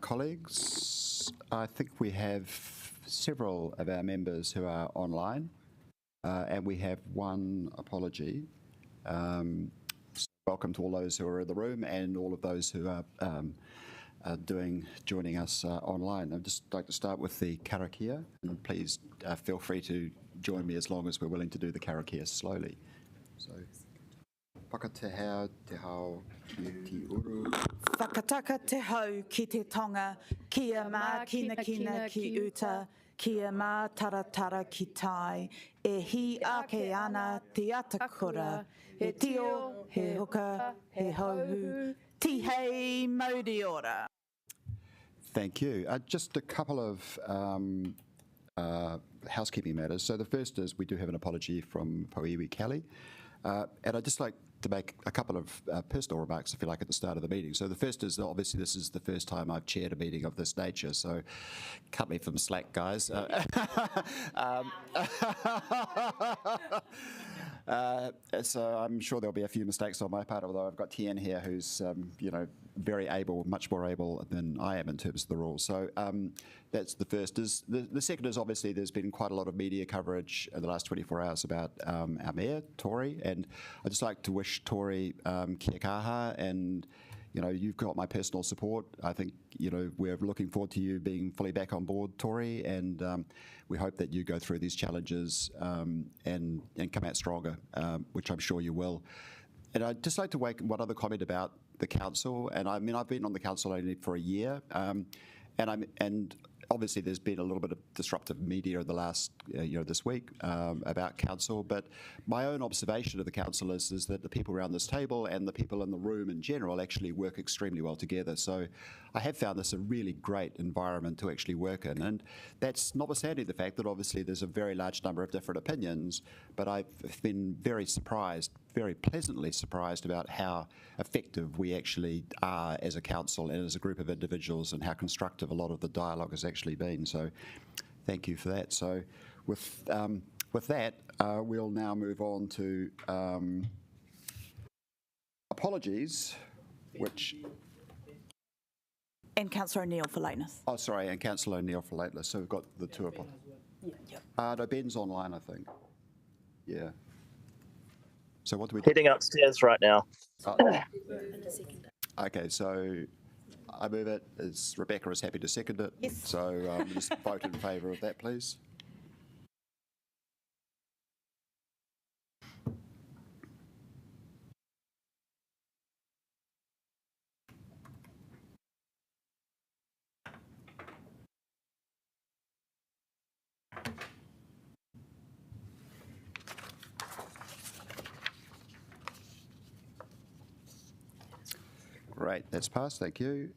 colleagues. I think we have several of our members who are online, and we have one apology. So welcome to all those who are in the room and all of those who are joining us online. I'd just like to start with the karakia, and please feel free to join me as long as we're willing to do the karakia slowly. So, whakatehau te hao ki te uru. Whakataka te hau ki te tonga, kia mā kina ki uta, kia mā taratara ki tai, e hi ake ana te atakura, he tio, he hoka, he hauhu, ti hei mauri ora. Thank you. Just a couple of housekeeping matters. So the first is we do have an apology from Poiwi Kelly, and I'd just like to make a couple of personal remarks, if you like, at the start of the meeting. So the first is that obviously this is the first time I've chaired a meeting of this nature, so cut me from slack, guys. So I'm sure there'll be a few mistakes on my part, although I've got Tien here who's, very able, much more able than I am in terms of the rules. So that's the first. The second is obviously there's been quite a lot of media coverage in the last 24 hours about our mayor, Tori, and I'd just like to wish Tori kia kaha, and you've got my personal support. I think, we're looking forward to you being fully back on board, Tori, and we hope that you go through these challenges and come out stronger, which I'm sure you will. And I'd just like to make one other comment about the council. And I mean, I've been on the council only for a year, and obviously there's been a little bit of disruptive media in the last, this week about council. But my own observation of the council is that the people around this table and the people in the room in general actually work extremely well together. So I have found this a really great environment to actually work in. And that's notwithstanding the fact that obviously there's a very large number of different opinions, but I've been very pleasantly surprised about how effective we actually are as a council and as a group of individuals, and how constructive a lot of the dialogue has actually been. So thank you for that. So with that, we'll now move on to apologies, which... And Councillor O'Neill for lateness. Oh, sorry, and Councillor O'Neill for lateness. So we've got the two apologies. No, Ben's online, I think. Yeah. So what do we do? Heading upstairs right now. Okay, so I move it. Rebecca is happy to second it. Yes. So just vote in favour of that, please. Great, that's passed, thank you.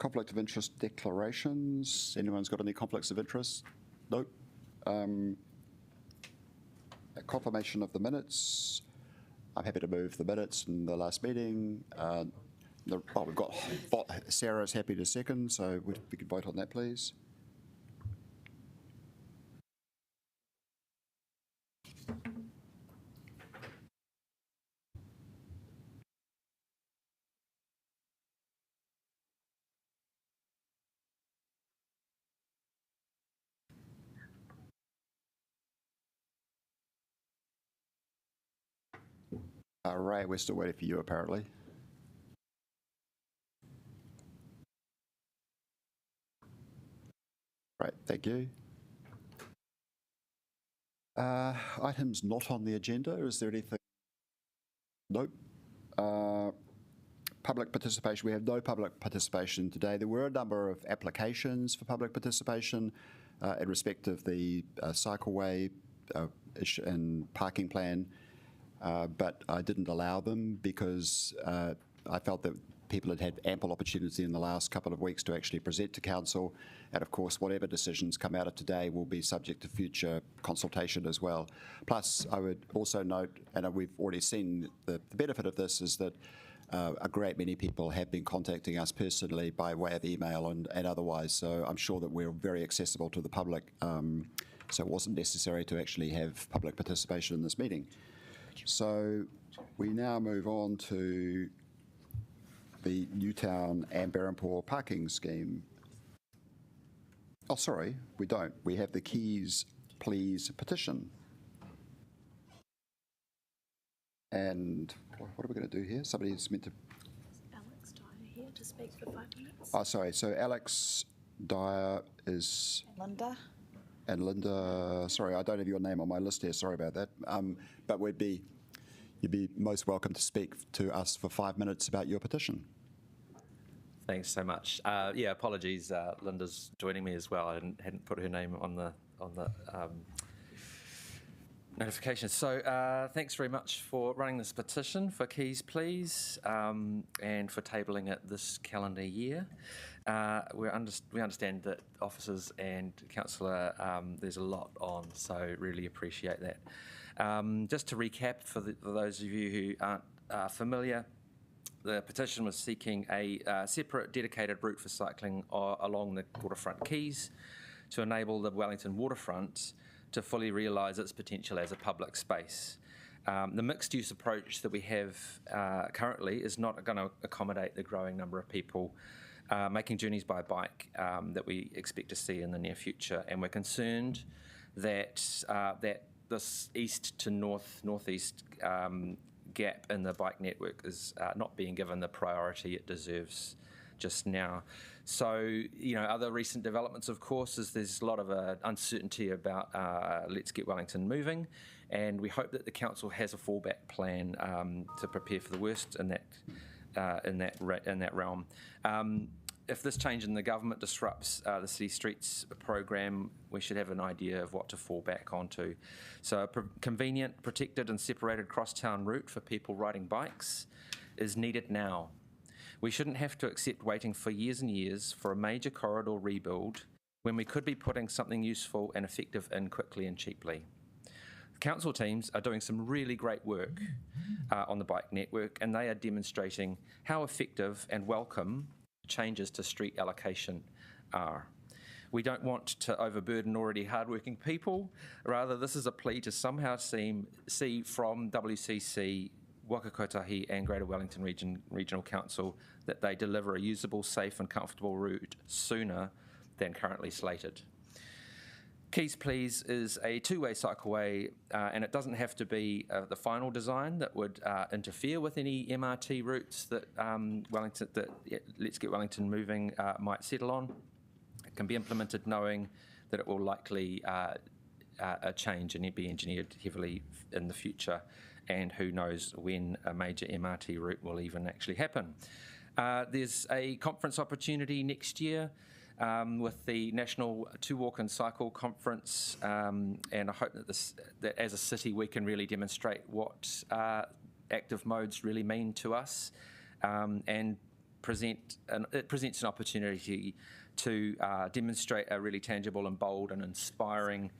Conflict of interest declarations. Anyone's got any conflicts of interest? Nope. A confirmation of the minutes. I'm happy to move the minutes in the last meeting. We've got Sarah's happy to second, so we can vote on that, please. Ray, we're still waiting for you, apparently. Right, thank you. Items not on the agenda, is there anything? Nope. Public participation, we have no public participation today. There were a number of applications for public participation in respect of the cycleway and parking plan, but I didn't allow them because I felt that people had had ample opportunity in the last couple of weeks to actually present to council, and of course whatever decisions come out of today will be subject to future consultation as well. Plus I would also note, and we've already seen the benefit of this, is that a great many people have been contacting us personally by way of email and otherwise, so I'm sure that we're very accessible to the public, so it wasn't necessary to actually have public participation in this meeting. So we now move on to the Newtown and Berempore parking scheme. Oh, sorry, we don't. We have the Keys Please petition. And what are we going to do here? Somebody's meant to... Alex Dyer here to speak for 5 minutes. Oh, sorry. So Alex Dyer is... Linda? And Linda, sorry, I don't have your name on my list here. Sorry about that. But you'd be most welcome to speak to us for 5 minutes about your petition. Thanks so much. Yeah, apologies. Linda's joining me as well. I hadn't put her name on the notification. So thanks very much for running this petition for Keys Please and for tabling it this calendar year. We understand that officers and councillor, there's a lot on, so really appreciate that. Just to recap for those of you who aren't familiar, the petition was seeking a separate dedicated route for cycling along the waterfront quays to enable the Wellington waterfront to fully realise its potential as a public space. The mixed-use approach that we have currently is not going to accommodate the growing number of people making journeys by bike that we expect to see in the near future, and we're concerned that this east to northeast gap in the bike network is not being given the priority it deserves just now. So, other recent developments, of course, is there's a lot of uncertainty about Let's Get Wellington moving, and we hope that the council has a fallback plan to prepare for the worst in that realm. If this change in the government disrupts the City Streets program, we should have an idea of what to fall back onto. So a convenient, protected and separated crosstown route for people riding bikes is needed now. We shouldn't have to accept waiting for years and years for a major corridor rebuild when we could be putting something useful and effective in quickly and cheaply. Council teams are doing some really great work on the bike network, and they are demonstrating how effective and welcome changes to street allocation are. We don't want to overburden already hardworking people. Rather, this is a plea to somehow see from WCC, Waka Kotahi and Greater Wellington Regional Council that they deliver a usable, safe and comfortable route sooner than currently slated. Keys Please is a two-way cycleway, and it doesn't have to be the final design that would interfere with any MRT routes that Let's Get Wellington moving might settle on. It can be implemented knowing that it will likely change and be engineered heavily in the future, and who knows when a major MRT route will even actually happen. There's a conference opportunity next year with the National To Walk and Cycle Conference, and I hope that as a city we can really demonstrate what active modes really mean to us, and it presents an opportunity to demonstrate a really tangible and bold and inspiring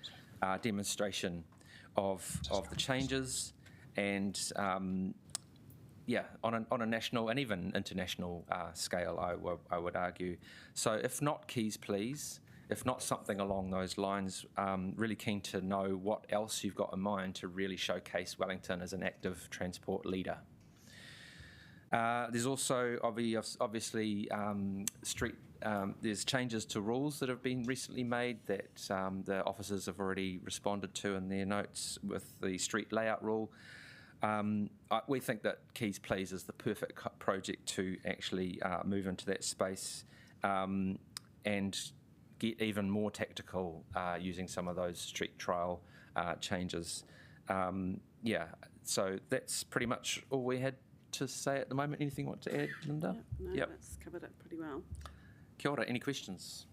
demonstration of the changes, and on a national and even international scale, I would argue. So if not Keys Please, if not something along those lines, really keen to know what else you've got in mind to really showcase Wellington as an active transport leader. There's also obviously there's changes to rules that have been recently made that the officers have already responded to in their notes with the street layout rule. We think that Keys Please is the perfect project to actually move into that space and get even more tactical using some of those street trial changes. So that's pretty much all we had to say at the moment. Anything you want to add, Linda? No, that's covered it pretty well. Kia ora, any questions?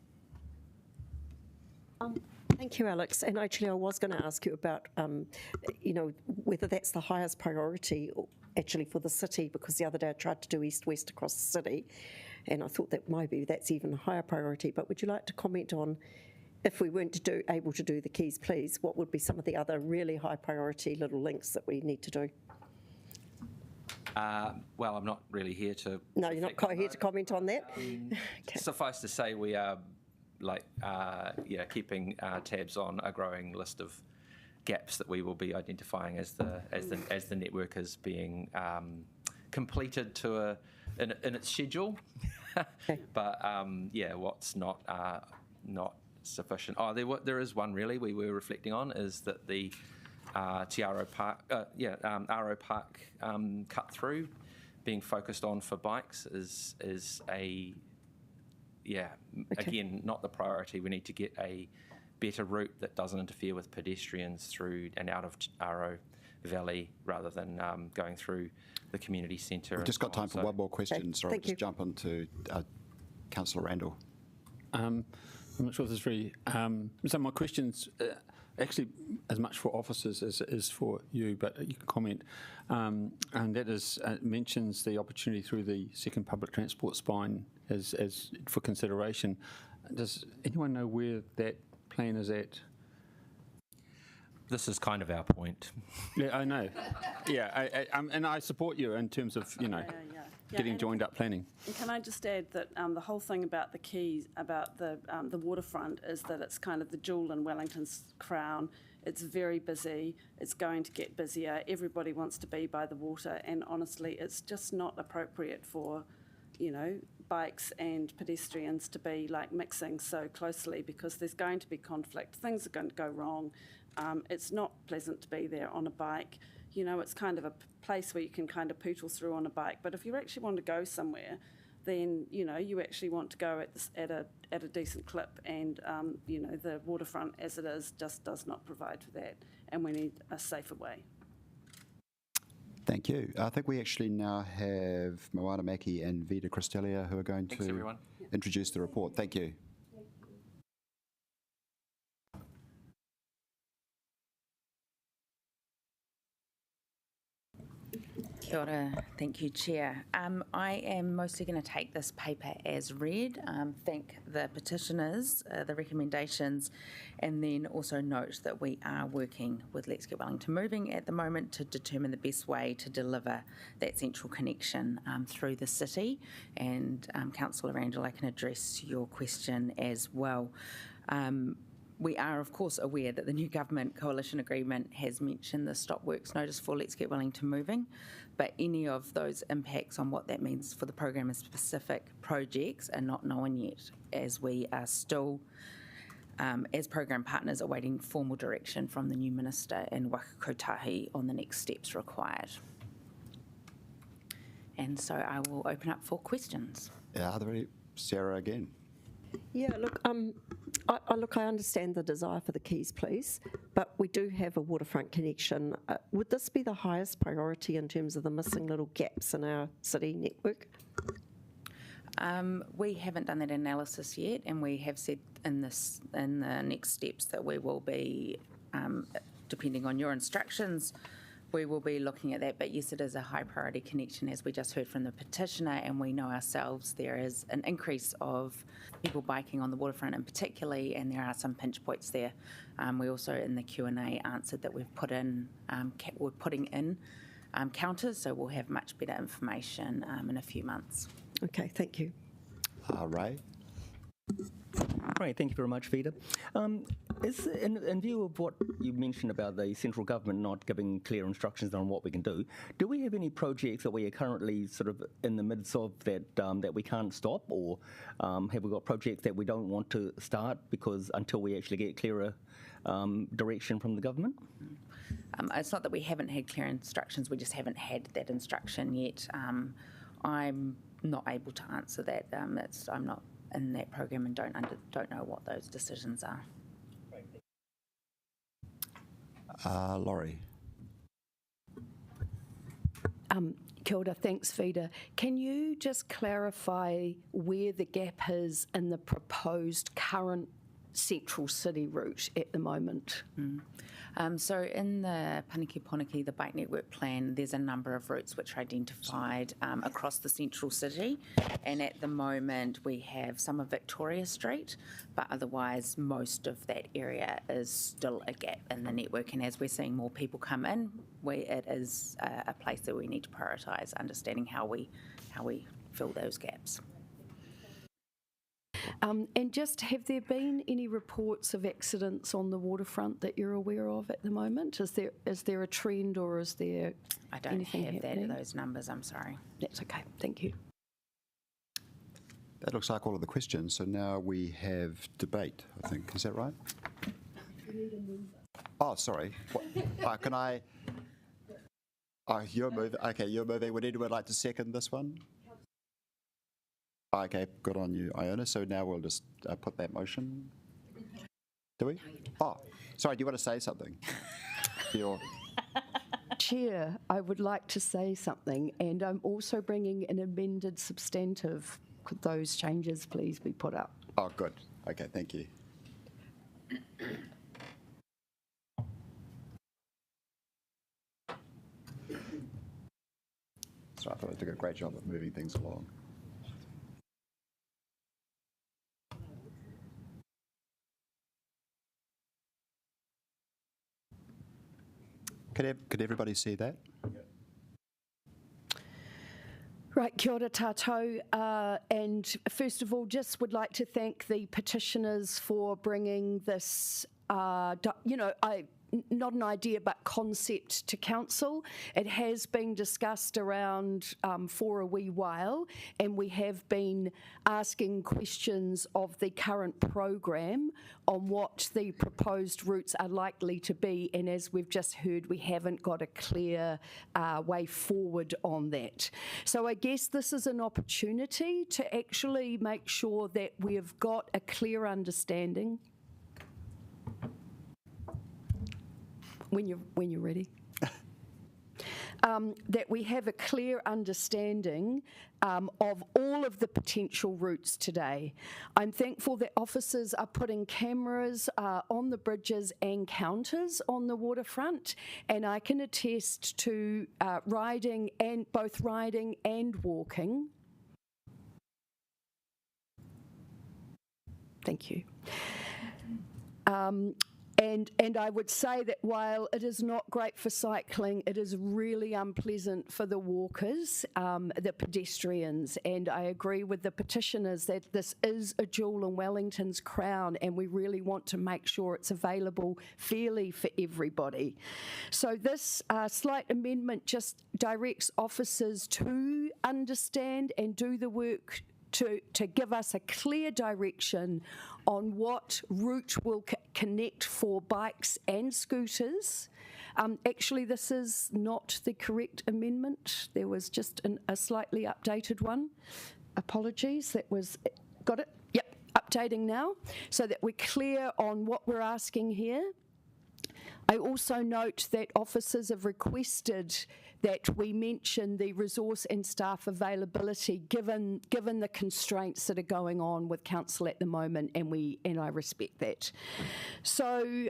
Thank you, Alex. And actually, I was going to ask you about, whether that's the highest priority actually for the city, because the other day I tried to do east-west across the city, and I thought that maybe that's even a higher priority. But would you like to comment on, if we weren't able to do the Keys Please, what would be some of the other really high priority little links that we need to do? Well, I'm not really here to... No, you're not here to comment on that? Okay. Suffice to say, we are keeping tabs on a growing list of gaps that we will be identifying as the network is being completed in its schedule. But what's not sufficient. There is one really we were reflecting on, is that the Aro Park cut through being focused on for bikes is again, not the priority. We need to get a better route that doesn't interfere with pedestrians through and out of Aro Valley, rather than going through the community centre. We've just got time for one more question, so I'll just jump on to Councillor Randall. I'm not sure if this is very... so my question's actually as much for officers as it is for you, but you can comment. And that is, mentions the opportunity through the second public transport spine as for consideration. Does anyone know where that plan is at? This is kind of our point. Yeah, I know. Yeah, and I support you in terms of, getting joined up planning. And can I just add that the whole thing about the quays, about the waterfront, is that it's kind of the jewel in Wellington's crown. It's very busy. It's going to get busier. Everybody wants to be by the water, and honestly, it's just not appropriate for, bikes and pedestrians to be like mixing so closely, because there's going to be conflict. Things are going to go wrong. It's not pleasant to be there on a bike. It's kind of a place where you can kind of pootle through on a bike. But if you actually want to go somewhere, then, you actually want to go at a decent clip. And, the waterfront as it is just does not provide for that. And we need a safer way. Thank you. I think we actually now have Moana Maki and Vida Cristelia who are going to introduce the report. Thank you. Kia ora. Thank you, Chair. I am mostly going to take this paper as read, thank the petitioners, the recommendations, and then also note that we are working with Let's Get Wellington Moving at the moment to determine the best way to deliver that central connection through the city. And Councillor Randall, I can address your question as well. We are, of course, aware that the new government coalition agreement has mentioned the stop works notice for Let's Get Wellington Moving, but any of those impacts on what that means for the program and specific projects are not known yet, as we are still, as program partners, awaiting formal direction from the new minister in Waka Kotahi on the next steps required. And so I will open up for questions. Are there any? Sarah again. Yeah, look, I understand the desire for the quays, please, but we do have a waterfront connection. Would this be the highest priority in terms of the missing little gaps in our city network? We haven't done that analysis yet, and we have said in the next steps that we will be, depending on your instructions, we will be looking at that. But yes, it is a high priority connection, as we just heard from the petitioner, and we know ourselves there is an increase of people biking on the waterfront in particularly, and there are some pinch points there. We also in the Q&A answered that we've put in, we're putting in counters, so we'll have much better information in a few months. Okay, thank you. Ray. Right, thank you very much, Vida. In view of what you mentioned about the central government not giving clear instructions on what we can do we have any projects that we are currently sort of in the midst of that we can't stop, or have we got projects that we don't want to start because until we actually get clearer direction from the government? It's not that we haven't had clear instructions, we just haven't had that instruction yet. I'm not able to answer that. I'm not in that program and don't know what those decisions are. Laurie. Kia ora, thanks, Vida. Can you just clarify where the gap is in the proposed current central city route at the moment? So in the Paniki-Poniki, the bike network plan, there's a number of routes which are identified across the central city, and at the moment we have some of Victoria Street, but otherwise most of that area is still a gap in the network, and as we're seeing more people come in, it is a place that we need to prioritise understanding how we fill those gaps. And just, have there been any reports of accidents on the waterfront that you're aware of at the moment? Is there a trend, or is there I don't anything have happening? those numbers, I'm sorry. That's okay, thank you. That looks like all of the questions. So now we have debate, I think. Is that right? Oh, sorry. What, can I? Oh, you're moving. Okay, you're moving. Would anyone like to second this one? Okay, good on you, Iona. So now we'll just put that motion. Do we? Oh, sorry. Do you want to say something? Chair, I would like to say something, and I'm also bringing an amended substantive. Could those changes please be put up? Oh, good. Okay, thank you. So I thought I did a great job of moving things along. Could everybody see that? Right, kia ora tātou, and first of all, just would like to thank the petitioners for bringing this, not an idea but concept to council. It has been discussed around for a wee while, and we have been asking questions of the current program on what the proposed routes are likely to be, and as we've just heard, we haven't got a clear way forward on that. So I guess this is an opportunity to actually make sure that we've got a clear understanding. When you're ready. That we have a clear understanding of all of the potential routes today. I'm thankful that officers are putting cameras on the bridges and counters on the waterfront, and I can attest to both riding and walking. Thank you. And I would say that while it is not great for cycling, it is really unpleasant for the walkers, the pedestrians, and I agree with the petitioners that this is a jewel in Wellington's crown, and we really want to make sure it's available fairly for everybody. So this slight amendment just directs officers to understand and do the work to give us a clear direction on what route will connect for bikes and scooters. Actually, this is not the correct amendment. There was just a slightly updated one. Apologies, that was, got it? Yep, updating now, so that we're clear on what we're asking here. I also note that officers have requested that we mention the resource and staff availability given the constraints that are going on with council at the moment, and I respect that. So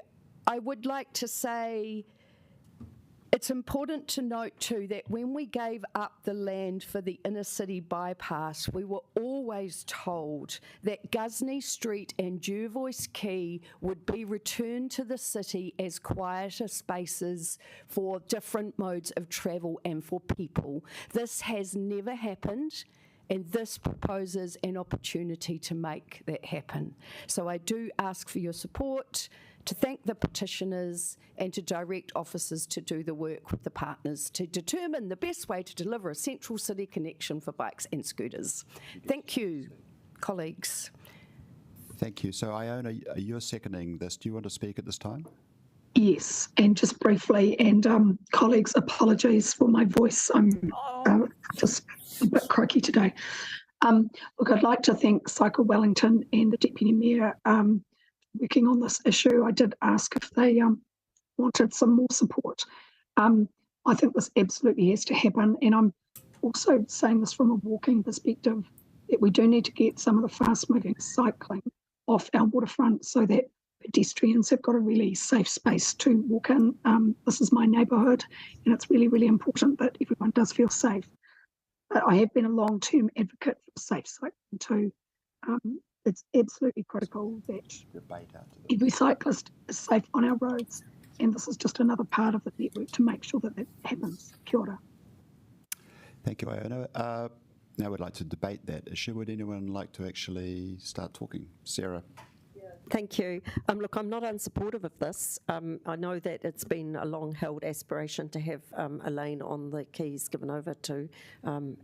I would like to say it's important to note too that when we gave up the land for the inner city bypass, we were always told that Gusney Street and Jervois Quay would be returned to the city as quieter spaces for different modes of travel and for people. This has never happened, and this proposes an opportunity to make that happen. So I do ask for your support, to thank the petitioners, and to direct officers to do the work with the partners to determine the best way to deliver a central city connection for bikes and scooters. Thank you, colleagues. Thank you. So Iona, you're seconding this. Do you want to speak at this time? Yes, and just briefly, and colleagues, apologies for my voice. I'm just a bit croaky today. Look, I'd like to thank Cycle Wellington and the Deputy Mayor working on this issue. I did ask if they wanted some more support. I think this absolutely has to happen, and I'm also saying this from a walking perspective, that we do need to get some of the fast-moving cycling off our waterfront so that pedestrians have got a really safe space to walk in. This is my neighbourhood, and it's really, really important that everyone does feel safe. But I have been a long-term advocate for safe cycling too. It's absolutely critical that every cyclist is safe on our roads, and this is just another part of the network to make sure that that happens. Kia ora. Thank you, Iona. now we'd like to debate that issue. Would anyone like to actually start talking? Sarah. Thank you. Look, I'm not unsupportive of this. I know that it's been a long-held aspiration to have a lane on the quays given over to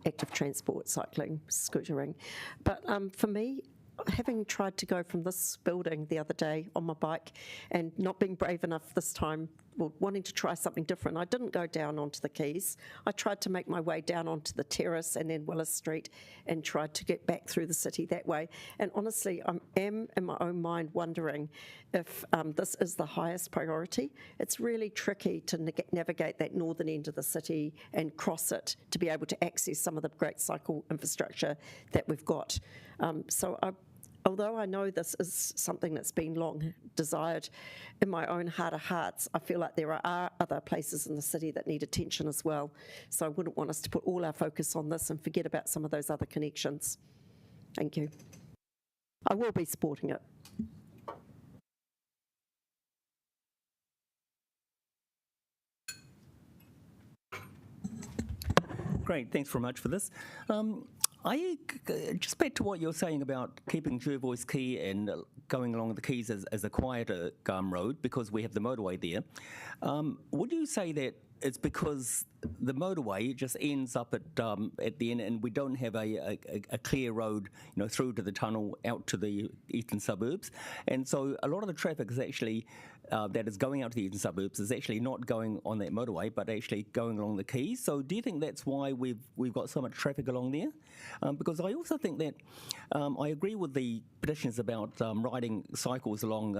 active transport, cycling, scootering. But for me, having tried to go from this building the other day on my bike and not being brave enough this time, well, wanting to try something different, I didn't go down onto the quays. I tried to make my way down onto the terrace and then Willis Street and tried to get back through the city that way. And honestly, I am in my own mind wondering if this is the highest priority. It's really tricky to navigate that northern end of the city and cross it to be able to access some of the great cycle infrastructure that we've got. Although I know this is something that's been long desired, in my own heart of hearts, I feel like there are other places in the city that need attention as well. So I wouldn't want us to put all our focus on this and forget about some of those other connections. Thank you. I will be supporting it. Great, thanks very much for this. Just back to what you're saying about keeping Jervois Quay and going along the quays as a quieter road because we have the motorway there. Would you say that it's because the motorway just ends up at the end and we don't have a clear road, through to the tunnel out to the eastern suburbs, and so a lot of the traffic is actually that is going out to the eastern suburbs is actually not going on that motorway but actually going along the quays. So do you think that's why we've got so much traffic along there? Because I also think that I agree with the petitions about riding cycles along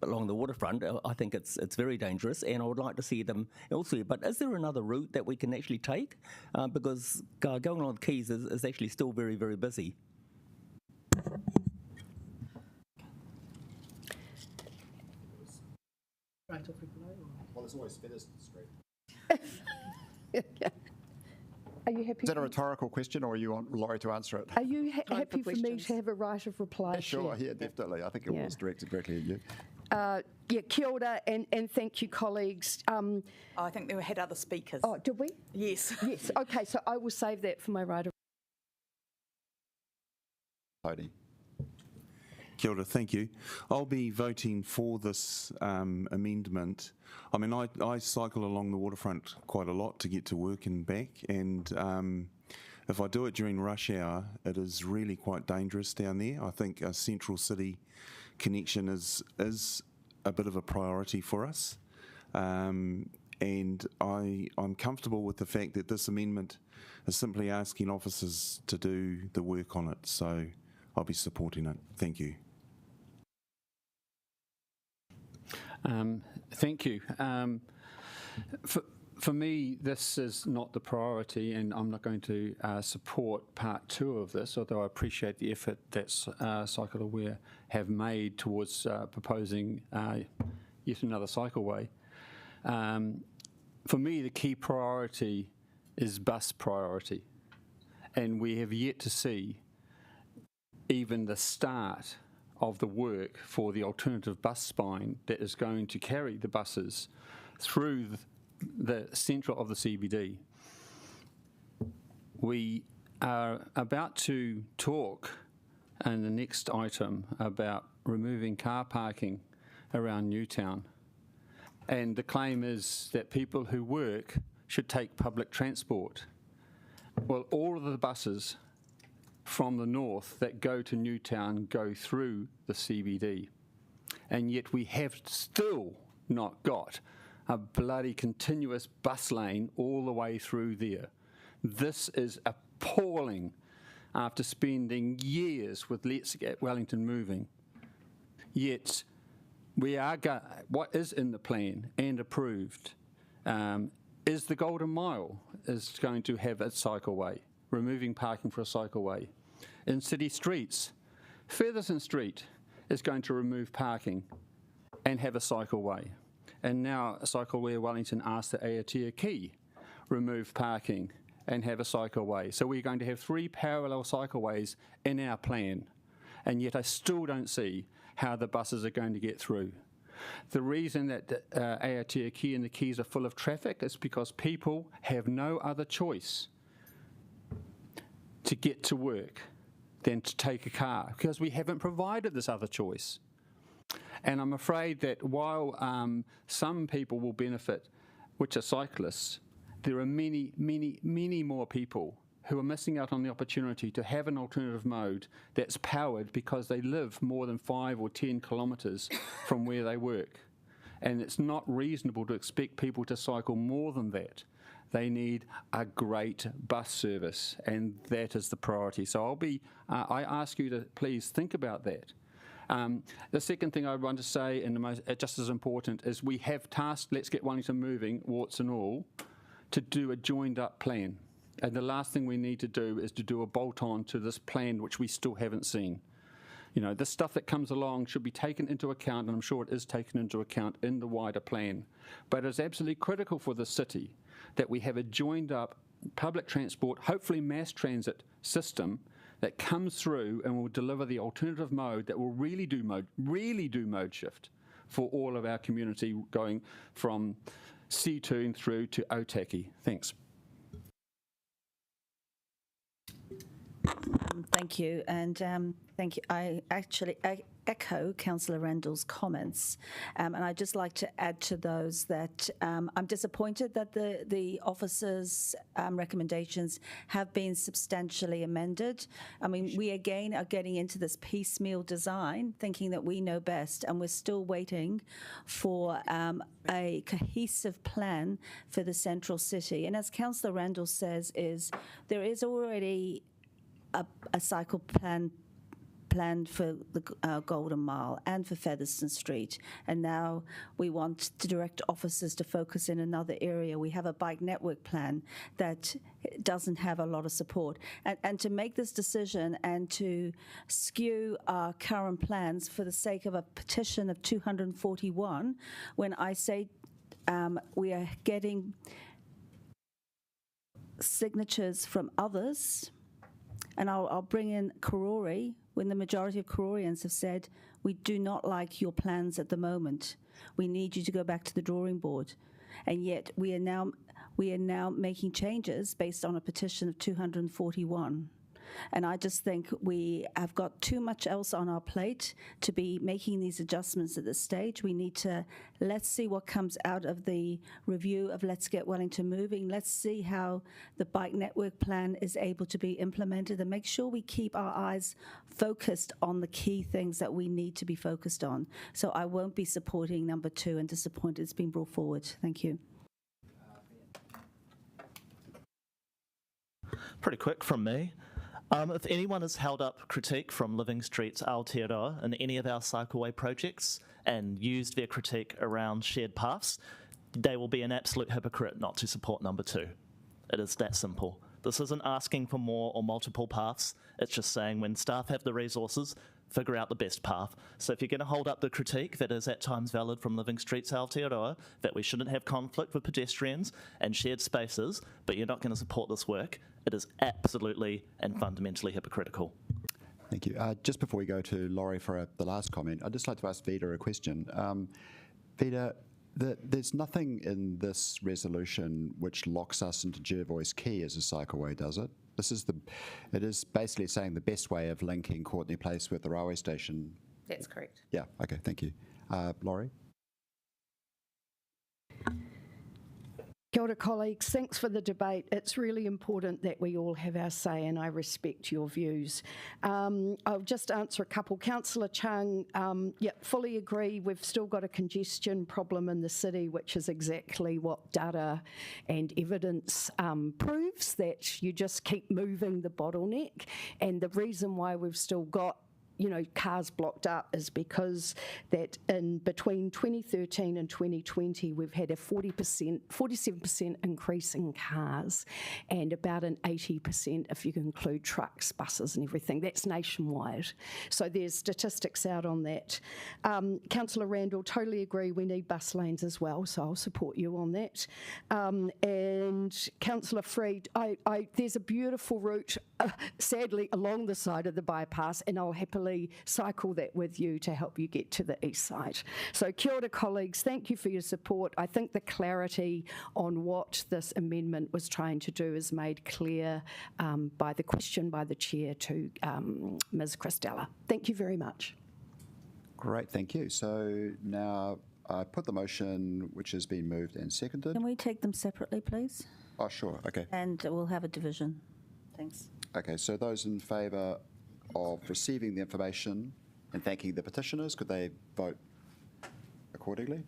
the waterfront. I think it's very dangerous, and I would like to see them elsewhere. But is there another route that we can actually take? Because going along the quays is actually still very, very busy. Well, there's always Featherston Street. Are you happy? Is that a rhetorical question, or you want Laurie to answer it? Are you happy for me to have a right of reply? Yeah, sure, yeah, definitely. I think it was directed directly at you. Kia ora, and thank you, colleagues. I think we had other speakers. Oh, did we? Yes. Yes. Okay, so I will save that for my right of. Tony. Kia ora, thank you. I'll be voting for this amendment. I mean, I cycle along the waterfront quite a lot to get to work and back, and if I do it during rush hour, it is really quite dangerous down there. I think a central city connection is a bit of a priority for us, and I'm comfortable with the fact that this amendment is simply asking officers to do the work on it, so I'll be supporting it. Thank you. Thank you. For me, this is not the priority, and I'm not going to support part 2 of this, although I appreciate the effort that Cycle Aware have made towards proposing yet another cycleway. For me, the key priority is bus priority, and we have yet to see even the start of the work for the alternative bus spine that is going to carry the buses through the centre of the CBD. We are about to talk in the next item about removing car parking around Newtown, and the claim is that people who work should take public transport. Well, all of the buses from the north that go to Newtown go through the CBD, and yet we have still not got a bloody continuous bus lane all the way through there. This is appalling after spending years with Let's Get Wellington Moving. Yet we are what is in the plan and approved is the Golden Mile is going to have its cycleway, removing parking for a cycleway. In city streets, Featherston Street is going to remove parking and have a cycleway. And now Cycleway Wellington asked the Aotea Quay remove parking and have a cycleway. So we're going to have 3 parallel cycleways in our plan, and yet I still don't see how the buses are going to get through. The reason that the Aotea Quay and the quays are full of traffic is because people have no other choice to get to work than to take a car, because we haven't provided this other choice. And I'm afraid that while some people will benefit, which are cyclists, there are many, many, many more people who are missing out on the opportunity to have an alternative mode that's powered because they live more than 5 or 10 kilometres from where they work. And it's not reasonable to expect people to cycle more than that. They need a great bus service, and that is the priority. So I ask you to please think about that. The second thing I want to say, and just as important, is we have tasked Let's Get Wellington Moving, warts and all, to do a joined-up plan. And the last thing we need to do is to do a bolt-on to this plan, which we still haven't seen. You know, the stuff that comes along should be taken into account, and I'm sure it is taken into account in the wider plan. But it's absolutely critical for the city that we have a joined-up public transport, hopefully mass transit system that comes through and will deliver the alternative mode that will really do mode shift for all of our community, going from C2 through to Otaki. Thanks. Thank you, and thank you. I echo Councillor Randall's comments, and I'd just like to add to those that I'm disappointed that the officers' recommendations have been substantially amended. I mean, we again are getting into this piecemeal design, thinking that we know best, and we're still waiting for a cohesive plan for the central city. And as Councillor Randall says, there is already a cycle plan planned for the Golden Mile and for Featherston Street, and now we want to direct officers to focus in another area. We have a bike network plan that doesn't have a lot of support, and to make this decision and to skew our current plans for the sake of a petition of 241, when I say we are getting signatures from others. And I'll bring in Karori, when the majority of Karorians have said, we do not like your plans at the moment. We need you to go back to the drawing board. And yet we are now making changes based on a petition of 241. And I just think we have got too much else on our plate to be making these adjustments at this stage. We need to, let's see what comes out of the review of Let's Get Wellington Moving. Let's see how the bike network plan is able to be implemented, and make sure we keep our eyes focused on the key things that we need to be focused on. So I won't be supporting number 2, and disappointed it's been brought forward. Thank you. Pretty quick from me. If anyone has held up critique from Living Street's Aotearoa in any of our cycleway projects and used their critique around shared paths, they will be an absolute hypocrite not to support number 2. It is that simple. This isn't asking for more or multiple paths. It's just saying when staff have the resources, figure out the best path. So if you're going to hold up the critique that is at times valid from Living Street's Aotearoa, that we shouldn't have conflict with pedestrians and shared spaces, but you're not going to support this work, it is absolutely and fundamentally hypocritical. Thank you. Just before we go to Laurie for the last comment, I'd just like to ask Vida a question. Vida, there's nothing in this resolution which locks us into Jervois Quay as a cycleway, does it? It is basically saying the best way of linking Courtney Place with the railway station. That's correct. Yeah, okay, thank you. Laurie? Kia ora, colleagues. Thanks for the debate. It's really important that we all have our say, and I respect your views. I'll just answer a couple. Councillor Chung, fully agree. We've still got a congestion problem in the city, which is exactly what data and evidence proves, that you just keep moving the bottleneck. And the reason why we've still got cars blocked up is because that in between 2013 and 2020, we've had a 47% increase in cars, and about an 80% if you include trucks, buses and everything. That's nationwide. So there's statistics out on that. Councillor Randall, totally agree, we need bus lanes as well, so I'll support you on that. And Councillor Freed, there's a beautiful route, sadly, along the side of the bypass, and I'll happily happily cycle that with you to help you get to the east side. So kia ora, colleagues, thank you for your support. I think the clarity on what this amendment was trying to do is made clear by the question by the chair to Ms. Christella. Thank you very much. Great, thank you. So now I put the motion which has been moved and seconded. Can we take them separately, please? Oh, sure, okay. And we'll have a division. Thanks. Okay, so those in favour of receiving the information and thanking the petitioners, could they vote accordingly?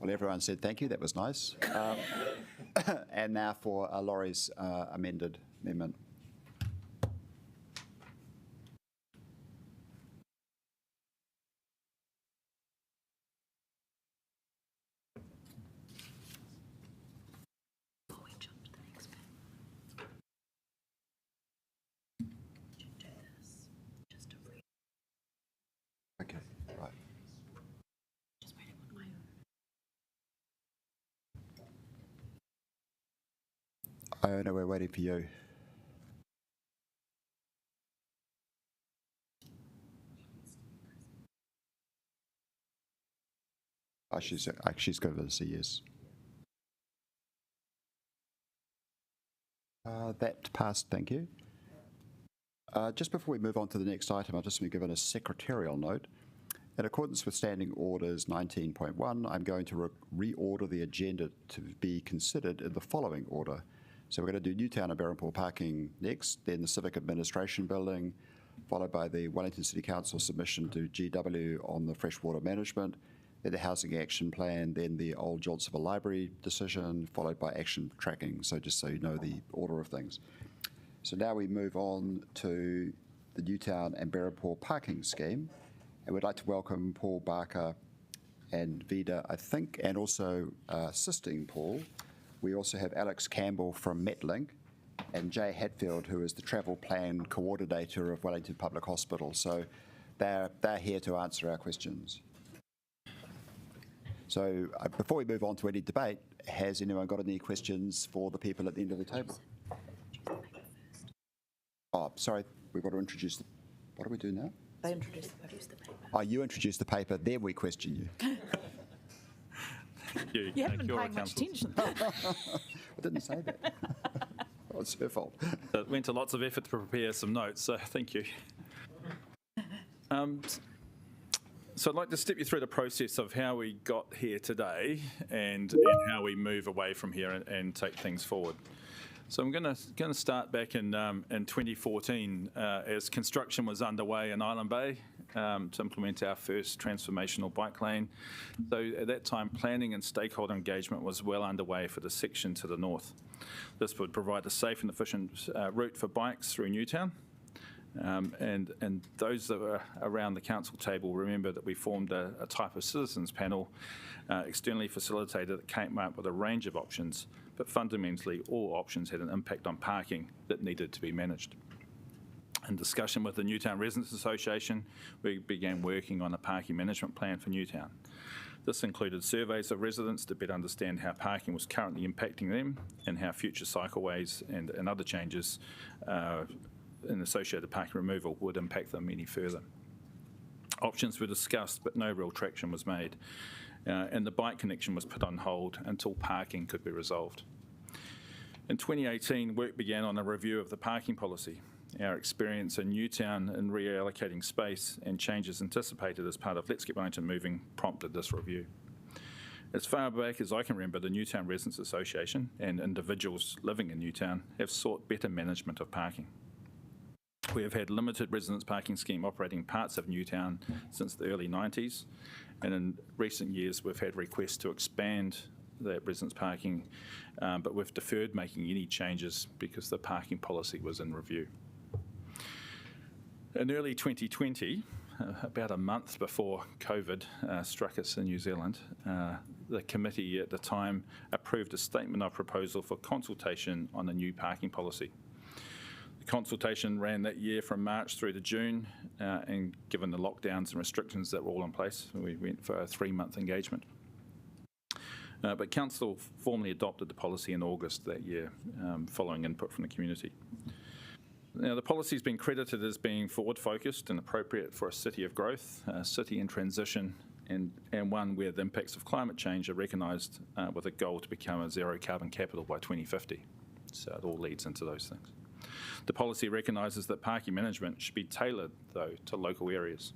Well, everyone said thank you. That was nice. And now for Laurie's amendment. Okay, right. Oh, no, we're waiting for you. Oh, she's going to say yes. That passed, thank you. Just before we move on to the next item, I'll just be given a secretarial note. In accordance with Standing Orders 19.1, I'm going to reorder the agenda to be considered in the following order. So we're going to do Newtown and Berrinpool parking next, then the Civic Administration Building, followed by the Wellington City Council submission to GW on the freshwater management, then the Housing Action Plan, then the Old Johnsonville Library decision, followed by action tracking. So just so you know the order of things. So now we move on to the Newtown and Berrinpool parking scheme. And we'd like to welcome Paul Barker and Vida, I think, and also assisting Paul. We also have Alex Campbell from Metlink and Jay Hatfield, who is the travel plan coordinator of Wellington Public Hospital. So they're here to answer our questions. So before we move on to any debate, has anyone got any questions for the people at the end of the table? Oh, sorry, we've got to introduce the... What do we do now? They introduce the paper. Oh, you introduce the paper, then we question you. You haven't been paying much attention. I didn't say that. Oh, it's her fault. It went to lots of effort to prepare some notes, so thank you. So I'd like to step you through the process of how we got here today and how we move away from here and take things forward. So I'm going to start back in 2014 as construction was underway in Island Bay to implement our first transformational bike lane. So at that time, planning and stakeholder engagement was well underway for the section to the north. This would provide a safe and efficient route for bikes through Newtown. And those that were around the council table remember that we formed a type of citizens panel externally facilitated that came up with a range of options, but fundamentally all options had an impact on parking that needed to be managed. In discussion with the Newtown Residents Association, we began working on a parking management plan for Newtown. This included surveys of residents to better understand how parking was currently impacting them and how future cycleways and other changes in associated parking removal would impact them any further. Options were discussed, but no real traction was made, and the bike connection was put on hold until parking could be resolved. In 2018, work began on a review of the parking policy. Our experience in Newtown in reallocating space and changes anticipated as part of Let's Get Wellington Moving prompted this review. As far back as I can remember, the Newtown Residents Association and individuals living in Newtown have sought better management of parking. We have had limited residence parking scheme operating parts of Newtown since the early 90s, and in recent years we've had requests to expand that residence parking, but we've deferred making any changes because the parking policy was in review. In early 2020, about a month before COVID struck us in New Zealand, the committee at the time approved a statement of proposal for consultation on a new parking policy. The The consultation ran that year from March through to June, and given the lockdowns and restrictions that were all in place, we went for a 3-month engagement. But Council formally adopted the policy in August that year, following input from the community. Now, the policy has been credited as being forward-focused and appropriate for a city of growth, a city in transition, and one where the impacts of climate change are recognised with a goal to become a zero carbon capital by 2050. So it all leads into those things. The policy recognises that parking management should be tailored, though, to local areas.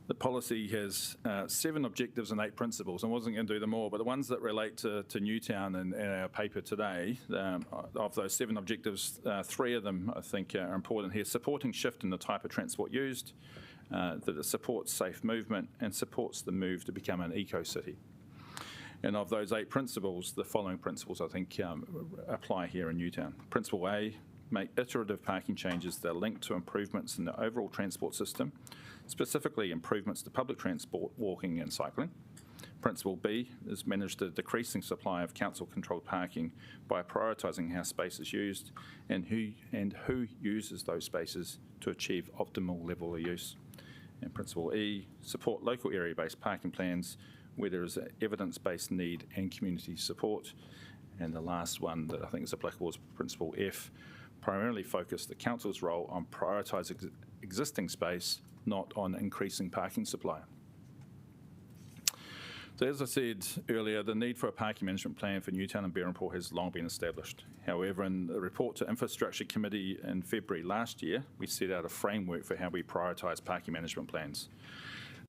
The policy has 7 objectives and 8 principles. I wasn't going to do them all, but the ones that relate to Newtown and our paper today, of those 7 objectives, 3 of them I think are important here. Supporting shift in the type of transport used, that it supports safe movement and supports the move to become an eco-city. And of those 8 principles, the following principles I think apply here in Newtown. Principle A, make iterative parking changes that are linked to improvements in the overall transport system, specifically improvements to public transport, walking and cycling. Principle B is manage the decreasing supply of council-controlled parking by prioritising how space is used and who uses those spaces to achieve optimal level of use. And Principle E, support local area-based parking plans where there is an evidence-based need and community support. And the last one that I think is applicable is Principle F, primarily focus the council's role on prioritising existing space, not on increasing parking supply. So as I said earlier, the need for a parking management plan for Newtown and Berempore has long been established. However, in the report to Infrastructure Committee in February last year, we set out a framework for how we prioritise parking management plans.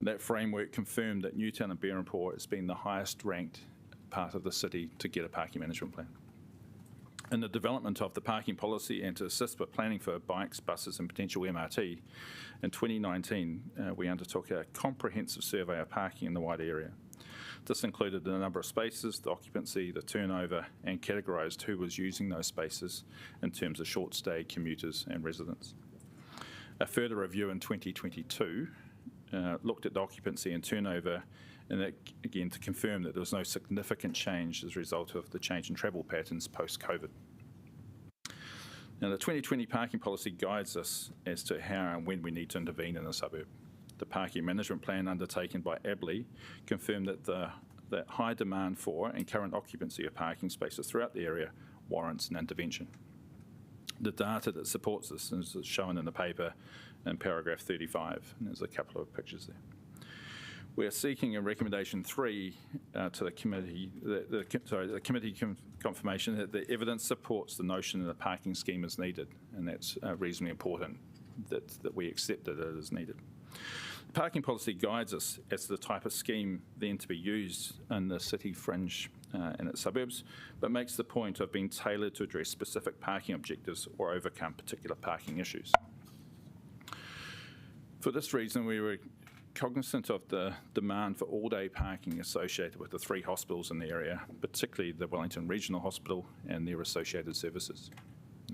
That framework confirmed that Newtown and Berempore has been the highest ranked part of the city to get a parking management plan. In the development of the parking policy and to assist with planning for bikes, buses and potential MRT, in 2019 we undertook a comprehensive survey of parking in the wide area. This included the number of spaces, the occupancy, the turnover, and categorised who was using those spaces in terms of short stay, commuters and residents. A further review in 2022 looked at the occupancy and turnover, and that, again, to confirm that there was no significant change as a result of the change in travel patterns post-COVID. Now, the 2020 parking policy guides us as to how and when we need to intervene in a suburb. The parking management plan undertaken by ABLE confirmed that that high demand for and current occupancy of parking spaces throughout the area warrants an intervention. The data that supports this is shown in the paper in paragraph 35, and there's a couple of pictures there. We're seeking a recommendation 3 to the committee, the committee confirmation that the evidence supports the notion that a parking scheme is needed, and that's reasonably important that we accept that it is needed. The parking policy guides us as to the type of scheme then to be used in the city fringe and its suburbs, but makes the point of being tailored to address specific parking objectives or overcome particular parking issues. For this reason, we were cognizant of the demand for all-day parking associated with the 3 hospitals in the area, particularly the Wellington Regional Hospital and their associated services.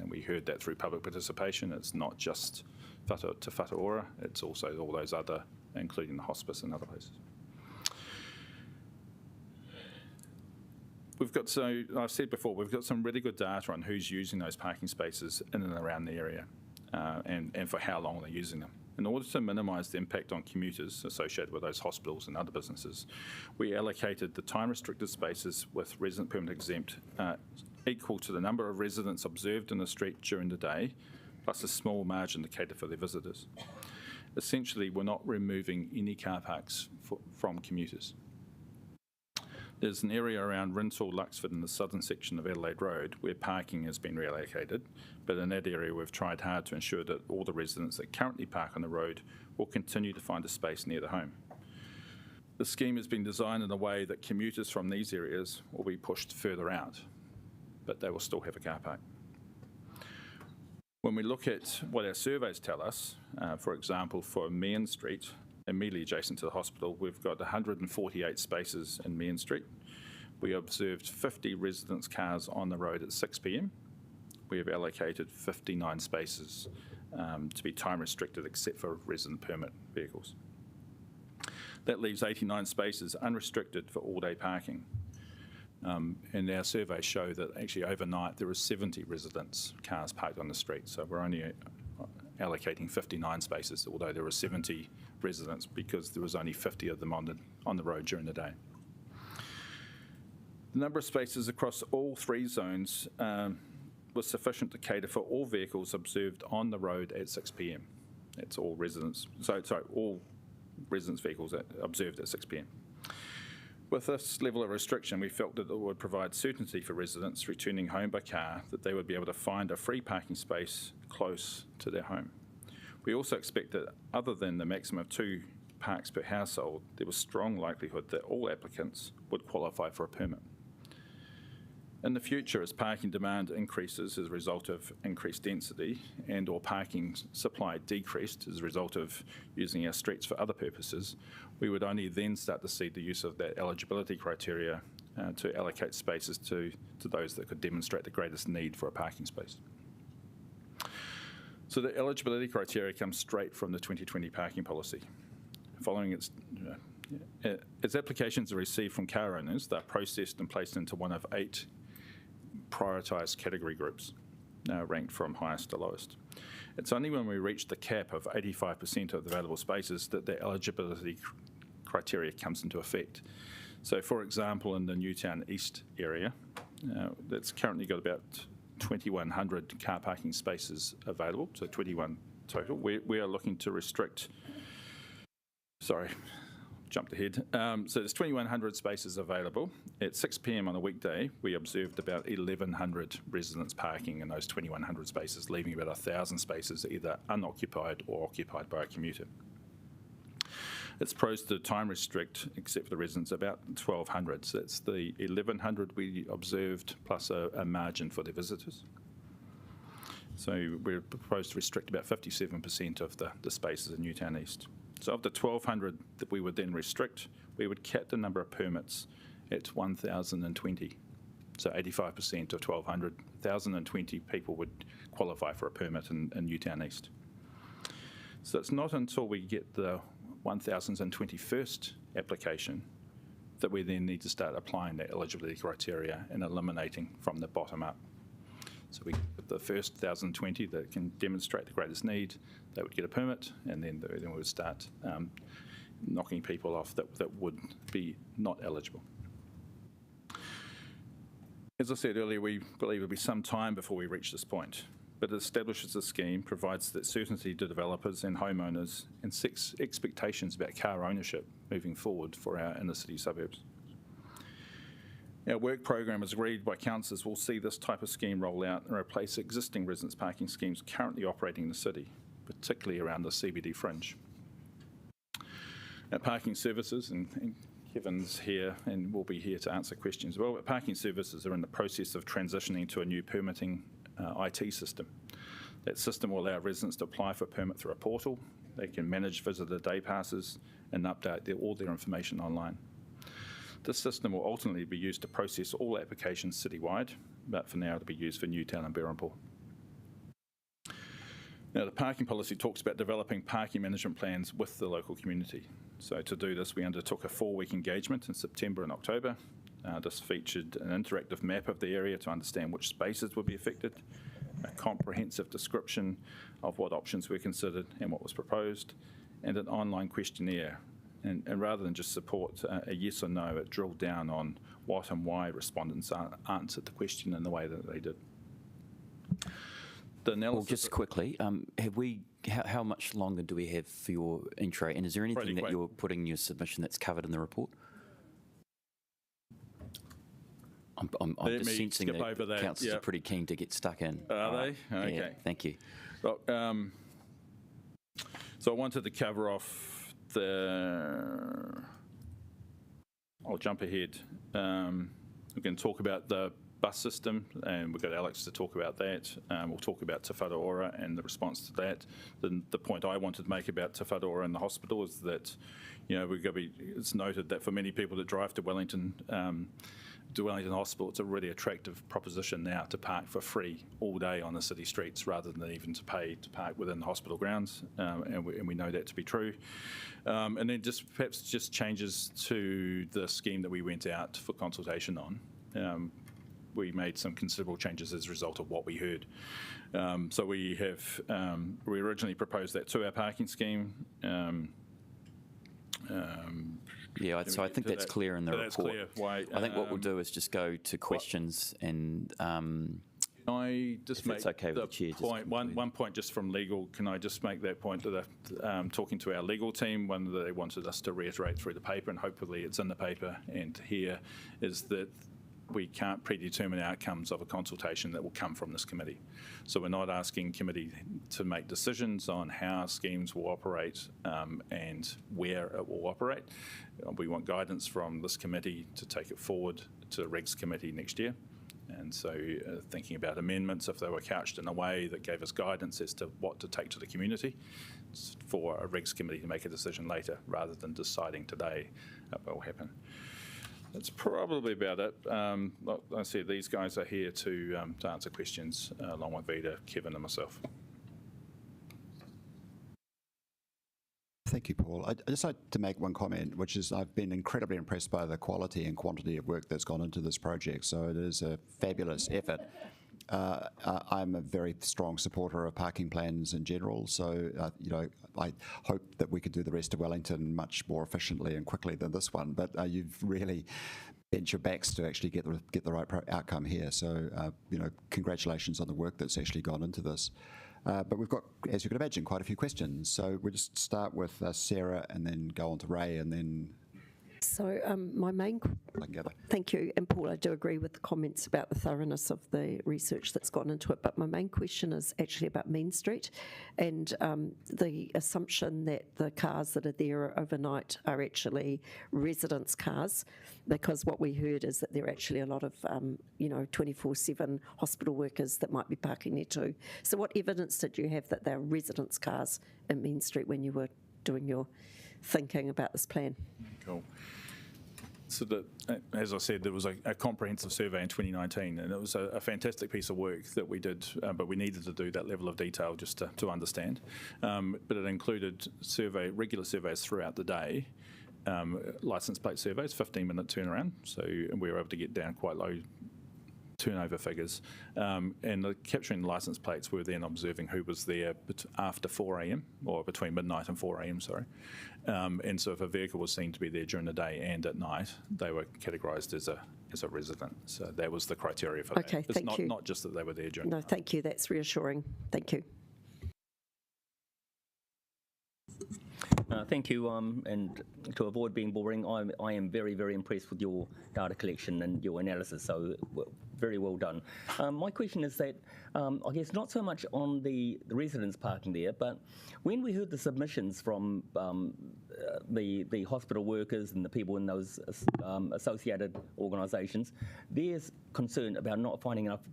And we heard that through public participation. It's not just to Whataora, it's also all those other, including the hospice and other places. We've got, so I've said before, we've got some really good data on who's using those parking spaces in and around the area and for how long they're using them. In order to minimise the impact on commuters associated with those hospitals and other businesses, we allocated the time-restricted spaces with resident permit exempt equal to the number of residents observed in the street during the day, plus a small margin indicated for their visitors. Essentially, we're not removing any car parks from commuters. There's an area around Rintoul, Luxford in the southern section of Adelaide Road where parking has been reallocated, but in that area we've tried hard to ensure that all the residents that currently park on the road will continue to find a space near the home. The scheme has been designed in a way that commuters from these areas will be pushed further out, but they will still have a car park. When we look at what our surveys tell us, for example, for Mearn Street, immediately adjacent to the hospital, we've got 148 spaces in Mearn Street. We observed 50 residents' cars on the road at 6 p.m. We have allocated 59 spaces to be time restricted except for resident permit vehicles. That leaves 89 spaces unrestricted for all-day parking. And our surveys show that actually overnight there were 70 residents' cars parked on the street. So we're only allocating 59 spaces, although there were 70 residents because there was only 50 of them on the road during the day. The number of spaces across all 3 zones was sufficient to cater for all vehicles observed on the road at 6 p.m. That's all residents, all residents' vehicles observed at 6 p.m. With this level of restriction, we felt that it would provide certainty for residents returning home by car that they would be able to find a free parking space close to their home. We also expect that other than the maximum of 2 parks per household, there was strong likelihood that all applicants would qualify for a permit. In the future, as parking demand increases as a result of increased density and or parking supply decreased as a result of using our streets for other purposes, we would only then start to see the use of that eligibility criteria to allocate spaces to those that could demonstrate the greatest need for a parking space. So the eligibility criteria comes straight from the 2020 parking policy. Following as applications are received from car owners, they're processed and placed into one of 8 prioritised category groups, ranked from highest to lowest. It's only when we reach the cap of 85% of the available spaces that the eligibility criteria comes into effect. So, for example, in the Newtown East area, that's currently got about 2,100 car parking spaces available, so 21 total. We are looking to restrict, jumped ahead. So there's 2,100 spaces available. At 6 p.m. on a weekday, we observed about 1,100 residents parking in those 2,100 spaces, leaving about 1,000 spaces either unoccupied or occupied by a commuter. It's proposed to time restrict, except for the residents, about 1,200. So that's the 1,100 we observed plus a margin for the visitors. So we're proposed to restrict about 57% of the spaces in Newtown East. So of the 1,200 that we would then restrict, we would cap the number of permits at 1,020. So 85% of 1,200, 1,020 people would qualify for a permit in Newtown East. So it's not until we get the 1,021st application that we then need to start applying that eligibility criteria and eliminating from the bottom up. So the first 1,020 that can demonstrate the greatest need, they would get a permit, and then we would start knocking people off that would be not eligible. As I said earlier, we believe it'll be some time before we reach this point, but it establishes a scheme, provides that certainty to developers and homeowners, and sets expectations about car ownership moving forward for our inner city suburbs. Our work program, as agreed by councillors, will see this type of scheme roll out and replace existing residents parking schemes currently operating in the city, particularly around the CBD fringe. Our parking services, and Kevin's here and will be here to answer questions as well, but parking services are in the process of transitioning to a new permitting IT system. That system will allow residents to apply for a permit through a portal. They can manage visitor day passes and update all their information online. This system will ultimately be used to process all applications citywide, but for now it'll be used for Newtown and Berrimpool. Now, the parking policy talks about developing parking management plans with the local community. So to do this, we undertook a 4-week engagement in September and October. This featured an interactive map of the area to understand which spaces would be affected, a comprehensive description of what options were considered and what was proposed, and an online questionnaire. And rather than just support a yes or no, it drilled down on what and why respondents answered the question in the way that they did. The analysis. Well, just quickly, how much longer do we have for your intro? And is there anything that you're putting in your submission that's covered in the report? I'm just sensing that councillors are pretty keen to get stuck in. Are they? Okay. Yeah, thank you. Well, so I wanted to cover off I'll jump ahead. We can talk about the bus system, and we've got Alex to talk about that. We'll talk about Te Whatuora and the response to that. The point I wanted to make about Te Whatuora and the hospital is that, it's noted that for many people that drive to Wellington Hospital, it's a really attractive proposition now to park for free all day on the city streets rather than even to pay to park within the hospital grounds, and we know that to be true. And then perhaps changes to the scheme that we went out for consultation on. we made some considerable changes as a result of what we heard. So we originally proposed that 2-hour parking scheme. Yeah, so I think that's clear in the report. That's clear. Why, I think what we'll do is just go to questions and. Can I just make okay the chair, point, one point just from legal? Can I just make that point that talking to our legal team, one that they wanted us to reiterate through the paper, and hopefully it's in the paper and here, is that we can't predetermine outcomes of a consultation that will come from this committee. So we're not asking committee to make decisions on how schemes will operate and where it will operate. We want guidance from this committee to take it forward to the Regs committee next year. And so thinking about amendments, if they were couched in a way that gave us guidance as to what to take to the community for a Regs committee to make a decision later rather than deciding today what will happen. That's probably about it. Like I said, these guys are here to answer questions along with Vida, Kevin and myself. Thank you, Paul. I'd just like to make one comment, which is I've been incredibly impressed by the quality and quantity of work that's gone into this project. So it is a fabulous effort. I'm a very strong supporter of parking plans in general. So, I hope that we could do the rest of Wellington much more efficiently and quickly than this one. But you've really bent your backs to actually get the right outcome here. So, congratulations on the work that's actually gone into this. But we've got, as you can imagine, quite a few questions. So we'll just start with Sarah and then go on to Ray and then... So my main... Thank you. And Paul, I do agree with the comments about the thoroughness of the research that's gone into it, but my main question is actually about Main Street and the assumption that the cars that are there overnight are actually residents' cars, because what we heard is that there are actually a lot of, 24/7 hospital workers that might be parking there too. So what evidence did you have that they're residents' cars in Main Street when you were doing your thinking about this plan? Cool. So, as I said, there was a comprehensive survey in 2019, and it was a fantastic piece of work that we did, but we needed to do that level of detail just to understand. But it included regular surveys throughout the day, licence plate surveys, 15-minute turnaround, so we were able to get down quite low turnover figures, and capturing the licence plates, we were then observing who was there after 4 a.m. or between midnight and 4 a.m. And so if a vehicle was seen to be there during the day and at night, they were categorised as a resident. So that was the criteria for that. Okay, it's thank you. Not just that they were there during the night. Thank you. That's reassuring. Thank you. Thank you, and to avoid being boring, I am very, very impressed with your data collection and your analysis, so very well done. My question is that, I guess not so much on the residents parking there, but when we heard the submissions from the hospital workers and the people in those associated organisations, there's concern about not finding enough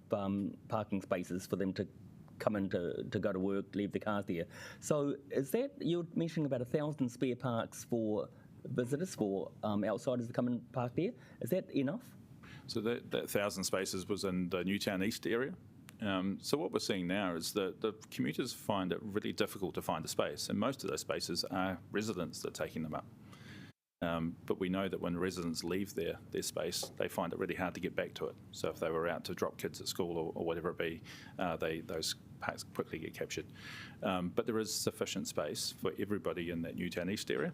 parking spaces for them to come in to go to work, leave the cars there. So is that, you're mentioning about 1,000 spare parks for visitors, for outsiders to come and park there. Is that enough? So that 1,000 spaces was in the Newtown East area. So what we're seeing now is that the commuters find it really difficult to find a space, and most of those spaces are residents that are taking them up. But we know that when residents leave their space, they find it really hard to get back to it. So if they were out to drop kids at school or whatever it be, those parks quickly get captured. But there is sufficient space for everybody in that Newtown East area.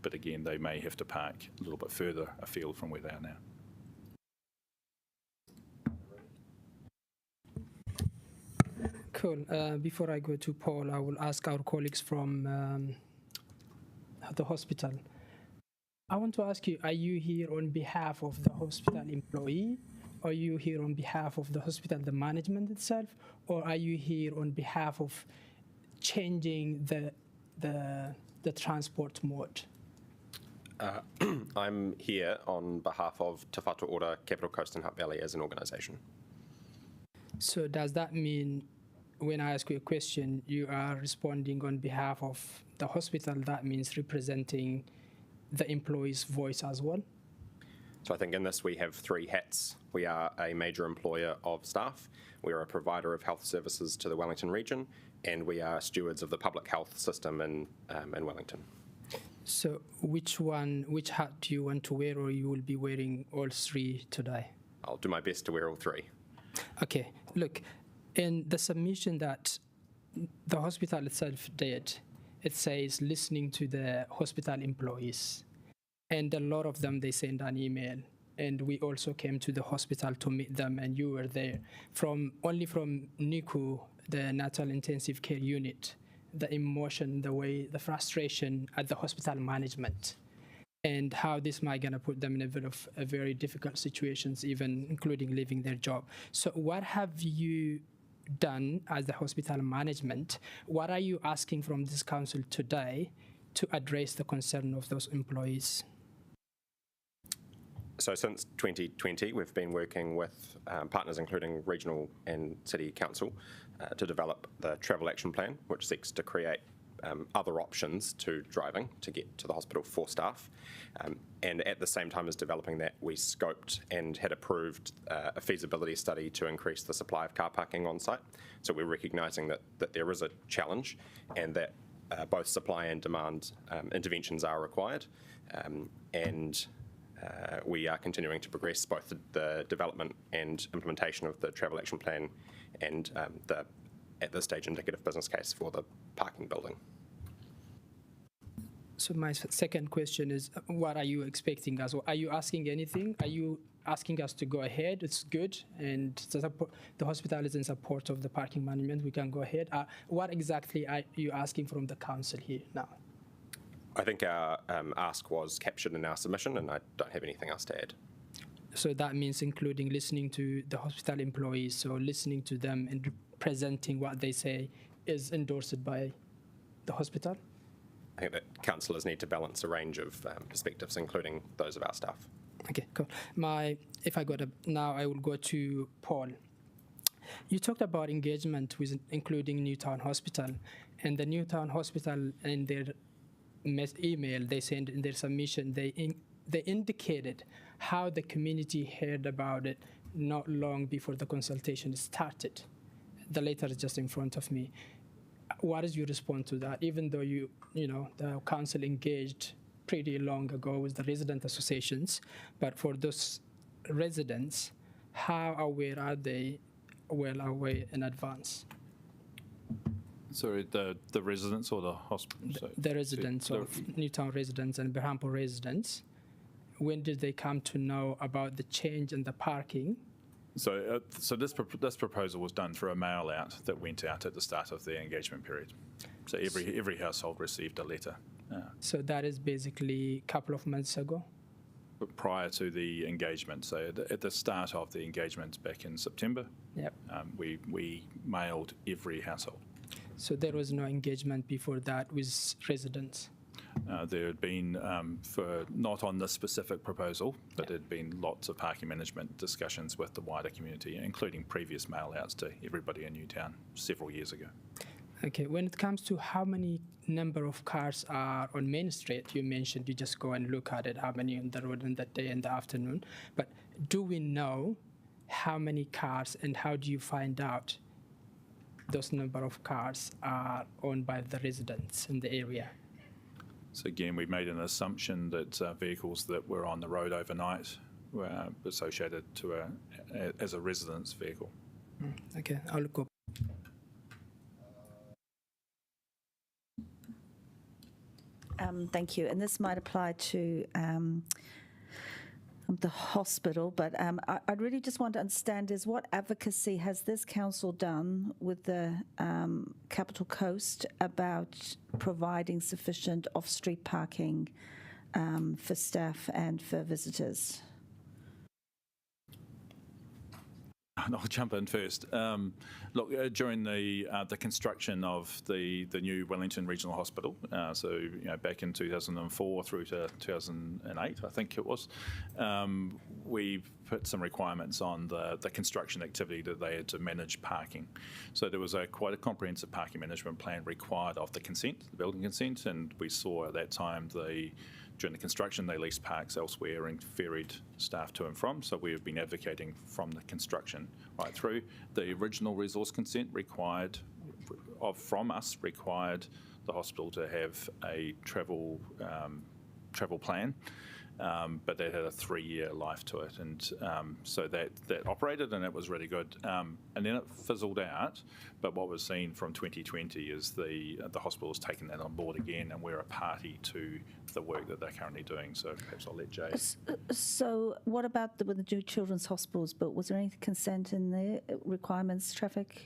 But again, they may have to park a little bit further afield from where they are now. Cool. Before I go to Paul, I will ask our colleagues from the hospital. I want to ask you, are you here on behalf of the hospital employee? Are you here on behalf of the hospital, the management itself? Or are you here on behalf of changing the transport mode? I'm here on behalf of Te Whatu Ora, Capital Coast and Hutt Valley as an organisation. So does that mean when I ask you a question, you are responding on behalf of the hospital? That means representing the employee's voice as well? So I think in this we have three hats. We are a major employer of staff, we are a provider of health services to the Wellington region, and we are stewards of the public health system in Wellington. So which hat do you want to wear, or you will be wearing all three today? I'll do my best to wear all three. Okay, look, in the submission that the hospital itself did, it says listening to the hospital employees. And a lot of them, they send an email. And we also came to the hospital to meet them, and you were there. Only from NICU, the Natal Intensive Care Unit, the emotion, the frustration at the hospital management, and how this might gonna put them in a very difficult situations, even including leaving their job. So what have you done as the hospital management? What are you asking from this council today to address the concern of those employees? So since 2020, we've been working with partners including regional and city council to develop the travel action plan, which seeks to create other options to driving to get to the hospital for staff. And at the same time as developing that, we scoped and had approved a feasibility study to increase the supply of car parking on site. So we're recognising that there is a challenge and that both supply and demand interventions are required. We are continuing to progress both the development and implementation of the travel action plan and at this stage, indicative business case for the parking building. So my second question is, what are you expecting us? Are you asking anything? Are you asking us to go ahead? It's good, and the hospital is in support of the parking management. We can go ahead. What exactly are you asking from the council here now? I think our ask was captured in our submission, and I don't have anything else to add. So that means including listening to the hospital employees, so listening to them and presenting what they say is endorsed by the hospital? I think that councillors need to balance a range of perspectives, including those of our staff. Okay, cool. Now I will go to Paul. You talked about engagement with including Newtown Hospital, and the Newtown Hospital in their email they sent in their submission, they indicated how the community heard about it not long before the consultation started. The letter is just in front of me. What is your response to that? Even though the council engaged pretty long ago with the resident associations, but for those residents, how aware are they well aware in advance? Sorry, the residents or the hospital? The residents of Newtown residents and Berhampore residents. When did they come to know about the change in the parking? So this proposal was done through a mail out that went out at the start of the engagement period. So every household received a letter. So that is basically a couple of months ago? Prior to the engagement, so at the start of the engagement back in September, yep. We mailed every household. So there was no engagement before that with residents? There had been, not on this specific proposal, but there had been lots of parking management discussions with the wider community, including previous mail outs to everybody in Newtown several years ago. Okay, when it comes to how many number of cars are on Main Street, you mentioned you just go and look at it, how many on the road in that day and the afternoon, but do we know how many cars and how do you find out those number of cars are owned by the residents in the area? So again, we made an assumption that vehicles that were on the road overnight were associated to as a residence vehicle. Okay, I'll look up. Thank you. And this might apply to the hospital, but I really just want to understand is what advocacy has this council done with the Capital Coast about providing sufficient off-street parking for staff and for visitors? I'll jump in first. Look, during the construction of the new Wellington Regional Hospital, so back in 2004 through to 2008, I think it was, we put some requirements on the construction activity that they had to manage parking. So there was quite a comprehensive parking management plan required of the consent, the building consent, and we saw at that time during the construction, they leased parks elsewhere and ferried staff to and from. So we have been advocating from the construction right through. The original resource consent from us required the hospital to have a travel plan. but that had a 3-year life to it, and so that operated and it was really good. And then it fizzled out. But what we've seen from 2020 is the hospital has taken that on board again, and we're a party to the work that they're currently doing. So perhaps I'll let Jay. So what about with the new children's hospitals built? Was there any consent in there, requirements, traffic,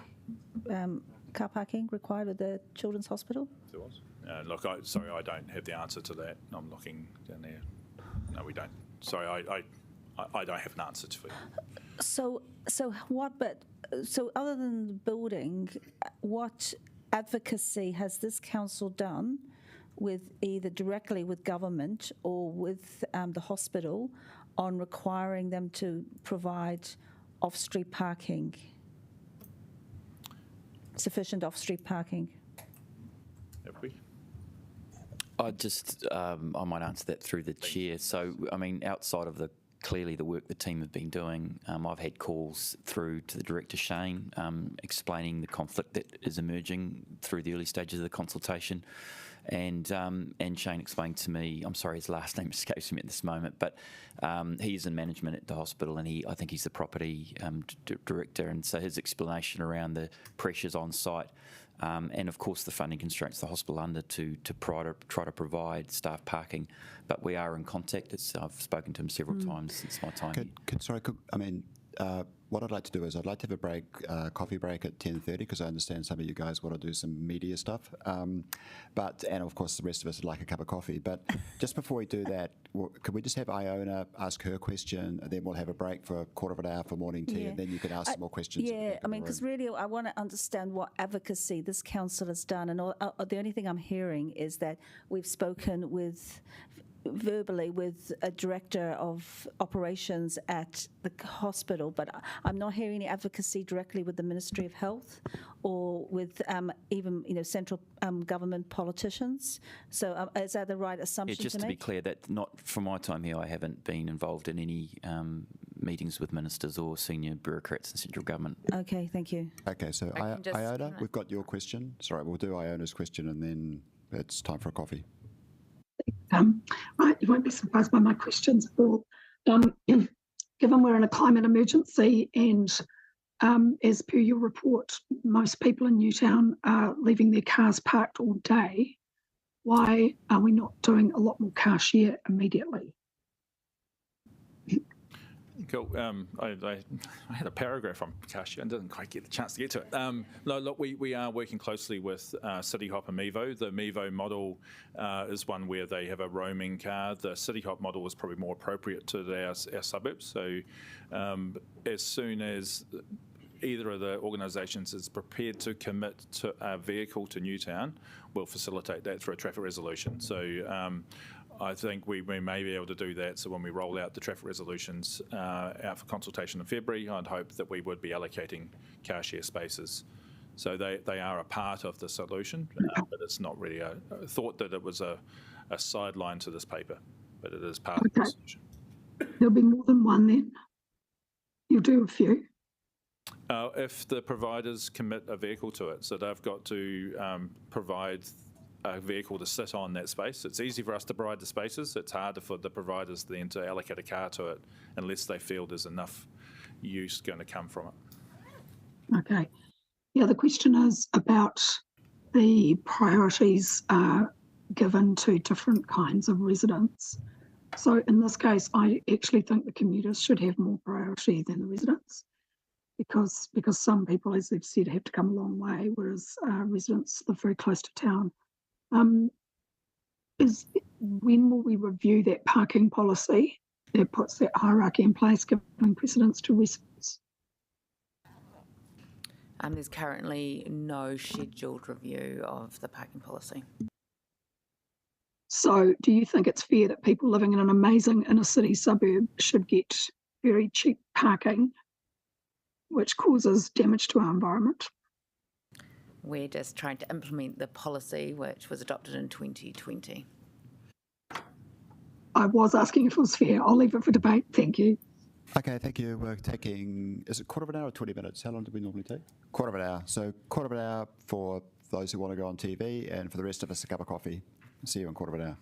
car parking required with the children's hospital? There was. Look, sorry, I don't have the answer to that. I'm looking down there. No, we don't. Sorry, I don't have an answer for you. So other than the building, what advocacy has this council done with either directly with government or with the hospital on requiring them to provide off-street parking, sufficient off-street parking? Have we? I might answer that through the chair. So, I mean, outside of clearly the work the team have been doing, I've had calls through to the Director Shane explaining the conflict that is emerging through the early stages of the consultation. And Shane explained to me, I'm sorry, his last name escapes me at this moment, but he is in management at the hospital, and I think he's the property director, and so his explanation around the pressures on site, and of course the funding constraints the hospital under to try to provide staff parking. But we are in contact. I've spoken to him several times since my time. What I'd like to do is I'd like to have a coffee break at 10:30, because I understand some of you guys want to do some media stuff. And of course the rest of us would like a cup of coffee. But just before we do that, could we just have Iona ask her question, and then we'll have a break for a quarter of an hour for morning tea, and then you can ask some more questions. Yeah, I mean, because really I want to understand what advocacy this council has done. And the only thing I'm hearing is that we've spoken verbally with a director of operations at the hospital, but I'm not hearing any advocacy directly with the Ministry of Health or with even central government politicians. So is that the right assumption just to be clear, that not from my time here, I haven't been involved in any meetings with ministers or senior bureaucrats in central government. Okay, thank you. Okay, so Iona, we've got your question. Sorry, we'll do Iona's question, and then it's time for a coffee. Right, you won't be surprised by my questions, Paul. Given we're in a climate emergency, and as per your report, most people in Newtown are leaving their cars parked all day, why are we not doing a lot more car share immediately? Cool. I had a paragraph on Kashi and didn't quite get the chance to get to it. No, look, we are working closely with City Hop and Mevo. The Mevo model is one where they have a roaming car. The City Hop model is probably more appropriate to our suburbs. So as soon as either of the organisations is prepared to commit to a vehicle to Newtown, we'll facilitate that through a traffic resolution. So I think we may be able to do that. So when we roll out the traffic resolutions out for consultation in February, I'd hope that we would be allocating car share spaces. So they are a part of the solution, but it's not really a thought that it was a sideline to this paper, but it is part of the solution. There'll be more than one then? You'll do a few? If the providers commit a vehicle to it, so they've got to provide a vehicle to sit on that space. It's easy for us to provide the spaces. It's harder for the providers then to allocate a car to it unless they feel there's enough use going to come from it. Okay. The other question is about the priorities given to different kinds of residents. So in this case, I actually think the commuters should have more priority than the residents, because some people, as they've said, have to come a long way, whereas residents live very close to town. When will we review that parking policy that puts that hierarchy in place, giving precedence to residents? There's currently no scheduled review of the parking policy. So do you think it's fair that people living in an amazing inner city suburb should get very cheap parking, which causes damage to our environment? We're just trying to implement the policy which was adopted in 2020. I was asking if it was fair. I'll leave it for debate. Thank you. Okay, thank you. We're taking, is it quarter of an hour or 20 minutes? How long do we normally take? Quarter of an hour. So quarter of an hour for those who want to go on TV, and for the rest of us, a cup of coffee. See you in quarter of an hour.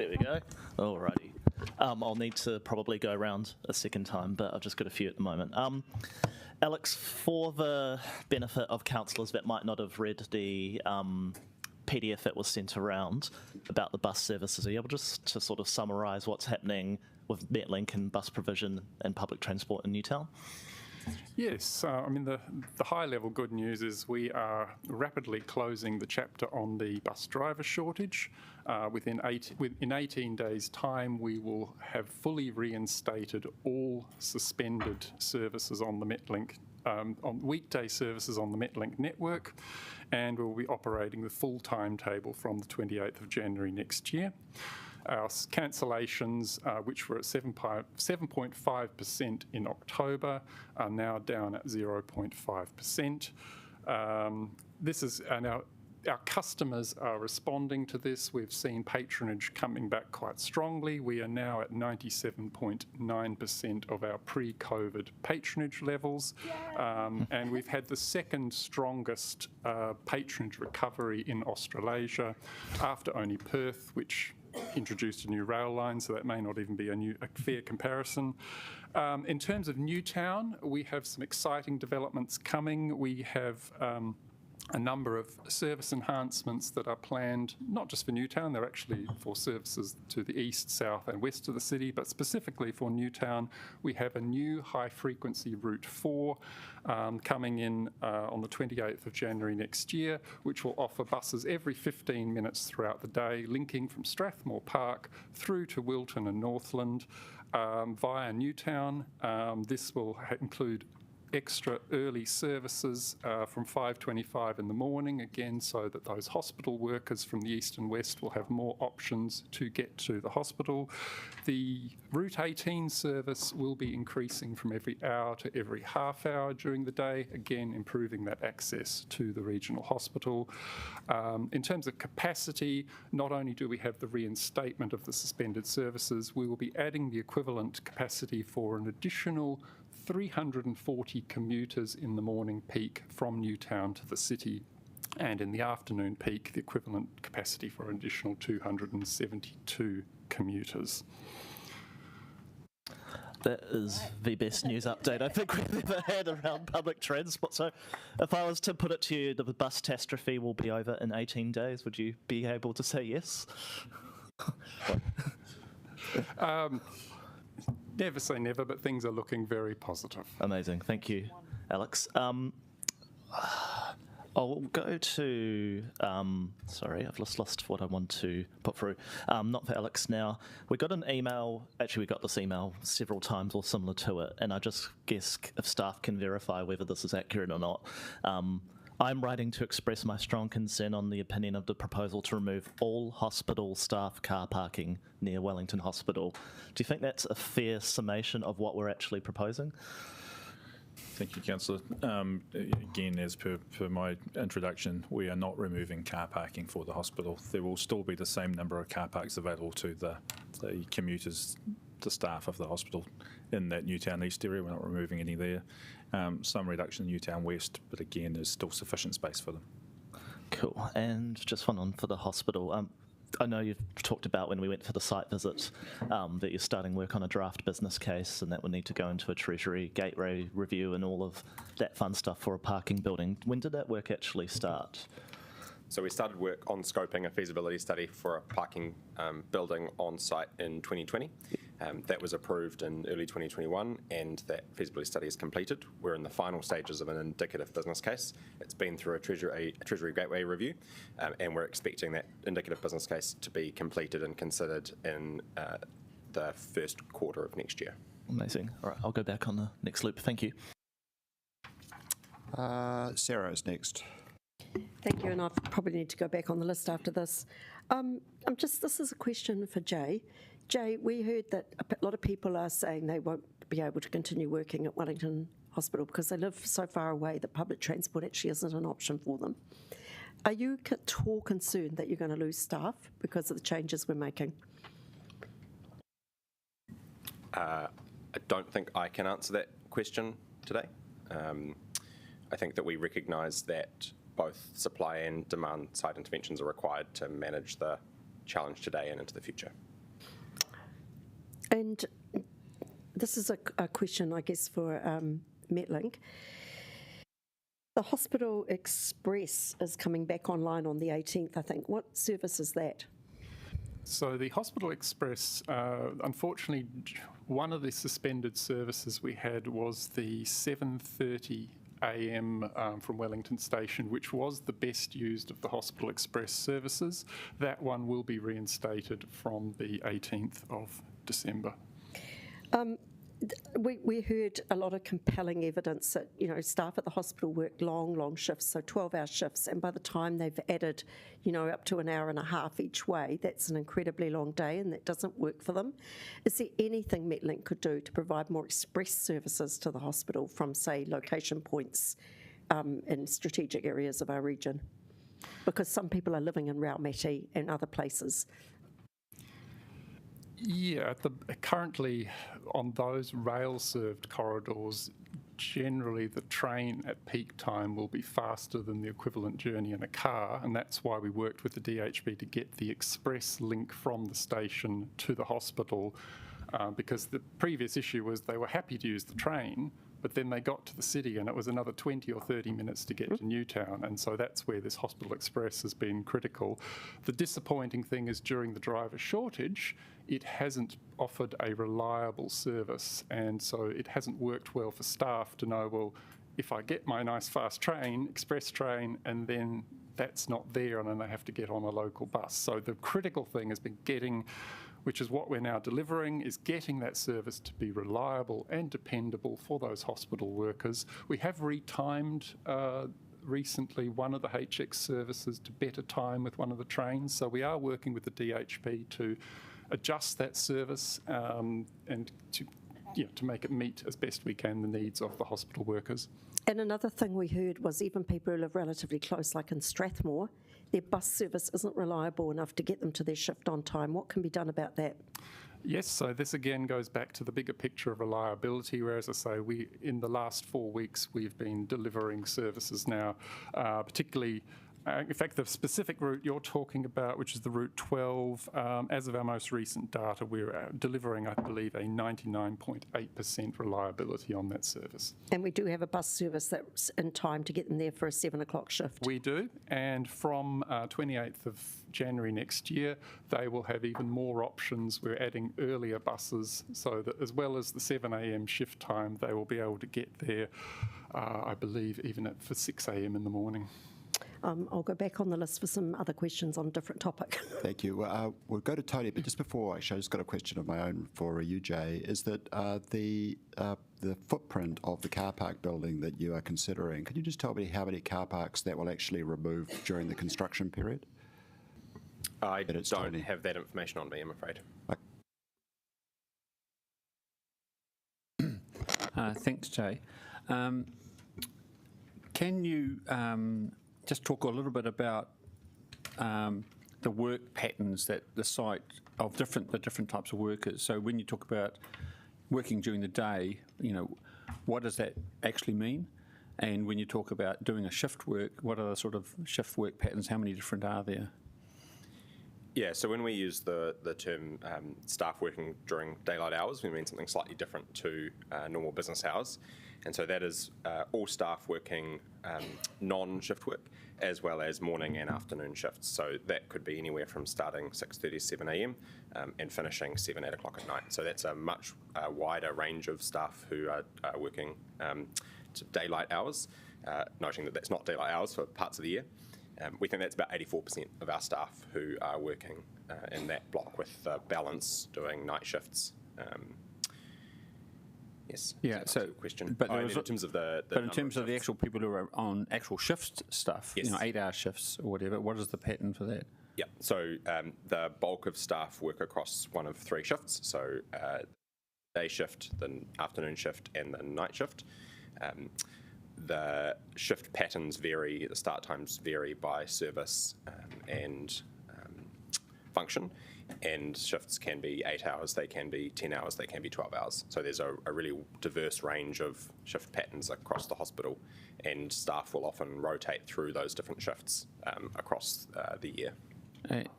There we go. Alrighty. I'll need to probably go around a second time, but I've just got a few at the moment. Alex, for the benefit of councillors that might not have read the PDF that was sent around about the bus services, are you able just to sort of summarise what's happening with Metlink and bus provision and public transport in Newtown? Yes, I mean, the high-level good news is we are rapidly closing the chapter on the bus driver shortage. In 18 days' time, we will have fully reinstated all suspended services on the Metlink, on weekday services on the Metlink network, and we'll be operating the full timetable from the 28th of January next year. Our cancellations, which were at 7.5% in October, are now down at 0.5%. Our customers are responding to this. We've seen patronage coming back quite strongly. We are now at 97.9% of our pre-COVID patronage levels, and we've had the second strongest patronage recovery in Australasia after only Perth, which introduced a new rail line, so that may not even be a fair comparison. In terms of Newtown, we have some exciting developments coming. We have a number of service enhancements that are planned, not just for Newtown, they're actually for services to the east, south and west of the city, but specifically for Newtown, we have a new high-frequency Route 4 coming in on the 28th of January next year, which will offer buses every 15 minutes throughout the day, linking from Strathmore Park through to Wilton and Northland via Newtown. This will include extra early services from 5:25 in the morning, again, so that those hospital workers from the east and west will have more options to get to the hospital. The Route 18 service will be increasing from every hour to every half hour during the day, again, improving that access to the regional hospital. In terms of capacity, not only do we have the reinstatement of the suspended services, we will be adding the equivalent capacity for an additional 340 commuters in the morning peak from Newtown to the city, and in the afternoon peak, the equivalent capacity for an additional 272 commuters. That is the best news update I think we've ever had around public transport. So if I was to put it to you, the bus catastrophe will be over in 18 days, would you be able to say yes? Never say never, but things are looking very positive. Amazing. Thank you, Alex. I'll go to, sorry, I've lost what I want to put through. Not for Alex now. We got an email, actually we got this email several times or similar to it, and I just guess if staff can verify whether this is accurate or not. I'm writing to express my strong concern on the opinion of the proposal to remove all hospital staff car parking near Wellington Hospital. Do you think that's a fair summation of what we're actually proposing? Thank you, Councillor. Again, as per my introduction, we are not removing car parking for the hospital. There will still be the same number of car parks available to the commuters, the staff of the hospital in that Newtown East area. We're not removing any there. Some reduction in Newtown West, but again, there's still sufficient space for them. Cool. And just one on for the hospital. I know you've talked about when we went for the site visit that you're starting work on a draft business case and that will need to go into a Treasury gateway review and all of that fun stuff for a parking building. When did that work actually start? So we started work on scoping a feasibility study for a parking building on site in 2020. That was approved in early 2021 and that feasibility study is completed. We're in the final stages of an indicative business case. It's been through a Treasury gateway review and we're expecting that indicative business case to be completed and considered in the first quarter of next year. Amazing. All right, I'll go back on the next loop. Thank you. Sarah is next. Thank you, and I probably need to go back on the list after this. This is a question for Jay. Jay, we heard that a lot of people are saying they won't be able to continue working at Wellington Hospital because they live so far away that public transport actually isn't an option for them. Are you at all concerned that you're going to lose staff because of the changes we're making? I don't think I can answer that question today. I think that we recognise that both supply and demand side interventions are required to manage the challenge today and into the future. And this is a question, I guess, for Metlink. The Hospital Express is coming back online on the 18th, I think. What service is that? So the Hospital Express, unfortunately, one of the suspended services we had was the 7:30 a.m. From Wellington Station, which was the best used of the Hospital Express services. That one will be reinstated from the 18th of December. We heard a lot of compelling evidence that, staff at the hospital work long shifts, so 12-hour shifts, and by the time they've added, up to an hour and a half each way, that's an incredibly long day, and that doesn't work for them. Is there anything Metlink could do to provide more express services to the hospital from, say, location points in strategic areas of our region? Because some people are living in Raumati and other places. Yeah, currently on those rail-served corridors, generally the train at peak time will be faster than the equivalent journey in a car, and that's why we worked with the DHB to get the express link from the station to the hospital, because the previous issue was they were happy to use the train, but then they got to the city and it was another 20 or 30 minutes to get to Newtown, and so that's where this Hospital Express has been critical. The disappointing thing is during the driver shortage, it hasn't offered a reliable service, and so it hasn't worked well for staff to know, well, if I get my nice fast train, express train, and then that's not there and then they have to get on a local bus. So the critical thing has been getting, which is what we're now delivering, is getting that service to be reliable and dependable for those hospital workers. We have retimed recently one of the HX services to better time with one of the trains, so we are working with the DHB to adjust that service and to make it meet as best we can the needs of the hospital workers. And another thing we heard was even people who live relatively close, like in Strathmore, their bus service isn't reliable enough to get them to their shift on time. What can be done about that? Yes, so this again goes back to the bigger picture of reliability, where, as I say, in the last 4 weeks we've been delivering services now, particularly in fact, the specific route you're talking about, which is the Route 12, as of our most recent data, we're delivering, I believe, a 99.8% reliability on that service. And we do have a bus service that's in time to get them there for a 7 o'clock shift. We do, and from 28th of January next year, they will have even more options. We're adding earlier buses so that as well as the 7 a.m. shift time, they will be able to get there, I believe, even for 6 a.m. in the morning. I'll go back on the list for some other questions on a different topic. Thank you. We'll go to Tony, but just before, actually, I just got a question of my own for you, Jay. Is that the footprint of the car park building that you are considering, could you just tell me how many car parks that will actually remove during the construction period? I don't have that information on me, I'm afraid. Thanks, Jay. Can you just talk a little bit about the work patterns that the site of the different types of workers? So when you talk about working during the day, what does that actually mean? And when you talk about doing a shift work, what are the sort of shift work patterns? How many different are there? Yeah, so when we use the term staff working during daylight hours, we mean something slightly different to normal business hours. And so that is all staff working non-shift work, as well as morning and afternoon shifts. So that could be anywhere from starting 6:30 to 7 a.m. And finishing 7, 8 o'clock at night. So that's a much wider range of staff who are working to daylight hours, noting that that's not daylight hours for parts of the year. We think that's about 84% of our staff who are working in that block, with balance doing night shifts. Yes. Yeah. So, question. But in terms of the but in terms of the actual people who are on actual shift stuff, yes. 8-hour shifts or whatever, what is the pattern for that? Yeah. So the bulk of staff work across one of 3 shifts. So day shift, the afternoon shift, and the night shift. The shift patterns vary, the start times vary by service and function, and shifts can be 8 hours, they can be 10 hours, they can be 12 hours. So there's a really diverse range of shift patterns across the hospital, and staff will often rotate through those different shifts across the year.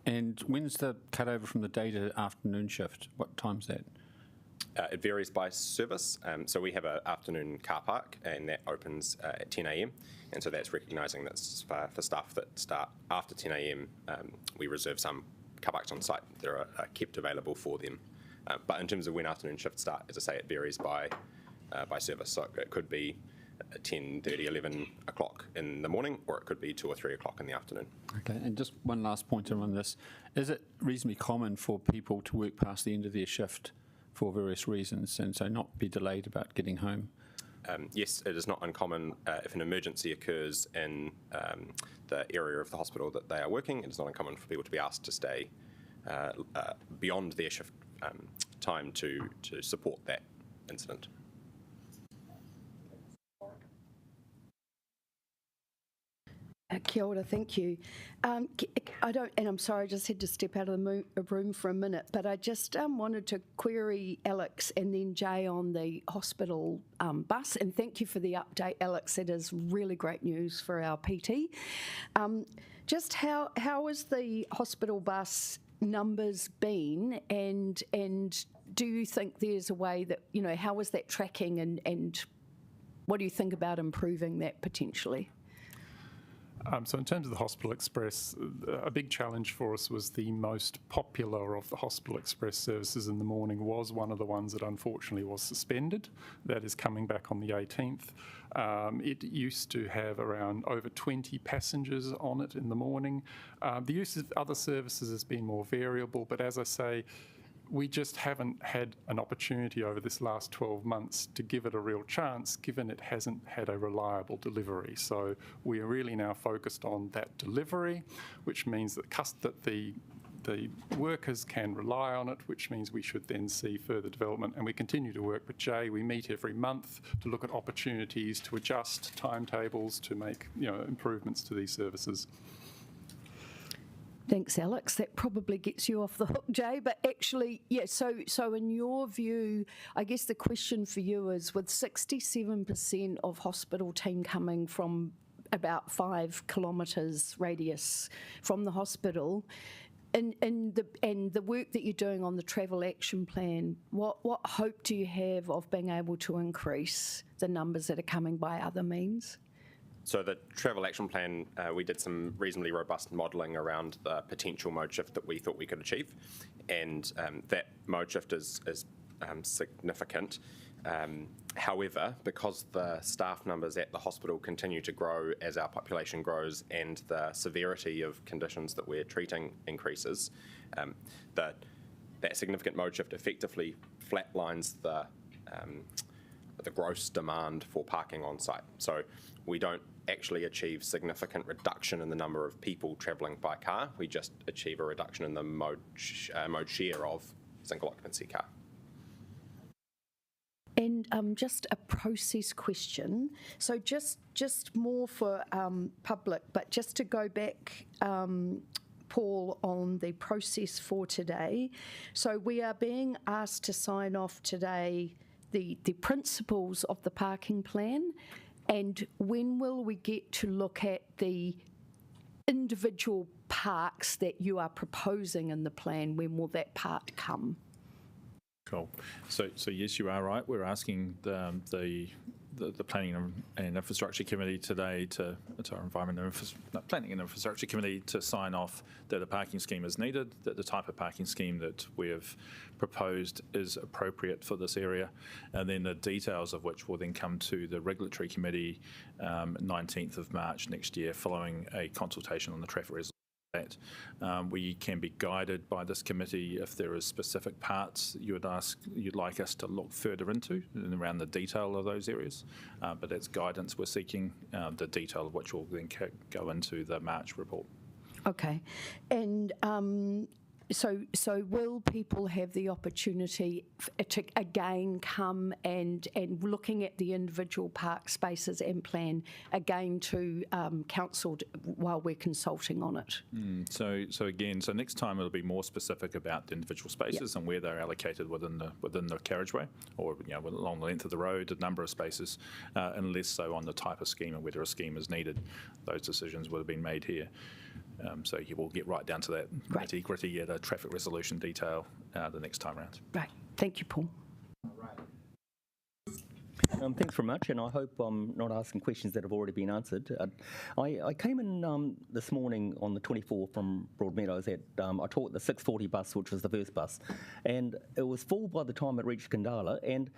And when's the cut over from the day to afternoon shift? What time's that? It varies by service. So we have an afternoon car park, and that opens at 10 a.m. And so that's recognising that for staff that start after 10 a.m., we reserve some car parks on site that are kept available for them. But in terms of when afternoon shifts start, as I say, it varies by service. So it could be 10:30, 11 o'clock in the morning, or it could be 2 or 3 o'clock in the afternoon. Okay, and just one last pointer on this. Is it reasonably common for people to work past the end of their shift for various reasons, and so not be delayed about getting home? Yes, it is not uncommon if an emergency occurs in the area of the hospital that they are working. It is not uncommon for people to be asked to stay beyond their shift time to support that incident. Kia ora, thank you. I'm sorry, I just had to step out of the room for a minute, but I just wanted to query Alex and then Jay on the hospital bus, and thank you for the update, Alex. It is really great news for our PT. Just how has the hospital bus numbers been, and do you think there's a way that, how is that tracking, and what do you think about improving that potentially? So in terms of the Hospital Express, a big challenge for us was the most popular of the Hospital Express services in the morning was one of the ones that unfortunately was suspended. That is coming back on the 18th. It used to have around over 20 passengers on it in the morning. The use of other services has been more variable, but as I say, we just haven't had an opportunity over this last 12 months to give it a real chance, given it hasn't had a reliable delivery. So we are really now focused on that delivery, which means that the workers can rely on it, which means we should then see further development. And we continue to work with Jay. We meet every month to look at opportunities to adjust timetables to make improvements to these services. Thanks, Alex. That probably gets you off the hook, Jay. But actually, yeah, so in your view, I guess the question for you is, with 67% of hospital team coming from about 5 kilometres radius from the hospital, and the work that you're doing on the travel action plan, what hope do you have of being able to increase the numbers that are coming by other means? So the travel action plan, we did some reasonably robust modelling around the potential mode shift that we thought we could achieve, and that mode shift is significant. However, because the staff numbers at the hospital continue to grow as our population grows and the severity of conditions that we're treating increases, that significant mode shift effectively flatlines the gross demand for parking on site. So we don't actually achieve significant reduction in the number of people travelling by car. We just achieve a reduction in the mode share of single occupancy car. And just a process question. So just more for public, but just to go back, Paul, on the process for today. So we are being asked to sign off today the principles of the parking plan, and when will we get to look at the individual parks that you are proposing in the plan? When will that part come? Cool. So yes, you are right. We're asking the Planning and Infrastructure Committee today Planning and Infrastructure Committee to sign off that a parking scheme is needed, that the type of parking scheme that we have proposed is appropriate for this area, and then the details of which will then come to the Regulatory Committee 19th of March next year, following a consultation on the traffic resolution. We can be guided by this committee if there are specific parts you'd like us to look further into and around the detail of those areas, but that's guidance we're seeking, the detail of which will then go into the March report. Okay, and so will people have the opportunity to again come and looking at the individual park spaces and plan again to council while we're consulting on it? So next time it'll be more specific about the individual spaces and where they're allocated within the carriageway, or along the length of the road, the number of spaces, and less so on the type of scheme and whether a scheme is needed. Those decisions would have been made here. So you will get right down to that nitty-gritty traffic resolution detail the next time around. Right. Thank you, Paul. Thanks very much, and I hope I'm not asking questions that have already been answered. I came in this morning on the 24th from Broadmeadows I taught the 6:40 bus, which was the first bus, and it was full by the time it reached Kandala, and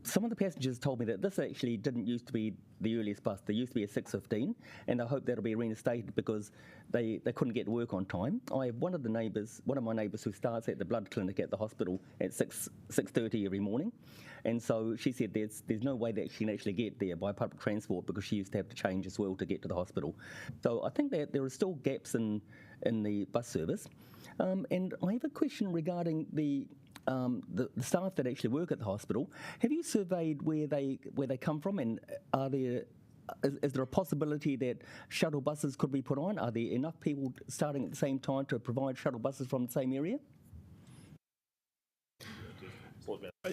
some of the passengers told me that this actually didn't used to be the earliest bus. There used to be a 6:15, and I hope that'll be reinstated because they couldn't get to work on time. I have one of my neighbours who starts at the blood clinic at the hospital at 6:30 every morning, and so she said there's no way that she can actually get there by public transport because she used to have to change as well to get to the hospital. So I think that there are still gaps in the bus service, and I have a question regarding the staff that actually work at the hospital. Have you surveyed where they come from, and is there a possibility that shuttle buses could be put on? Are there enough people starting at the same time to provide shuttle buses from the same area?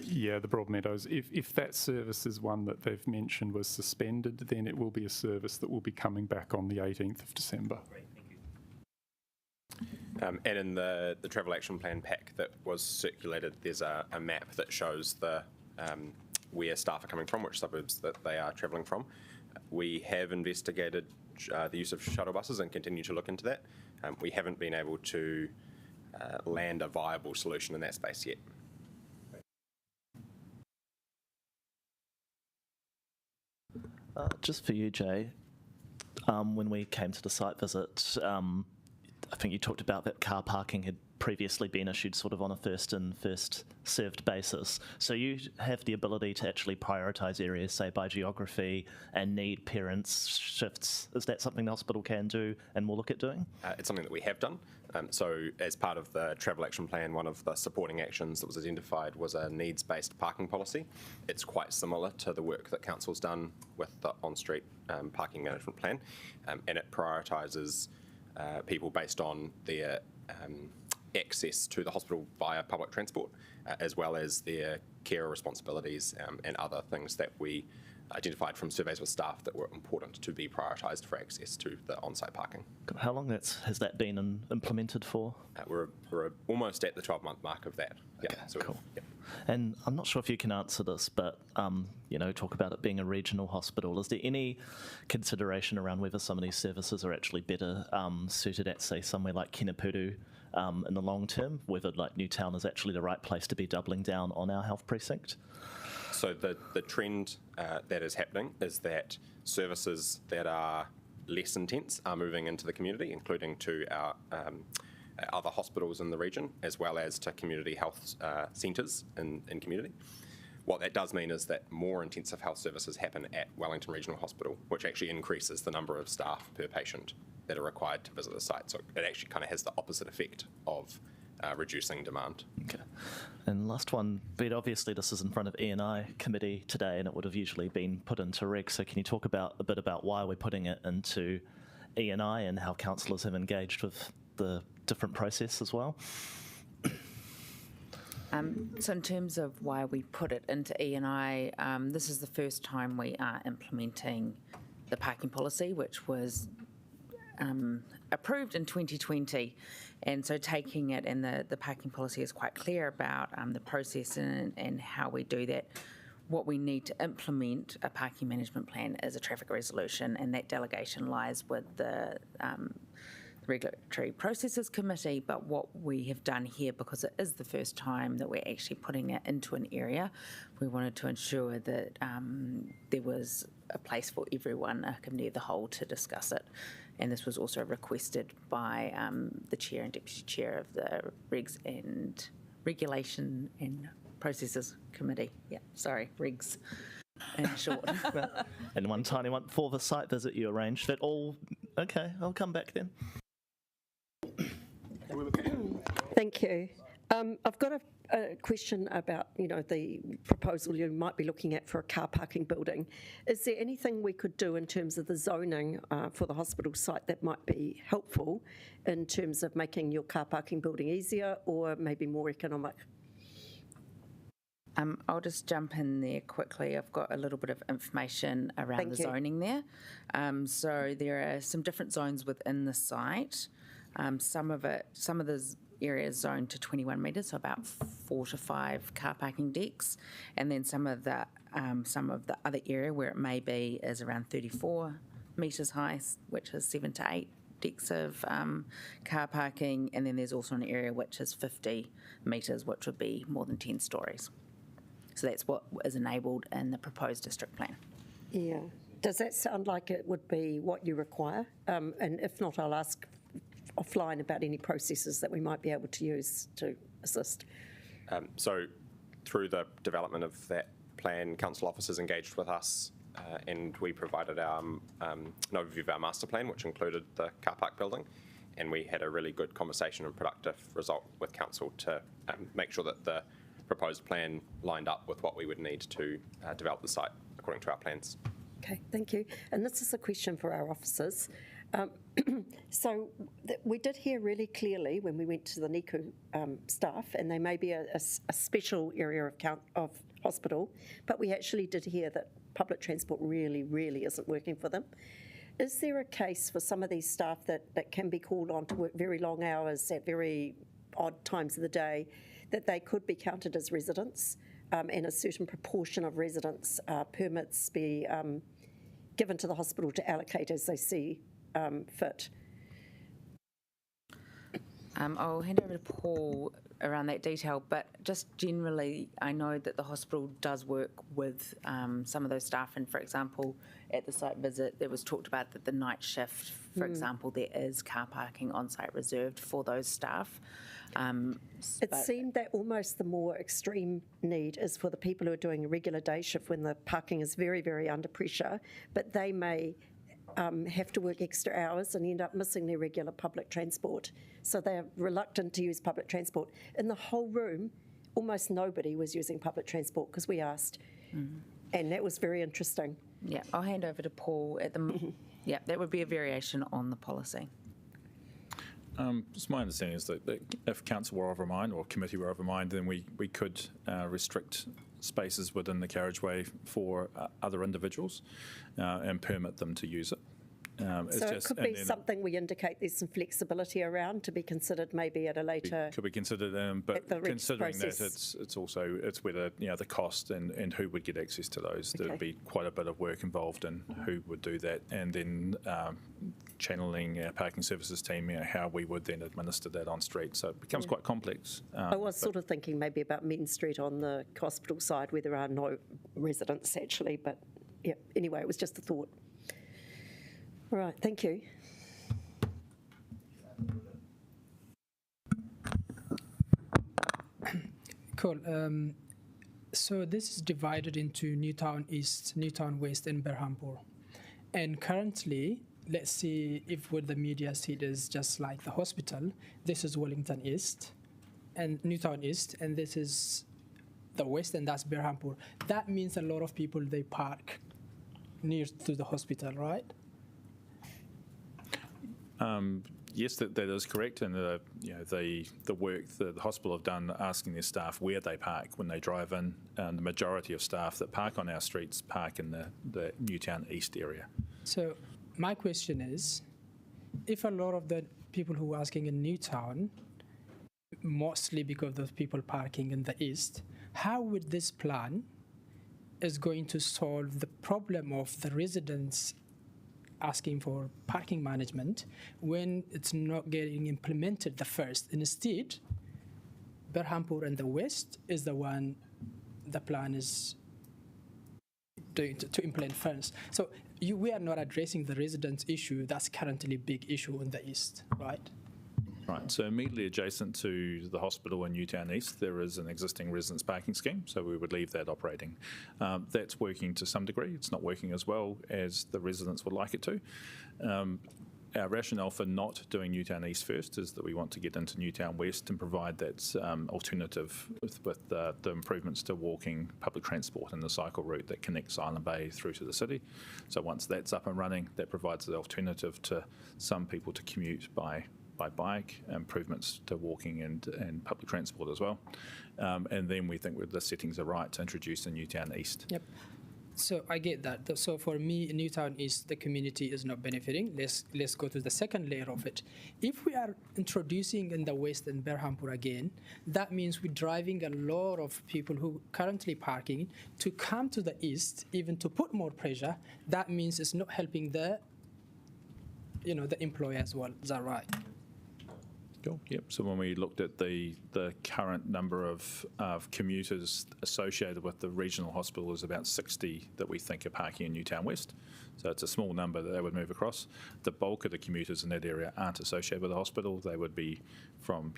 Yeah, the Broadmeadows. If that service is one that they've mentioned was suspended, then it will be a service that will be coming back on the 18th of December. And in the Travel Action Plan pack that was circulated, there's a map that shows where staff are coming from, which suburbs that they are travelling from. We have investigated the use of shuttle buses and continue to look into that. We haven't been able to land a viable solution in that space yet. Just for you, Jay, when we came to the site visit, I think you talked about that car parking had previously been issued sort of on a first in, first served basis. So you have the ability to actually prioritise areas, say by geography and need parents shifts. Is that something the hospital can do and will look at doing? It's something that we have done. So as part of the Travel Action Plan, one of the supporting actions that was identified was a needs-based parking policy. It's quite similar to the work that Council's done with the on-street parking management plan, and it prioritises people based on their access to the hospital via public transport, as well as their care responsibilities and other things that we identified from surveys with staff that were important to be prioritised for access to the on-site parking. How long has that been implemented for? We're almost at the 12-month mark of that. Okay, so cool. And I'm not sure if you can answer this, but talk about it being a regional hospital. Is there any consideration around whether some of these services are actually better suited at, say, somewhere like Kinapuru in the long term, whether like Newtown is actually the right place to be doubling down on our health precinct? So the trend that is happening is that services that are less intense are moving into the community, including to our other hospitals in the region, as well as to community health centres in community. What that does mean is that more intensive health services happen at Wellington Regional Hospital, which actually increases the number of staff per patient that are required to visit the site. So it actually kind of has the opposite effect of reducing demand. Okay. And last one, but obviously this is in front of E&I committee today and it would have usually been put into reg, so can you talk a bit about why we're putting it into E&I and how councillors have engaged with the different process as well? So in terms of why we put it into E&I, this is the first time we are implementing the parking policy, which was approved in 2020, and so taking it, and the parking policy is quite clear about the process and how we do that. What we need to implement a parking management plan is a traffic resolution, and that delegation lies with the Regulatory Processes Committee. But what we have done here, because it is the first time that we're actually putting it into an area, we wanted to ensure that there was a place for everyone, a committee of the whole, to discuss it. And this was also requested by the Chair and Deputy Chair of the Regs and Regulation and Processes Committee. Yeah, sorry, Regs in short. And one tiny one for the site visit you arranged. That all okay? I'll come back then. Thank you. I've got a question about, the proposal you might be looking at for a car parking building. Is there anything we could do in terms of the zoning for the hospital site that might be helpful in terms of making your car parking building easier or maybe more economic? I'll just jump in there quickly. I've got a little bit of information around the zoning there. So there are some different zones within the site. Some of the areas zoned to 21 metres, so about 4 to 5 car parking decks, and then some of the other area where it may be is around 34 metres high, which is 7 to 8 decks of car parking, and then there's also an area which is 50 metres, which would be more than 10 stories. So that's what is enabled in the proposed district plan. Yeah. Does that sound like it would be what you require? And if not, I'll ask offline about any processes that we might be able to use to assist. So through the development of that plan, council officers engaged with us and we provided an overview of our master plan, which included the car park building, and we had a really good conversation and productive result with council to make sure that the proposed plan lined up with what we would need to develop the site according to our plans. Okay, thank you. And this is a question for our officers. So we did hear really clearly when we went to the NICU staff, and they may be a special area of hospital, but we actually did hear that public transport really isn't working for them. Is there a case for some of these staff that can be called on to work very long hours at very odd times of the day, that they could be counted as residents, and a certain proportion of residents permits be given to the hospital to allocate as they see fit? I'll hand over to Paul around that detail, but just generally, I know that the hospital does work with some of those staff, and for example, at the site visit, there was talked about that the night shift, for example, there is car parking on site reserved for those staff. It seemed that almost the more extreme need is for the people who are doing a regular day shift when the parking is very under pressure, but they may have to work extra hours and end up missing their regular public transport. So they're reluctant to use public transport. In the whole room, almost nobody was using public transport because we asked. And that was very interesting. Yeah, I'll hand over to Paul at the yeah, that would be a variation on the policy. It's my understanding is that if council were of a mind or committee were of a mind, then we could restrict spaces within the carriageway for other individuals and permit them to use it. So it could be something we indicate there's some flexibility around to be considered maybe at a later. Could be considered, but considering that it's also whether the cost and who would get access to those. Okay. There'd be quite a bit of work involved in who would do that, and then channeling our parking services team, how we would then administer that on street. So it becomes quite complex. I was sort of thinking maybe about Main Street on the hospital side where there are no residents actually, but yeah. Anyway, it was just a thought. All right, thank you. Cool. So this is divided into Newtown East, Newtown West, and Berhampur. And currently, let's see if what the media see it is just like the hospital. This is Wellington East and Newtown East, and this is the West, and that's Berhampur. That means a lot of people, they park near to the hospital, right? Yes, that is correct, and the work that the hospital have done asking their staff where they park when they drive in, and the majority of staff that park on our streets park in the Newtown East area. So my question is, if a lot of the people who are asking in Newtown, mostly because of people parking in the East, how would this plan is going to solve the problem of the residents asking for parking management when it's not getting implemented the first? Instead, Berhampur and the West is the one the plan is doing to implement first. So we are not addressing the residents' issue that's currently a big issue in the East, right? Right, so immediately adjacent to the hospital in Newtown East, there is an existing residents parking scheme, so we would leave that operating. That's working to some degree. It's not working as well as the residents would like it to. Our rationale for not doing Newtown East first is that we want to get into Newtown West and provide that alternative with the improvements to walking, public transport and the cycle route that connects Island Bay through to the city. So once that's up and running, that provides the alternative to some people to commute by bike, improvements to walking and public transport as well. And then we think the settings are right to introduce the Newtown East. Yep. So I get that. So for me, Newtown East, the community is not benefiting. Let's go to the second layer of it. If we are introducing in the west and Berhampur again, that means we're driving a lot of people who currently parking to come to the east, even to put more pressure. That means it's not helping the employer as well. Is that right? Cool. Yep. So when we looked at the current number of commuters associated with the regional hospital is about 60 that we think are parking in Newtown West. So it's a small number that they would move across. The bulk of the commuters in that area aren't associated with the hospital. They would be from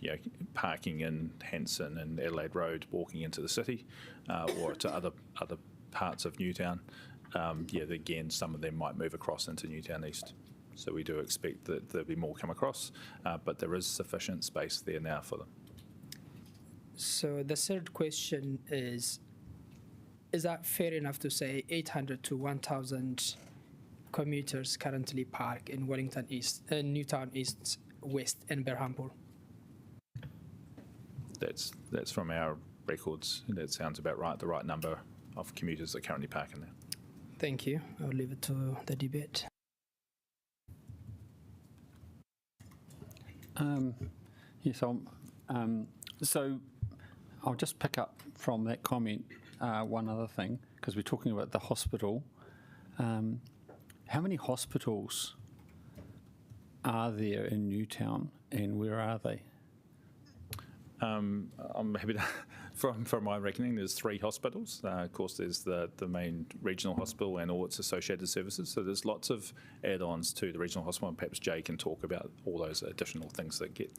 parking in Hanson and Adelaide Road, walking into the city, or to other parts of Newtown. Again, some of them might move across into Newtown East. So we do expect that there'll be more come across, but there is sufficient space there now for them. So the third question is that fair enough to say 800 to 1,000 commuters currently park in Wellington East, Newtown East, West and Berhampur? That's from our records. That sounds about right, the right number of commuters that currently park in there. Thank you. I'll leave it to the debate. So I'll just pick up from that comment one other thing, because we're talking about the hospital. How many hospitals are there in Newtown, and where are they? I'm happy to, from my reckoning, there's 3 hospitals. Of course, there's the main regional hospital and all its associated services. So there's lots of add-ons to the regional hospital, and perhaps Jay can talk about all those additional things that get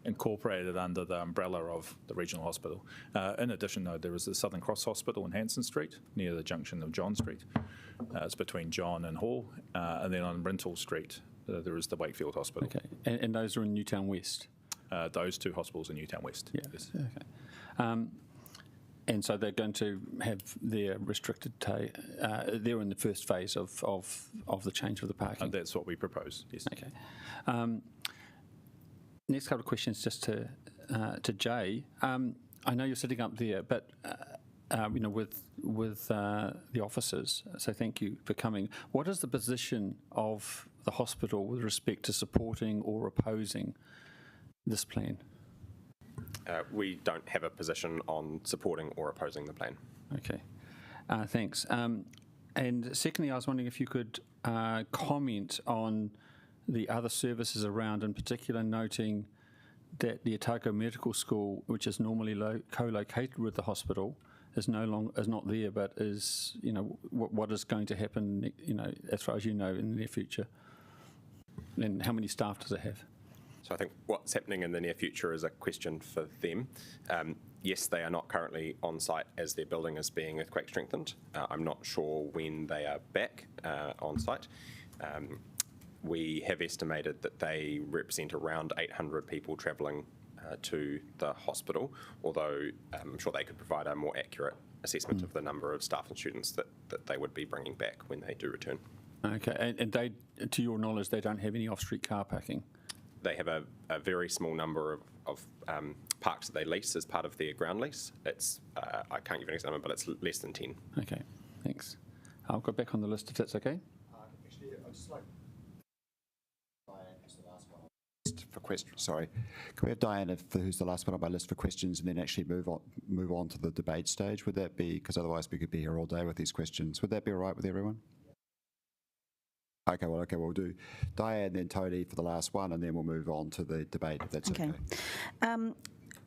incorporated under the umbrella of the regional hospital. In addition, though, there is the Southern Cross Hospital in Hanson Street, near the junction of John Street. It's between John and Hall. And then on Rintle Street, there is the Wakefield Hospital. Okay, and those are in Newtown West? Those 2 hospitals in Newtown West. Yeah. Yes. Okay. And so they're going to have their restricted they're in the first phase of the change of the parking. And that's what we propose. Yes. Okay. Next couple of questions just to Jay. I know you're sitting up there, but with the officers. So thank you for coming. What is the position of the hospital with respect to supporting or opposing this plan? We don't have a position on supporting or opposing the plan. Okay, thanks. And secondly, I was wondering if you could comment on the other services around, in particular noting that the Otago Medical School, which is normally co-located with the hospital, is not there, but is what is going to happen, as far as you know, in the near future, and how many staff does it have? So I think what's happening in the near future is a question for them. Yes, they are not currently on site as their building is being earthquake strengthened. I'm not sure when they are back on site. We have estimated that they represent around 800 people travelling to the hospital, although I'm sure they could provide a more accurate assessment of the number of staff and students that they would be bringing back when they do return. Okay, and they, to your knowledge, they don't have any off-street car parking? They have a very small number of parks that they lease as part of their ground lease. It's I can't give you an exact number, but it's less than 10. Okay, thanks. I'll go back on the list if that's okay. Actually, I'd just like Diane, who's the last one on the list for questions. Sorry, can we have Diane, who's the last one on my list for questions, and then actually move on to the debate stage? Would that be, because otherwise we could be here all day with these questions. Would that be all right with everyone? Okay, we'll do Diane, then Tony for the last one, and then we'll move on to the debate, if that's okay.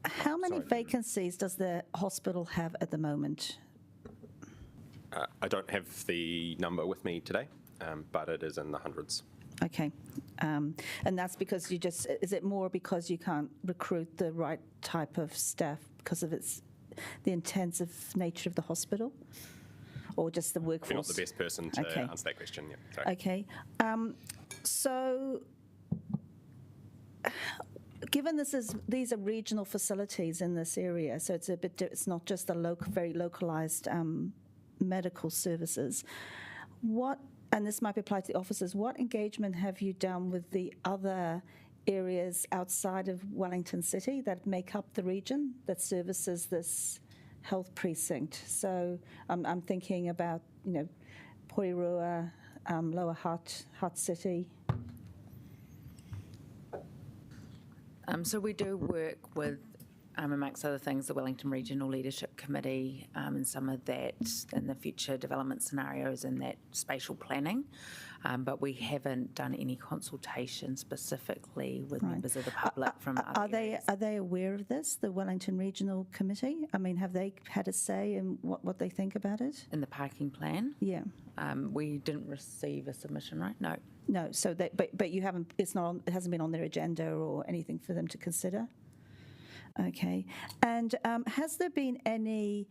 How many vacancies does the hospital have at the moment? I don't have the number with me today, but it is in the hundreds. Okay. And that's because is it more because you can't recruit the right type of staff because of the intensive nature of the hospital? Or just the workforce? You're not the best person to answer that question. Yeah, sorry. Okay. So, given these are regional facilities in this area, so it's not just the very localized medical services. And this might be applied to the officers. What engagement have you done with the other areas outside of Wellington City that make up the region that services this health precinct? So I'm thinking about, Porirua, Lower Hutt City. So we do work with, amongst other things, the Wellington Regional Leadership Committee and some of that in the future development scenarios and that spatial planning. But we haven't done any consultation specifically with members of the public from other areas. Are they aware of this, the Wellington Regional Committee? I mean, have they had a say in what they think about it? In the parking plan? Yeah. We didn't receive a submission, right? No. No, so but you haven't, it hasn't been on their agenda or anything for them to consider? Okay. And has there been any,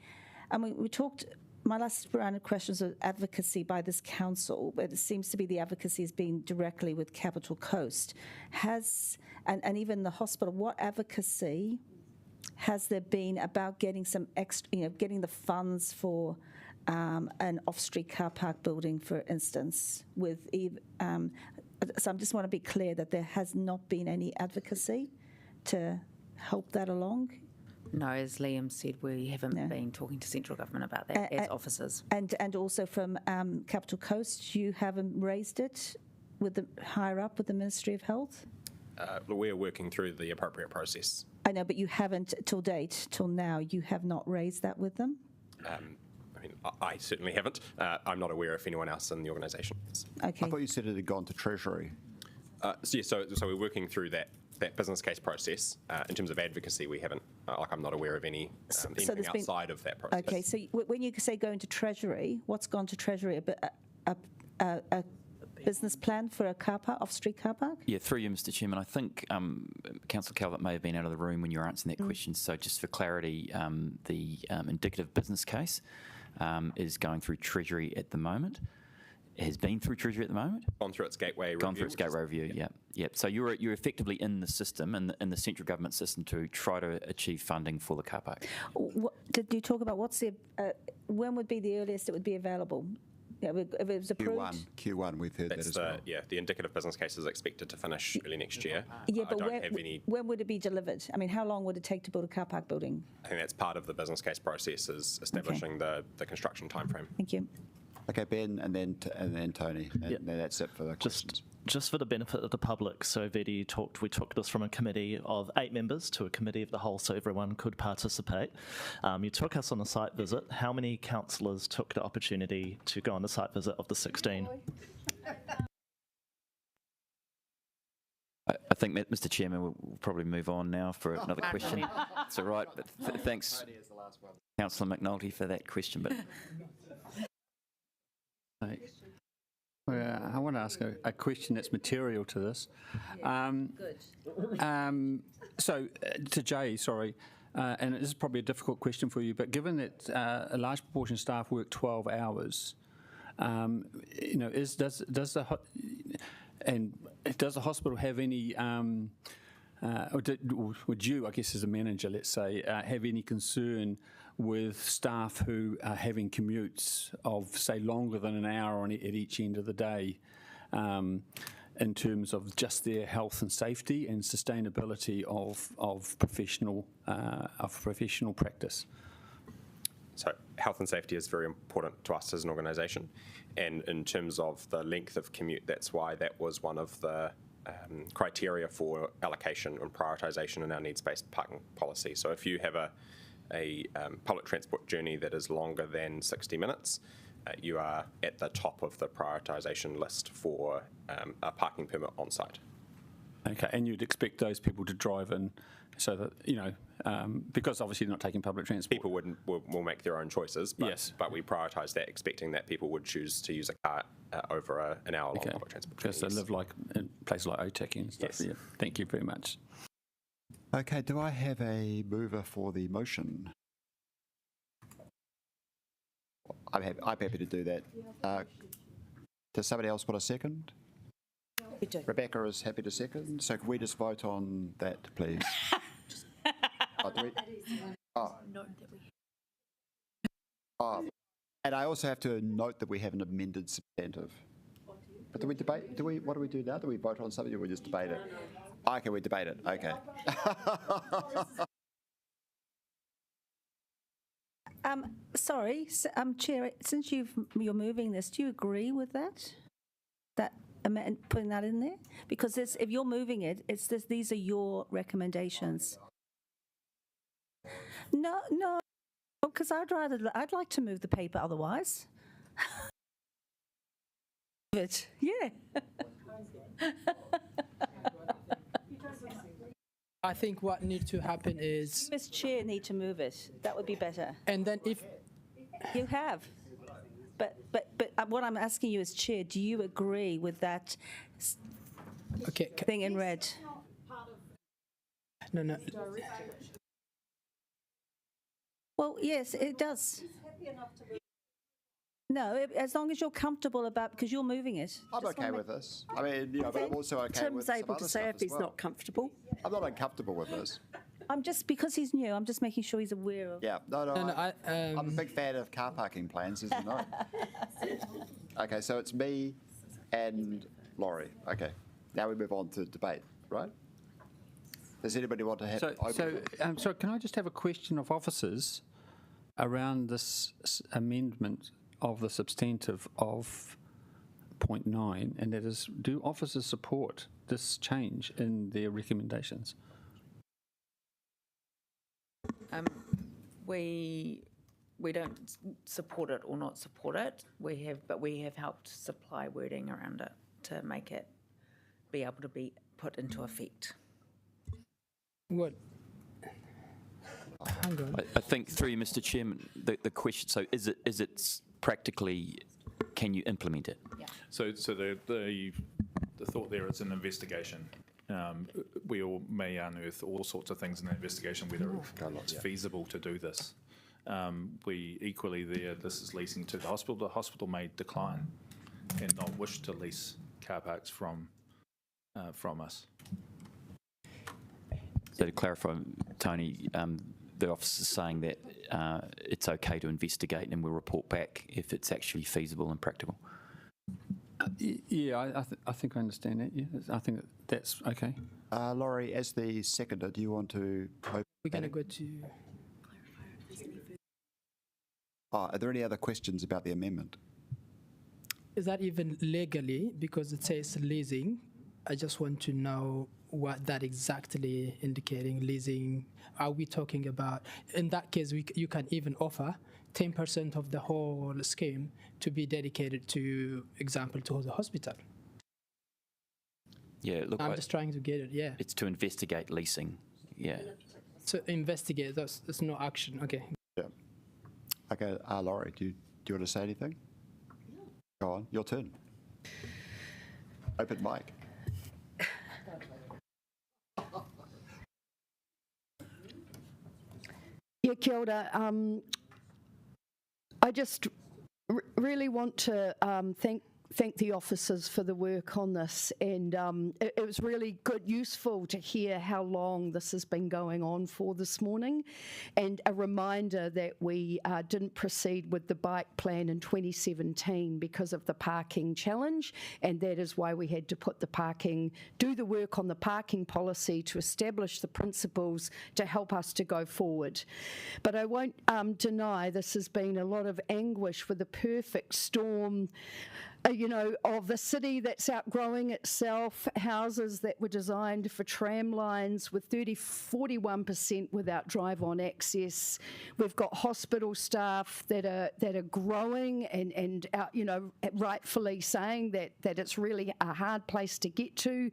we talked, my last round of questions was advocacy by this council, but it seems to be the advocacy has been directly with Capital Coast. And even the hospital, what advocacy has there been about getting some extra, getting the funds for an off-street car park building, for instance, so I just want to be clear that there has not been any advocacy to help that along? No, as Liam said, we haven't been talking to central government about that as officers. And also from Capital Coast, you haven't raised it with higher up with the Ministry of Health? We're working through the appropriate process. I know, but you haven't till now, you have not raised that with them? I certainly haven't. I'm not aware if anyone else in the organisation is. Okay. I thought you said it had gone to Treasury. So we're working through that business case process. In terms of advocacy, we haven't, I'm not aware of anything outside of that process. Okay, so when you say going to Treasury, what's gone to Treasury? A business plan for a car park, off-street car park? Yeah, through you, Mr. Chairman. I think Councillor Calvert may have been out of the room when you were answering that question. So just for clarity, the indicative business case is going through Treasury at the moment. Has been through Treasury at the moment? Gone through its gateway review. Gone through its gateway review, yeah. So you're effectively in the system, in the central government system, to try to achieve funding for the car park. Did you talk about when would be the earliest it would be available? Yeah, if it was approved? Q1, we've heard that as well. Yeah, the indicative business case is expected to finish early next year. Yeah, but when would it be delivered? I mean, how long would it take to build a car park building? I think that's part of the business case process, is establishing the construction timeframe. Thank you. Okay, Ben, and then Tony, and then that's it for the questions. Just for the benefit of the public, so Vedi we took this from a committee of 8 members to a committee of the whole, so everyone could participate. You took us on a site visit. How many councillors took the opportunity to go on the site visit of the 16? I think that, Mr. Chairman, we'll probably move on now for another question. It's all right, but thanks, Councillor McNulty, for that question. But I want to ask a question that's material to this. So, to Jay, sorry, and this is probably a difficult question for you, but given that a large proportion of staff work 12 hours, does the hospital have any, would you, I guess as a manager, let's say, have any concern with staff who are having commutes of, say, longer than an hour at each end of the day, in terms of just their health and safety and sustainability of professional practice? So health and safety is very important to us as an organisation, and in terms of the length of commute, that's why that was one of the criteria for allocation and prioritisation in our needs-based parking policy. So if you have a public transport journey that is longer than 60 minutes, you are at the top of the prioritisation list for a parking permit on site. Okay, and you'd expect those people to drive in, so that because obviously they're not taking public transport. People will make their own choices, but, yes, but we prioritise that, expecting that people would choose to use a car over an hour-long public transport. Because they live like in places like Otaki and stuff. Yes. Yeah. Thank you very much. Okay, do I have a mover for the motion? I'm happy to do that. Does somebody else want a second? Rebecca is happy to second, so can we just vote on that, please? And I also have to note that we have an amended substantive. But do we debate? What do we do now? Do we vote on something, or we just debate it? Okay, we debate it. Okay. Sorry, Chair, since you're moving this, do you agree with that? Putting that in there? Because if you're moving it, these are your recommendations. No, because I'd like to move the paper otherwise. Yeah. I think what needs to happen is... You as chair need to move it. That would be better. And then if... You have. But what I'm asking you as chair, do you agree with that thing in red? No. Well, yes, it does. No, as long as you're comfortable because you're moving it. I'm okay with this. I mean, but I'm also okay with some Tim's able other to say stuff if he's as well. not comfortable. I'm not uncomfortable with this. Because he's new, I'm just making sure he's aware of. Yeah, no, I'm a big fan of car parking plans, as you know. Okay, so it's me and Laurie. Okay, now we move on to debate, right? Does anybody want to have... So can I just have a question of officers around this amendment of the substantive of point 9, and that is, do officers support this change in their recommendations? We don't support it or not support it. But we have helped supply wording around it to make it be able to be put into effect. What? Hang on. I think through you, Mr. Chairman, the question. So is it practically? Can you implement it? Yeah. So the thought there is an investigation. We all may unearth all sorts of things in the investigation, whether it's feasible to do this. We equally this is leasing to the hospital. The hospital may decline and not wish to lease car parks from us. So to clarify, Tony, the officer is saying that it's okay to investigate and we'll report back if it's actually feasible and practical. Yeah, I think I understand that. Yeah, I think that's okay. Laurie, as the seconder, do you want to... We're going to go to... Are there any other questions about the amendment? Is that even legally? Because it says leasing. I just want to know what that exactly indicating. Leasing, are we talking about? In that case, you can even offer 10% of the whole scheme to be dedicated to, example, to the hospital. Yeah, look, I'm just trying to get it. Yeah, it's to investigate leasing. Yeah. So investigate. There's no action. Okay. Yeah. Okay, Laurie, do you want to say anything? Go on, your turn. Open mic. Yeah, kia ora. I just really want to thank the officers for the work on this, and it was really useful to hear how long this has been going on for this morning, and a reminder that we didn't proceed with the bike plan in 2017 because of the parking challenge, and that is why we had to do the work on the parking policy to establish the principles to help us to go forward. But I won't deny this has been a lot of anguish with the perfect storm of the city that's outgrowing itself, houses that were designed for tram lines with 41% without drive-on access. We've got hospital staff that are growing and rightfully saying that it's really a hard place to get to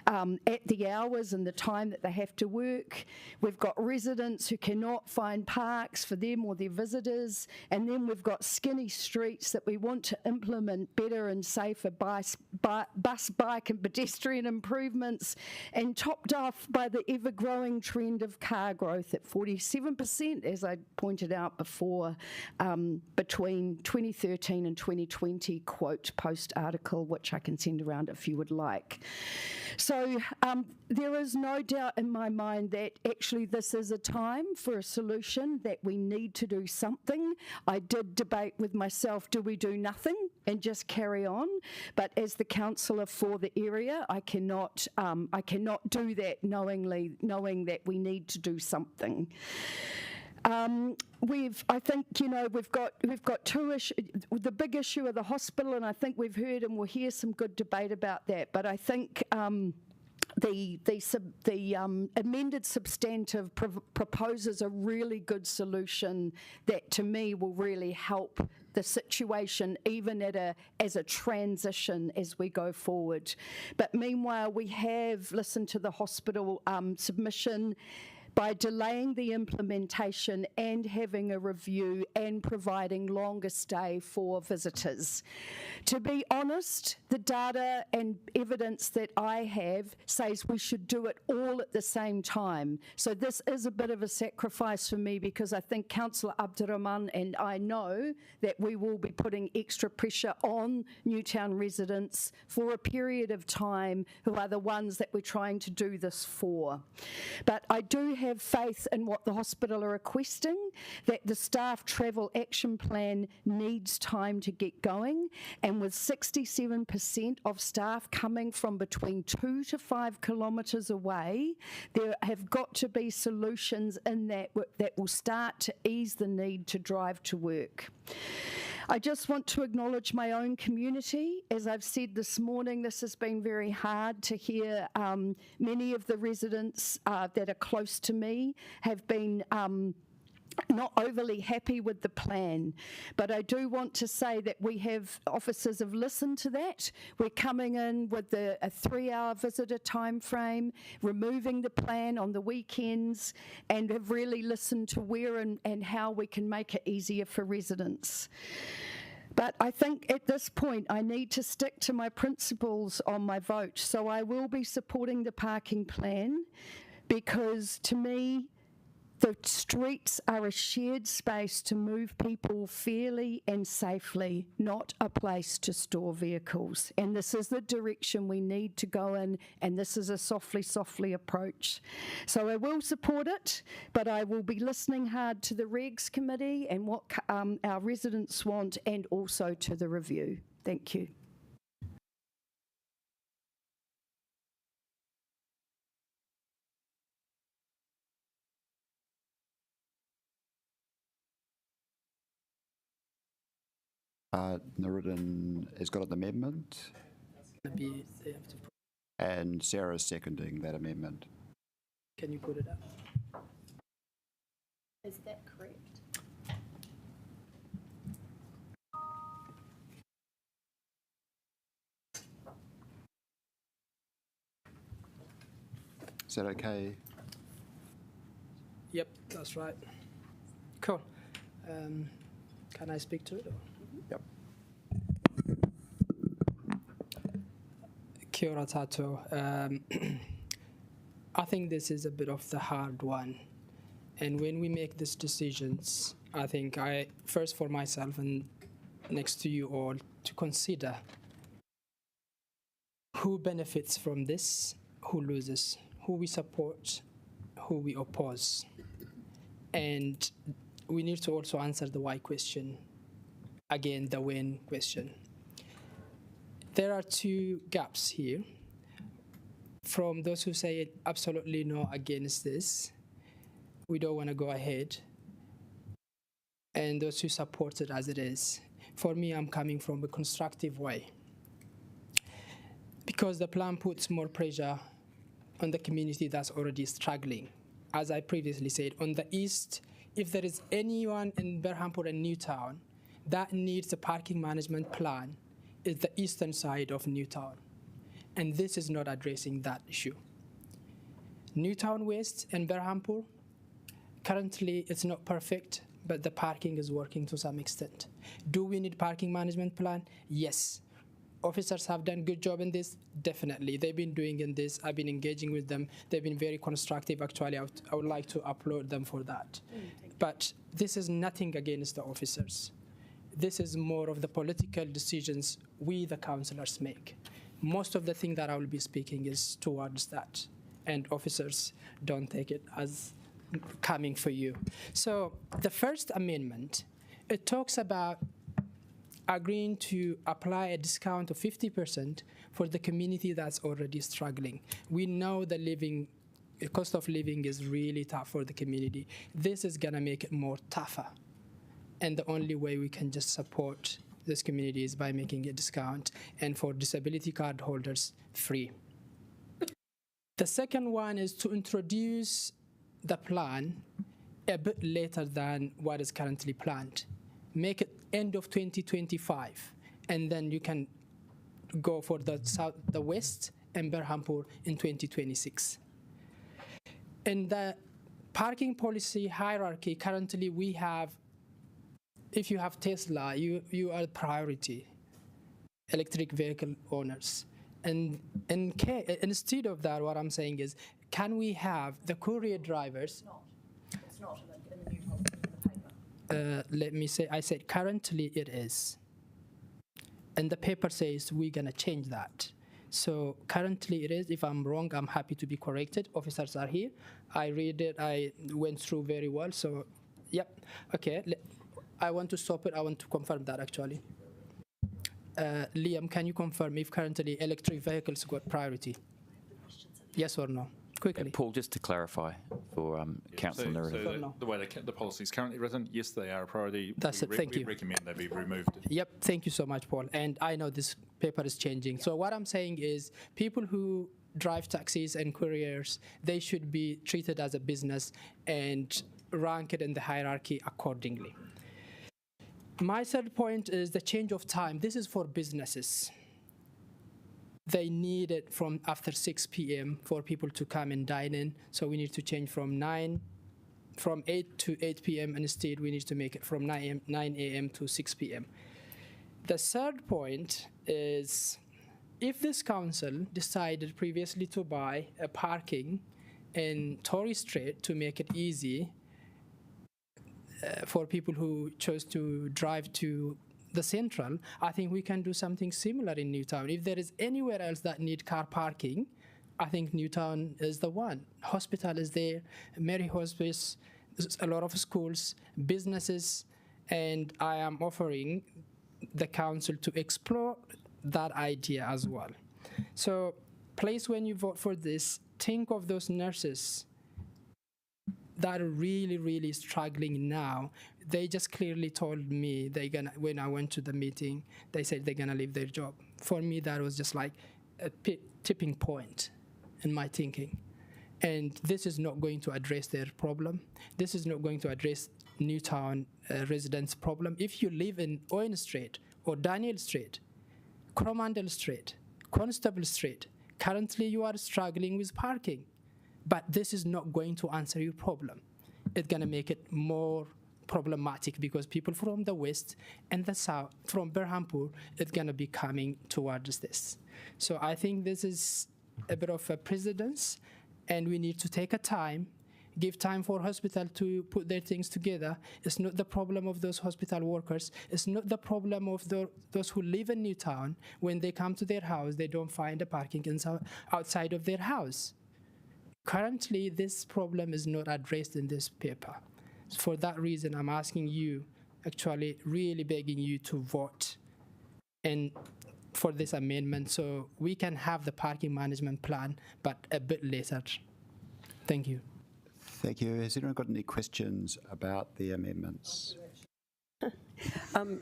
at the hours and the time that they have to work. We've got residents who cannot find parks for them or their visitors, and then we've got skinny streets that we want to implement better and safer bus, bike and pedestrian improvements, and topped off by the ever-growing trend of car growth at 47%, as I pointed out before, between 2013 and 2020, quote, post article, which I can send around if you would like. So there is no doubt in my mind that actually this is a time for a solution, that we need to do something. I did debate with myself, do we do nothing and just carry on? But as the councillor for the area, I cannot do that knowing that we need to do something. I think, we've got two issues. The big issue of the hospital, and I think we've heard and we'll hear some good debate about that. But I think the amended substantive proposes a really good solution that, to me, will really help the situation, even as a transition as we go forward. But meanwhile, we have listened to the hospital submission. By delaying the implementation and having a review and providing longer stay for visitors. To be honest, the data and evidence that I have says we should do it all at the same time. So this is a bit of a sacrifice for me, because I think Councillor Abdurrahman and I know that we will be putting extra pressure on Newtown residents for a period of time, who are the ones that we're trying to do this for. But I do have faith in what the hospital are requesting, that the staff travel action plan needs time to get going, and with 67% of staff coming from between 2 to 5 kilometres away, there have got to be solutions in that will start to ease the need to drive to work. I just want to acknowledge my own community. As I've said this morning, this has been very hard to hear. Many of the residents that are close to me have been not overly happy with the plan, but I do want to say that officers have listened to that. We're coming in with a 3-hour visitor time frame, removing the plan on the weekends, and have really listened to where and how we can make it easier for residents. But I think at this point I need to stick to my principles on my vote, so I will be supporting the parking plan, because to me, the streets are a shared space to move people fairly and safely, not a place to store vehicles. And this is the direction we need to go in, and this is a softly approach. So I will support it, but I will be listening hard to the Regs Committee and what our residents want, and also to the review. Thank you. Nuruddin has got an amendment. And Sarah's seconding that amendment. Can you put it up? Is that correct? Is that okay? Yep, that's right. Cool. Can I speak to it? Yep. Kia ora tātou. I think this is a bit of the hard one. And when we make these decisions, I think first for myself and next to you all, to consider who benefits from this, who loses, who we support, who we oppose. And we need to also answer the why question. Again, the when question. There are two gaps here. From those who say absolutely no against this, we don't want to go ahead, and those who support it as it is. For me, I'm coming from a constructive way, because the plan puts more pressure on the community that's already struggling. As I previously said, on the east, if there is anyone in Berhampur and Newtown that needs a parking management plan, is the eastern side of Newtown. And this is not addressing that issue. Newtown West and Berhampur, currently it's not perfect, but the parking is working to some extent. Do we need parking management plan? Yes. Officers have done a good job in this, definitely. They've been doing in this, I've been engaging with them. They've been very constructive, actually. I would like to applaud them for that. But this is nothing against the officers. This is more of the political decisions we, the councillors, make. Most of the thing that I will be speaking is towards that. And officers don't take it as coming for you. So the first amendment, it talks about agreeing to apply a discount of 50% for the community that's already struggling. We know the living cost of living is really tough for the community. This is going to make it more tougher. And the only way we can just support this community is by making a discount, and for disability card holders, free. The second one is to introduce the plan a bit later than what is currently planned. Make it end of 2025, and then you can go for the south, the west, and Berhampur in 2026. In the parking policy hierarchy, currently we have, if you have Tesla, you are priority, electric vehicle owners. And instead of that, what I'm saying is, can we have the courier drivers? It's not in the new paper. Let me say, I said currently it is. And the paper says we're going to change that. So currently it is. If I'm wrong, I'm happy to be corrected. Officers are here. I read it. I went through very well. So, yep. Okay. I want to stop it. I want to confirm that, actually. Liam, can you confirm if currently electric vehicles got priority? Yes or no? Quickly. Paul, just to clarify for council narrative. So the way the policy is currently written, yes, they are a priority. That's it. Thank you. We recommend they be removed. Yep. Thank you so much, Paul. And I know this paper is changing. So what I'm saying is, people who drive taxis and couriers, they should be treated as a business and ranked in the hierarchy accordingly. My third point is the change of time. This is for businesses. They need it from after 6 p.m. for people to come and dine in. So we need to change from 8 to 8 p.m. Instead, we need to make it from 9 a.m. to 6 p.m. The third point is, if this council decided previously to buy a parking in Tory Street to make it easy for people who chose to drive to the central, I think we can do something similar in Newtown. If there is anywhere else that need car parking, I think Newtown is the one. Hospital is there, Mary Hospice, a lot of schools, businesses, and I am offering the council to explore that idea as well. So please, when you vote for this, think of those nurses that are really, really struggling now. They just clearly told me when I went to the meeting, they said they're gonna leave their job. For me, that was just like a tipping point in my thinking. And this is not going to address their problem. This is not going to address Newtown residents' problem. If you live in Owen Street or Daniel Street, Coromandel Street, Constable Street, currently you are struggling with parking. But this is not going to answer your problem. It's going to make it more problematic because people from the west and the south, from Berhampur, it's going to be coming towards this. So I think this is a bit of a precedence, and we need to take a time, give time for hospital to put their things together. It's not the problem of those hospital workers. It's not the problem of those who live in Newtown. When they come to their house, they don't find a parking outside of their house. Currently, this problem is not addressed in this paper. For that reason, I'm asking you, actually really begging you to vote and for this amendment so we can have the parking management plan, but a bit later. Thank you. Thank you. Has anyone got any questions about the amendments?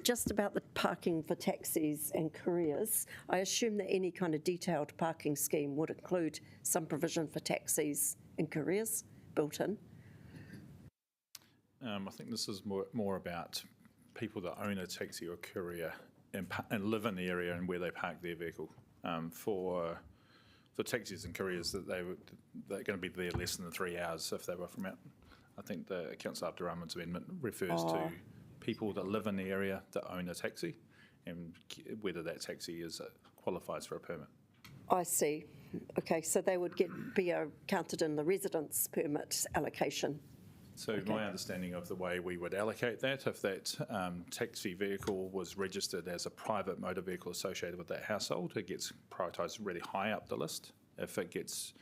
Just about the parking for taxis and couriers, I assume that any kind of detailed parking scheme would include some provision for taxis and couriers built in. I think this is more about people that own a taxi or courier and live in the area and where they park their vehicle. For taxis and couriers, they're going to be there less than 3 hours if they were from out. I think the Councillor Abdurrahman's amendment refers to people that live in the area that own a taxi and whether that taxi qualifies for a permit. I see. Okay, so they would be counted in the residence permit allocation. So my understanding of the way we would allocate that, if that taxi vehicle was registered as a private motor vehicle associated with that household, it gets prioritised really high up the list. If it gets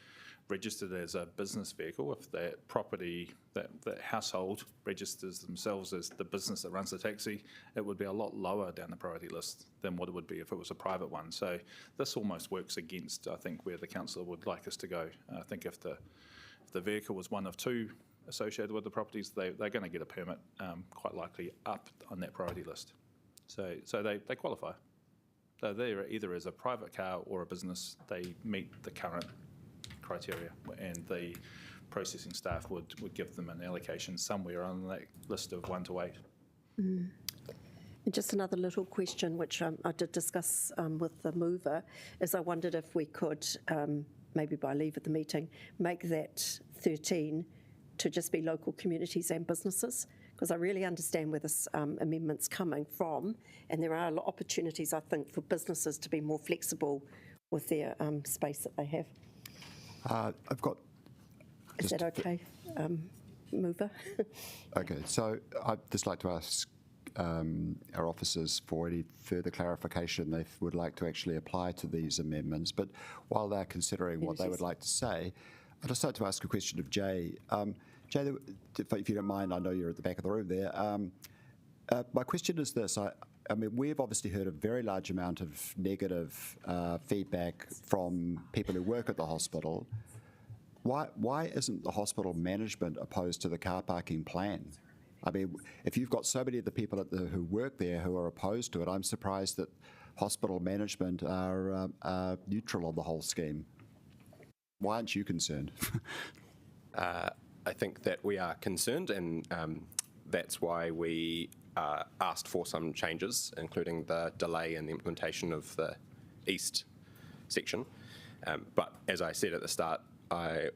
registered as a business vehicle, if that property, that household registers themselves as the business that runs the taxi, it would be a lot lower down the priority list than what it would be if it was a private one. So this almost works against, I think, where the councillor would like us to go. I think if the the vehicle was one of two associated with the properties, they're going to get a permit, quite likely up on that priority list. So they qualify. So they're either as a private car or a business, they meet the current criteria, and the processing staff would give them an allocation somewhere on that list of 1 to 8. And just another little question, which I did discuss with the mover, is I wondered if we could, maybe by leave at the meeting, make that 13 to just be local communities and businesses, because I really understand where this amendment's coming from, and there are opportunities, I think, for businesses to be more flexible with their space that they have. I've got... Is that okay, mover? Okay, so I'd just like to ask our officers for any further clarification they would like to actually apply to these amendments. But while they're considering what they would like to say, I'd just like to ask a question of Jay. Jay, if you don't mind, I know you're at the back of the room there. My question is this. I mean, we've obviously heard a very large amount of negative feedback from people who work at the hospital. Why isn't the hospital management opposed to the car parking plan? I mean, if you've got so many of the people who work there who are opposed to it, I'm surprised that hospital management are neutral on the whole scheme. Why aren't you concerned? I think that we are concerned, and that's why we asked for some changes, including the delay in the implementation of the east section. But as I said at the start,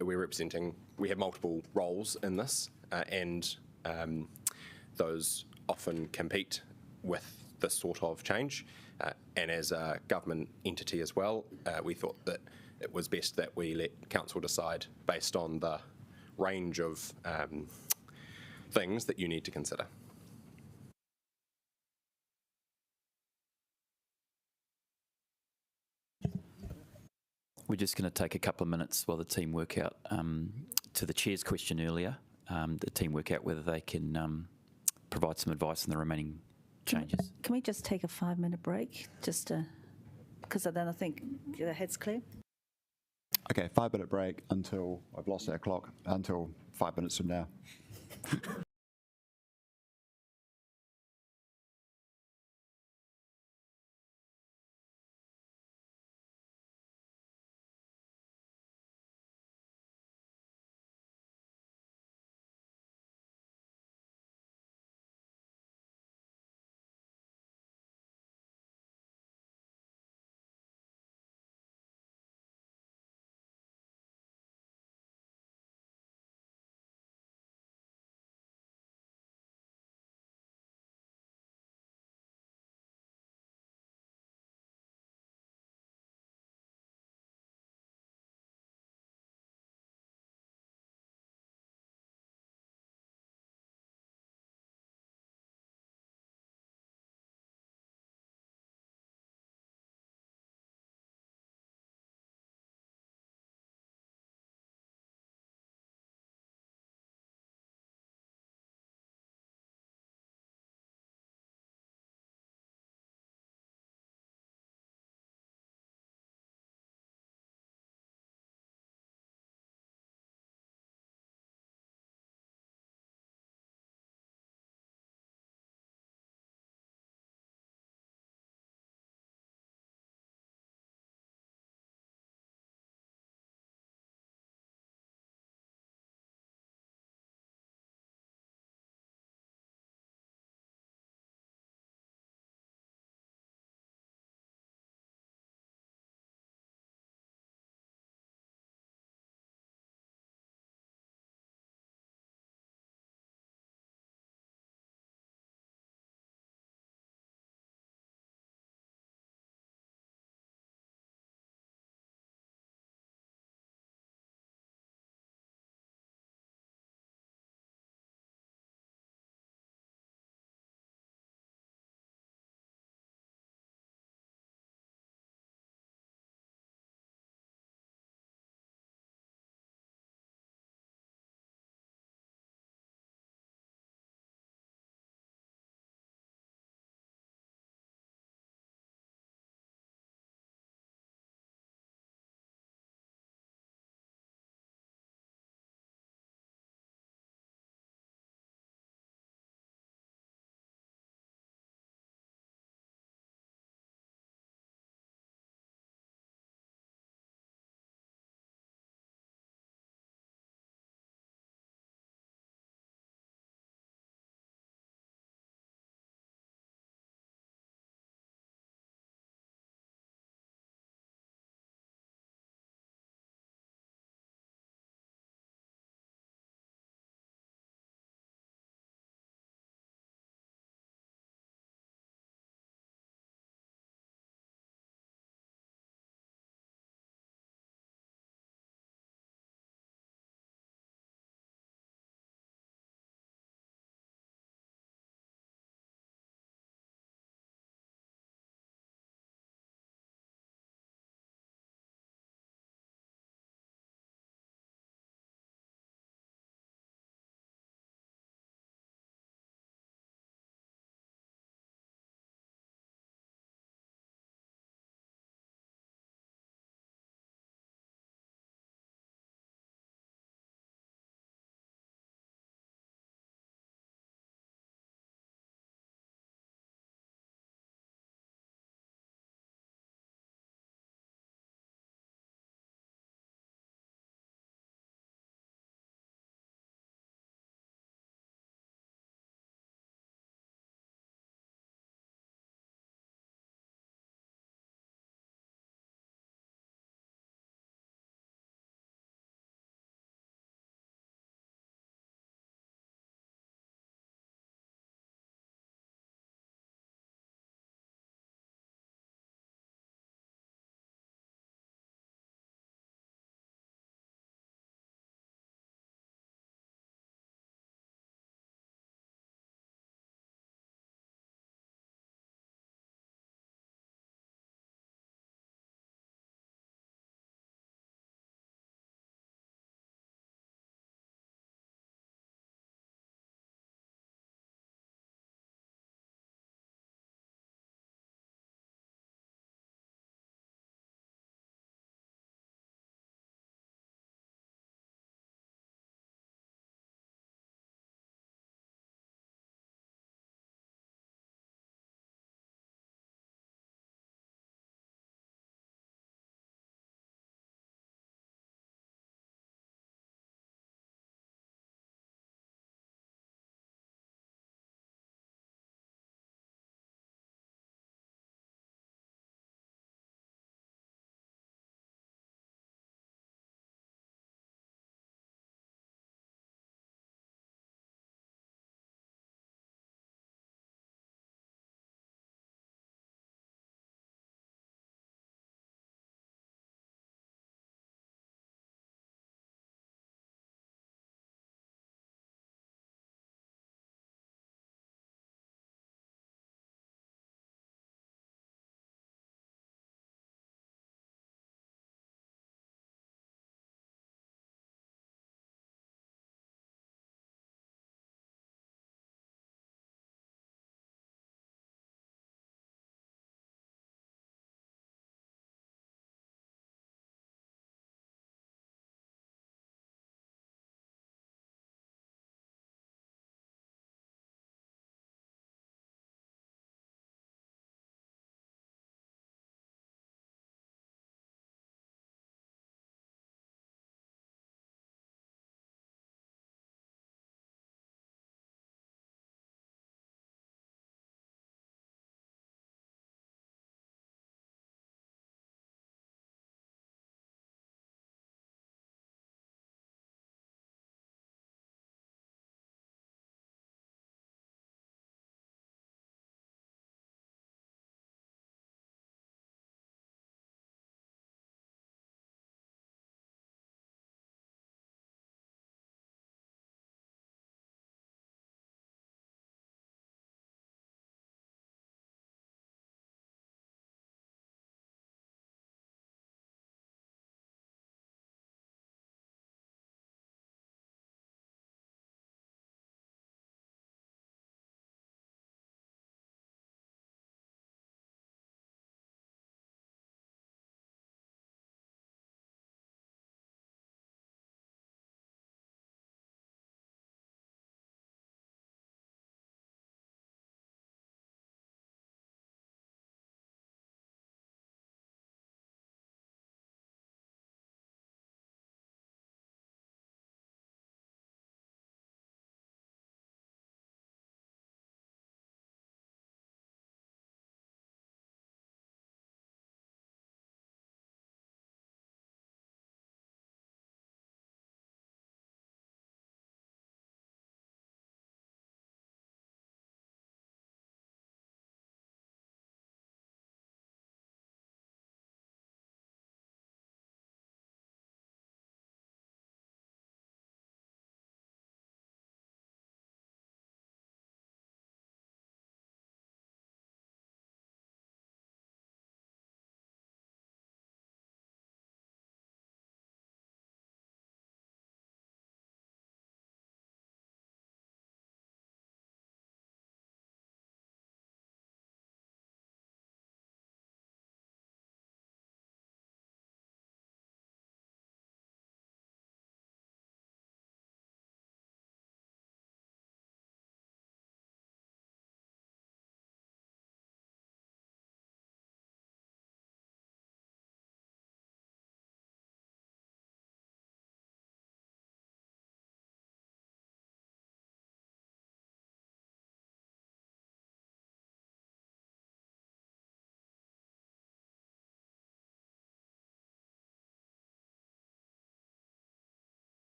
we have multiple roles in this, and those often compete with this sort of change. And as a government entity as well, we thought that it was best that we let council decide based on the range of things that you need to consider. We're just going to take a couple of minutes while the team work out, to the chair's question earlier, the team work out whether they can provide some advice on the remaining changes. Can we just take a 5-minute break, because then I think the head's clear? Okay, 5-minute break until, I've lost our clock, until 5 minutes from now.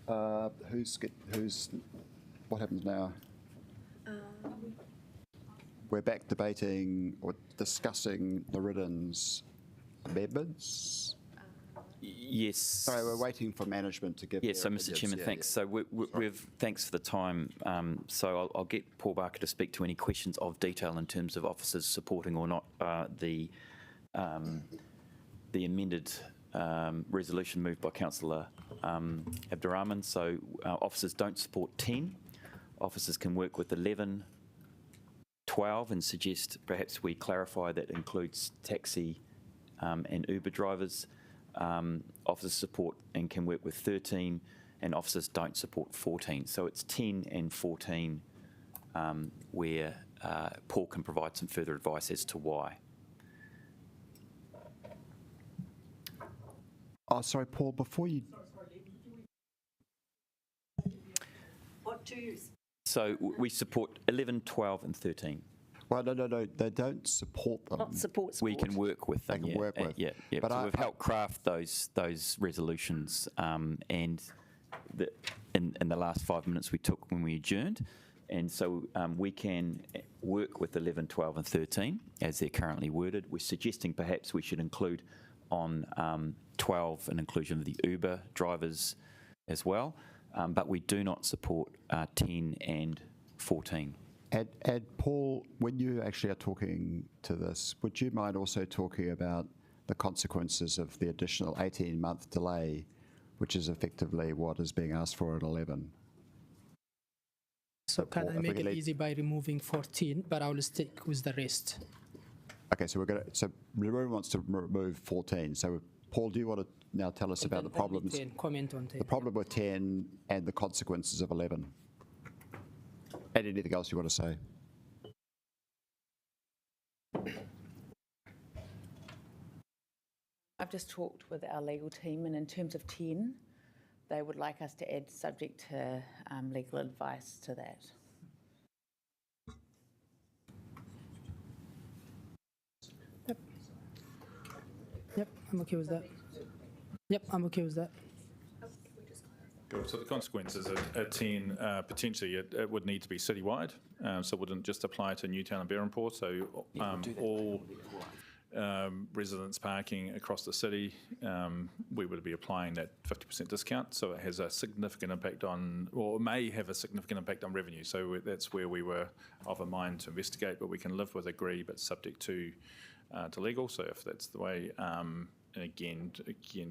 What happens now? We're back debating or discussing the Riddens amendments. Yes. Sorry, we're waiting for management to give. Yeah, so Mr. Chairman, thanks. So thanks for the time. So I'll get Paul Barker to speak to any questions of detail in terms of officers supporting or not the amended resolution moved by Councillor Abdurrahman. So officers don't support 10. Officers can work with 11, 12, and suggest perhaps we clarify that includes taxi and Uber drivers. Officers support and can work with 13, and officers don't support 14. So it's 10 and 14 where Paul can provide some further advice as to why. Oh, sorry, Paul, before you... What do you... So we support 11, 12 and 13. Well, no, they don't support them. Not support. We can work with them. They can work with. Yeah. But so we've helped craft those resolutions, and in the last 5 minutes we took when we adjourned, and so we can work with 11, 12 and 13 as they're currently worded. We're suggesting perhaps we should include on 12 an inclusion of the Uber drivers as well, but we do not support 10 and 14. And Paul, when you actually are talking to this, would you mind also talking about the consequences of the additional 18-month delay, which is effectively what is being asked for at 11? So can I make it easy by removing 14, but I will stick with the rest. Okay, so Leroy wants to remove 14. So Paul, do you want to now tell us about the problems? 10, comment on 10. The problem with 10 and the consequences of 11. And anything else you want to say? I've just talked with our legal team, and in terms of 10, they would like us to add subject to legal advice to that. Yep, I'm okay with that. Yep, I'm okay with that. So the consequences at 10, potentially it would need to be citywide, so it wouldn't just apply to Newtown and Berrenport, so all residents parking across the city, we would be applying that 50% discount, so it has a significant impact on, or may have a significant impact on revenue, so that's where we were of a mind to investigate, but we can live with agree, but subject to legal, so if that's the way, and again,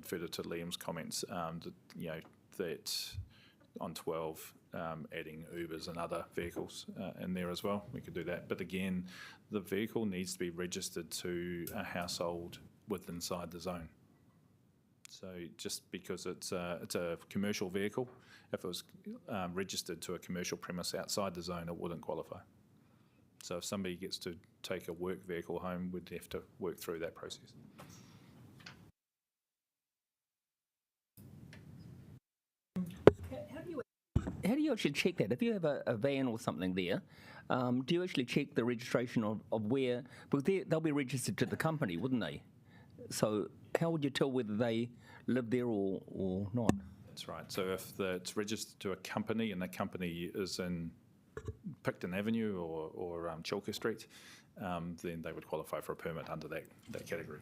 further to Liam's comments, that on 12, adding Ubers and other vehicles in there as well. We could do that. But again, the vehicle needs to be registered to a household inside the zone. So just because it's a commercial vehicle, if it was registered to a commercial premise outside the zone, it wouldn't qualify. So if somebody gets to take a work vehicle home, we'd have to work through that process. How do you actually check that? If you have a van or something there, do you actually check the registration of where? Because they'll be registered to the company, wouldn't they? So how would you tell whether they live there or not? That's right. So if it's registered to a company and the company is in Picton Avenue or Chilka Street, then they would qualify for a permit under that category.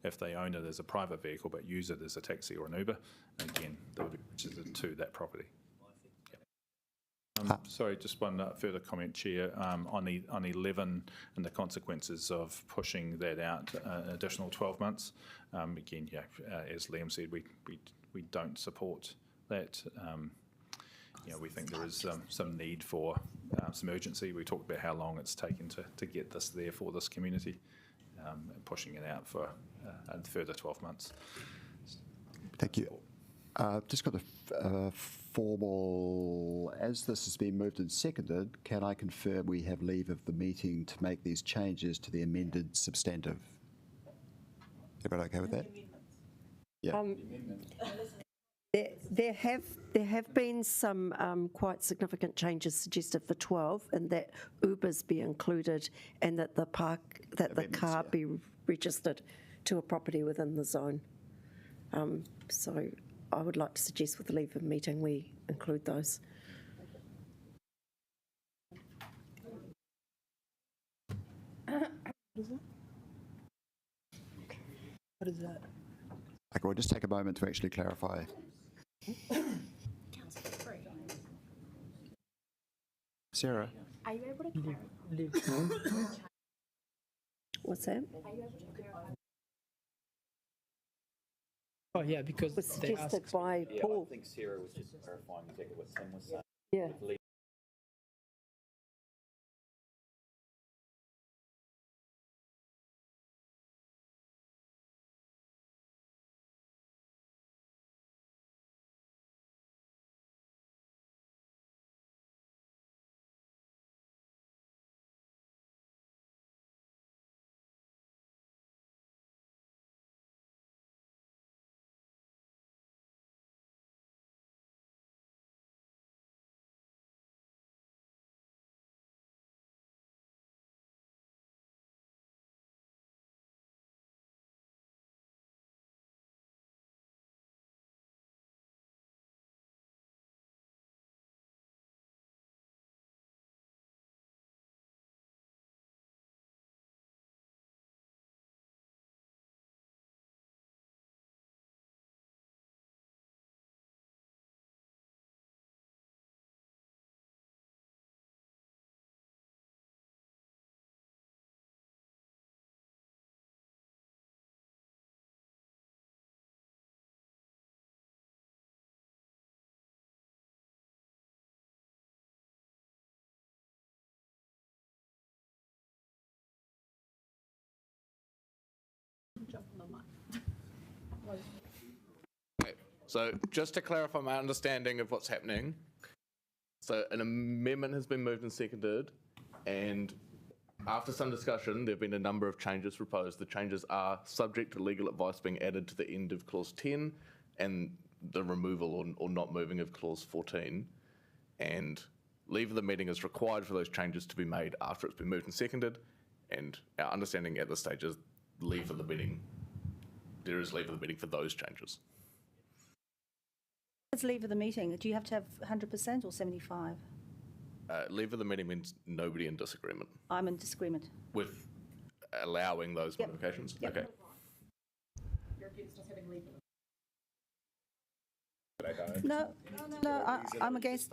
If they own it as a private vehicle but use it as a taxi or an Uber, again, they would be registered to that property. Sorry, just one further comment, Chair, on 11 and the consequences of pushing that out an additional 12 months. Again, as Liam said, we don't support that. We think there is some need for some urgency. We talked about how long it's taken to get this there for this community, and pushing it out for a further 12 months. Thank you. Just got a formal, as this has been moved and seconded, can I confirm we have leave of the meeting to make these changes to the amended substantive? Everybody okay with that? Yeah. There have been some quite significant changes suggested for 12, and that Ubers be included, and that the car be registered to a property within the zone. So I would like to suggest with the leave of meeting we include those. What is that? Okay, we'll just take a moment to actually clarify. Sarah? Are you able to leave? What's that? Oh, yeah, because It was they suggested asked. by Paul. I think Sarah was just clarifying exactly what Tim was saying. Yeah. With leave- So just to clarify my understanding of what's happening, so an amendment has been moved and seconded, and after some discussion, there have been a number of changes proposed. The changes are subject to legal advice being added to the end of clause 10 and the removal or not moving of clause 14. And leave of the meeting is required for those changes to be made after it's been moved and seconded. And our understanding at this stage is leave of the meeting. There is leave of the meeting for those changes. Let's leave of the meeting. Do you have to have 100% or 75? Leave of the meeting means nobody in disagreement I'm in disagreement. with allowing those Yep. modifications. Yep. Okay. You're against us having leave? No, I'm against.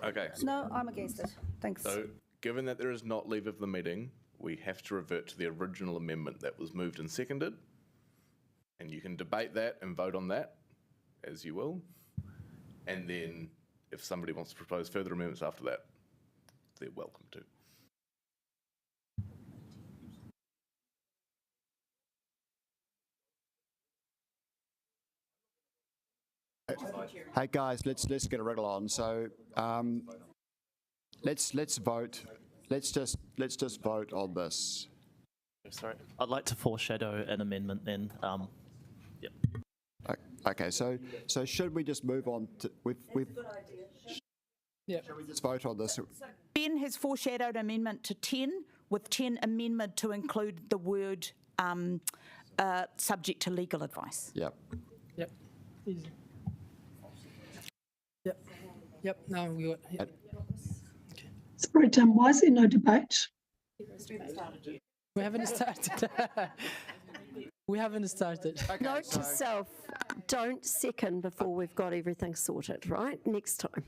Okay. No, I'm against it. Thanks. So, given that there is not leave of the meeting, we have to revert to the original amendment that was moved and seconded. And you can debate that and vote on that as you will. And then if somebody wants to propose further amendments after that, they're welcome to. Hey guys, let's get a wriggle on. So let's vote. Let's just vote on this. Sorry, I'd like to foreshadow an amendment then. Yep. Okay, so should we just move on to Yeah. Should we just vote on this? Ben has foreshadowed amendment to 10, with 10 amendment to include the word subject to legal advice. Yep. Yep. Easy. Yep. Yep. Now we got. Yep. Sorry, Tim, why is there no debate? We haven't started. We haven't started. Note to self, don't second before we've got everything sorted, right? Next time.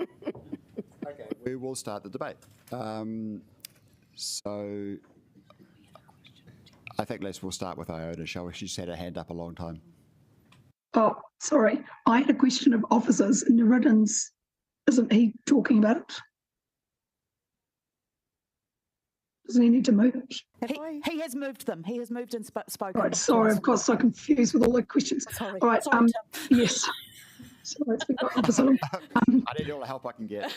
Okay, we will start the debate. So I think we'll start with Iona, shall we? She's had her hand up a long time. Oh, sorry. I had a question of officers and Nariddin's. Isn't he talking about it? Doesn't he need to move it? He has moved them. He has moved and spoken. Right, sorry, I've got so confused with all the questions. Sorry. All right, Sorry, yes. Sorry, it's been got officer. I need all the help I can get.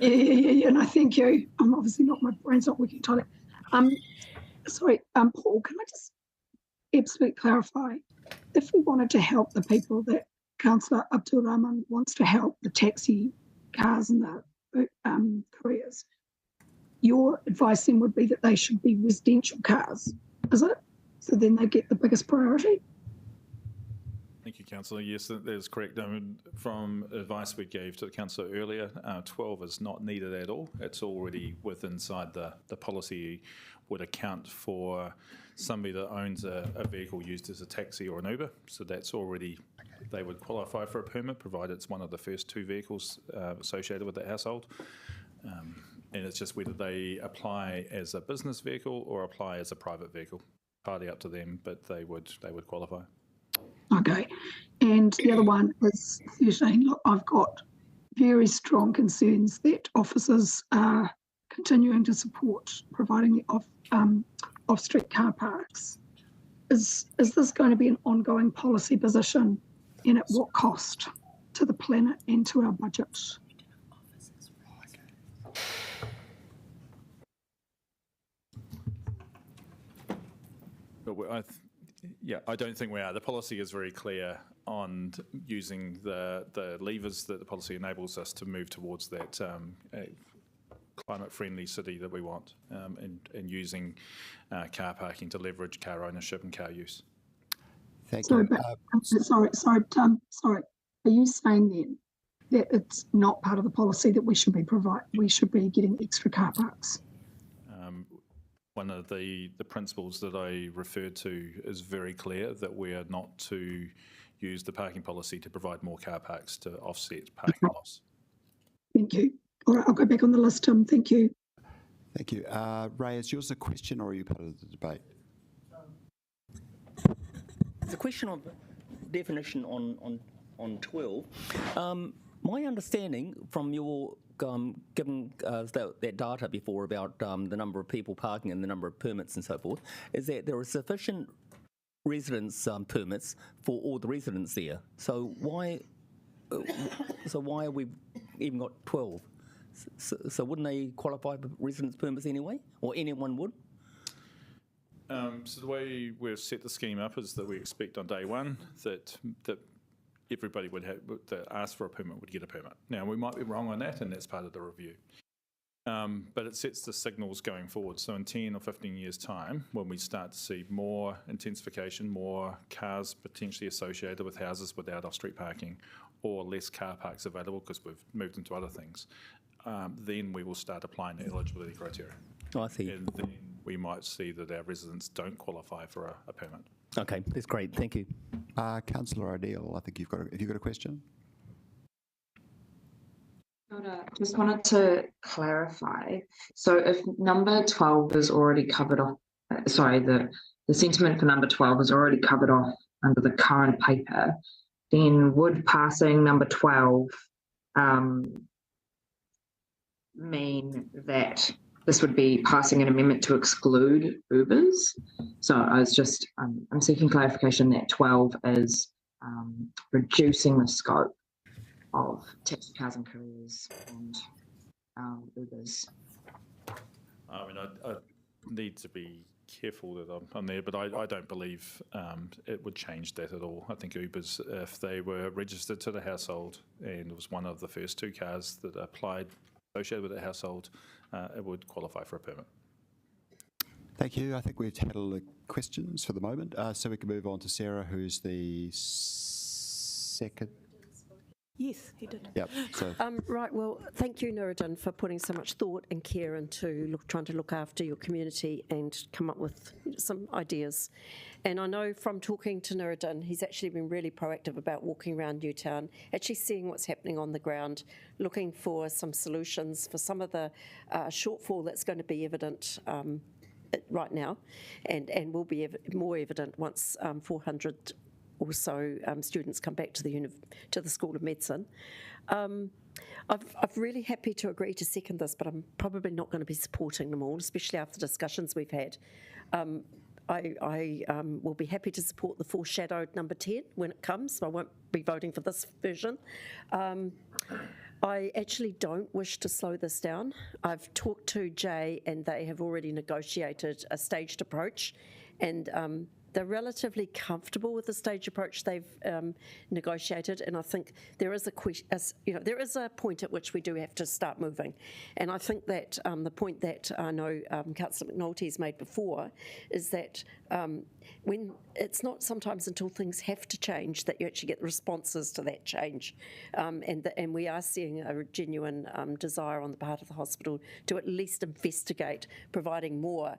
Yeah, no, thank you. I'm obviously not, my brain's not working totally. Sorry, Paul, can I just absolutely clarify? If we wanted to help the people that Councillor Abdul Rahman wants to help, the taxi cars and the couriers, your advice then would be that they should be residential cars, is it? So then they get the biggest priority? Thank you, Councillor. Yes, that is correct. From advice we gave to the Councillor earlier, 12 is not needed at all. It's already inside the policy would account for somebody that owns a vehicle used as a taxi or an Uber. So that's already, they would qualify for a permit, provided it's one of the first 2 vehicles associated with the household. And it's just whether they apply as a business vehicle or apply as a private vehicle. Partly up to them, but they would qualify. Okay. And the other one is 13. Look, I've got very strong concerns that officers are continuing to support providing the off-street car parks. Is this going to be an ongoing policy position, and at what cost to the planet and to our budget? I don't think we are. The policy is very clear on using the levers that the policy enables us to move towards that climate-friendly city that we want, and using car parking to leverage car ownership and car use. Thank you. Sorry. Are you saying then that it's not part of the policy that we should be getting extra car parks? One of the principles that I referred to is very clear, that we are not to use the parking policy to provide more car parks to offset parking loss. Thank you. All right, I'll go back on the list, Tim. Thank you. Thank you. Ray, is yours a question or are you part of the debate? It's a question of definition on 12. My understanding from your given that data before about the number of people parking and the number of permits and so forth, is that there are sufficient residence permits for all the residents there. So why have we even got 12? So wouldn't they qualify for residence permits anyway, or anyone would? So the way we've set the scheme up is that we expect on day one that everybody would have that ask for a permit would get a permit. Now, we might be wrong on that, and that's part of the review. But it sets the signals going forward. So in 10 or 15 years' time, when we start to see more intensification, more cars potentially associated with houses without off-street parking, or less car parks available because we've moved into other things, then we will start applying the eligibility criteria. Oh, I see. And then we might see that our residents don't qualify for a permit. Okay, that's great. Thank you. Councillor O'Neill, I think have you got a question? Just wanted to clarify. So if number 12 is already covered off, the sentiment for number 12 is already covered off under the current paper, then would passing number 12 mean that this would be passing an amendment to exclude Ubers? So I'm seeking clarification that 12 is reducing the scope of taxi cars and couriers and Ubers. I mean, I need to be careful that I'm there, but I don't believe it would change that at all. I think Ubers, if they were registered to the household and it was one of the first 2 cars that applied associated with the household, it would qualify for a permit. Thank you. I think we've had all the questions for the moment, so we can move on to Sarah, who's the second. Yes, he did. Yep. So. Right, well, thank you, Nuruddin, for putting so much thought and care into trying to look after your community and come up with some ideas. And I know from talking to Nuruddin, he's actually been really proactive about walking around Newtown, actually seeing what's happening on the ground, looking for some solutions for some of the shortfall that's going to be evident right now and will be more evident once 400 or so students come back to the School of Medicine. I'm really happy to agree to second this, but I'm probably not going to be supporting them all, especially after discussions we've had. I will be happy to support the foreshadowed number 10 when it comes, so I won't be voting for this version. I actually don't wish to slow this down. I've talked to Jay and they have already negotiated a staged approach, and they're relatively comfortable with the stage approach they've negotiated, and I think there is there is a point at which we do have to start moving, and I think that the point that I know Councillor McNulty has made before is that when it's not sometimes until things have to change that you actually get responses to that change, and we are seeing a genuine desire on the part of the hospital to at least investigate providing more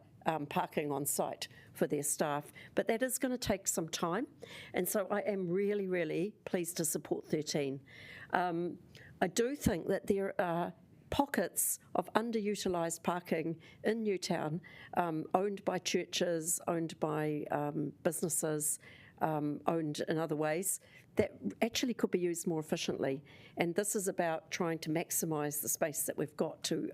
parking on site for their staff, but that is going to take some time, and so I am really, really pleased to support 13. I do think that there are pockets of underutilised parking in Newtown, owned by churches, owned by businesses, owned in other ways, that actually could be used more efficiently. And this is about trying to maximise the space that we've got to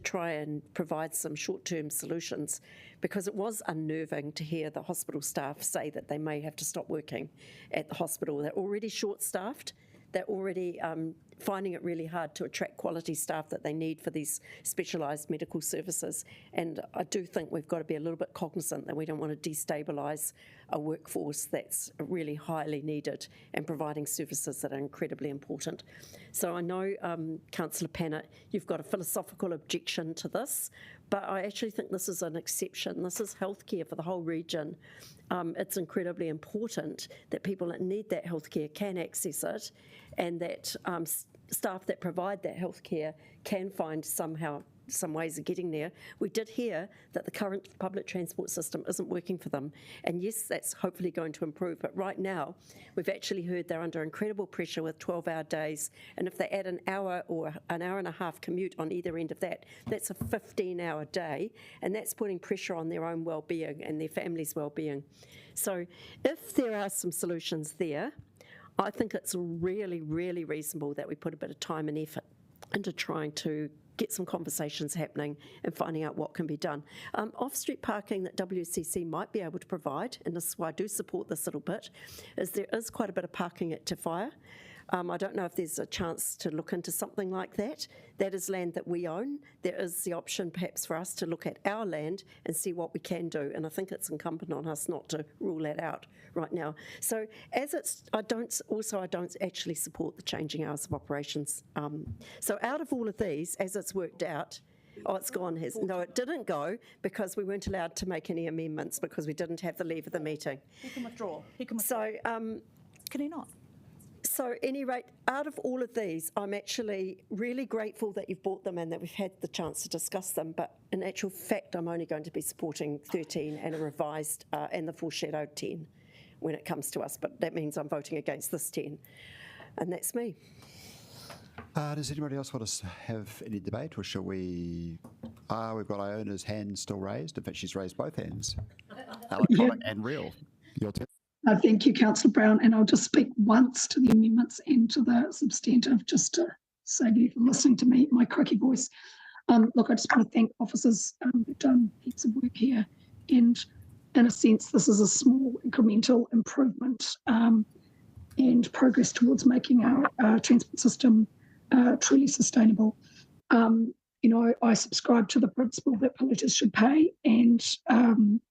try and provide some short-term solutions, because it was unnerving to hear the hospital staff say that they may have to stop working at the hospital. They're already short-staffed. They're already finding it really hard to attract quality staff that they need for these specialised medical services. And I do think we've got to be a little bit cognizant that we don't want to destabilise a workforce that's really highly needed and providing services that are incredibly important. So I know, Councillor Pannett, you've got a philosophical objection to this, but I actually think this is an exception. This is healthcare for the whole region. It's incredibly important that people that need that healthcare can access it, and that staff that provide that healthcare can find some ways of getting there. We did hear that the current public transport system isn't working for them, and yes, that's hopefully going to improve, but right now we've actually heard they're under incredible pressure with 12-hour days, and if they add an hour or an hour and a half commute on either end of that, that's a 15-hour day, and that's putting pressure on their own well-being and their families' well-being. So if there are some solutions there, I think it's really, really reasonable that we put a bit of time and effort into trying to get some conversations happening and finding out what can be done. Off-street parking that WCC might be able to provide, and this is why I do support this little bit, is there is quite a bit of parking at Te Whaia. I don't know if there's a chance to look into something like that. That is land that we own. There is the option perhaps for us to look at our land and see what we can do, and I think it's incumbent on us not to rule that out right now. So I don't actually support the changing hours of operations. So out of all of these, as it's worked out, it's gone. No, it didn't go, because we weren't allowed to make any amendments because we didn't have the leave of the meeting. He can withdraw. So, can he not? So, at any rate, out of all of these, I'm actually really grateful that you've brought them and that we've had the chance to discuss them. But in actual fact, I'm only going to be supporting 13 and a revised and the foreshadowed 10 when it comes to us. But that means I'm voting against this 10. And that's me. Does anybody else want to have any debate, or shall we? We've got Iona's hand still raised. In fact, she's raised both hands. Electronic and real. Your turn. Thank you, Councillor Brown, and I'll just speak once to the amendments and to the substantive, just to save you from listening to me, my croaky voice. Look, I just want to thank officers who've done heaps of work here, and in a sense, this is a small incremental improvement and progress towards making our transport system truly sustainable. I subscribe to the principle that polluters should pay, and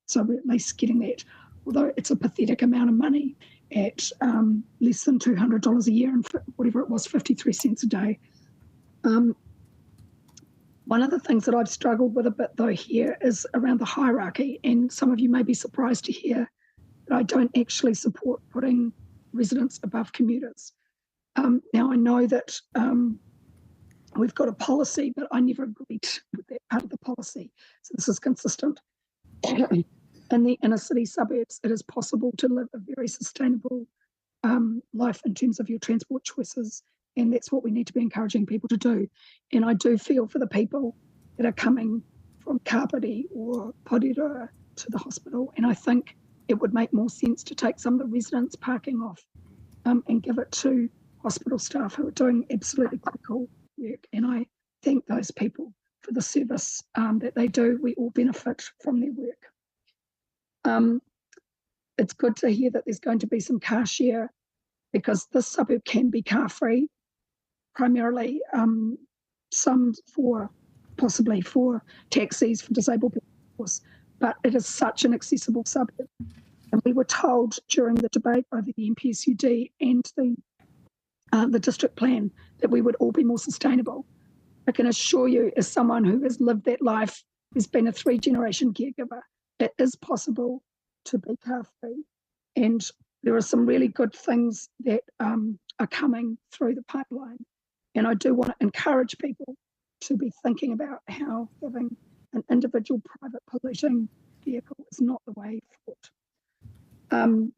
so we're at least getting that. Although it's a pathetic amount of money at less than $200 a year and whatever it was, 53 cents a day. One of the things that I've struggled with a bit though here is around the hierarchy, and some of you may be surprised to hear that I don't actually support putting residents above commuters. Now I know that we've got a policy, but I never agreed with that part of the policy, so this is consistent. In the inner city suburbs, it is possible to live a very sustainable life in terms of your transport choices, and that's what we need to be encouraging people to do. And I do feel for the people that are coming from Kapiti or Porirua to the hospital, and I think it would make more sense to take some of the residents' parking off and give it to hospital staff who are doing absolutely critical work. And I thank those people for the service that they do. We all benefit from their work. It's good to hear that there's going to be some car share, because this suburb can be car free, primarily some possibly for taxis for disabled people, but it is such an accessible suburb And we were told during the debate over the MPSUD and the district plan that we would all be more sustainable. I can assure you, as someone who has lived that life, who's been a 3-generation caregiver, it is possible to be car-free. And there are some really good things that are coming through the pipeline. And I do want to encourage people to be thinking about how having an individual private polluting vehicle is not the way forward.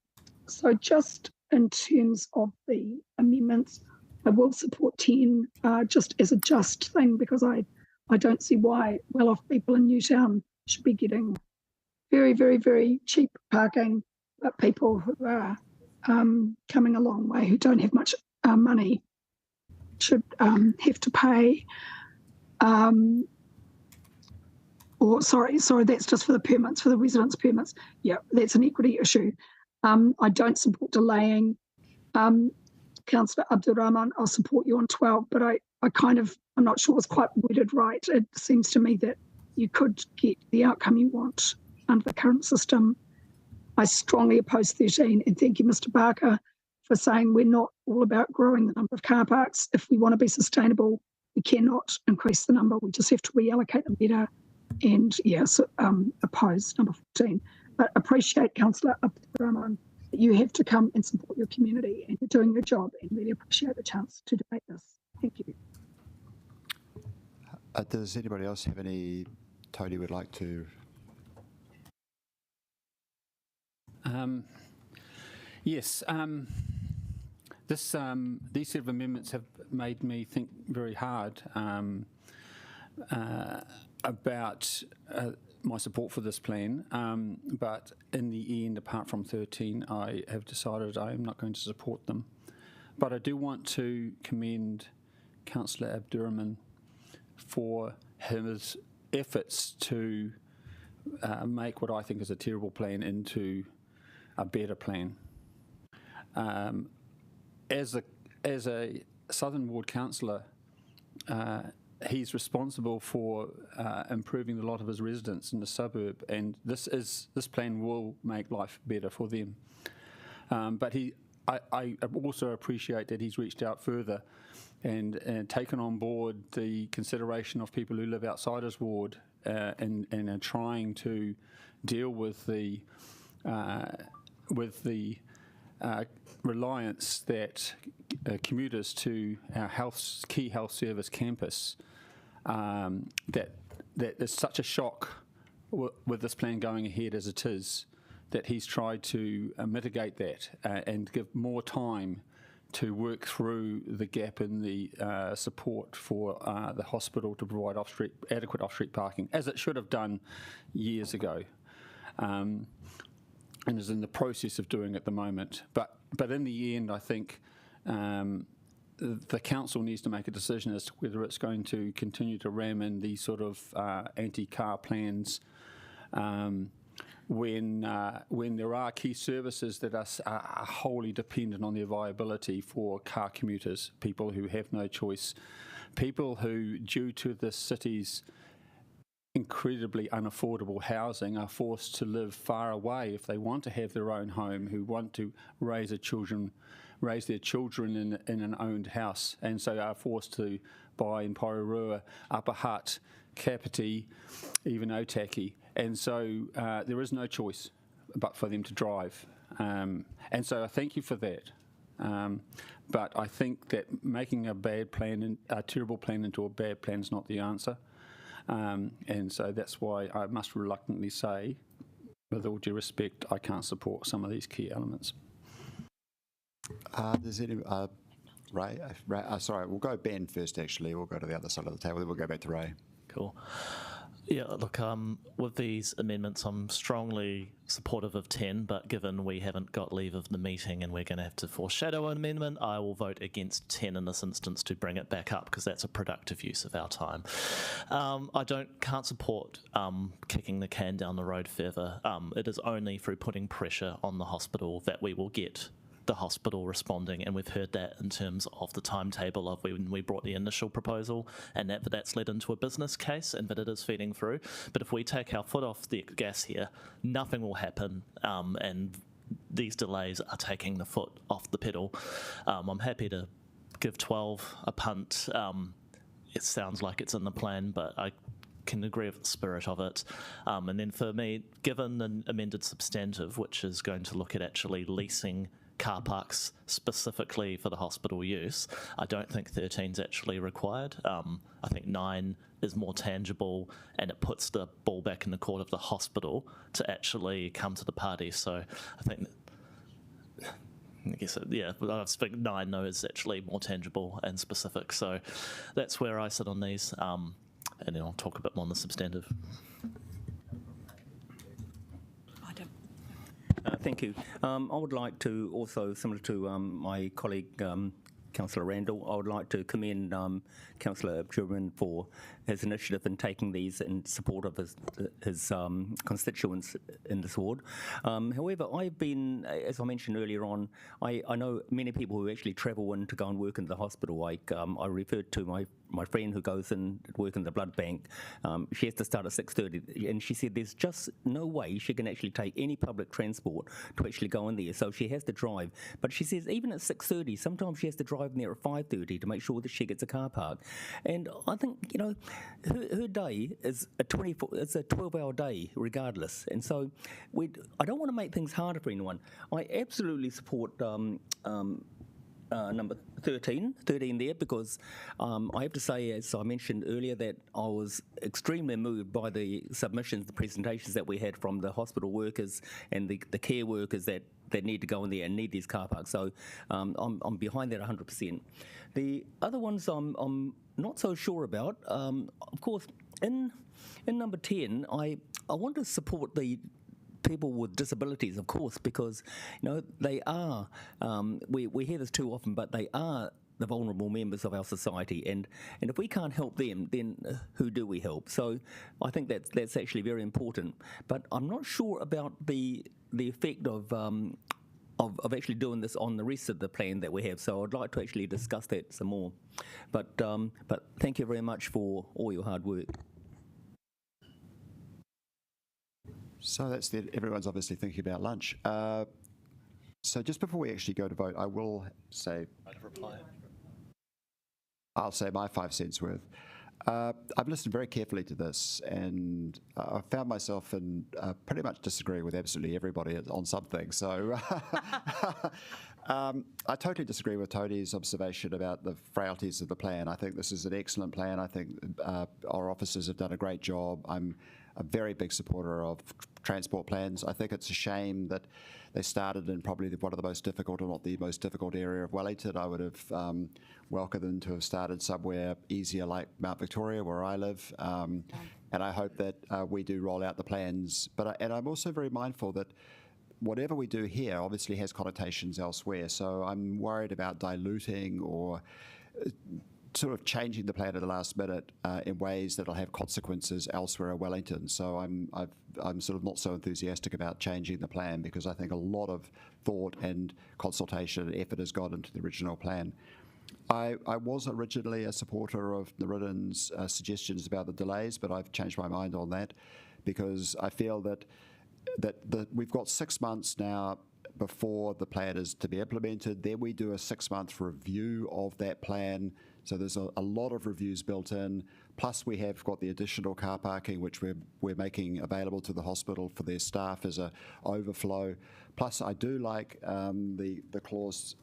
So just in terms of the amendments, I will support 10 just as a just thing, because I don't see why well-off people in Newtown should be getting very, very, very cheap parking, but people who are coming a long way, who don't have much money, should have to pay. Or sorry, that's just for the permits, for the residence permits. Yeah, that's an equity issue. I don't support delaying. Councillor Abdurrahman, I'll support you on 12, but I'm not sure it's quite worded right. It seems to me that you could get the outcome you want under the current system. I strongly oppose 13, and thank you, Mr. Barker, for saying we're not all about growing the number of car parks. If we want to be sustainable, we cannot increase the number. We just have to reallocate them better. And yes, oppose number 14. But appreciate, Councillor Abdurrahman, that you have to come and support your community, and you're doing your job, and really appreciate the chance to debate this. Thank you. Does anybody else have any Tony would like to? Yes. These set of amendments have made me think very hard about my support for this plan, but in the end, apart from 13, I have decided I am not going to support them. But I do want to commend Councillor Abdurrahman for his efforts to make what I think is a terrible plan into a better plan. As a Southern Ward councillor, he's responsible for improving the lot of his residents in the suburb, and this plan will make life better for them. But I also appreciate that he's reached out further and taken on board the consideration of people who live outside his ward and are trying to deal with the reliance that commuters to our key health service campus, that there's such a shock with this plan going ahead as it is, that he's tried to mitigate that and give more time to work through the gap in the support for the hospital to provide adequate off-street parking, as it should have done years ago. And is in the process of doing at the moment. But in the end, I think the council needs to make a decision as to whether it's going to continue to ram in these sort of anti-car plans when there are key services that are wholly dependent on their viability for car commuters, people who have no choice, people who, due to the city's incredibly unaffordable housing, are forced to live far away if they want to have their own home, who want to raise their children in an owned house, and so are forced to buy in Porirua, Upper Hutt, Kapiti, even Otaki, and so there is no choice but for them to drive, and so I thank you for that. But I think that making a terrible plan into a bad plan is not the answer. And so that's why I must reluctantly say, with all due respect, I can't support some of these key elements. Does any Ray? Sorry, we'll go Ben first. Actually, we'll go to the other side of the table. Then we'll go back to Ray. Cool. Yeah, look, with these amendments, I'm strongly supportive of 10, but given we haven't got leave of the meeting and we're going to have to foreshadow an amendment, I will vote against 10 in this instance to bring it back up, because that's a productive use of our time. I can't support kicking the can down the road further. It is only through putting pressure on the hospital that we will get the hospital responding, and we've heard that in terms of the timetable of when we brought the initial proposal, and that's led into a business case, and that it is feeding through. But if we take our foot off the gas here, nothing will happen, and these delays are taking the foot off the pedal. I'm happy to give 12 a punt. It sounds like it's in the plan, but I can agree with the spirit of it. And then for me, given the amended substantive, which is going to look at actually leasing car parks specifically for the hospital use, I don't think 13 is actually required. I think 9 is more tangible, and it puts the ball back in the court of the hospital to actually come to the party. So I think, I guess, I think 9 though is actually more tangible and specific. So that's where I sit on these, and then I'll talk a bit more on the substantive. Thank you. I would like to also, similar to my colleague, Councillor Randall, I would like to commend Councillor German for his initiative in taking these in support of his constituents in this ward. However, I've been, as I mentioned earlier on, I know many people who actually travel in to go and work in the hospital. Like I referred to my friend who goes in to work in the blood bank. She has to start at 6:30, and she said there's just no way she can actually take any public transport to actually go in there, so she has to drive. But she says even at 6:30, sometimes she has to drive in there at 5:30 to make sure that she gets a car park. And I think, you know, her day is a 12-hour day regardless. And so I don't want to make things harder for anyone. I absolutely support number 13 there, because I have to say, as I mentioned earlier, that I was extremely moved by the submissions, the presentations that we had from the hospital workers and the care workers that need to go in there and need these car parks. So I'm behind that 100%. The other ones I'm not so sure about. Of course, in number 10, I want to support the people with disabilities, of course, because, you know, they are, we hear this too often, but they are the vulnerable members of our society, and if we can't help them, then who do we help? So I think that's actually very important. But I'm not sure about the effect of actually doing this on the rest of the plan that we have. So I'd like to actually discuss that some more. But thank you very much for all your hard work. So that's it. Everyone's obviously thinking about lunch. So just before we actually go to vote, I will say, I'll say my 5 cents worth. I've listened very carefully to this, and I found myself in pretty much disagreeing with absolutely everybody on something. So I totally disagree with Tony's observation about the frailties of the plan. I think this is an excellent plan. I think our officers have done a great job. I'm a very big supporter of transport plans. I think it's a shame that they started in probably one of the most difficult, or not the most difficult area of Wellington. I would have welcomed them to have started somewhere easier like Mount Victoria, where I live. And I hope that we do roll out the plans. And I'm also very mindful that whatever we do here obviously has connotations elsewhere. So I'm worried about diluting or sort of changing the plan at the last minute in ways that'll have consequences elsewhere in Wellington. So I'm sort of not so enthusiastic about changing the plan, because I think a lot of thought and consultation and effort has gone into the original plan. I was originally a supporter of Narinin's suggestions about the delays, but I've changed my mind on that, because I feel that we've got 6 months now before the plan is to be implemented. Then we do a 6-month review of that plan. So there's a lot of reviews built in. Plus we have got the additional car parking, which we're making available to the hospital for their staff as a overflow. Plus I do like the clause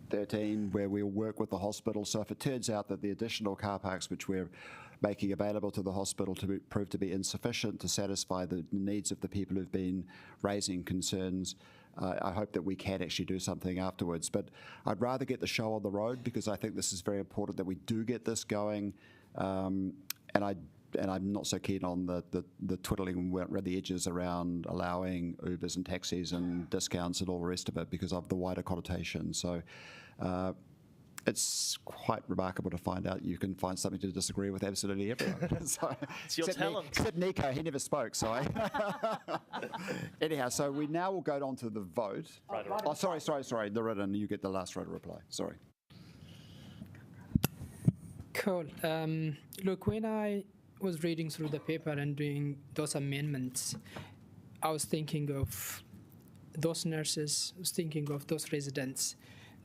13, where we'll work with the hospital. So if it turns out that the additional car parks which we're making available to the hospital to prove to be insufficient to satisfy the needs of the people who've been raising concerns, I hope that we can actually do something afterwards. But I'd rather get the show on the road, because I think this is very important that we do get this going. And I'm not so keen on the twiddling around the edges around allowing Ubers and taxis and discounts and all the rest of it, because of the wider connotation. So it's quite remarkable to find out you can find something to disagree with absolutely everyone. So, It's your talent. Except Nico, he never spoke, so anyhow, so we now will go on to the vote. Oh, sorry, the written, you get the last right of reply, sorry. Cool. Look, when I was reading through the paper and doing those amendments, I was thinking of those nurses, I was thinking of those residents.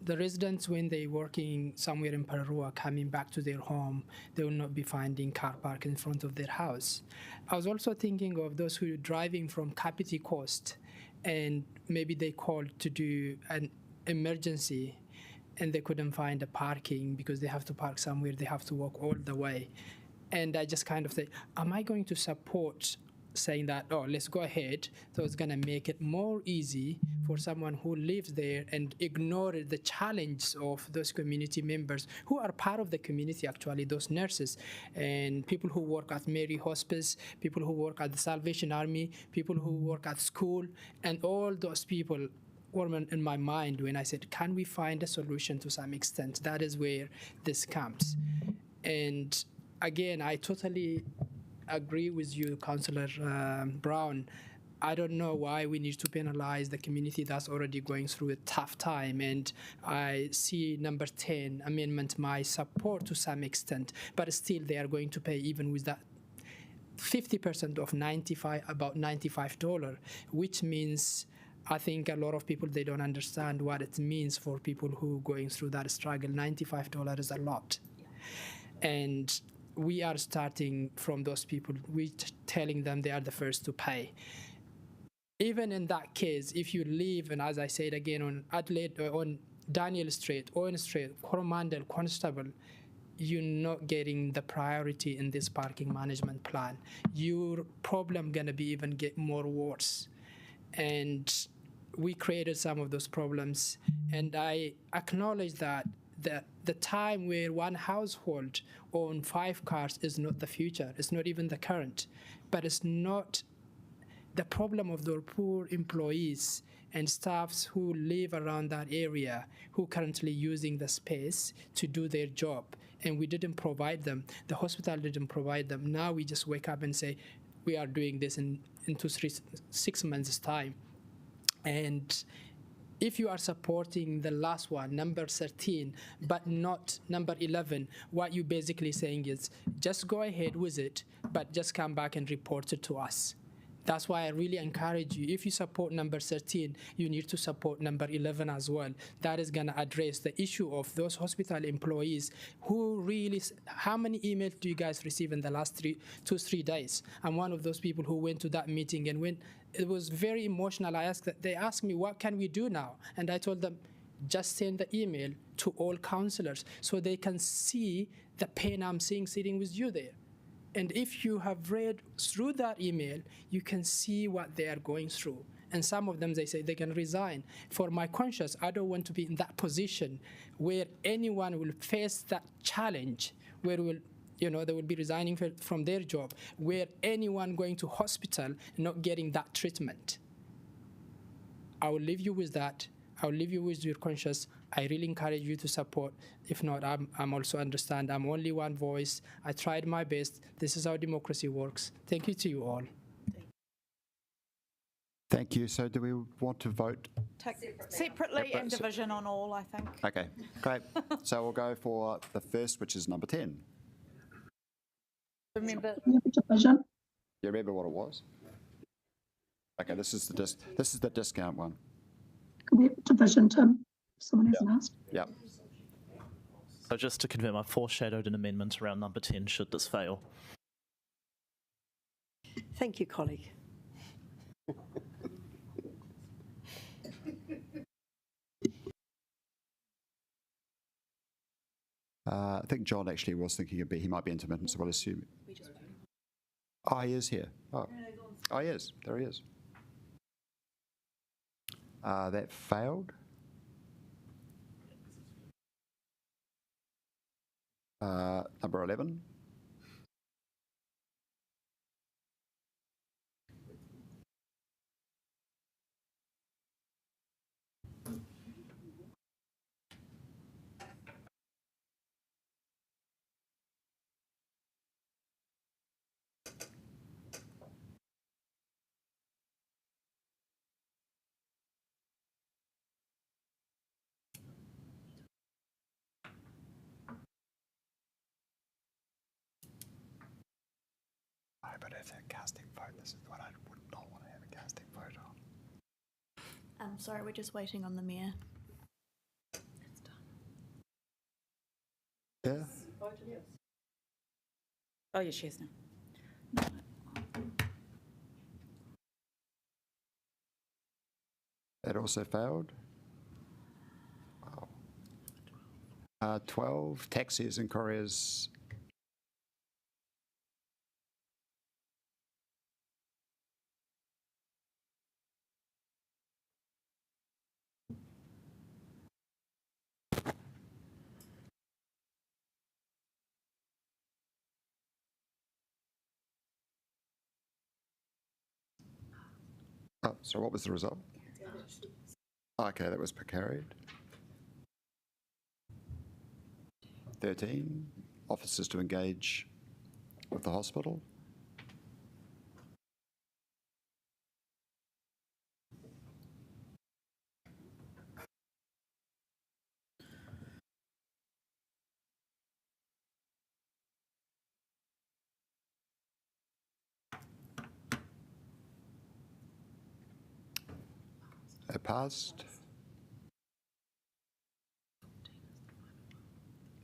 The residents, when they're working somewhere in Pararua, coming back to their home, they will not be finding car park in front of their house. I was also thinking of those who are driving from Kapiti Coast, and maybe they called to do an emergency, and they couldn't find a parking because they have to park somewhere, they have to walk all the way. And I just kind of say, am I going to support saying that, oh, let's go ahead, so it's going to make it more easy for someone who lives there and ignore the challenge of those community members who are part of the community, actually, those nurses and people who work at Mary Hospice, people who work at the Salvation Army, people who work at school, and all those people were in my mind when I said, can we find a solution to some extent? That is where this comes. And again, I totally agree with you, Councillor Brown. I don't know why we need to penalize the community that's already going through a tough time. And I see number 10 amendment my support to some extent, but still they are going to pay even with that 50% of about $95, which means I think a lot of people, they don't understand what it means for people who are going through that struggle. $95 is a lot. And we are starting from those people. We're telling them they are the first to pay. Even in that case, if you live, and as I said again, on Adelaide, on Daniel Street, Owen Street, Coromandel, Constable, you're not getting the priority in this parking management plan. Your problem gonna be even get more worse. And we created some of those problems. And I acknowledge that the time where one household own 5 cars is not the future. It's not even the current. But it's not the problem of the poor employees and staffs who live around that area who currently using the space to do their job. And we didn't provide them. The hospital didn't provide them. Now we just wake up and say, we are doing this in 6 months' time. And if you are supporting the last one, number 13, but not number 11, what you're basically saying is just go ahead with it, but just come back and report it to us. That's why I really encourage you, if you support number 13, you need to support number 11 as well. That is going to address the issue of those hospital employees who really, how many emails do you guys receive in the last 2-3 days? I'm one of those people who went to that meeting, and when it was very emotional, they asked me, what can we do now? And I told them, just send the email to all councillors so they can see the pain I'm seeing sitting with you there. And if you have read through that email, you can see what they are going through. And some of them, they say they can resign. For my conscience, I don't want to be in that position where anyone will face that challenge, where they will be resigning from their job, where anyone going to hospital not getting that treatment. I will leave you with that. I'll leave you with your conscience. I really encourage you to support. If not, I'm also understand. I'm only one voice. I tried my best. This is how democracy works. Thank you to you all. Thank you. So do we want to vote? Separately and division on all, I think. Okay, great. So we'll go for the first, which is number 10. Remember division. You remember what it was? Okay, this is the discount one. Can we have division, Tim? Someone hasn't asked. Yep. So just to confirm, I foreshadowed an amendment around number 10 should this fail. Thank you, colleague. I think John actually was thinking he might be intermittent, so we'll assume. Oh, he is here. Oh, he is. There he is. That failed. Number 11. have that casting vote. This is what I would not want to have a casting vote on. Sorry, we're just waiting on the mayor. Yeah. Oh, yes, she is now. That also failed. Wow. 12 taxis and couriers. Oh, so what was the result? Okay, that was carried. 13, officers to engage with the hospital. That passed.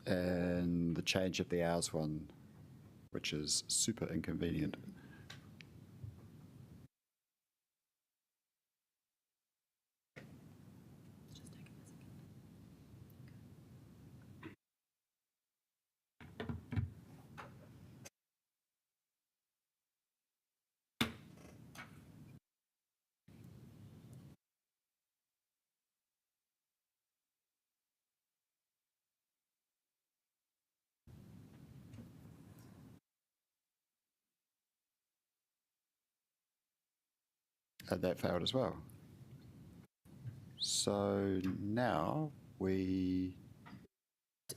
And the change of the hours one, which is super inconvenient. And that failed as well. So now we...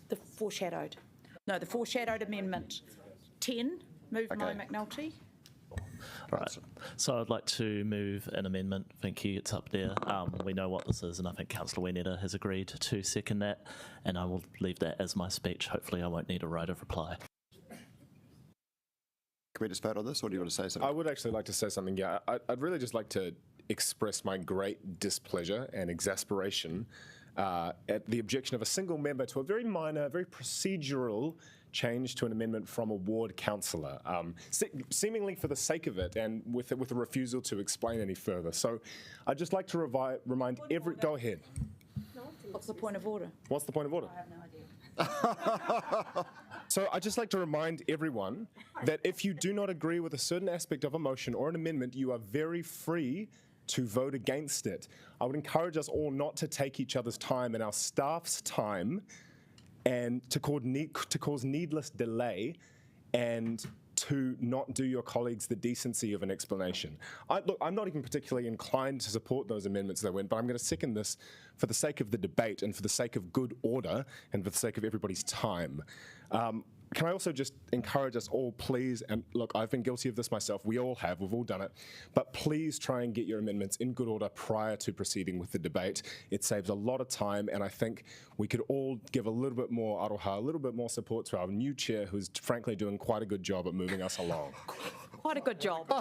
The foreshadowed. No, the foreshadowed amendment. 10, moved by McNulty. Right. So I'd like to move an amendment. Thank you. It's up there. We know what this is, and I think Councillor Wheneta has agreed to second that, and I will leave that as my speech. Hopefully I won't need a right of reply. Can we just vote on this, or do you want to say something? I would actually like to say something, yeah. I'd really just like to express my great displeasure and exasperation at the objection of a single member to a very minor, very procedural change to an amendment from a ward councillor, seemingly for the sake of it and with a refusal to explain any further. So I'd just like to remind every... Go ahead. What's the point of order? What's the point of order? I have no idea. So I'd just like to remind everyone that if you do not agree with a certain aspect of a motion or an amendment, you are very free to vote against it. I would encourage us all not to take each other's time and our staff's time and to cause needless delay and to not do your colleagues the decency of an explanation. Look, I'm not even particularly inclined to support those amendments that went, but I'm going to second this for the sake of the debate and for the sake of good order and for the sake of everybody's time. Can I also just encourage us all, please, and look, I've been guilty of this myself, we all have, we've all done it, but please try and get your amendments in good order prior to proceeding with the debate. It saves a lot of time, and I think we could all give a little bit more aroha, a little bit more support to our new chair, who's frankly doing quite a good job at moving us along. Quite a good job.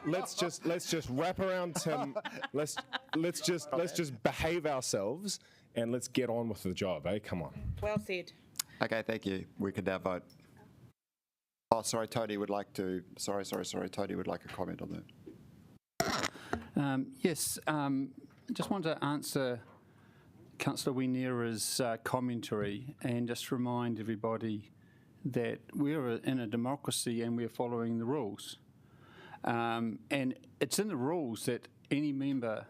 Let's just wrap around Tim. Let's just behave ourselves and let's get on with the job, eh? Come on. Well said. Okay, thank you. We can now vote. Oh, sorry, Tony would like to... Sorry. Tony would like a comment on that. Yes, just want to answer Councillor Wheneta's commentary and just remind everybody that we're in a democracy and we're following the rules. And it's in the rules that any member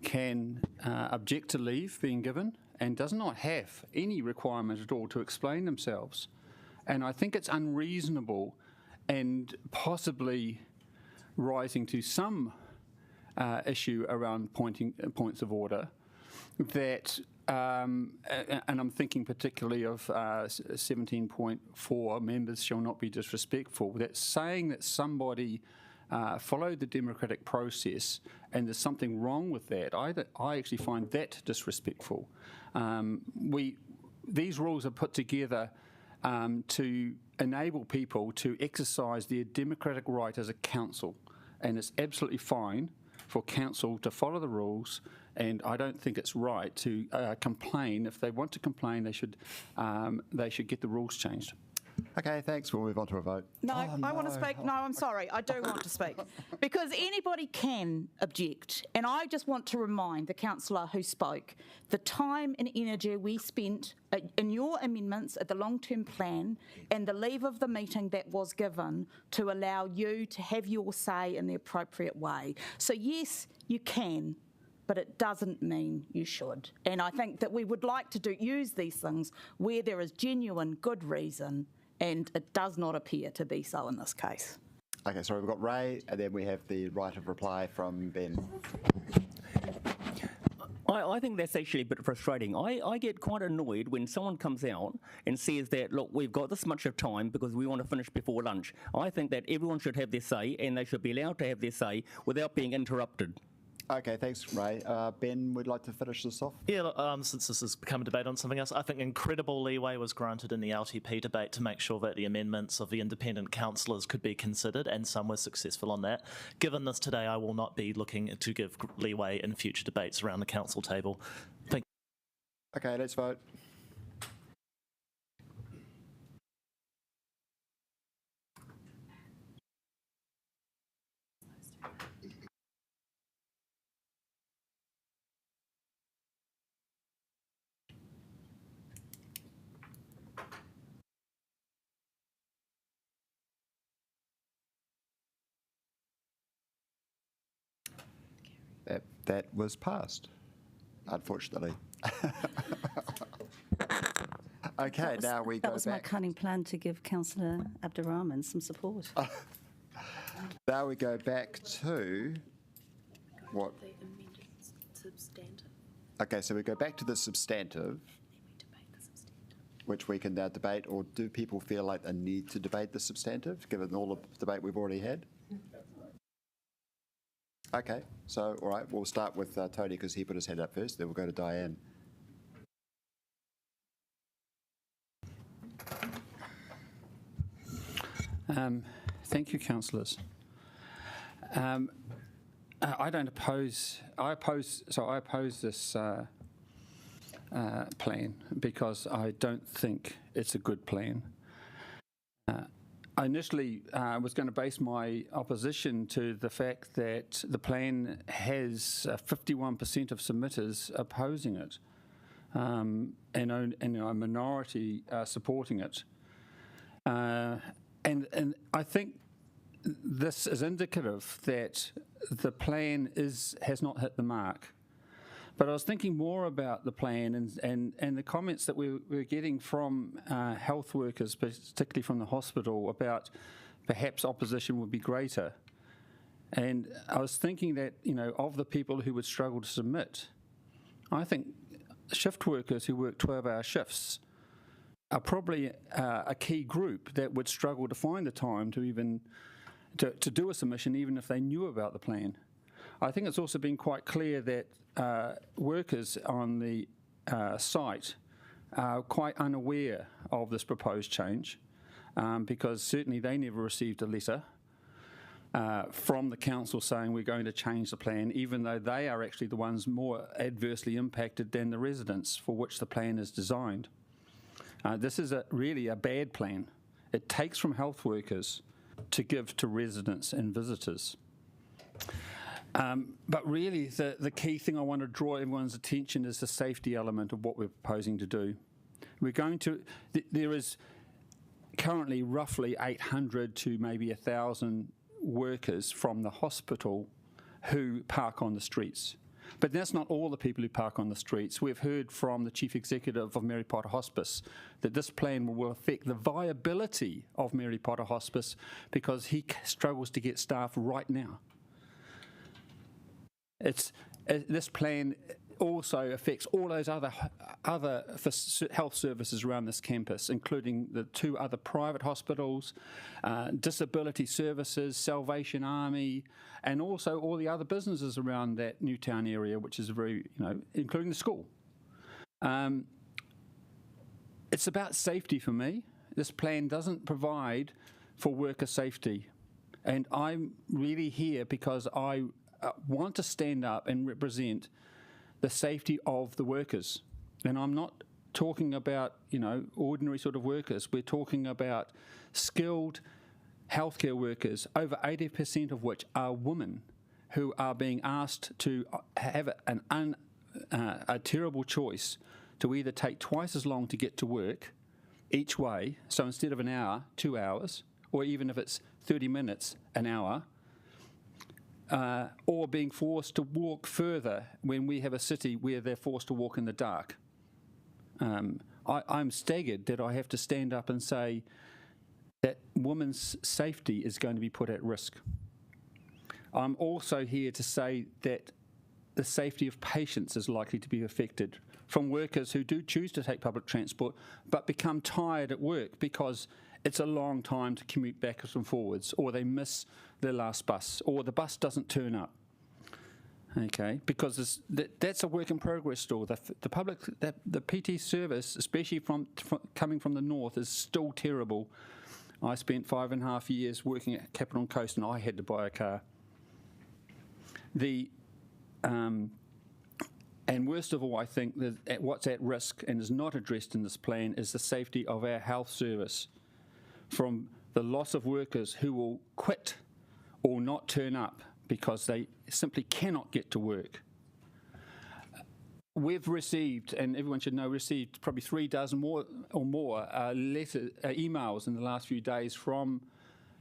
can object to leave being given and does not have any requirement at all to explain themselves. And I think it's unreasonable and possibly rising to some issue around points of order that, and I'm thinking particularly of 17.4, members shall not be disrespectful, that's saying that somebody followed the democratic process and there's something wrong with that. I actually find that disrespectful. These rules are put together to enable people to exercise their democratic right as a council, and it's absolutely fine for council to follow the rules, and I don't think it's right to complain. If they want to complain, they should get the rules changed. Okay, thanks. We'll move on to a vote. No, I want to speak. No, I'm sorry. I do want to speak. Because anybody can object. And I just want to remind the councillor who spoke the time and energy we spent in your amendments at the long-term plan and the leave of the meeting that was given to allow you to have your say in the appropriate way. So yes, you can, but it doesn't mean you should. And I think that we would like to use these things where there is genuine good reason, and it does not appear to be so in this case. Okay, so we've got Ray, and then we have the right of reply from Ben. I think that's actually a bit frustrating. I get quite annoyed when someone comes out and says that, look, we've got this much of time because we want to finish before lunch. I think that everyone should have their say, and they should be allowed to have their say without being interrupted. Okay, thanks, Ray. Ben would like to finish this off? Yeah, since this has become a debate on something else, I think incredible leeway was granted in the LTP debate to make sure that the amendments of the independent councillors could be considered, and some were successful on that. Given this today, I will not be looking to give leeway in future debates around the council table. Thank you. Okay, let's vote. That was passed, unfortunately. Okay, now we go back. That was my cunning plan to give Councillor Abdurrahman some support. Now we go back to what? The amended substantive. Okay, so we go back to the substantive, which we can now debate, or do people feel like they need to debate the substantive, given all the debate we've already had? Okay, so all right, we'll start with Tony because he put his hand up first, then we'll go to Diane. Thank you, councillors. I don't oppose. I oppose this plan because I don't think it's a good plan. I initially was going to base my opposition to the fact that the plan has 51% of submitters opposing it, and a minority supporting it. And I think this is indicative that the plan has not hit the mark. But I was thinking more about the plan and the comments that we were getting from health workers, particularly from the hospital, about perhaps opposition would be greater. And I was thinking that, of the people who would struggle to submit, I think shift workers who work 12-hour shifts are probably a key group that would struggle to find the time to even to do a submission, even if they knew about the plan. I think it's also been quite clear that workers on the site are quite unaware of this proposed change because certainly they never received a letter from the council saying we're going to change the plan, even though they are actually the ones more adversely impacted than the residents for which the plan is designed. This is really a bad plan. It takes from health workers to give to residents and visitors. But really, the key thing I want to draw everyone's attention is the safety element of what we're proposing to do. There is currently roughly 800 to maybe 1,000 workers from the hospital who park on the streets. But that's not all the people who park on the streets. We've heard from the Chief Executive of Mary Potter Hospice that this plan will affect the viability of Mary Potter Hospice because he struggles to get staff right now. This plan also affects all those other health services around this campus, including the 2 other private hospitals, disability services, Salvation Army, and also all the other businesses around that Newtown area, which is including the school. It's about safety for me. this plan doesn't provide for worker safety. And I'm really here because I want to stand up and represent the safety of the workers. And I'm not talking about, ordinary sort of workers. We're talking about skilled healthcare workers, over 80% of which are women who are being asked to have a terrible choice to either take twice as long to get to work each way, so instead of an hour, 2 hours, or even if it's 30 minutes, an hour, or being forced to walk further when we have a city where they're forced to walk in the dark. I'm staggered that I have to stand up and say that women's safety is going to be put at risk. I'm also here to say that the safety of patients is likely to be affected from workers who do choose to take public transport but become tired at work because it's a long time to commute backwards and forwards, or they miss their last bus, or the bus doesn't turn up. Okay, because that's a work in progress still. The PT service, especially coming from the north, is still terrible. I spent 5.5 years working at Capital and Coast, and I had to buy a car. And worst of all, I think that what's at risk and is not addressed in this plan is the safety of our health service from the loss of workers who will quit or not turn up because they simply cannot get to work. We've received, and everyone should know, received probably 3 dozen more emails in the last few days from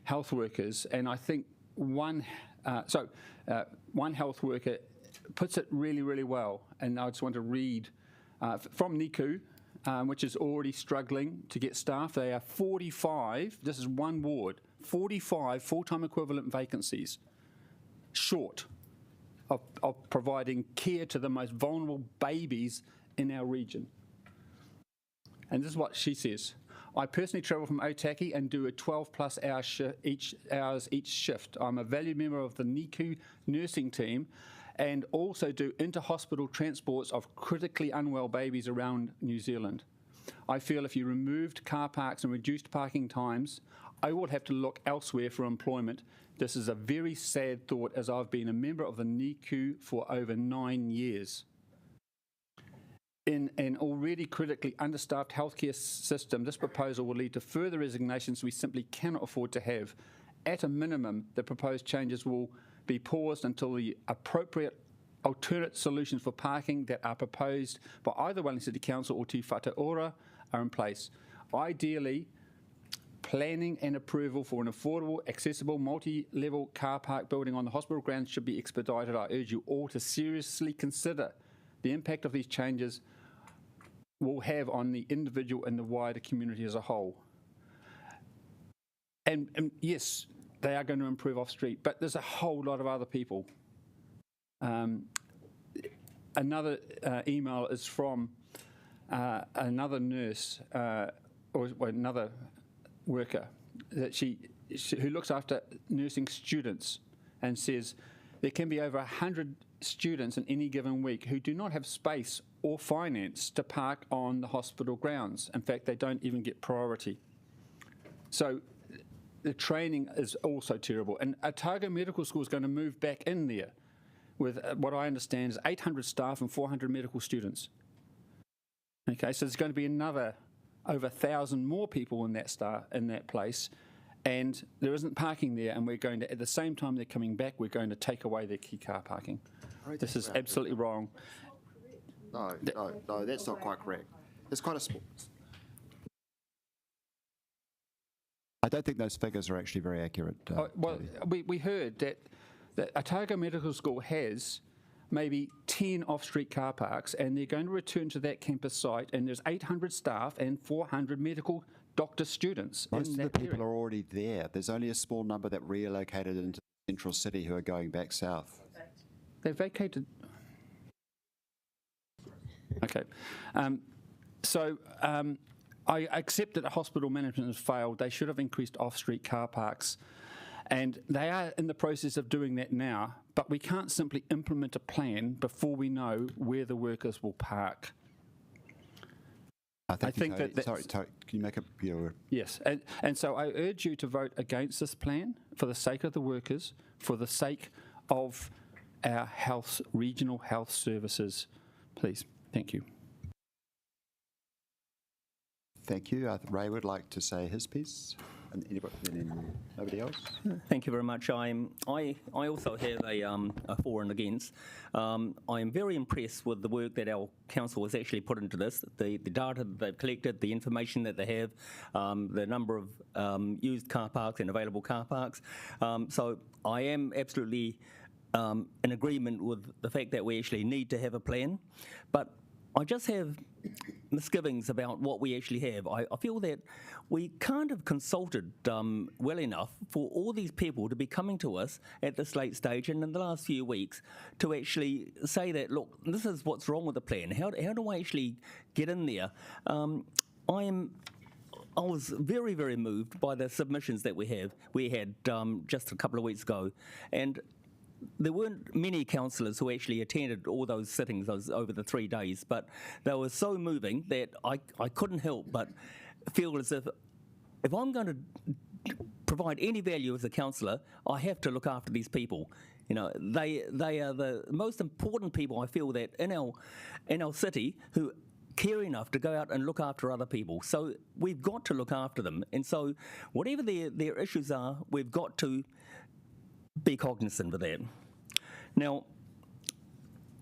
health workers, and I think one health worker puts it really, really well, and I just want to read from NICU, which is already struggling to get staff. They are 45, this is one ward, 45 full-time equivalent vacancies short of providing care to the most vulnerable babies in our region. And this is what she says. I personally travel from Otaki and do a 12-plus hours each shift. I'm a valued member of the NICU nursing team and also do inter-hospital transports of critically unwell babies around New Zealand. I feel if you removed car parks and reduced parking times, I would have to look elsewhere for employment. This is a very sad thought, as I've been a member of the NICU for over 9 years. In an already critically understaffed healthcare system, this proposal will lead to further resignations we simply cannot afford to have. At a minimum, the proposed changes will be paused until the appropriate alternate solutions for parking that are proposed by either Wellington City Council or Te Whatu Ora are in place. Ideally, planning and approval for an affordable, accessible, multi-level car park building on the hospital grounds should be expedited. I urge you all to seriously consider the impact of these changes will have on the individual and the wider community as a whole. And yes, they are going to improve off-street, but there's a whole lot of other people. Another email is from another nurse or another worker that who looks after nursing students and says there can be over 100 students in any given week who do not have space or finance to park on the hospital grounds. In fact, they don't even get priority. So the training is also terrible. And Otago Medical School is going to move back in there with what I understand is 800 staff and 400 medical students. Okay, so there's going to be another over 1,000 more people in that place, and there isn't parking there, and we're going to, at the same time they're coming back, we're going to take away their key car parking. This is absolutely wrong. No, that's not quite correct. It's quite a small. I don't think those figures are actually very accurate. Well, we heard that Otago Medical School has maybe 10 off-street car parks, and they're going to return to that campus site, and there's 800 staff and 400 medical doctor students. Most of the people are already there. There's only a small number that relocated into the central city who are going back south. They vacated. Okay. I accept that hospital management has failed. They should have increased off-street car parks. And they are in the process of doing that now, but we can't simply implement a plan before we know where the workers will park. Thank you, think Tony. that Sorry, Tony, can you make a... Yes, and so I urge you to vote against this plan for the sake of the workers, for the sake of our regional health services, please. Thank you. Thank you. Ray would like to say his piece. And nobody else? Thank you very much. I also have a for and against. I am very impressed with the work that our council has actually put into this, the data that they've collected, the information that they have, the number of used car parks and available car parks. So I am absolutely in agreement with the fact that we actually need to have a plan. But I just have misgivings about what we actually have. I feel that we can't have consulted well enough for all these people to be coming to us at this late stage and in the last few weeks to actually say that, look, this is what's wrong with the plan. How do I actually get in there? I was very, very moved by the submissions that we had just a couple of weeks ago, and there weren't many councillors who actually attended all those sittings over the 3 days, but they were so moving that I couldn't help but feel as if I'm going to provide any value as a councillor, I have to look after these people. You know, they are the most important people, I feel, that in our city who care enough to go out and look after other people. So we've got to look after them. And so whatever their issues are, we've got to be cognizant of that. Now,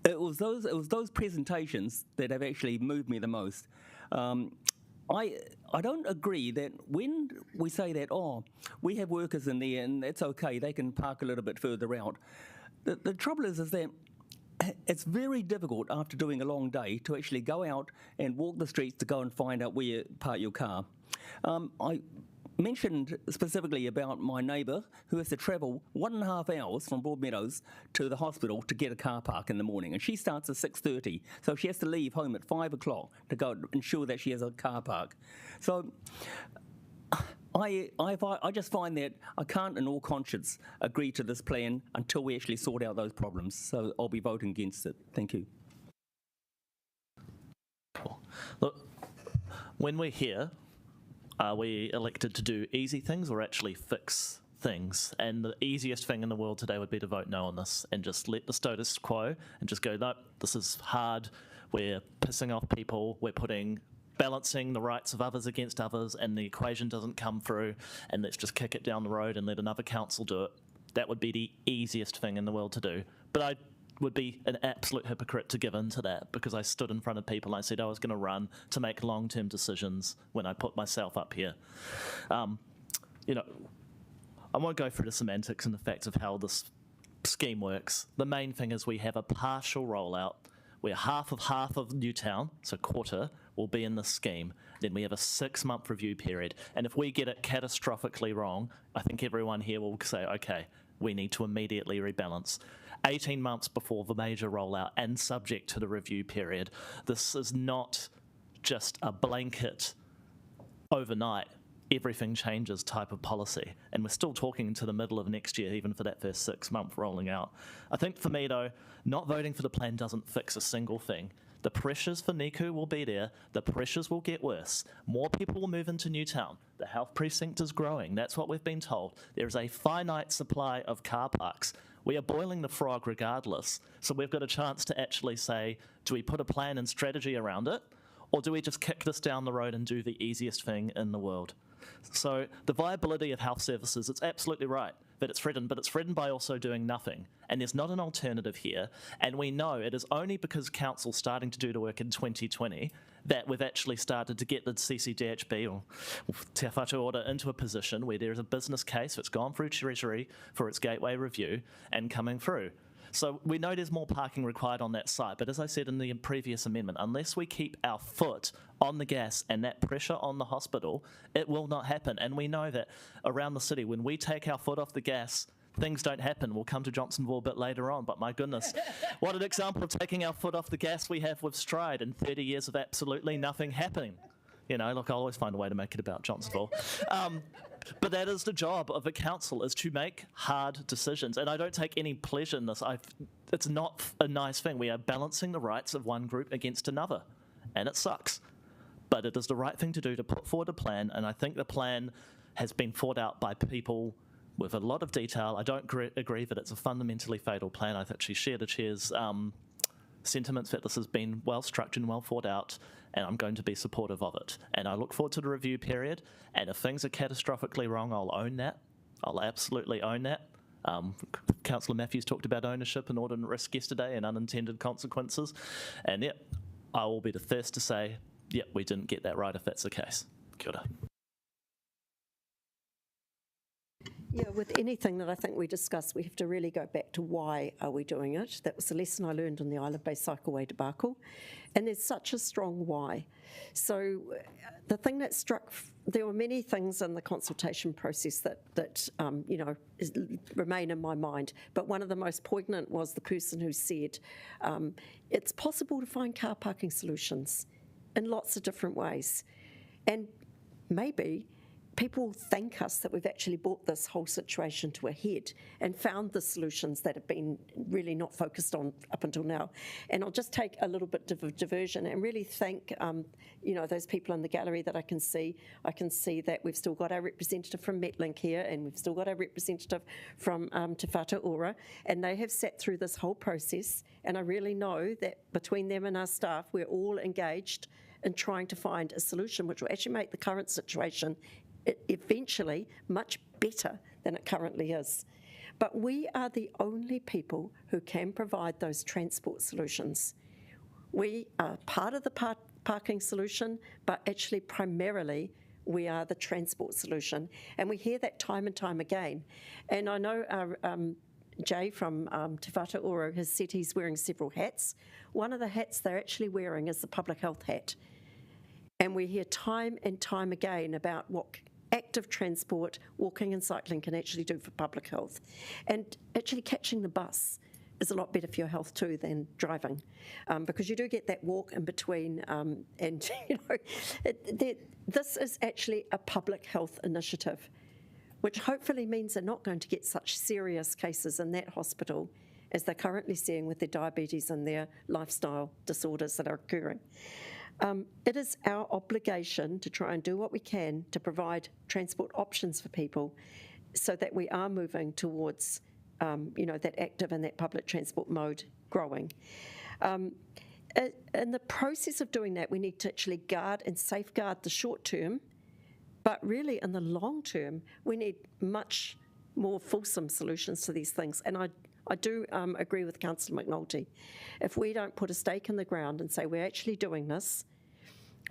it was those presentations that have actually moved me the most. I don't agree that when we say that, we have workers in there and it's okay, they can park a little bit further out. The trouble is that it's very difficult after doing a long day to actually go out and walk the streets to go and find out where you park your car. I mentioned specifically about my neighbour who has to travel 1.5 hours from Broadmeadows to the hospital to get a car park in the morning, and she starts at 6:30, so she has to leave home at 5 o'clock to go ensure that she has a car park. So I just find that I can't in all conscience agree to this plan until we actually sort out those problems, so I'll be voting against it. Thank you. Cool. Look, when we're here, are we elected to do easy things or actually fix things? And the easiest thing in the world today would be to vote no on this and just let the status quo and just go, no, this is hard, we're pissing off people, we're balancing the rights of others against others, and the equation doesn't come through, and let's just kick it down the road and let another council do it. That would be the easiest thing in the world to do. But I would be an absolute hypocrite to give in to that, because I stood in front of people and I said I was going to run to make long-term decisions when I put myself up here. You know, I won't go through the semantics and the facts of how this scheme works. The main thing is we have a partial rollout where half of Newtown, so quarter, will be in this scheme. Then we have a 6-month review period. And if we get it catastrophically wrong, I think everyone here will say, okay, we need to immediately rebalance. 18 months before the major rollout and subject to the review period. This is not just a blanket overnight, everything changes type of policy. And we're still talking into the middle of next year, even for that first 6-month rolling out. I think for me though, not voting for the plan doesn't fix a single thing. The pressures for Niku will be there. The pressures will get worse. More people will move into Newtown. The health precinct is growing. That's what we've been told. There is a finite supply of car parks. We are boiling the frog regardless. So we've got a chance to actually say, do we put a plan and strategy around it? Or do we just kick this down the road and do the easiest thing in the world? So the viability of health services, it's absolutely right that it's threatened, but it's threatened by also doing nothing. And there's not an alternative here. And we know it is only because Council's starting to do the work in 2020 that we've actually started to get the CCDHB or Te Whatu Order into a position where there is a business case that's gone through Treasury for its gateway review and coming through. So we know there's more parking required on that site, but as I said in the previous amendment, unless we keep our foot on the gas and that pressure on the hospital, it will not happen. And we know that around the city, when we take our foot off the gas, things don't happen. We'll come to Johnsonville a bit later on, but my goodness, what an example of taking our foot off the gas we have with Stride in 30 years of absolutely nothing happening. You know, look, I'll always find a way to make it about Johnsonville. But that is the job of a council, is to make hard decisions. And I don't take any pleasure in this. It's not a nice thing. We are balancing the rights of one group against another, and it sucks. but it is the right thing to do to put forward a plan, and I think the plan has been thought out by people with a lot of detail. I don't agree that it's a fundamentally fatal plan. I actually share the Chair's sentiments that this has been well structured and well thought out, and I'm going to be supportive of it. And I look forward to the review period, and if things are catastrophically wrong, I'll own that. I'll absolutely own that. Councillor Matthews talked about ownership and inordinate risk yesterday and unintended consequences, and yep, I will be the first to say, yep, we didn't get that right if that's the case. Kia ora. Yeah, with anything that I think we discuss, we have to really go back to why are we doing it. That was the lesson I learned on the Island-based cycleway debacle. And there's such a strong why. So the thing that struck, there were many things in the consultation process that remain in my mind. But one of the most poignant was the person who said, it's possible to find car parking solutions in lots of different ways. And maybe people thank us that we've actually brought this whole situation to a head and found the solutions that have been really not focused on up until now. And I'll just take a little bit of diversion and really thank, those people in the gallery that I can see. I can see that we've still got our representative from Metlink here, and we've still got our representative from Te Whatu Ora, and they have sat through this whole process. And I really know that between them and our staff, we're all engaged in trying to find a solution which will actually make the current situation eventually much better than it currently is. But we are the only people who can provide those transport solutions. We are part of the parking solution, but actually primarily we are the transport solution. And we hear that time and time again. And I know our Jay from Te Whatu Ora has said he's wearing several hats. One of the hats they're actually wearing is the public health hat. And we hear time and time again about what active transport, walking and cycling can actually do for public health. And actually catching the bus is a lot better for your health too than driving, because you do get that walk in between, and this is actually a public health initiative, which hopefully means they're not going to get such serious cases in that hospital as they're currently seeing with their diabetes and their lifestyle disorders that are occurring. It is our obligation to try and do what we can to provide transport options for people so that we are moving towards, that active and that public transport mode growing. In the process of doing that, we need to actually guard and safeguard the short term, but really in the long term, we need much more fulsome solutions to these things. And I do agree with Councillor McNulty. If we don't put a stake in the ground and say we're actually doing this,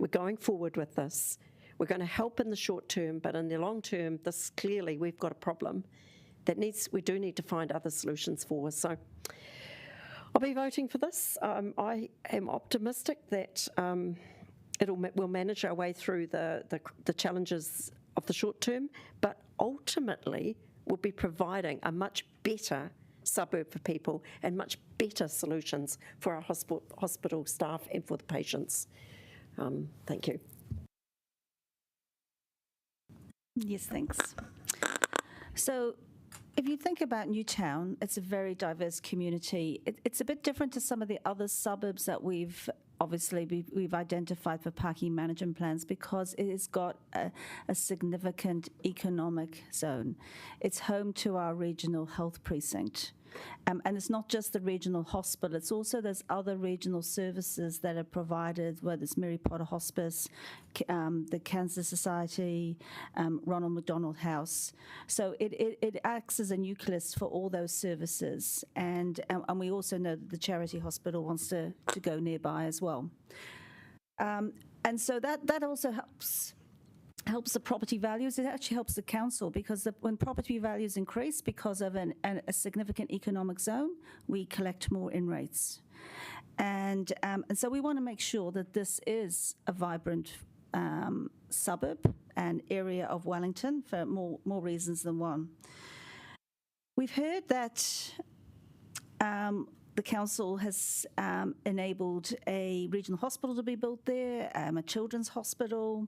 we're going forward with this, we're going to help in the short term, but in the long term, this clearly we've got a problem that we do need to find other solutions for. So I'll be voting for this. I am optimistic that we'll manage our way through the challenges of the short term, but ultimately we'll be providing a much better suburb for people and much better solutions for our hospital staff and for the patients. Thank you. Yes, thanks. So if you think about Newtown, it's a very diverse community. It's a bit different to some of the other suburbs that we've identified for parking management plans because it has got a significant economic zone. It's home to our regional health precinct. And it's not just the regional hospital, it's also there's other regional services that are provided, whether it's Mary Potter Hospice, the Cancer Society, Ronald McDonald House. So it acts as a nucleus for all those services. And we also know that the charity hospital wants to go nearby as well. And so that also helps the property values. It actually helps the council because when property values increase because of a significant economic zone, we collect more in rates. And so we want to make sure that this is a vibrant suburb and area of Wellington for more reasons than one. We've heard that the council has enabled a regional hospital to be built there, a children's hospital,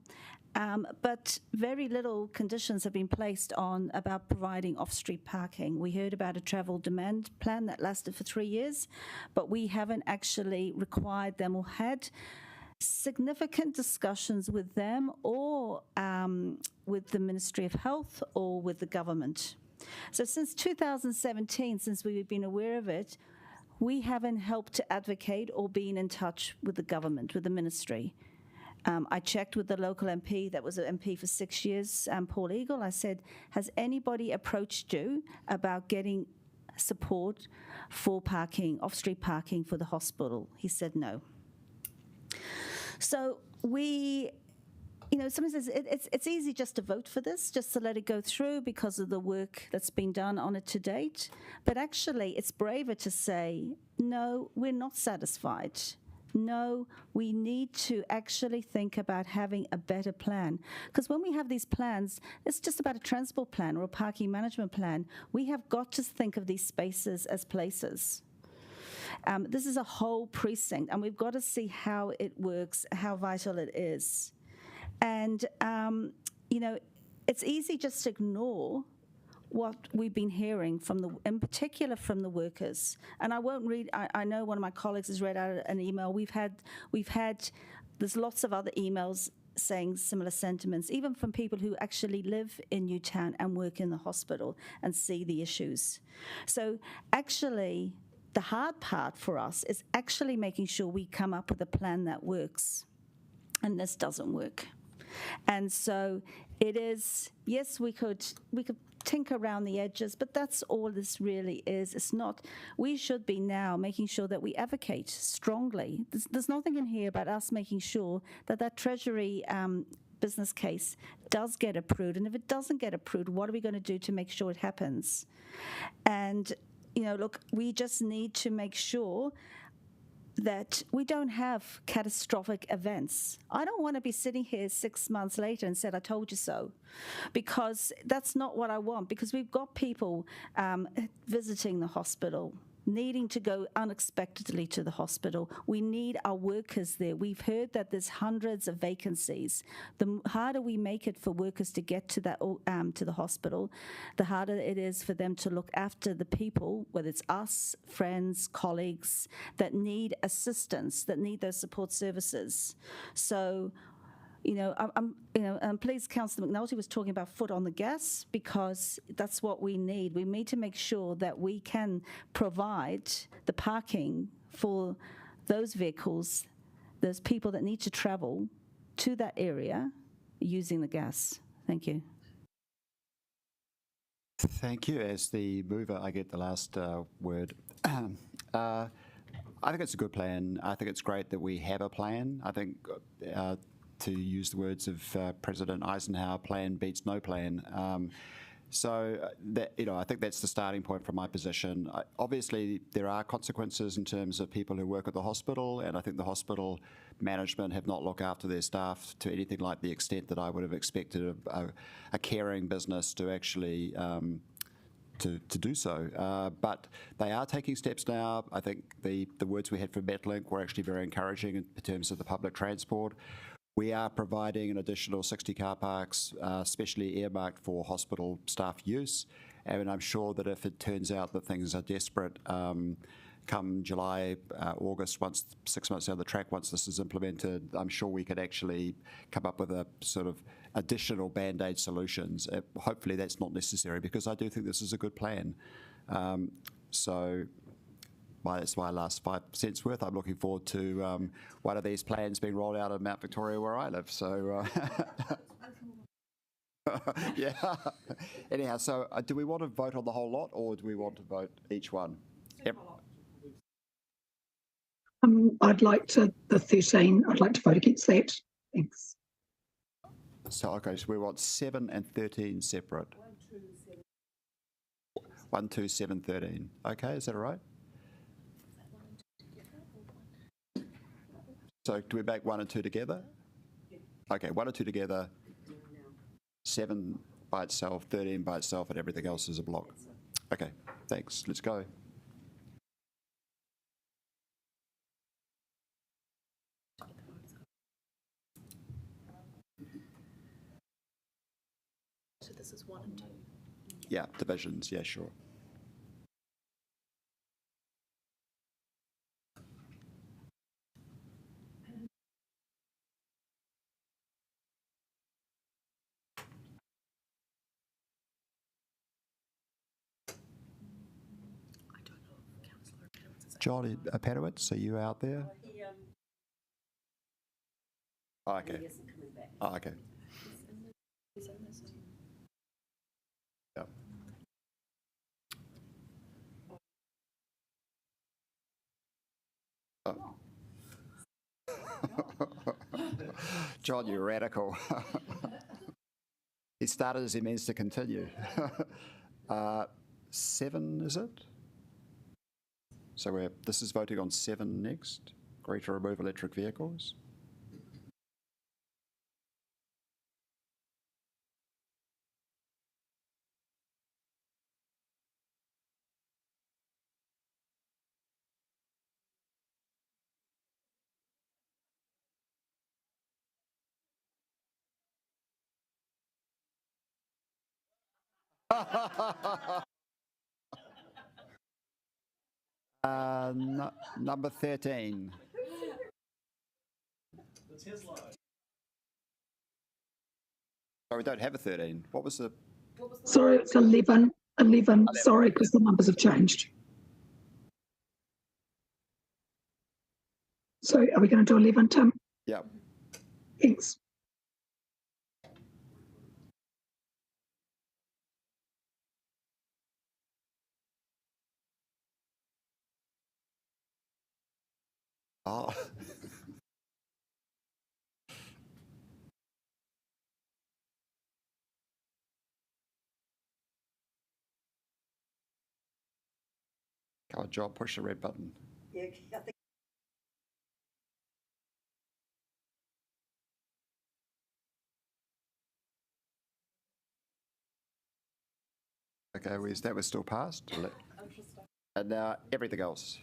but very little conditions have been placed on about providing off-street parking. We heard about a travel demand plan that lasted for 3 years, but we haven't actually required them or had significant discussions with them or with the Ministry of Health or with the government. So since 2017, since we've been aware of it, we haven't helped to advocate or been in touch with the government, with the ministry. I checked with the local MP, that was an MP for 6 years, Paul Eagle. I said, has anybody approached you about getting support for parking, off-street parking for the hospital? He said no. So we, somebody says it's easy just to vote for this, just to let it go through because of the work that's been done on it to date. But actually, it's braver to say, no, we're not satisfied. No, we need to actually think about having a better plan. Because when we have these plans, it's just about a transport plan or a parking management plan. We have got to think of these spaces as places. This is a whole precinct, and we've got to see how it works, how vital it is. And, it's easy just to ignore what we've been hearing from in particular from the workers. And I won't read, I know one of my colleagues has read out an email. There's lots of other emails saying similar sentiments, even from people who actually live in Newtown and work in the hospital and see the issues. So actually, the hard part for us is actually making sure we come up with a plan that works. And this doesn't work. And so it is, yes, we could tinker around the edges, but that's all this really is. It's not, we should be now making sure that we advocate strongly. There's nothing in here about us making sure that that Treasury business case does get approved. And if it doesn't get approved, what are we going to do to make sure it happens? And, look, we just need to make sure that we don't have catastrophic events. I don't want to be sitting here 6 months later and said, I told you so, because that's not what I want, because we've got people visiting the hospital, needing to go unexpectedly to the hospital. We need our workers there. We've heard that there's hundreds of vacancies. The harder we make it for workers to get to that to the hospital, the harder it is for them to look after the people, whether it's us, friends, colleagues, that need assistance, that need those support services. So, I'm pleased Councillor McNulty was talking about foot on the gas, because that's what we need. We need to make sure that we can provide the parking for those vehicles, those people that need to travel to that area using the gas. Thank you. Thank you. As the mover, I get the last word. I think it's a good plan. I think it's great that we have a plan. I think to use the words of President Eisenhower, plan beats no plan. So that, I think that's the starting point from my position. Obviously, there are consequences in terms of people who work at the hospital, and I think the hospital management have not looked after their staff to anything like the extent that I would have expected a caring business to actually to do so. But they are taking steps now. I think the words we had from Metlink were actually very encouraging in terms of the public transport. We are providing an additional 60 car parks, specially earmarked for hospital staff use. And I'm sure that if it turns out that things are desperate, come July, August, 6 months down the track, once this is implemented, I'm sure we could actually come up with a sort of additional Band-Aid solutions. Hopefully that's not necessary, because I do think this is a good plan. That's my last 5 cents worth. I'm looking forward to one of these plans being rolled out in Mount Victoria where I live. So, yeah. Anyhow, so do we want to vote on the whole lot, or do we want to vote each one? Yep. I'd like to, the 13, I'd like to vote against that. Thanks. So, okay, so we want 7 and 13 separate. 1, 2, 7, 13. Okay, is that all right? So do we make 1 and 2 together? Okay, 1 and 2 together, 7 by itself, 13 by itself, and everything else is a block. Okay, thanks. Let's go. So this is 1 and 2. Yeah, divisions, yeah, sure. John Padowitz, are you out there? Oh, okay. Oh, okay. Yep. Oh. John, you're radical. He started as he means to continue. 7, is it? So this is voting on 7 next. Agree to remove electric vehicles. Number 13. It's his line. Oh, we don't have a 13. What was the... Sorry, it's 11. 11, sorry, because the numbers have changed. So are we going to do 11, Tim? Yeah. Thanks. Oh. Come on, John, push the red button. Yeah, I think Okay, that was still passed. And now everything else.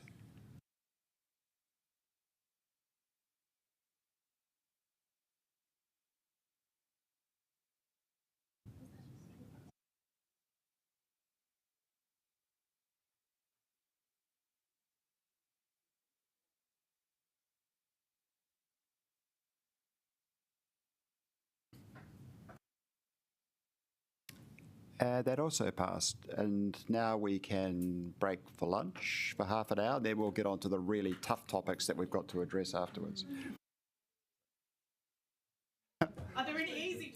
That also passed, and now we can break for lunch for half an hour, then we'll get on to the really tough topics that we've got to address afterwards. Are there any easy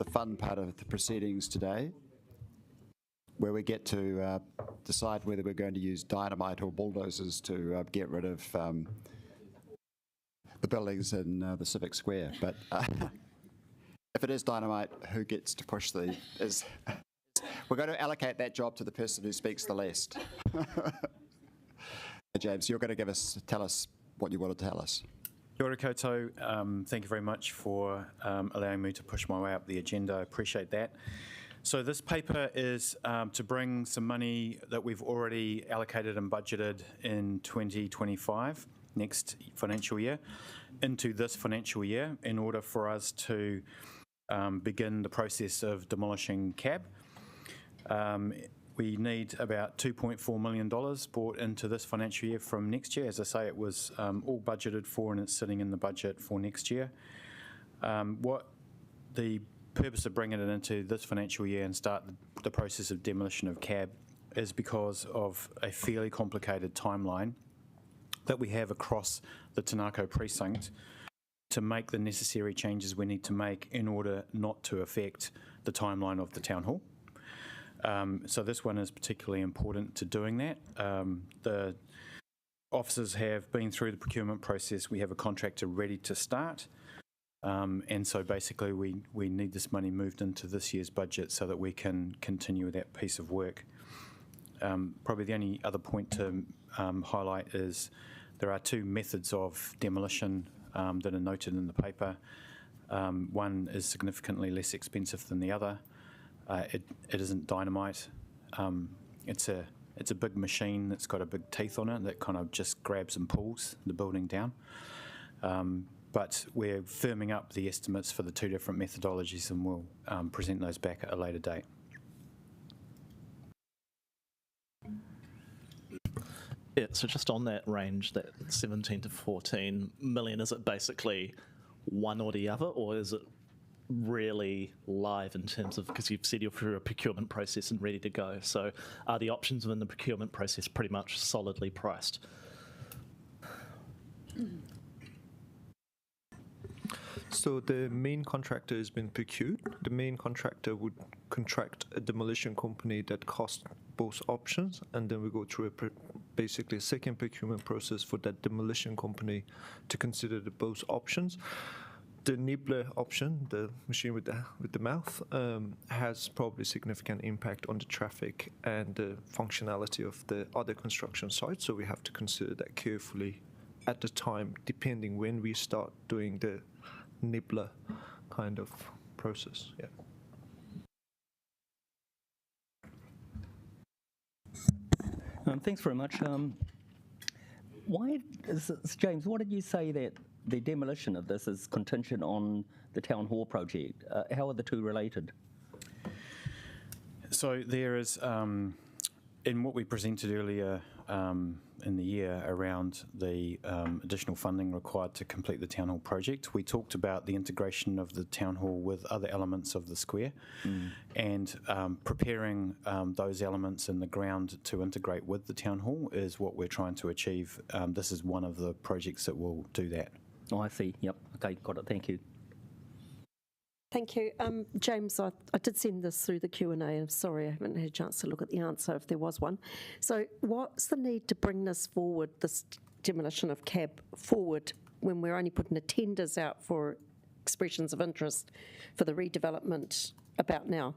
the fun part of the proceedings today, where we get to decide whether we're going to use dynamite or bulldozers to get rid of the buildings in the Civic Square. But if it is dynamite, who gets to push the... We're going to allocate that job to the person who speaks the least. James, you're going to tell us what you want to tell us. Kia ora koutou. Thank you very much for allowing me to push my way up the agenda. I appreciate that. So this paper is to bring some money that we've already allocated and budgeted in 2025, next financial year, into this financial year in order for us to begin the process of demolishing CAB. We need about $2.4 million brought into this financial year from next year. As I say, it was all budgeted for and it's sitting in the budget for next year. What the purpose of bringing it into this financial year and start the process of demolition of CAB is because of a fairly complicated timeline that we have across the Tanako precinct to make the necessary changes we need to make in order not to affect the timeline of the town hall. So this one is particularly important to doing that. The officers have been through the procurement process. We have a contractor ready to start. And so basically we need this money moved into this year's budget so that we can continue that piece of work. Probably the only other point to highlight is there are two methods of demolition that are noted in the paper. One is significantly less expensive than the other. It isn't dynamite. It's a big machine that's got a big teeth on it that kind of just grabs and pulls the building down. But we're firming up the estimates for the two different methodologies and we'll present those back at a later date. Yeah, so just on that range, that 17 to 14 million, is it basically one or the other, or is it really live in terms of, because you've said you're through a procurement process and ready to go, so are the options within the procurement process pretty much solidly priced? So the main contractor has been procured. The main contractor would contract a demolition company that costs both options, and then we go through basically a second procurement process for that demolition company to consider the both options. The nibbler option, the machine with the mouth, has probably significant impact on the traffic and the functionality of the other construction sites, so we have to consider that carefully at the time, depending when we start doing the nibbler kind of process. Yeah. Thanks very much. James, why did you say that the demolition of this is contingent on the town hall project? How are the two related? So there is, in what we presented earlier in the year around the additional funding required to complete the town hall project, we talked about the integration of the town hall with other elements of the square and preparing those elements in the ground to integrate with the town hall is what we're trying to achieve. This is one of the projects that will do that. Oh, I see. Yep. Okay, got it. Thank you. Thank you. James, I did send this through the Q&A. I'm sorry I haven't had a chance to look at the answer if there was one. So what's the need to bring this forward, this demolition of CAB forward, when we're only putting the tenders out for expressions of interest for the redevelopment about now?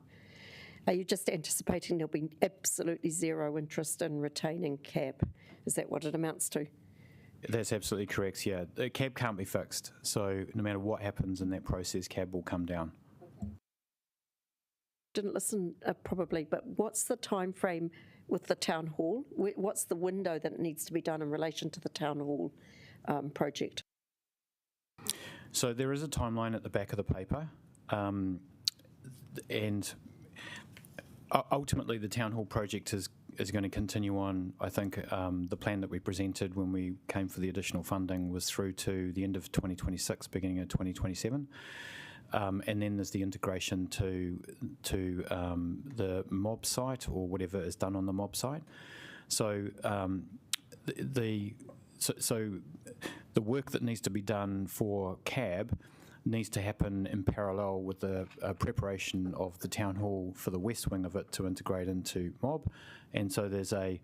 Are you just anticipating there'll be absolutely zero interest in retaining CAB? Is that what it amounts to? That's absolutely correct, yeah. The CAB can't be fixed, so no matter what happens in that process, CAB will come down. Didn't listen probably, but what's the time frame with the town hall? What's the window that needs to be done in relation to the town hall project? So there is a timeline at the back of the paper, and ultimately the town hall project is going to continue on. I think the plan that we presented when we came for the additional funding was through to the end of 2026, beginning of 2027. And then there's the integration to the mob site or whatever is done on the mob site. So the work that needs to be done for CAB needs to happen in parallel with the preparation of the town hall for the west wing of it to integrate into mob. And so there's a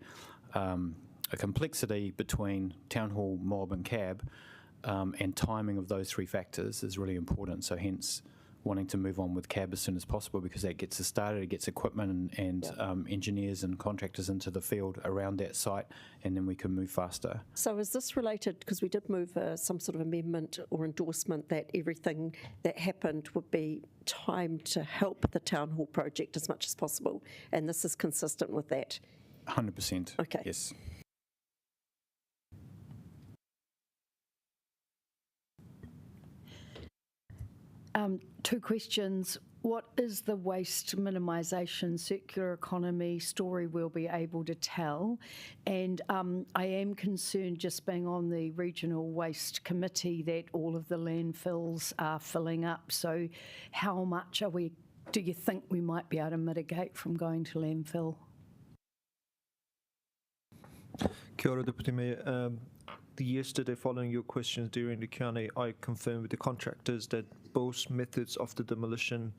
complexity between town hall, mob and cab, and timing of those three factors is really important. So hence wanting to move on with cab as soon as possible, because that gets us started, it gets equipment and engineers and contractors into the field around that site, and then we can move faster. So is this related, because we did move some sort of amendment or endorsement that everything that happened would be timed to help the town hall project as much as possible, and this is consistent with that? 100%. Okay. Yes. Two questions. What is the waste minimisation circular economy story we'll be able to tell? And I am concerned, just being on the regional waste committee, that all of the landfills are filling up. So how much do you think we might be able to mitigate from going to landfill? Kia ora, Deputy Mayor. Yesterday, following your questions during the Q&A, I confirmed with the contractors that both methods of the demolition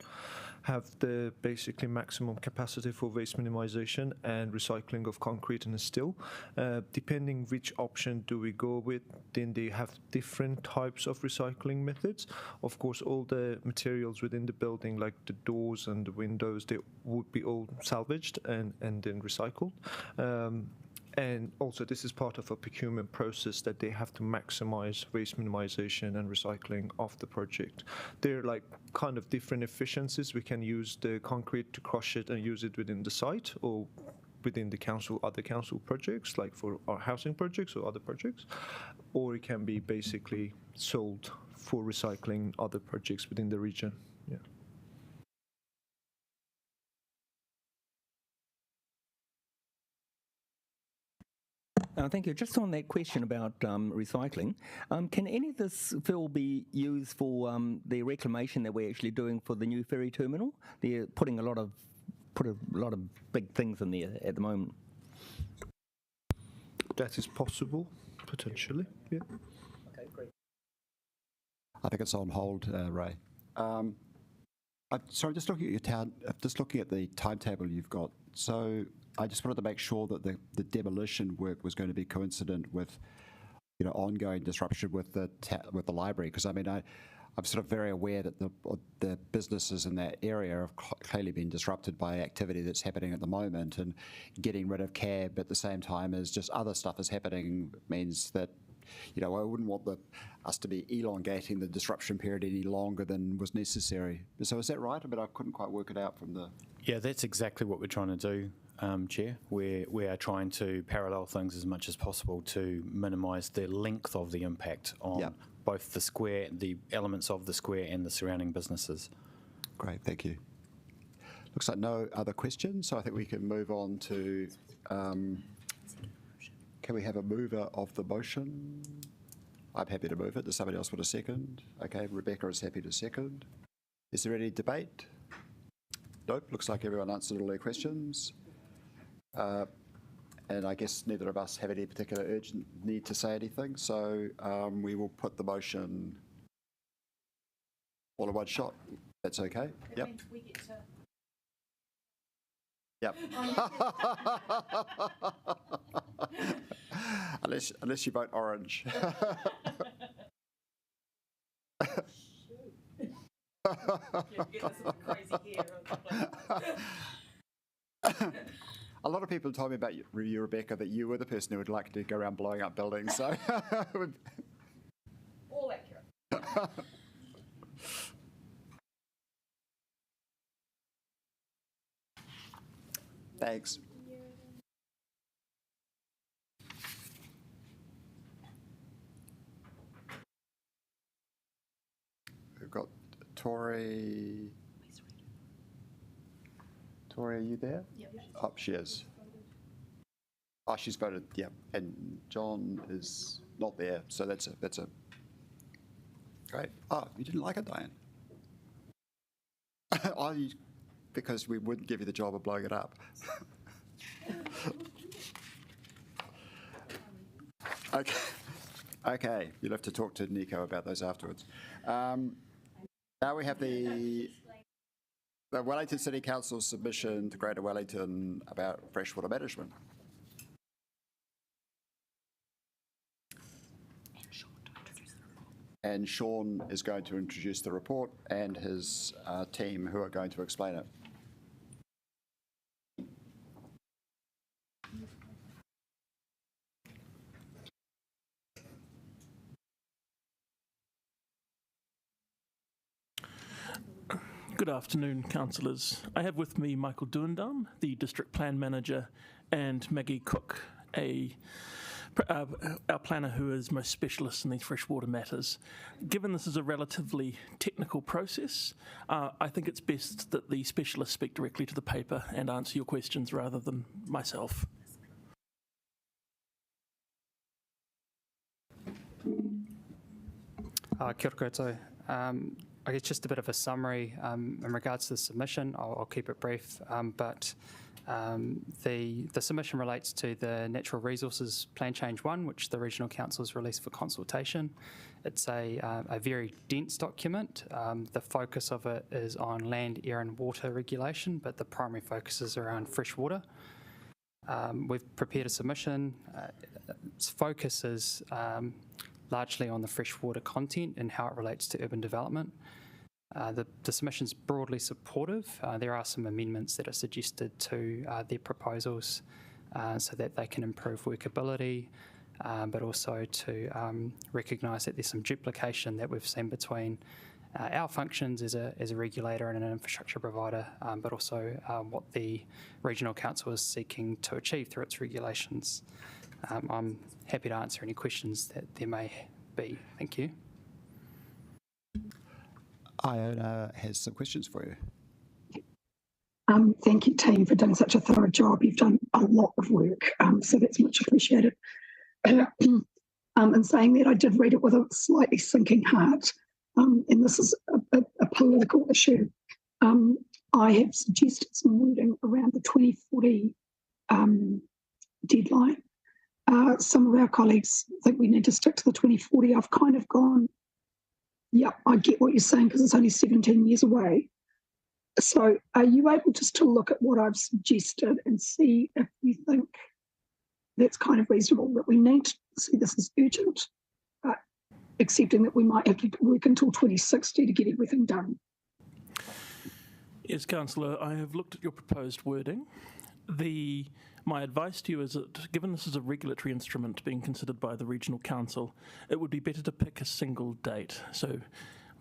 have the basically maximum capacity for waste minimization and recycling of concrete and steel. Depending which option do we go with, then they have different types of recycling methods. Of course, all the materials within the building, like the doors and the windows, they would be all salvaged and then recycled. And also, this is part of a procurement process that they have to maximize waste minimization and recycling of the project. They're like kind of different efficiencies. We can use the concrete to crush it and use it within the site or within the council, other council projects, like for our housing projects or other projects, or it can be basically sold for recycling other projects within the region. Yeah. Thank you. Just on that question about recycling, can any of this fill be used for the reclamation that we're actually doing for the new ferry terminal? They're putting a lot of big things in there at the moment. That is possible, potentially. Yeah. Okay, great. I think it's on hold, Ray. Sorry, just looking at the timetable you've got. So I just wanted to make sure that the demolition work was going to be coincident with, ongoing disruption with the library. Because I mean, I'm sort of very aware that the businesses in that area have clearly been disrupted by activity that's happening at the moment, and getting rid of cab at the same time as just other stuff is happening means that, I wouldn't want us to be elongating the disruption period any longer than was necessary. So is that right? I mean, I couldn't quite work it out from the... Yeah, that's exactly what we're trying to do, Chair. We are trying to parallel things as much as possible to minimise the length of the impact on both the square, the elements of the square and the surrounding businesses. Great, thank you. Looks like no other questions, so I think we can move on to... can we have a mover of the motion? I'm happy to move it. Does somebody else want a second? Okay, Rebecca is happy to second. Is there any debate? Nope, looks like everyone answered all their questions. And I guess neither of us have any particular urgent need to say anything, so we will put the motion all in one shot. That's okay? Yep. We get to... Yep. unless you vote orange. A lot of people told me about you, Rebecca, that you were the person who would like to go around blowing up buildings. So, all accurate. Thanks. We've got Tori. Tori, are you there? Yep. Oh, she is. Oh, she's voted, yeah. And John is not there, so that's a great. Oh, you didn't like it, Diane? Because we wouldn't give you the job of blowing it up. Okay. You'll have to talk to Nico about those afterwards. Now we have the Wellington City Council submission to Greater Wellington about freshwater management. And Sean is going to introduce the report and his team who are going to explain it. Good afternoon, councillors. I have with me Michael Duendam, the District Plan Manager, and Maggie Cook, our planner who is most specialist in these freshwater matters. Given this is a relatively technical process, I think it's best that the specialists speak directly to the paper and answer your questions rather than myself. Kia ora koutou. I guess just a bit of a summary in regards to the submission. I'll keep it brief, but the submission relates to the Natural Resources Plan Change 1, which the Regional Council has released for consultation. It's a very dense document. The focus of it is on land, air and water regulation, but the primary focus is around fresh water. We've prepared a submission. Its focus is largely on the freshwater content and how it relates to urban development. The submission's broadly supportive. There are some amendments that are suggested to their proposals so that they can improve workability, but also to recognise that there's some duplication that we've seen between our functions as a regulator and an infrastructure provider, but also what the Regional Council is seeking to achieve through its regulations. I'm happy to answer any questions that there may be. Thank you. Iona has some questions for you. Thank you, team, for doing such a thorough job. You've done a lot of work, so that's much appreciated. In saying that, I did read it with a slightly sinking heart, and this is a political issue. I have suggested some wording around the 2040 deadline. Some of our colleagues think we need to stick to the 2040. I've kind of gone, yeah, I get what you're saying because it's only 17 years away. So are you able just to look at what I've suggested and see if you think that's kind of reasonable, that we need to see this as urgent, accepting that we might have to work until 2060 to get everything done? Yes, Councillor, I have looked at your proposed wording. My advice to you is that, given this is a regulatory instrument being considered by the Regional Council, it would be better to pick a single date. So,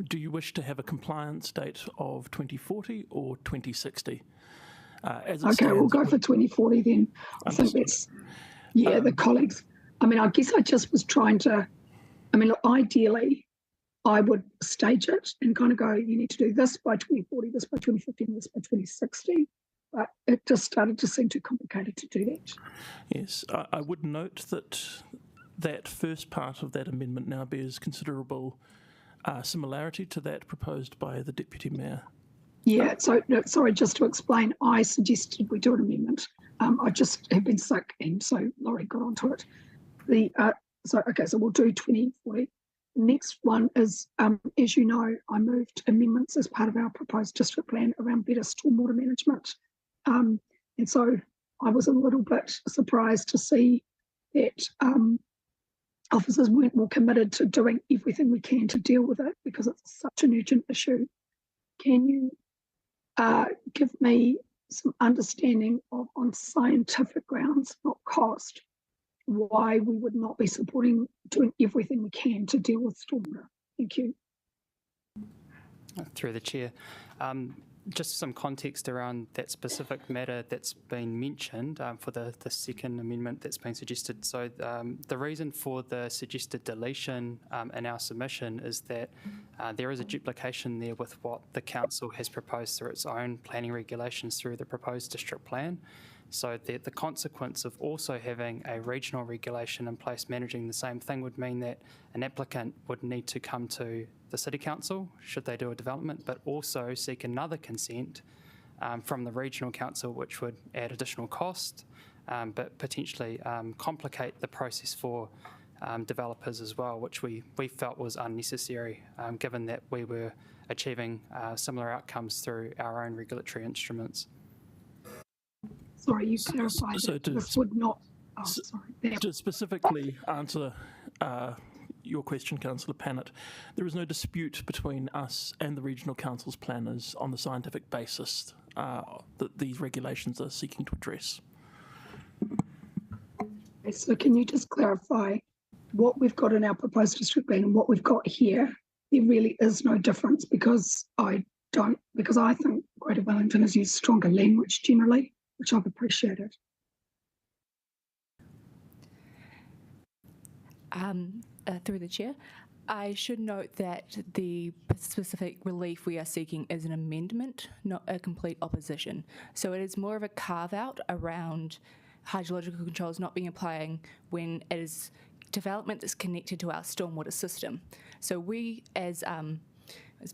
do you wish to have a compliance date of 2040 or 2060? Okay, we'll go for 2040 then. I think that's, yeah, the colleagues. I mean, I guess I just was trying to, look, ideally, I would stage it and kind of go, you need to do this by 2040, this by 2050, and this by 2060. But it just started to seem too complicated to do that. Yes, I would note that first part of that amendment now bears considerable similarity to that proposed by the Deputy Mayor. Yeah, so sorry, just to explain, I suggested we do an amendment. I just have been sick, and so Laurie got onto it. So we'll do 2040. The next one is, as you know, I moved amendments as part of our proposed district plan around better stormwater management. And so I was a little bit surprised to see that officers weren't more committed to doing everything we can to deal with it because it's such an urgent issue. Can you give me some understanding of, on scientific grounds, not cost, why we would not be supporting doing everything we can to deal with stormwater? Thank you. Through the chair. Just some context around that specific matter that's been mentioned for the second amendment that's been suggested. So the reason for the suggested deletion in our submission is that there is a duplication there with what the council has proposed through its own planning regulations through the proposed district plan. So the consequence of also having a regional regulation in place managing the same thing would mean that an applicant would need to come to the City Council, should they do a development, but also seek another consent from the Regional Council, which would add additional cost, but potentially complicate the process for developers as well, which we felt was unnecessary, given that we were achieving similar outcomes through our own regulatory instruments. Sorry, you clarified So that to this would not. Oh, sorry. To specifically answer your question, Councillor Pannett, there is no dispute between us and the Regional Council's planners on the scientific basis that these regulations are seeking to address. Okay, so can you just clarify what we've got in our proposed district plan and what we've got here? There really is no difference because I think Greater Wellington has used stronger language generally, which I've appreciated. Through the chair, I should note that the specific relief we are seeking is an amendment, not a complete opposition. So it is more of a carve-out around hydrological controls not being applying when it is development that's connected to our stormwater system. So we, as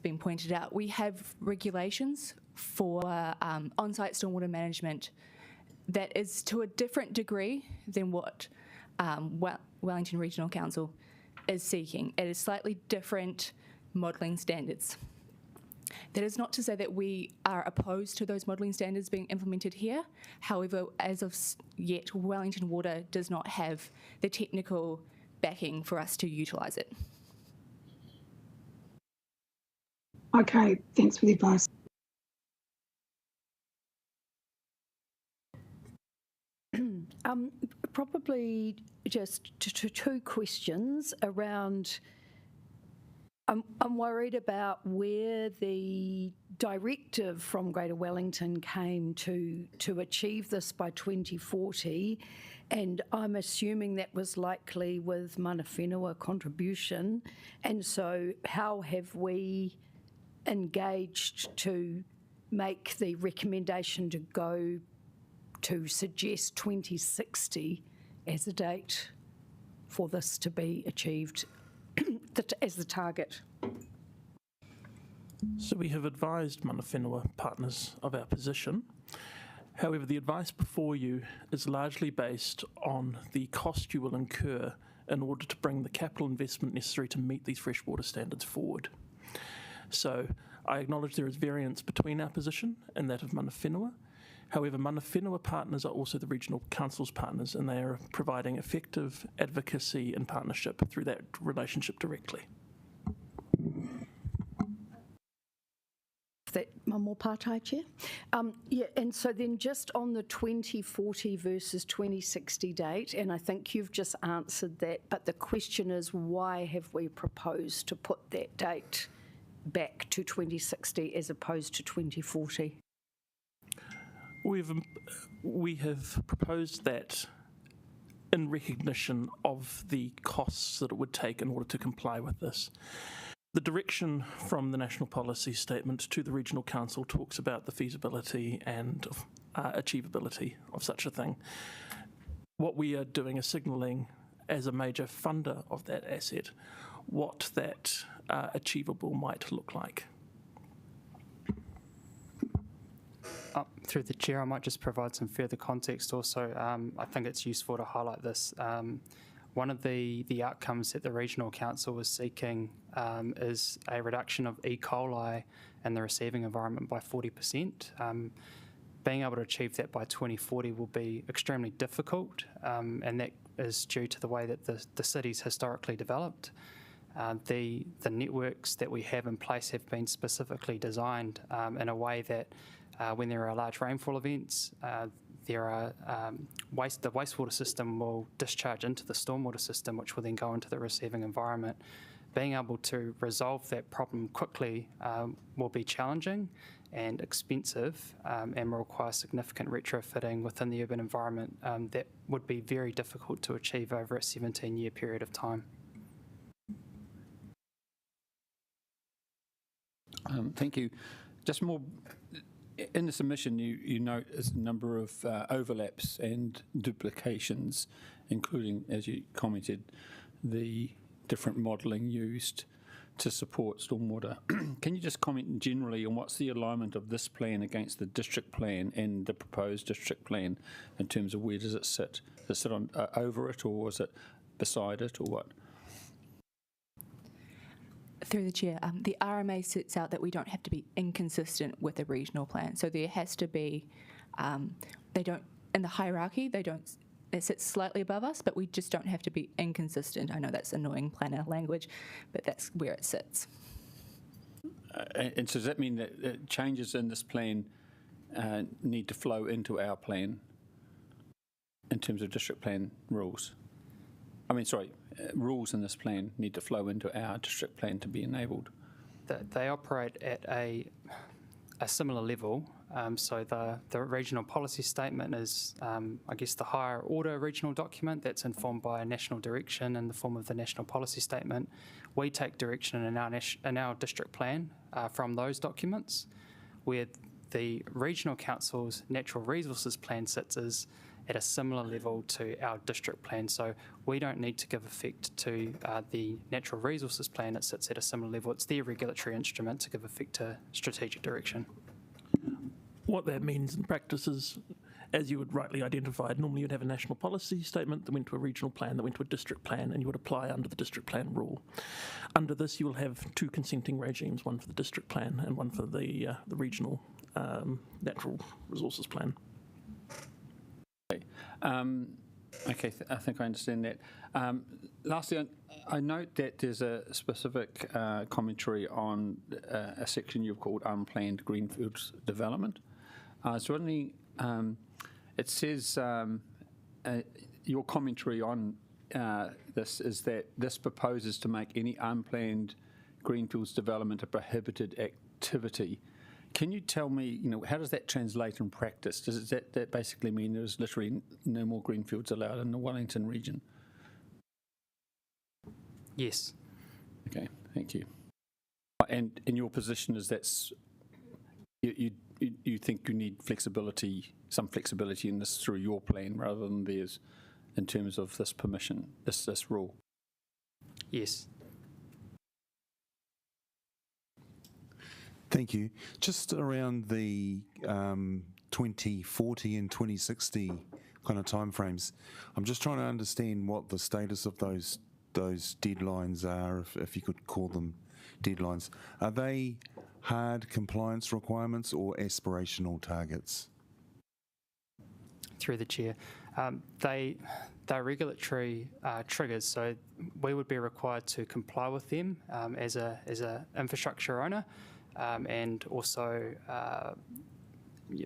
been pointed out, we have regulations for on-site stormwater management that is to a different degree than what Wellington Regional Council is seeking. It is slightly different modelling standards. That is not to say that we are opposed to those modelling standards being implemented here. However, as of yet, Wellington Water does not have the technical backing for us to utilise it. Okay, thanks for the advice. Probably just two questions around. I'm worried about where the directive from Greater Wellington came to achieve this by 2040, and I'm assuming that was likely with mana whenua contribution. And so how have we engaged to make the recommendation to go to suggest 2060 as a date for this to be achieved as the target? So we have advised mana whenua partners of our position. However, the advice before you is largely based on the cost you will incur in order to bring the capital investment necessary to meet these freshwater standards forward. So I acknowledge there is variance between our position and that of mana whenua. However, mana whenua partners are also the Regional Council's partners, and they are providing effective advocacy and partnership through that relationship directly. That one more partai, Chair. Yeah, and so then just on the 2040 versus 2060 date, and I think you've just answered that, but the question is, why have we proposed to put that date back to 2060 as opposed to 2040? We have proposed that in recognition of the costs that it would take in order to comply with this. The direction from the National Policy Statement to the Regional Council talks about the feasibility and achievability of such a thing. What we are doing is signalling as a major funder of that asset what that achievable might look like. Through the chair, I might just provide some further context also. I think it's useful to highlight this. One of the outcomes that the Regional Council was seeking is a reduction of E. coli in the receiving environment by 40%. Being able to achieve that by 2040 will be extremely difficult, and that is due to the way that the city's historically developed. The networks that we have in place have been specifically designed in a way that when there are large rainfall events, the wastewater system will discharge into the stormwater system, which will then go into the receiving environment. Being able to resolve that problem quickly will be challenging and expensive and will require significant retrofitting within the urban environment that would be very difficult to achieve over a 17-year period of time. Thank you. Just more, in the submission you note a number of overlaps and duplications, including, as you commented, the different modelling used to support stormwater. Can you just comment generally on what's the alignment of this plan against the district plan and the proposed district plan in terms of where does it sit? Does it sit on over it, or is it beside it, or what? Through the chair, the RMA sets out that we don't have to be inconsistent with the regional plan. So there has to be, they don't, in the hierarchy, they don't, it sits slightly above us, but we just don't have to be inconsistent. I know that's annoying planner language, but that's where it sits. And so does that mean that changes in this plan need to flow into our plan in terms of district plan rules? I mean, sorry, rules in this plan need to flow into our district plan to be enabled. They operate at a similar level. So the regional policy statement is, I guess, the higher order regional document that's informed by a national direction in the form of the national policy statement. We take direction in our district plan from those documents, where the regional council's natural resources plan sits is at a similar level to our district plan. So we don't need to give effect to the natural resources plan. It sits at a similar level. It's their regulatory instrument to give effect to strategic direction. What that means in practice is, as you would rightly identified, normally you'd have a national policy statement that went to a regional plan, that went to a district plan, and you would apply under the district plan rule. Under this, you will have two consenting regimes, one for the district plan and one for the regional natural resources plan. Okay, I think I understand that. Lastly, I note that there's a specific commentary on a section you've called unplanned greenfields development. I was wondering, it says your commentary on this is that this proposes to make any unplanned greenfields development a prohibited activity. Can you tell me, how does that translate in practice? Does that basically mean there's literally no more greenfields allowed in the Wellington region? Yes. Okay, thank you. And your position is that's you think you need flexibility, some flexibility in this through your plan rather than theirs, in terms of this permission, this rule? Yes. Thank you. Just around the 2040 and 2060 kind of timeframes, I'm just trying to understand what the status of those deadlines are, if you could call them deadlines. Are they hard compliance requirements or aspirational targets? Through the chair, they're regulatory triggers, so we would be required to comply with them as a infrastructure owner. And also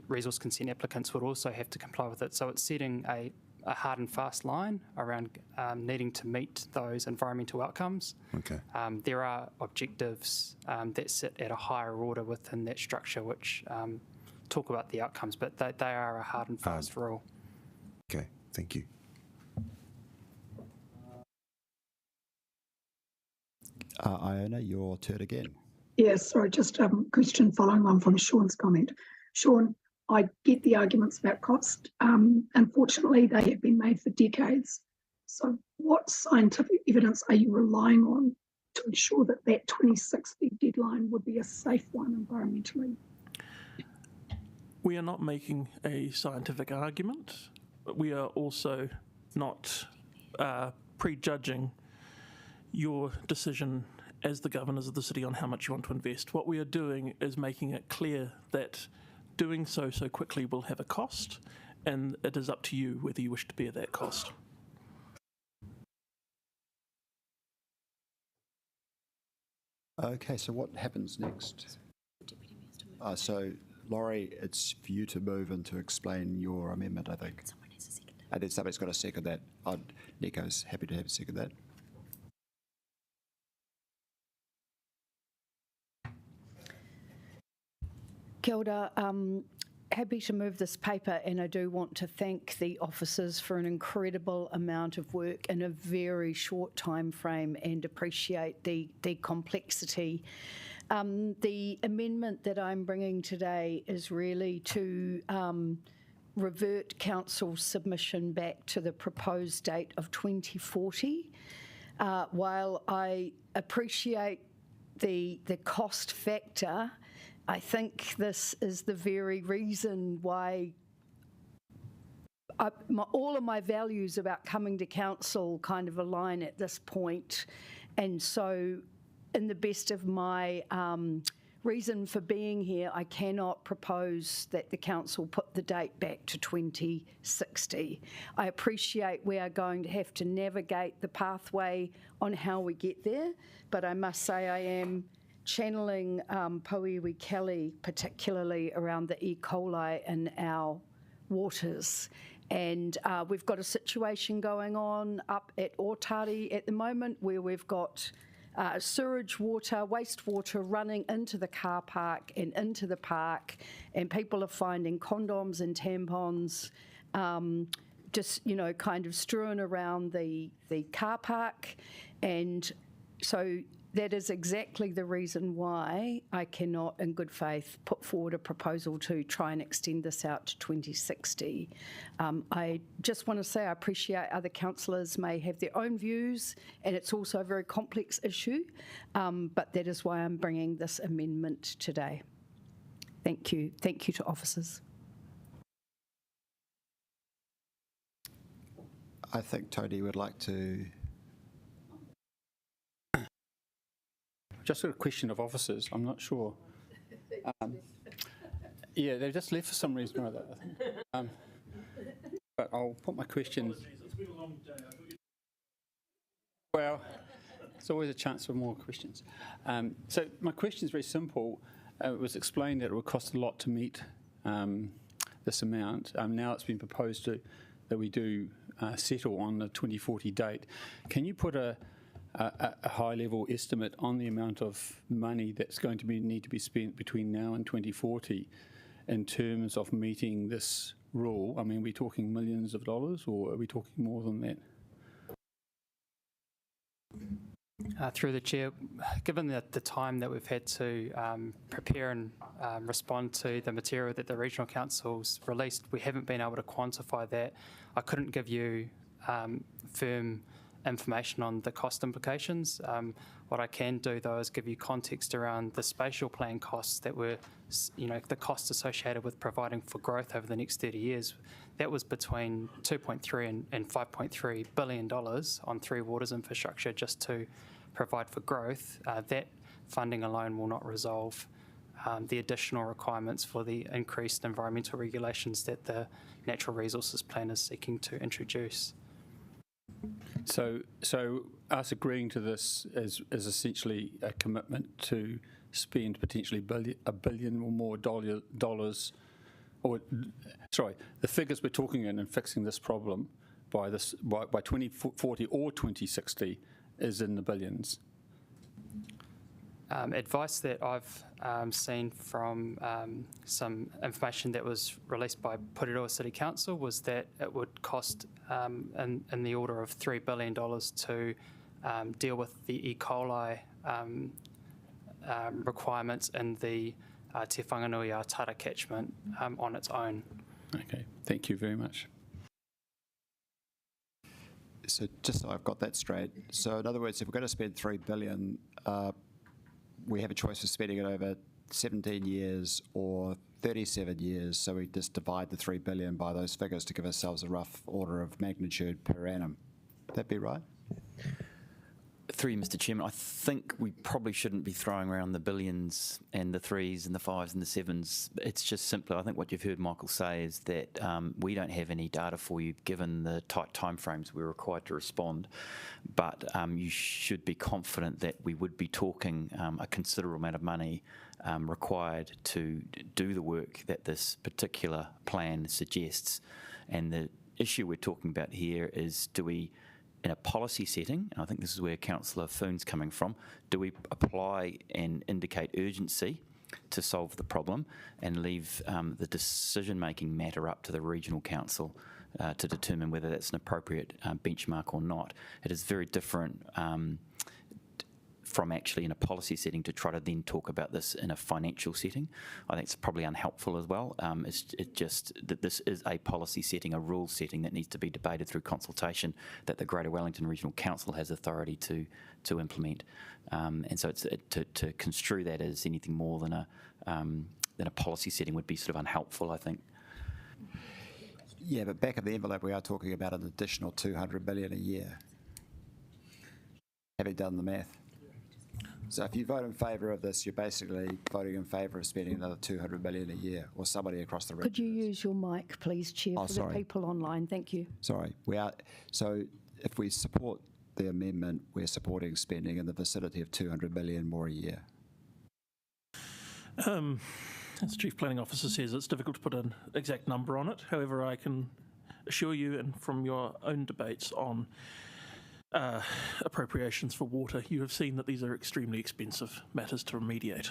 resource consent applicants would also have to comply with it. So it's setting a hard and fast line around needing to meet those environmental outcomes. Okay. There are objectives that sit at a higher order within that structure which talk about the outcomes, but they are a hard and fast rule. Okay, thank you. Iona, your turn again. Yes, sorry, just a question following on from Sean's comment. Sean, I get the arguments about cost. Unfortunately, they have been made for decades. So what scientific evidence are you relying on to ensure that that 2060 deadline would be a safe one environmentally? We are not making a scientific argument, but we are also not prejudging your decision as the governors of the city on how much you want to invest. What we are doing is making it clear that doing so quickly will have a cost, and it is up to you whether you wish to bear that cost. Okay, so what happens next? So, Laurie, it's for you to move and to explain your amendment, I think. Someone needs to second it. And then somebody's got to second that. Nico's happy to have a second that. Kia ora, happy to move this paper, and I do want to thank the officers for an incredible amount of work in a very short time frame and appreciate the complexity. The amendment that I'm bringing today is really to revert council's submission back to the proposed date of 2040. While I appreciate the cost factor, I think this is the very reason why all of my values about coming to council kind of align at this point. And so in the best of my reason for being here, I cannot propose that the council put the date back to 2060. I appreciate we are going to have to navigate the pathway on how we get there, but I must say I am channeling Pauiwi Kelly, particularly around the E. coli in our waters. And we've got a situation going on up at Ōtari at the moment where we've got sewage water, wastewater running into the car park and into the park, and people are finding condoms and tampons just, kind of strewn around the car park. And so that is exactly the reason why I cannot, in good faith, put forward a proposal to try and extend this out to 2060. I just want to say I appreciate other councillors may have their own views, and it's also a very complex issue, but that is why I'm bringing this amendment today. Thank you. Thank you to officers. I think Tony would like to... Just got a question of officers. I'm not sure. Yeah, they've just left for some reason or other, I think. But I'll put my questions. It's been a long day. Well, there's always a chance for more questions. So my question is very simple. It was explained that it would cost a lot to meet this amount. Now it's been proposed that we do settle on the 2040 date. Can you put a high-level estimate on the amount of money that's going to need to be spent between now and 2040 in terms of meeting this rule? I mean, are we talking millions of dollars, or are we talking more than that? Through the chair, given the time that we've had to prepare and respond to the material that the regional council's released, we haven't been able to quantify that. I couldn't give you firm information on the cost implications. What I can do, though, is give you context around the spatial plan costs that were, the costs associated with providing for growth over the next 30 years. That was between $2.3 and $5.3 billion on Three Waters infrastructure just to provide for growth. That funding alone will not resolve the additional requirements for the increased environmental regulations that the Natural Resources Plan is seeking to introduce. So us agreeing to this is essentially a commitment to spend potentially $1 billion or more dollars, or sorry, the figures we're talking in fixing this problem by 2040 or 2060 is in the billions. Advice that I've seen from some information that was released by Porirua City Council was that it would cost in the order of $3 billion to deal with the E. coli requirements in the Te Whanganui-a-Tara catchment on its own. Okay, thank you very much. So just so I've got that straight, so in other words, if we're going to spend $3 billion, we have a choice of spending it over 17 years or 37 years, so we just divide the $3 billion by those figures to give ourselves a rough order of magnitude per annum. Would that be right? Through you, Mr. Chairman, I think we probably shouldn't be throwing around the billions and the threes and the fives and the sevens. It's just simply, I think what you've heard Michael say is that we don't have any data for you given the tight timeframes we're required to respond. But you should be confident that we would be talking a considerable amount of money required to do the work that this particular plan suggests. And the issue we're talking about here is, do we, in a policy setting, and I think this is where Councillor Foon's coming from, do we apply and indicate urgency to solve the problem and leave the decision-making matter up to the regional council to determine whether that's an appropriate benchmark or not? It is very different from actually in a policy setting to try to then talk about this in a financial setting. I think it's probably unhelpful as well. It's just that this is a policy setting, a rule setting that needs to be debated through consultation that the Greater Wellington Regional Council has authority to implement. And so to construe that as anything more than a policy setting would be sort of unhelpful, I think. Yeah, but back of the envelope, we are talking about an additional $200 billion a year. Having done the math. So if you vote in favour of this, you're basically voting in favour of spending another $200 million a year, or somebody across the region. Could you use your mic, please, Chair, for sorry. the people online? Thank you. Sorry, we are. So if we support the amendment, we're supporting spending in the vicinity of $200 million more a year. As the Chief Planning Officer says, it's difficult to put an exact number on it. However, I can assure you, and from your own debates on appropriations for water, you have seen that these are extremely expensive matters to remediate.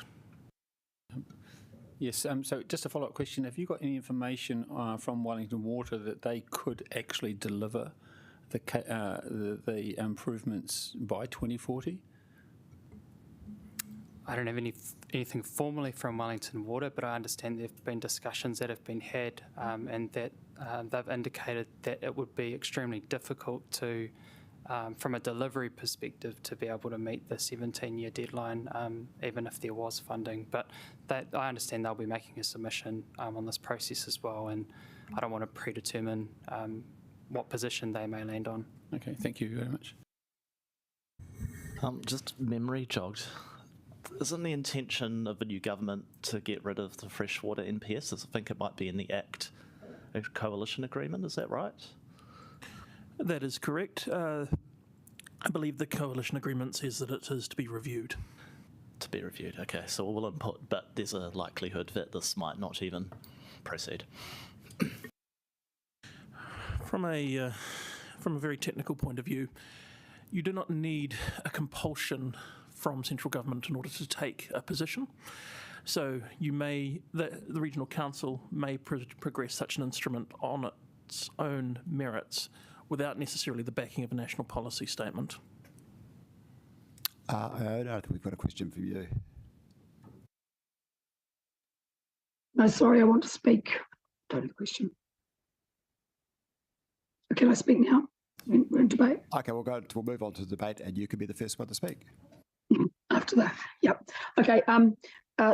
Yes, so just a follow-up question. Have you got any information from Wellington Water that they could actually deliver the improvements by 2040? I don't have anything formally from Wellington Water, but I understand there have been discussions that have been had and that they've indicated that it would be extremely difficult to, from a delivery perspective, to be able to meet the 17-year deadline, even if there was funding. But I understand they'll be making a submission on this process as well, and I don't want to predetermine what position they may land on. Okay, thank you very much. Just memory jogged. Isn't the intention of the new government to get rid of the freshwater NPS? I think it might be in the Act, a coalition agreement, is that right? That is correct. I believe the coalition agreement says that it is to be reviewed. To be reviewed, okay, so we'll input, but there's a likelihood that this might not even proceed. From a very technical point of view, you do not need a compulsion from central government in order to take a position. So the regional council may progress such an instrument on its own merits without necessarily the backing of a national policy statement. I think we've got a question for you. No, sorry, I want to speak. Don't have a question. Can I speak now? We're in debate. Okay, we'll move on to debate, and you can be the first one to speak. After that, yep. Okay.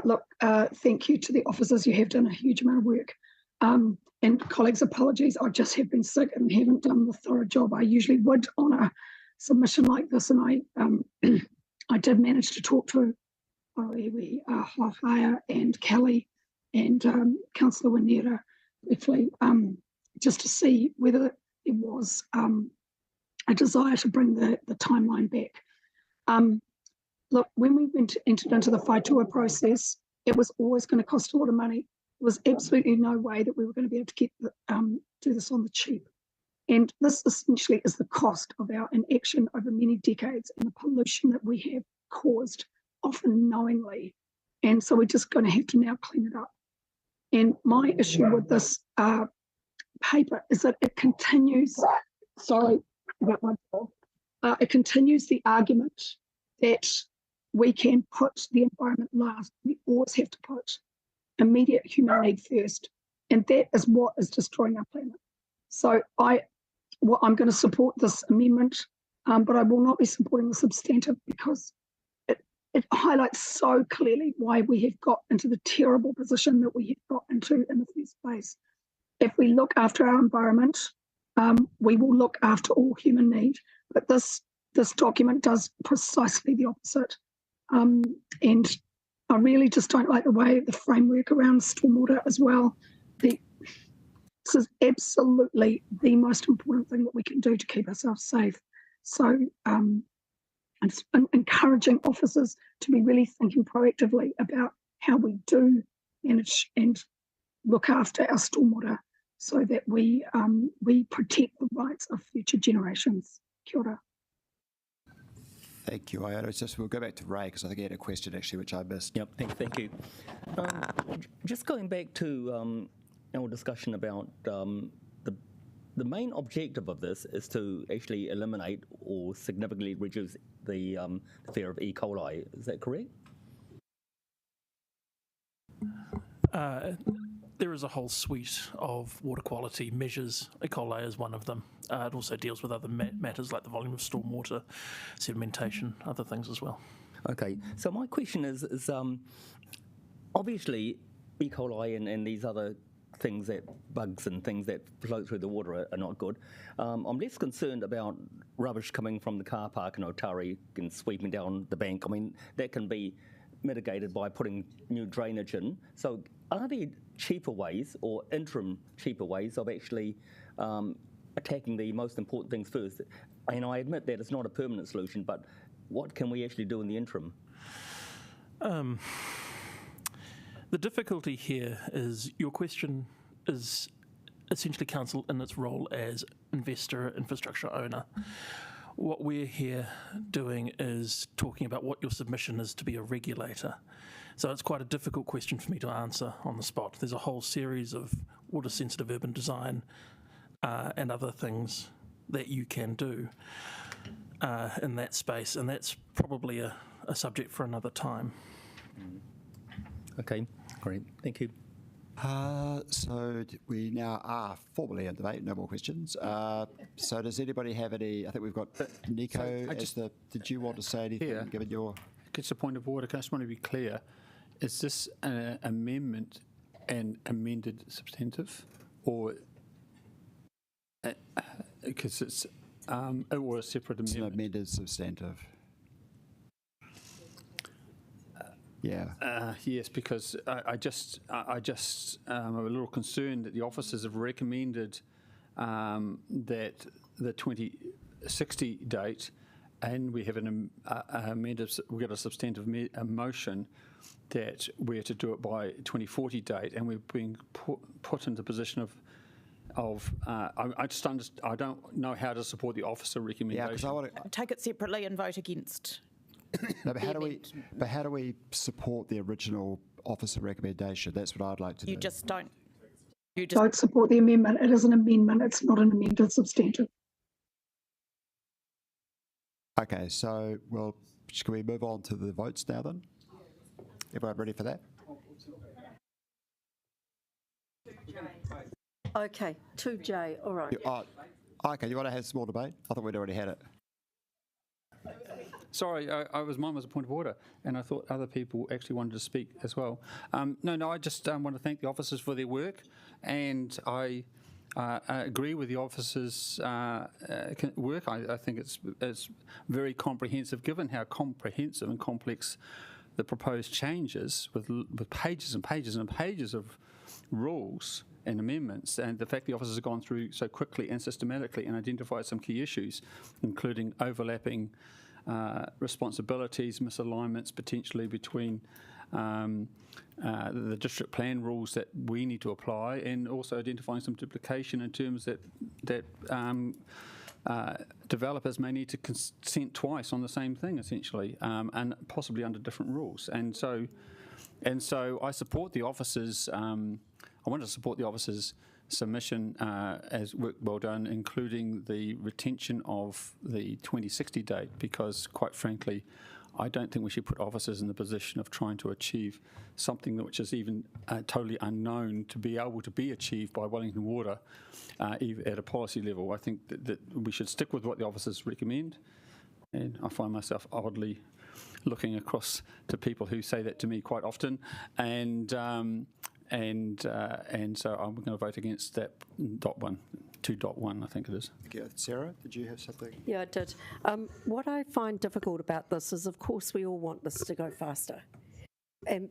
Look, thank you to the officers. You have done a huge amount of work. And colleagues, apologies. I just have been sick and haven't done the thorough job I usually would on a submission like this. And I did manage to talk to Hawhaya and Kelly and Councillor Winera briefly, just to see whether there was a desire to bring the timeline back. Look, when we entered into the Whaitua process, it was always going to cost a lot of money. There was absolutely no way that we were going to be able to get do this on the cheap. And this essentially is the cost of our inaction over many decades and the pollution that we have caused, often knowingly. And so we're just going to have to now clean it up. And my issue with this paper is that it continues, sorry about my dog, it continues the argument that we can put the environment last. We always have to put immediate human need first. And that is what is destroying our planet. So I'm going to support this amendment, but I will not be supporting the substantive because it highlights so clearly why we have got into the terrible position that we have got into in the first place. If we look after our environment, we will look after all human need. But this document does precisely the opposite. And I really just don't like the way the framework around stormwater as well. This is absolutely the most important thing that we can do to keep ourselves safe. So I'm encouraging officers to be really thinking proactively about how we do manage and look after our stormwater so that we protect the rights of future generations. Kia ora. Thank you, Iota. We'll go back to Ray because I think he had a question actually which I missed. Yep, thank you. Just going back to our discussion about the main objective of this is to actually eliminate or significantly reduce the fear of E. coli. Is that correct? There is a whole suite of water quality measures. E. coli is one of them. It also deals with other matters like the volume of stormwater, sedimentation, other things as well. Okay, so my question is obviously E. coli and these other things that bugs and things that float through the water are not good. I'm less concerned about rubbish coming from the car park in Otari and sweeping down the bank. I mean, that can be mitigated by putting new drainage in. So are there cheaper ways or interim cheaper ways of actually attacking the most important things first? And I admit that it's not a permanent solution, but what can we actually do in the interim? The difficulty here is your question is essentially council in its role as investor, infrastructure owner. What we're here doing is talking about what your submission is to be a regulator. So it's quite a difficult question for me to answer on the spot. There's a whole series of water-sensitive urban design and other things that you can do in that space, and that's probably a subject for another time. Okay, great, thank you. So we now are formally in debate, no more questions. So does anybody have any, I think we've got Nico did you want to say anything given your... It's a point of order, I just want to be clear. Is this an amendment and amended substantive, or because it's or a separate amendment? It's an amended substantive. Yeah. Yes, because I just am a little concerned that the officers have recommended that the 2060 date, and we have an amended, we got a substantive motion that we're to do it by 2040 date, and we're being put into the position of I don't know how to support the officer recommendation. Yeah, because I want to take it separately and vote against. No, but how do we support the original officer recommendation? That's what I'd like to do. You just don't. Don't support the amendment. It is an amendment. It's not an amended substantive. Okay, so can we move on to the votes now then? Everyone ready for that? Okay, 2J, all right. Okay, you want to have a small debate? I thought we'd already had it. Sorry, mine was a point of order, and I thought other people actually wanted to speak as well. No, I just want to thank the officers for their work, and I agree with the officers' work. I think it's very comprehensive, given how comprehensive and complex the proposed changes with pages and pages and pages of rules and amendments, and the fact the officers have gone through so quickly and systematically and identified some key issues, including overlapping responsibilities, misalignments potentially between the district plan rules that we need to apply, and also identifying some duplication in terms that developers may need to consent twice on the same thing, essentially, and possibly under different rules. And so I support the officers. I want to support the officers' submission as work well done, including the retention of the 2060 date, because quite frankly, I don't think we should put officers in the position of trying to achieve something which is even totally unknown to be able to be achieved by Wellington Water even at a policy level. I think that we should stick with what the officers recommend, and I find myself oddly looking across to people who say that to me quite often, and so I'm going to vote against that 2.1, I think it is. Okay. Sarah, did you have something? Yeah, I did. What I find difficult about this is, of course, we all want this to go faster.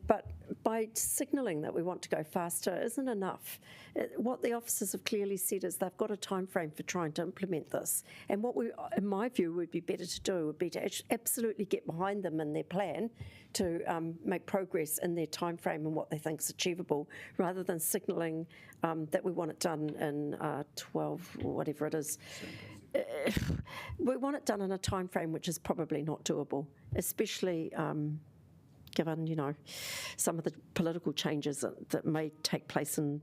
But by signalling that we want to go faster isn't enough. What the officers have clearly said is they've got a time frame for trying to implement this. And what we, in my view, would be better to do would be to absolutely get behind them in their plan to make progress in their time frame and what they think is achievable, rather than signalling that we want it done in 12 or whatever it is. We want it done in a time frame which is probably not doable, especially given, some of the political changes that may take place in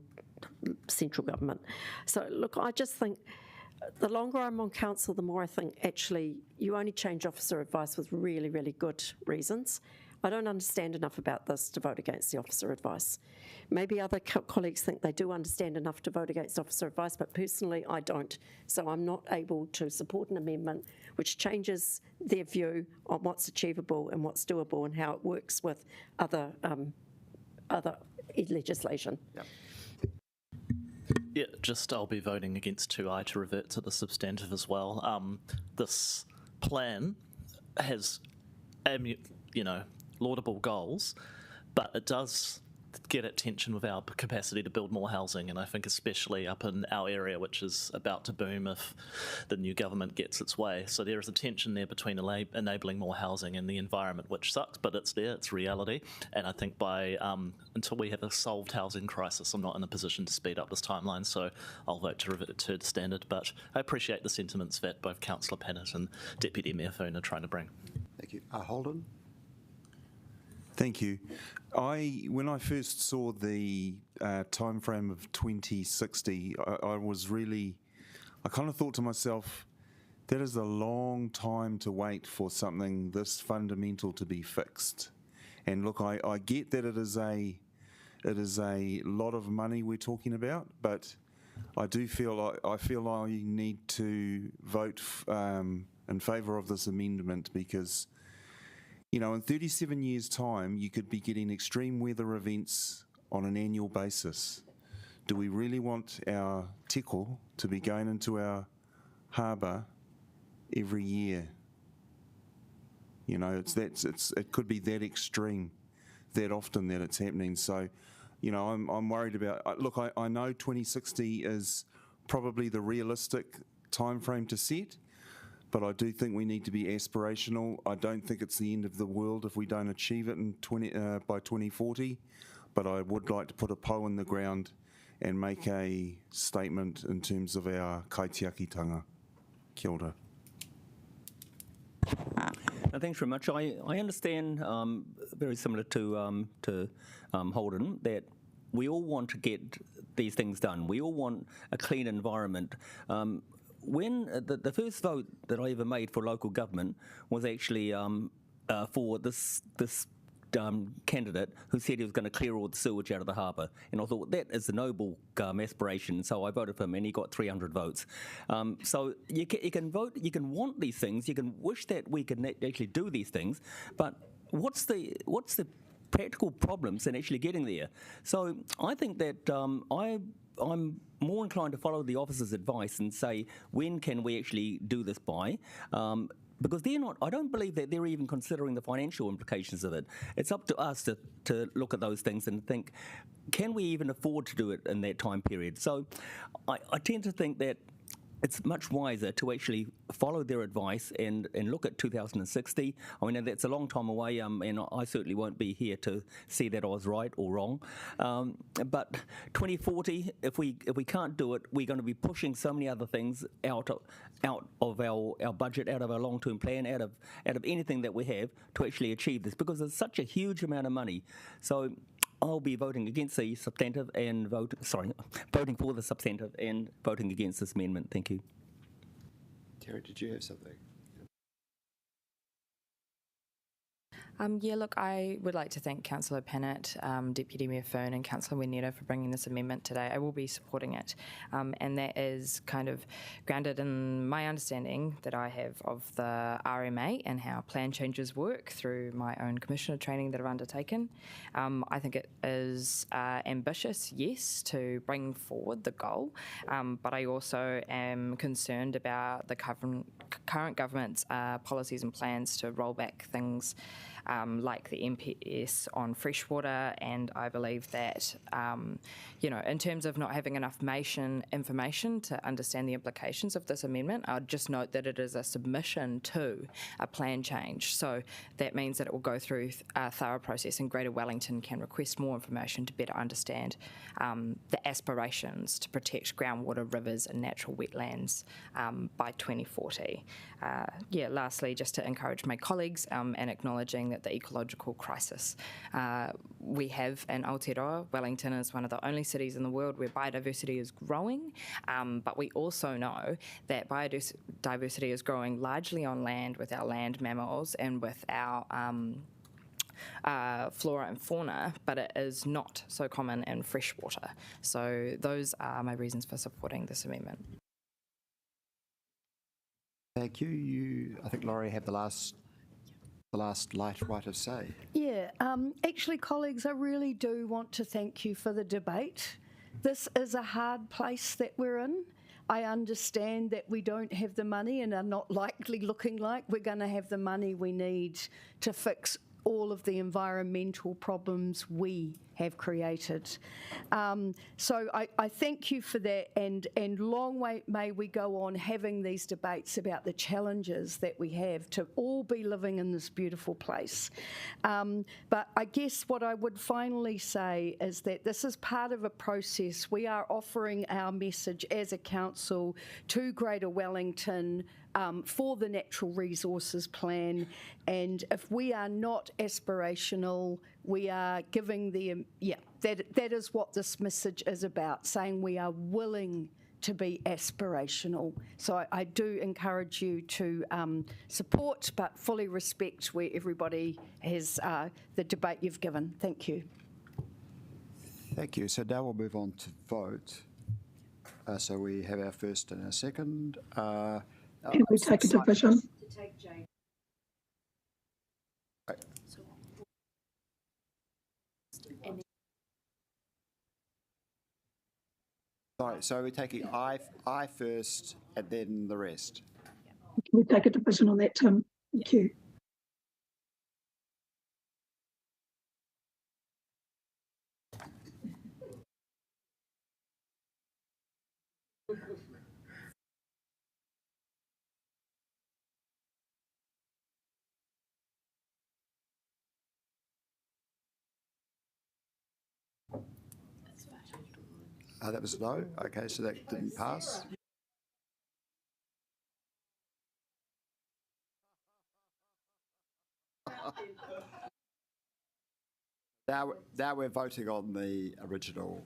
central government. So, look, I just think the longer I'm on council, the more I think actually you only change officer advice with really, really good reasons. I don't understand enough about this to vote against the officer advice. Maybe other colleagues think they do understand enough to vote against officer advice, but personally I don't. So I'm not able to support an amendment which changes their view on what's achievable and what's doable and how it works with other legislation. Yep. Yeah, just I'll be voting against 2I to revert to the substantive as well. This plan has, laudable goals, but it does get at tension with our capacity to build more housing, and I think especially up in our area, which is about to boom if the new government gets its way. So there is a tension there between enabling more housing and the environment, which sucks, but it's there, it's reality. And I think until we have a solved housing crisis, I'm not in a position to speed up this timeline, so I'll vote to revert to the standard. But I appreciate the sentiments that both Councillor Pennant and Deputy Mayor Foon are trying to bring. Thank you. Holden? Thank you. When I first saw the time frame of 2060, I kind of thought to myself, that is a long time to wait for something this fundamental to be fixed. And look, I get that it is a lot of money we're talking about, but I do feel I need to vote in favour of this amendment because, in 37 years' time, you could be getting extreme weather events on an annual basis. Do we really want our teko to be going into our harbour every year? It could be that extreme, that often that it's happening. So, I'm worried about. Look, I know 2060 is probably the realistic time frame to set. But I do think we need to be aspirational. I don't think it's the end of the world if we don't achieve it by 2040. But I would like to put a po in the ground and make a statement in terms of our kaitiakitanga. Kia ora. Thanks very much. I understand, very similar to Holden, that we all want to get these things done. We all want a clean environment. When the first vote that I ever made for local government was actually for this candidate who said he was going to clear all the sewage out of the harbour, and I thought that is a noble aspiration. So I voted for him, and he got 300 votes. So you can vote, you can want these things, you can wish that we can actually do these things, but what's the practical problems in actually getting there? So I think that I'm more inclined to follow the officer's advice and say, when can we actually do this by? Because I don't believe that they're even considering the financial implications of it. It's up to us to look at those things and think, can we even afford to do it in that time period? So I tend to think that it's much wiser to actually follow their advice and look at 2060. I mean, that's a long time away, and I certainly won't be here to see that I was right or wrong. But 2040, if we can't do it, we're going to be pushing so many other things out of our budget, out of our long-term plan, out of anything that we have to actually achieve this, because it's such a huge amount of money. So I'll be voting against the substantive and voting for the substantive and voting against this amendment. Thank you. Terry, did you have something? Yeah, look, I would like to thank Councillor Pennant, Deputy Mayor Foon and Councillor Weneta for bringing this amendment today. I will be supporting it, and that is kind of grounded in my understanding that I have of the RMA and how plan changes work through my own commissioner training that I've undertaken. I think it is ambitious, yes, to bring forward the goal, but I also am concerned about the current government's policies and plans to roll back things like the MPS on freshwater, and I believe that, in terms of not having enough information to understand the implications of this amendment, I'd just note that it is a submission to a plan change. So that means that it will go through a thorough process, and Greater Wellington can request more information to better understand the aspirations to protect groundwater, rivers and natural wetlands by 2040. Lastly, just to encourage my colleagues and acknowledging that the ecological crisis we have in Aotearoa. Wellington is one of the only cities in the world where biodiversity is growing, but we also know that biodiversity is growing largely on land with our land mammals and with our flora and fauna, but it is not so common in freshwater. So those are my reasons for supporting this amendment. Thank you. I think Laurie had the last right of say. Yeah, actually, colleagues, I really do want to thank you for the debate. this is a hard place that we're in. I understand that we don't have the money and are not likely looking like we're going to have the money we need to fix all of the environmental problems we have created. So I thank you for that, and long way may we go on having these debates about the challenges that we have to all be living in this beautiful place. But I guess what I would finally say is that this is part of a process. We are offering our message as a council to Greater Wellington for the Natural Resources Plan, and if we are not aspirational, we are giving the, that is what this message is about, saying we are willing to be aspirational. So I do encourage you to support, but fully respect where everybody has the debate you've given. Thank you. Thank you. So now we'll move on to vote. So we have our first and our second. Can we take a division? Sorry, so we're taking I first and then the rest. Can we take a division on that, Tim? Thank you. That was no. Okay, so that didn't pass. Now we're voting on the original.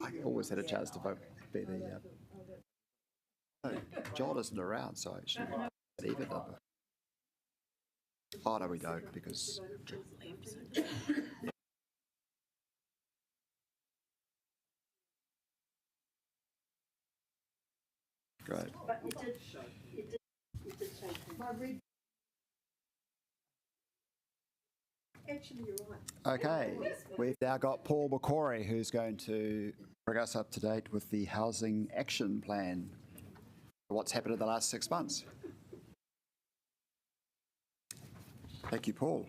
I always had a chance to vote. Be the John isn't around, so I should even number. Oh, no, we don't, because... Great. But you did change. Actually, you're right. Okay, we've now got Paul McCory, who's going to bring us up to date with the Housing Action Plan. What's happened in the last 6 months? Thank you, Paul.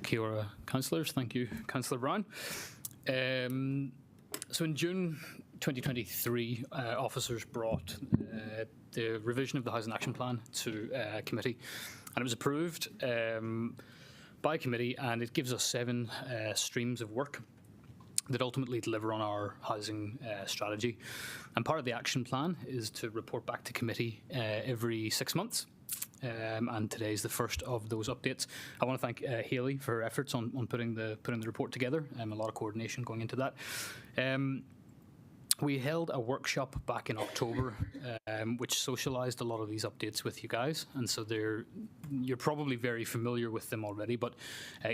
Kia ora, councillors. Thank you, Councillor Brown. So in June 2023, officers brought the revision of the Housing Action Plan to committee, and it was approved by committee, and it gives us 7 streams of work that ultimately deliver on our housing strategy. And part of the action plan is to report back to committee every 6 months. And today's the first of those updates. I want to thank Hayley for her efforts on putting the report together. A lot of coordination going into that. We held a workshop back in October, which socialised a lot of these updates with you guys, and so you're probably very familiar with them already. But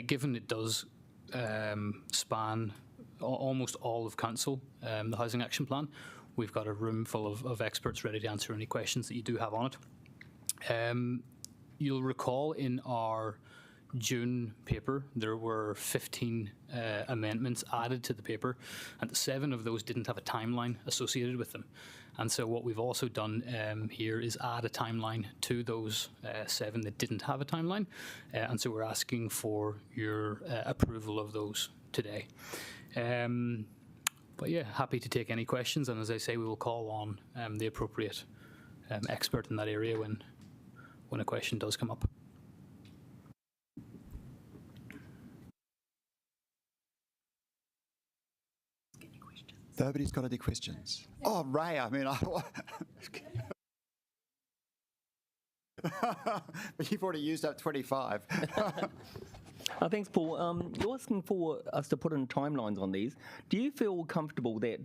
given it does span almost all of council, the Housing Action Plan, we've got a room full of experts ready to answer any questions that you do have on it. You'll recall in our June paper there were 15 amendments added to the paper, and 7 of those didn't have a timeline associated with them. And so what we've also done here is add a timeline to those 7 that didn't have a timeline, and so we're asking for your approval of those today. But yeah, happy to take any questions, and as I say, we will call on the appropriate expert in that area when a question does come up. Nobody's got any questions. Oh, Ray, I mean, but you've already used up 25. Thanks, Paul. You're asking for us to put in timelines on these. Do you feel comfortable that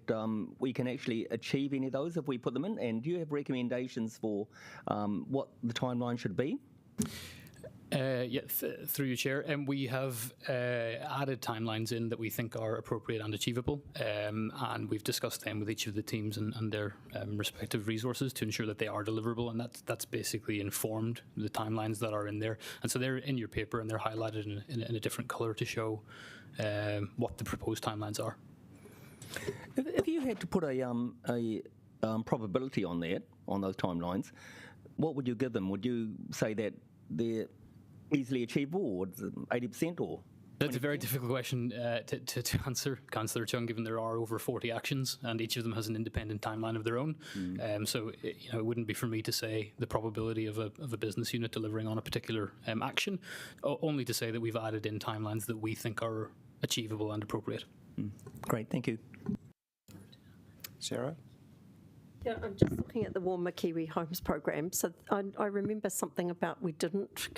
we can actually achieve any of those if we put them in? And do you have recommendations for what the timeline should be? Through you, Chair. We have added timelines in that we think are appropriate and achievable, and we've discussed them with each of the teams and their respective resources to ensure that they are deliverable, and that's basically informed the timelines that are in there. And so they're in your paper and they're highlighted in a different colour to show what the proposed timelines are. If you had to put a probability on that, on those timelines, what would you give them? Would you say that they're easily achievable, or 80%, or? That's a very difficult question to answer, Councillor Chung, given there are over 40 actions and each of them has an independent timeline of their own. So it wouldn't be for me to say the probability of a business unit delivering on a particular action, only to say that we've added in timelines that we think are achievable and appropriate. Great, thank you. Sarah? Yeah, I'm just looking at the Warmer Kiwi Homes program. So I remember something about we didn't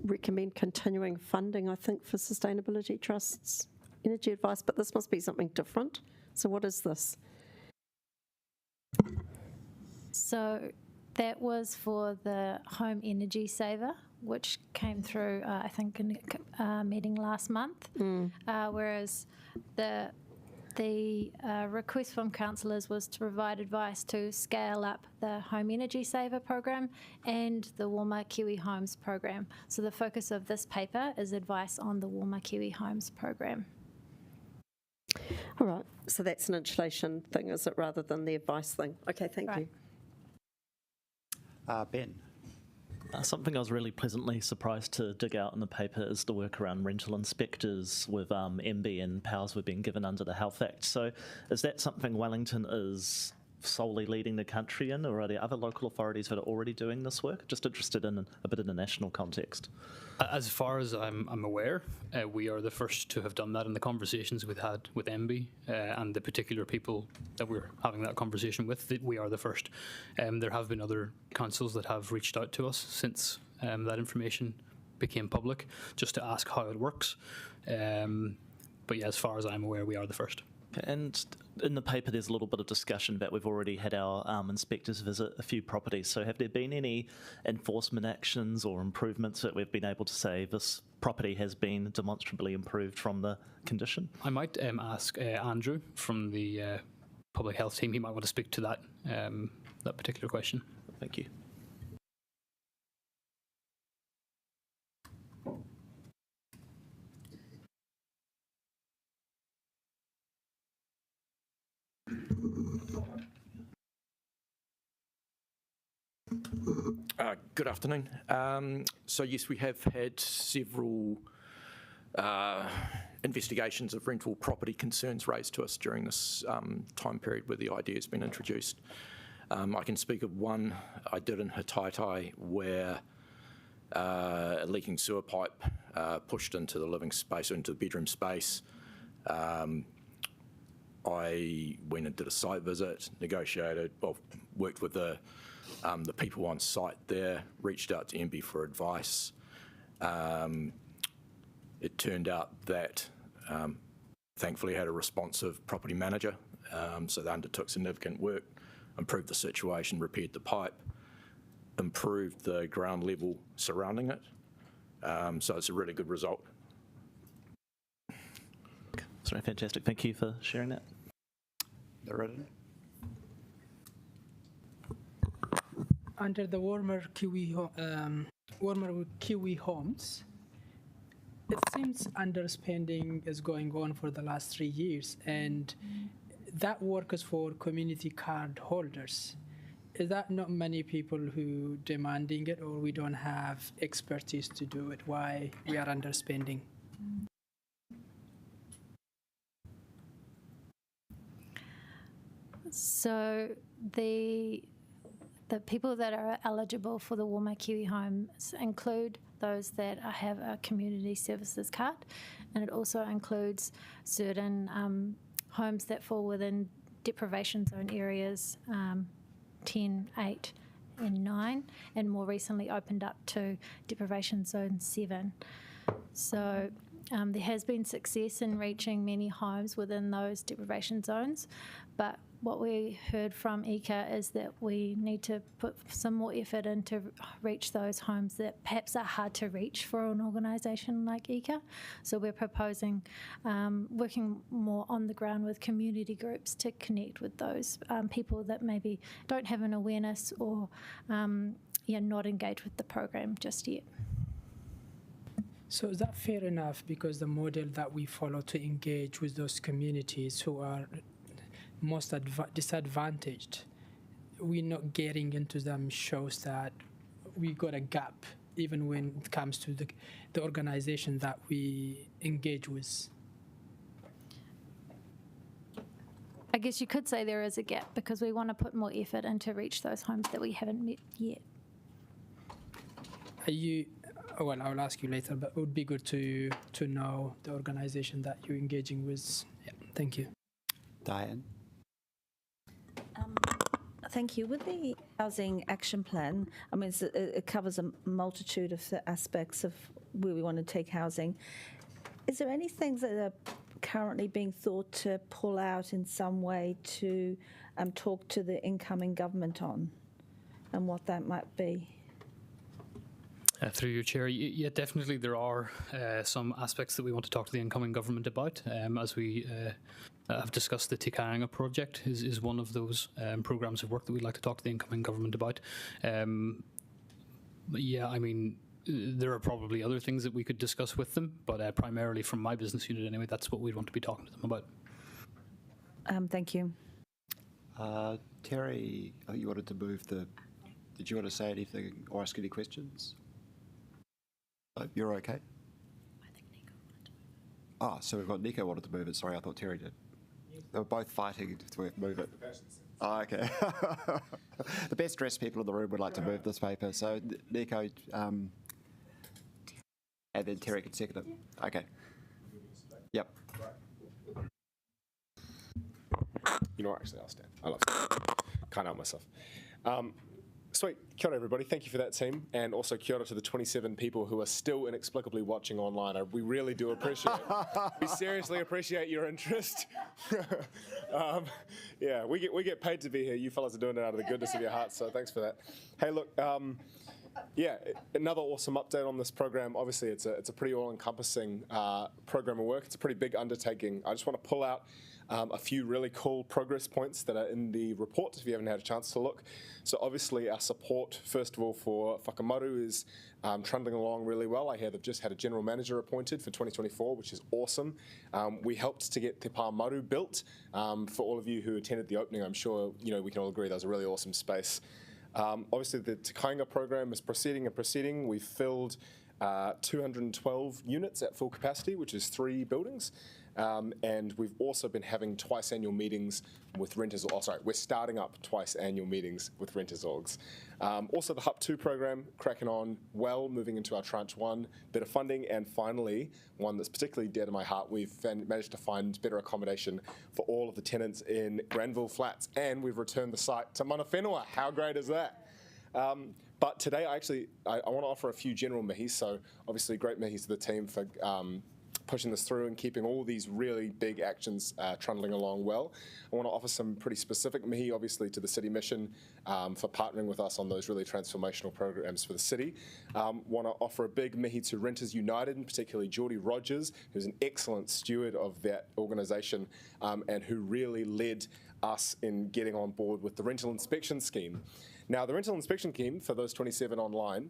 recommend continuing funding, I think, for sustainability trusts, energy advice, but this must be something different. So what is this? So that was for the home energy saver, which came through, I think, in a meeting last month, whereas the request from councillors was to provide advice to scale up the Home Energy Saver program and the Warmer Kiwi Homes program. So the focus of this paper is advice on the Warmer Kiwi Homes program. All right, so that's an insulation thing, is it, rather than the advice thing? Okay, thank you. Ben? Something I was really pleasantly surprised to dig out in the paper is the work around rental inspectors with MB and powers we've been given under the Health Act. So is that something Wellington is solely leading the country in, or are there other local authorities that are already doing this work? Just interested in a bit of the national context. As far as I'm aware, we are the first to have done that in the conversations we've had with MB and the particular people that we're having that conversation with. We are the first. There have been other councils that have reached out to us since that information became public, just to ask how it works. But yeah, as far as I'm aware, we are the first. And in the paper, there's a little bit of discussion that we've already had our inspectors visit a few properties. So have there been any enforcement actions or improvements that we've been able to say this property has been demonstrably improved from the condition? I might ask Andrew from the public health team. He might want to speak to that that particular question. Thank you. Good afternoon. So yes, we have had several investigations of rental property concerns raised to us during this time period where the idea has been introduced. I can speak of one I did in Hataitai where a leaking sewer pipe pushed into the living space, or into the bedroom space. I went and did a site visit, negotiated, worked with the people on site there, reached out to MB for advice. It turned out that thankfully had a responsive property manager, so they undertook significant work, improved the situation, repaired the pipe, improved the ground level surrounding it. So it's a really good result. Sorry, fantastic. Thank you for sharing that. Under the Warmer Kiwi Homes, it seems underspending is going on for the last 3 years, and that work is for community card holders. Is that not many people who demanding it, or we don't have expertise to do it? Why we are underspending? So the people that are eligible for the Warmer Kiwi Homes include those that have a community services card, and it also includes certain homes that fall within deprivation zone areas 10, 8 and 9, and more recently opened up to deprivation zone 7. So there has been success in reaching many homes within those deprivation zones, but what we heard from ICA is that we need to put some more effort in to reach those homes that perhaps are hard to reach for an organisation like ICA. So we're proposing working more on the ground with community groups to connect with those people that maybe don't have an awareness or not engaged with the program just yet. So is that fair enough? Because the model that we follow to engage with those communities who are most disadvantaged, we're not getting into them shows that we got a gap even when it comes to the organization that we engage with. I guess you could say there is a gap because we want to put more effort in to reach those homes that we haven't met yet. Well, I'll ask you later, but it would be good to know the organization that you're engaging with. Yeah, thank you. Diane? Thank you. With the housing action plan, I mean, it covers a multitude of the aspects of where we want to take housing. Is there any things that are currently being thought to pull out in some way to talk to the incoming government on, and what that might be? Through your chair, yeah, definitely there are some aspects that we want to talk to the incoming government about. As we have discussed, the Te Kāinga project is one of those programmes of work that we'd like to talk to the incoming government about. Yeah, I mean, there are probably other things that we could discuss with them, but primarily from my business unit anyway, that's what we'd want to be talking to them about. Thank you. Terry, I think you wanted to move did you want to say anything or ask any questions? You're okay? I think Nico wanted to move it. So we've got Nico wanted to move it. Sorry, I thought Terry did. They were both fighting to move it. Okay. The best dressed people in the room would like to move this paper. So Nico, and then Terry can second it. Okay. Yep. You know what, actually, I'll stand. I love it. Can't help myself. Sweet. Kia ora, everybody. Thank you for that, team. And also kia ora to the 27 people who are still inexplicably watching online. We really do appreciate it. We seriously appreciate your interest. Yeah, we get paid to be here. You fellas are doing it out of the goodness of your hearts, so thanks for that. Hey, look, yeah, another awesome update on this program. Obviously, it's a pretty all-encompassing program of work. It's a pretty big undertaking. I just want to pull out a few really cool progress points that are in the report if you haven't had a chance to look. So obviously our support, first of all, for whakamaru is trundling along really well. I hear they've just had a general manager appointed for 2024, which is awesome. We helped to get Te Pā Maru built. For all of you who attended the opening, I'm sure we can all agree that was a really awesome space. Obviously the Te Kāinga program is proceeding. We've filled 212 units at full capacity, which is 3 buildings. And we've also been having twice annual meetings with renters. We're starting up twice annual meetings with renters orgs. Also, the HUP 2 program cracking on well, moving into our tranche 1 bit of funding, and finally, one that's particularly dear to my heart, we've managed to find better accommodation for all of the tenants in Granville Flats, and we've returned the site to Mana Whenua. How great is that? But today, I want to offer a few general mihis. So obviously, great mihis to the team for pushing this through and keeping all these really big actions trundling along well. I want to offer some pretty specific mihi, obviously, to the City Mission for partnering with us on those really transformational programs for the city. Want to offer a big mihi to Renters United, and particularly Geordie Rogers, who's an excellent steward of that organisation and who really led us in getting on board with the rental inspection scheme. Now, the rental inspection scheme, for those 27 online,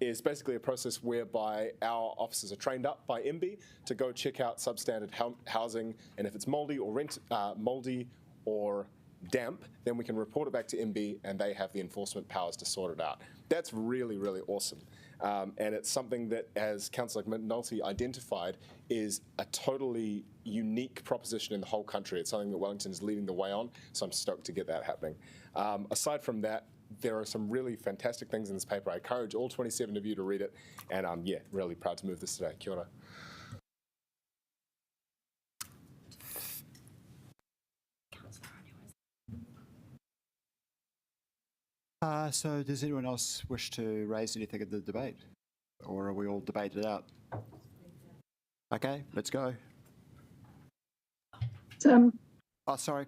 is basically a process whereby our officers are trained up by MB to go check out substandard housing, and if it's mouldy or damp, then we can report it back to MB, and they have the enforcement powers to sort it out. That's really, really awesome. And it's something that, as Councillor McNulty identified, is a totally unique proposition in the whole country. It's something that Wellington is leading the way on, so I'm stoked to get that happening. Aside from that, there are some really fantastic things in this paper. I encourage all 27 of you to read it, and I'm really proud to move this today. Kia ora. So does anyone else wish to raise anything in the debate? Or are we all debated out? Okay, let's go. Oh, sorry.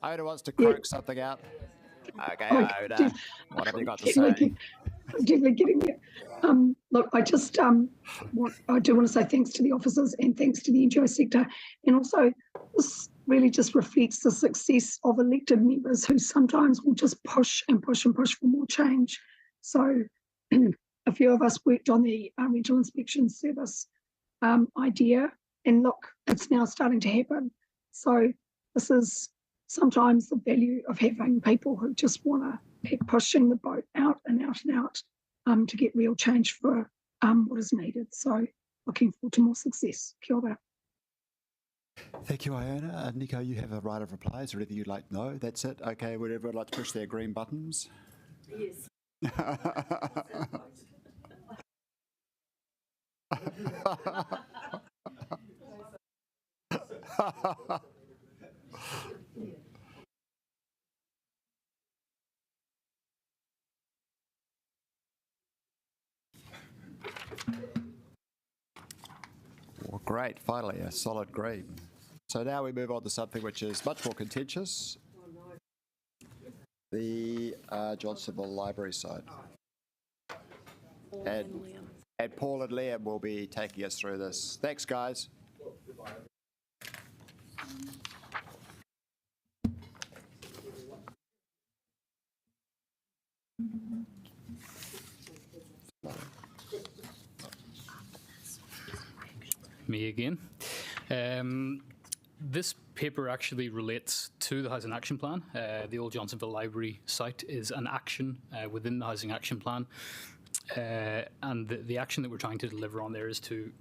Iona wants to croak something out. Okay, Iona, what have you got to say? Definitely getting there. Look, I just I do want to say thanks to the officers and thanks to the NGO sector, and also this really just reflects the success of elected members who sometimes will just push and push and push for more change. So a few of us worked on the Regional Inspection Service idea, and look, it's now starting to happen. So this is sometimes the value of having people who just want to keep pushing the boat out and out and out to get real change for what is needed. So looking forward to more success. Kia ora. Thank you, Iona. Nico, you have a right of reply. Is there anything you'd like to know? That's it? Okay, would everyone like to push their green buttons? Yes. Well, great, finally, a solid green. So now we move on to something which is much more contentious. The Johnsonville Library site. And Paul and Liam will be taking us through this. Thanks, guys. Me again. This paper actually relates to the Housing Action Plan. The old Johnsonville Library site is an action within the Housing Action Plan. And the action that we're trying to deliver on there is to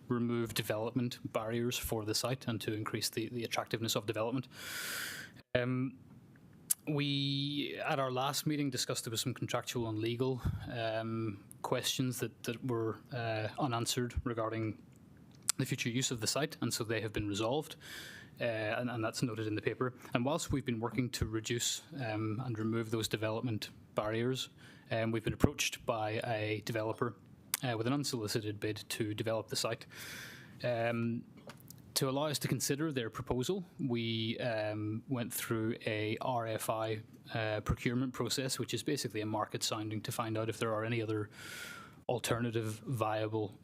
remove development barriers for the site and to increase the attractiveness of development. We, at our last meeting, discussed there was some contractual and legal questions that were unanswered regarding the future use of the site, and so they have been resolved, and that's noted in the paper. And whilst we've been working to reduce and remove those development barriers, we've been approached by a developer with an unsolicited bid to develop the site. To allow us to consider their proposal, we went through a RFI procurement process, which is basically a market sounding to find out if there are any other alternative viable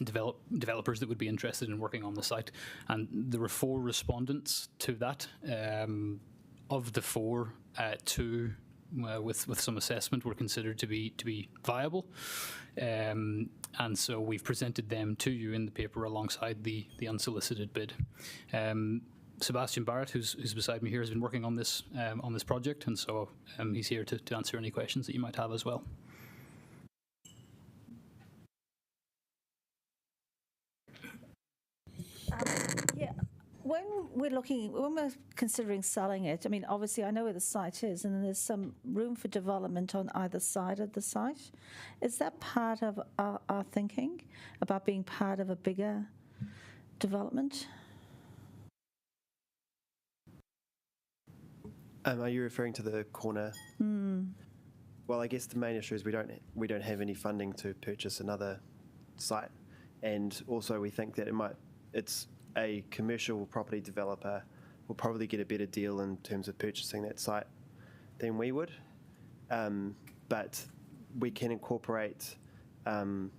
developers that would be interested in working on the site. And there were 4 respondents to that. Of the 4, 2 with some assessment were considered to be viable. And so we've presented them to you in the paper alongside the unsolicited bid. Sebastian Barrett, who's beside me here, has been working on this project, and so he's here to answer any questions that you might have as well. Yeah, when we're considering selling it, I mean, obviously I know where the site is, and there's some room for development on either side of the site. Is that part of our thinking about being part of a bigger development? Are you referring to the corner? Well, I guess the main issue is we don't have any funding to purchase another site, and also we think that it's a commercial property developer will probably get a better deal in terms of purchasing that site than we would, but we can incorporate the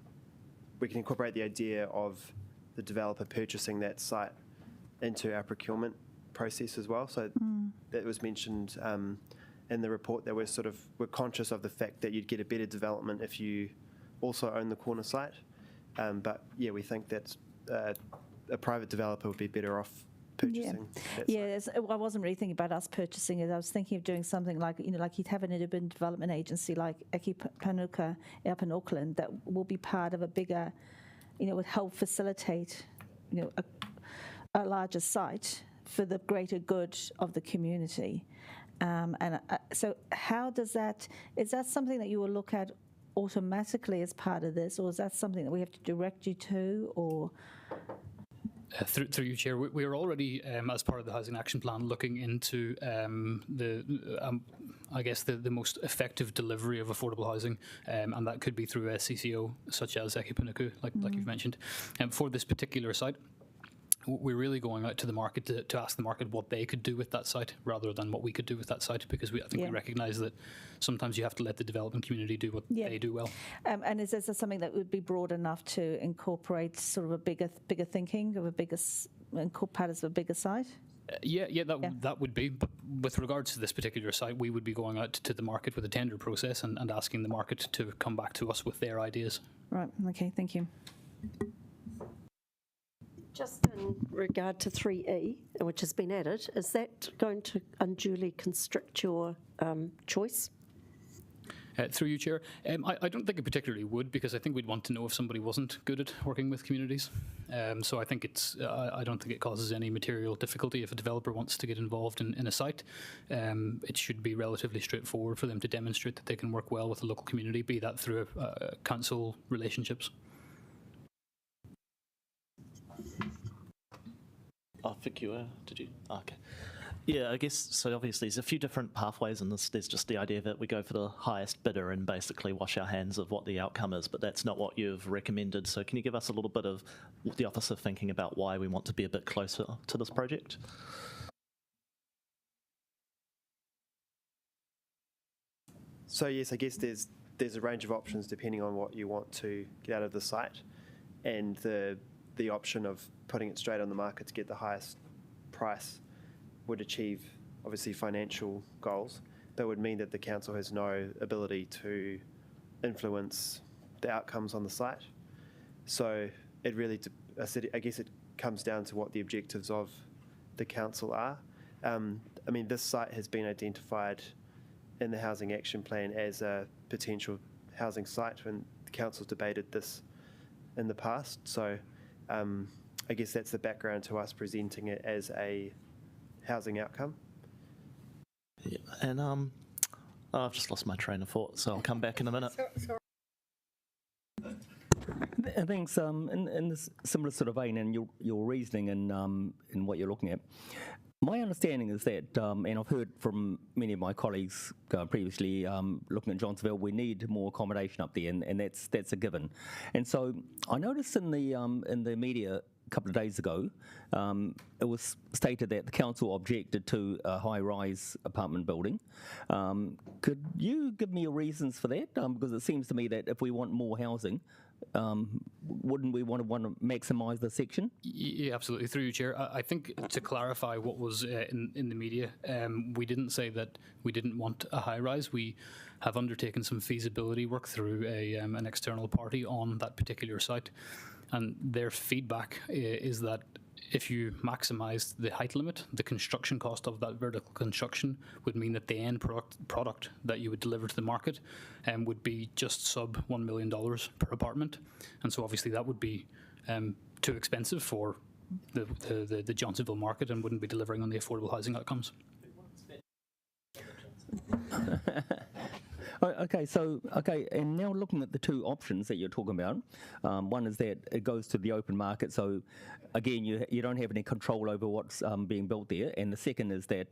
idea of the developer purchasing that site into our procurement process as well. So that was mentioned in the report that we're conscious of the fact that you'd get a better development if you also own the corner site. But yeah, we think that a private developer would be better off purchasing. Yeah, I wasn't really thinking about us purchasing it. I was thinking of doing something like you'd have an urban development agency like Eki Panuka up in Auckland that will be part of a bigger, would help facilitate, a larger site for the greater good of the community. So how does is that something that you will look at automatically as part of this, or is that something that we have to direct you to, or? Through you, Chair, we are already, as part of the Housing Action Plan, looking into I guess, the most effective delivery of affordable housing, and that could be through a CCO such as Eki Punuku, like you've mentioned. And for this particular site, we're really going out to the market to ask the market what they could do with that site rather than what we could do with that site, because I think we recognise that sometimes you have to let the development community do what they do well. And is this something that would be broad enough to incorporate sort of a bigger thinking of incorporate as a bigger site? That would be. But with regards to this particular site, we would be going out to the market with a tender process and asking the market to come back to us with their ideas. Right. Okay. Thank you. Just in regard to 3E, which has been added, is that going to unduly constrict your choice? Through you, Chair. I don't think it particularly would, because I think we'd want to know if somebody wasn't good at working with communities. So I think I don't think it causes any material difficulty if a developer wants to get involved in a site. It should be relatively straightforward for them to demonstrate that they can work well with the local community, be that through council relationships. I think you were, did you? Okay. Yeah, I guess, so obviously there's a few different pathways in this. There's just the idea that we go for the highest bidder and basically wash our hands of what the outcome is, but that's not what you've recommended. So can you give us a little bit of the officer thinking about why we want to be a bit closer to this project? So yes, I guess there's a range of options depending on what you want to get out of the site, and the option of putting it straight on the market to get the highest price would achieve, obviously, financial goals, but would mean that the council has no ability to influence the outcomes on the site. So it really, I guess it comes down to what the objectives of the council are. I mean, this site has been identified in the Housing Action Plan as a potential housing site when the council's debated this in the past. So I guess that's the background to us presenting it as a housing outcome. Yeah, and I've just lost my train of thought, so I'll come back in a minute. Thanks. In this similar sort of vein, in your reasoning and in what you're looking at, my understanding is that, and I've heard from many of my colleagues previously, looking at Johnsonville, we need more accommodation up there, and that's a given. And so I noticed in the media a couple of days ago, it was stated that the council objected to a high-rise apartment building. Could you give me your reasons for that? Because it seems to me that if we want more housing, wouldn't we want to maximise the section? Yeah, absolutely. Through you, Chair. I think to clarify what was in the media, we didn't say that we didn't want a high-rise. We have undertaken some feasibility work through an external party on that particular site, and their feedback is that if you maximise the height limit, the construction cost of that vertical construction would mean that the end product that you would deliver to the market would be just sub $1 million per apartment. And so obviously that would be too expensive for the Johnsonville market and wouldn't be delivering on the affordable housing outcomes. Okay, and now looking at the two options that you're talking about, one is that it goes to the open market, so again, you don't have any control over what's being built there, and the second is that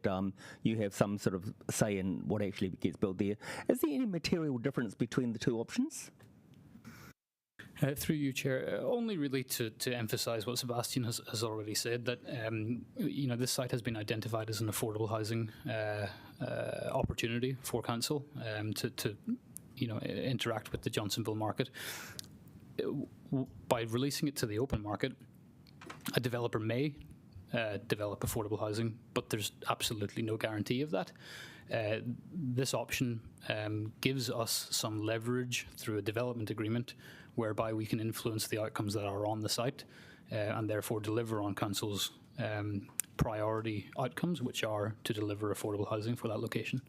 you have some sort of say in what actually gets built there. Is there any material difference between the two options? Through you, Chair, only really to emphasise what Sebastian has already said, that this site has been identified as an affordable housing opportunity for council to interact with the Johnsonville market. By releasing it to the open market, a developer may develop affordable housing, but there's absolutely no guarantee of that. This option gives us some leverage through a development agreement whereby we can influence the outcomes that are on the site and therefore deliver on council's priority outcomes, which are to deliver affordable housing for that location.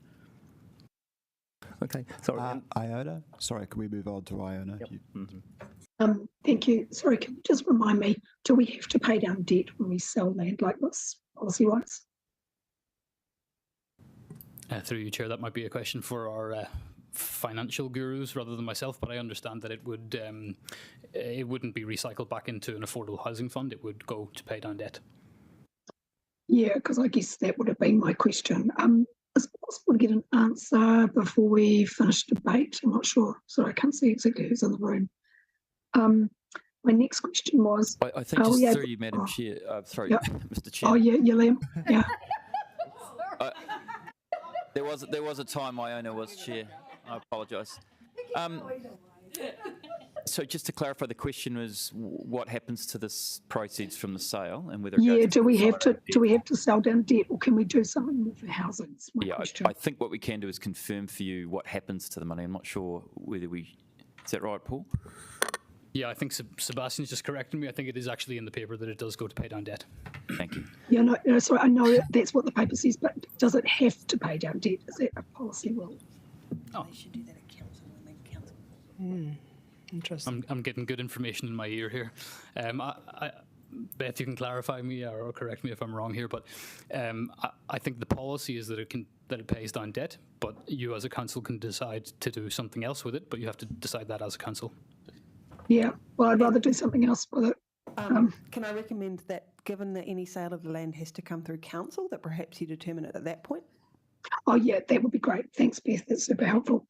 Okay, sorry. Iona? Sorry, can we move on to Iona? Yep. Thank you. Sorry, can you just remind me, do we have to pay down debt when we sell land like this, policy-wise? Through you, Chair, that might be a question for our financial gurus rather than myself, but I understand that it wouldn't be recycled back into an affordable housing fund. It would go to pay down debt. Yeah, because I guess that would have been my question. is it possible to get an answer before we finish debate? I'm not sure. Sorry, I can't see exactly who's in the room. My next question was... I think just through you, Madam Chair. Sorry, yep. Mr. Chair. Oh, yeah, Liam. Yeah. There was a time Iona was chair. I apologise. So just to clarify, the question was what happens to this proceeds from the sale and whether it goes do we have to sell down debt, or can we do something more for housing? I think what we can do is confirm for you what happens to the money. I'm not sure whether we... Is that right, Paul? Yeah, I think Sebastian's just correcting me. I think it is actually in the paper that it does go to pay down debt. Thank you. Yeah, no, sorry, I know that's what the paper says, but does it have to pay down debt? Is that a policy rule? Oh. They should do that at council when they council. Interesting. I'm getting good information in my ear here. Beth, you can clarify me or correct me if I'm wrong here, but I think the policy is that it pays down debt, but you as a council can decide to do something else with it, but you have to decide that as a council. Yeah, well, I'd rather do something else with it. Can I recommend that, given that any sale of the land has to come through council, that perhaps you determine it at that point? Oh, yeah, that would be great. Thanks, Beth. That's super helpful.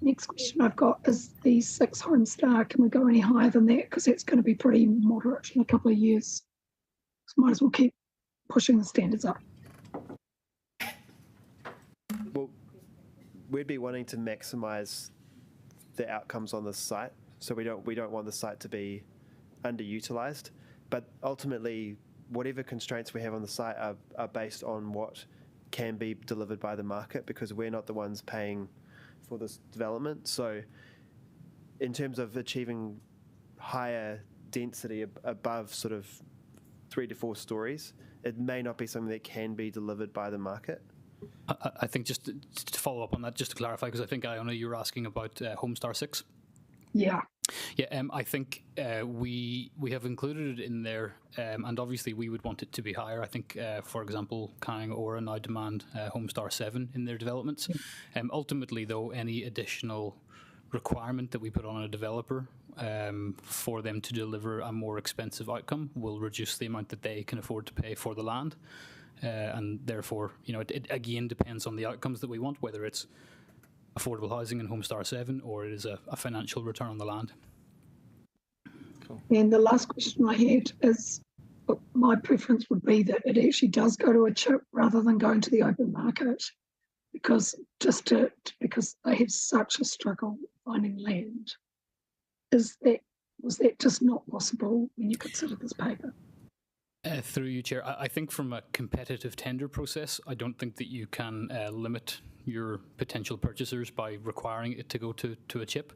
Next question I've got is the 6 Homestar. Can we go any higher than that? Because that's going to be pretty moderate in a couple of years. So might as well keep pushing the standards up. Well, we'd be wanting to maximise the outcomes on this site. So we don't want the site to be underutilised. But ultimately, whatever constraints we have on the site are based on what can be delivered by the market, because we're not the ones paying for this development. So in terms of achieving higher density above sort of 3 to 4 stories, it may not be something that can be delivered by the market. I think just to follow up on that, just to clarify, because I think, Iona, you were asking about Homestar 6. Yeah. Yeah, I think we have included it in there, and obviously we would want it to be higher. I think, for example, Kāinga-ora now demand Homestar 7 in their developments. Ultimately, though, any additional requirement that we put on a developer for them to deliver a more expensive outcome will reduce the amount that they can afford to pay for the land. And therefore, it again depends on the outcomes that we want, whether it's affordable housing in Homestar 7 or it is a financial return on the land. Cool. And the last question I had is, my preference would be that it actually does go to a chip rather than going to the open market, because they have such a struggle finding land. Was that just not possible when you consider this paper? Through you, Chair, I think from a competitive tender process, I don't think that you can limit your potential purchasers by requiring it to go to a chip.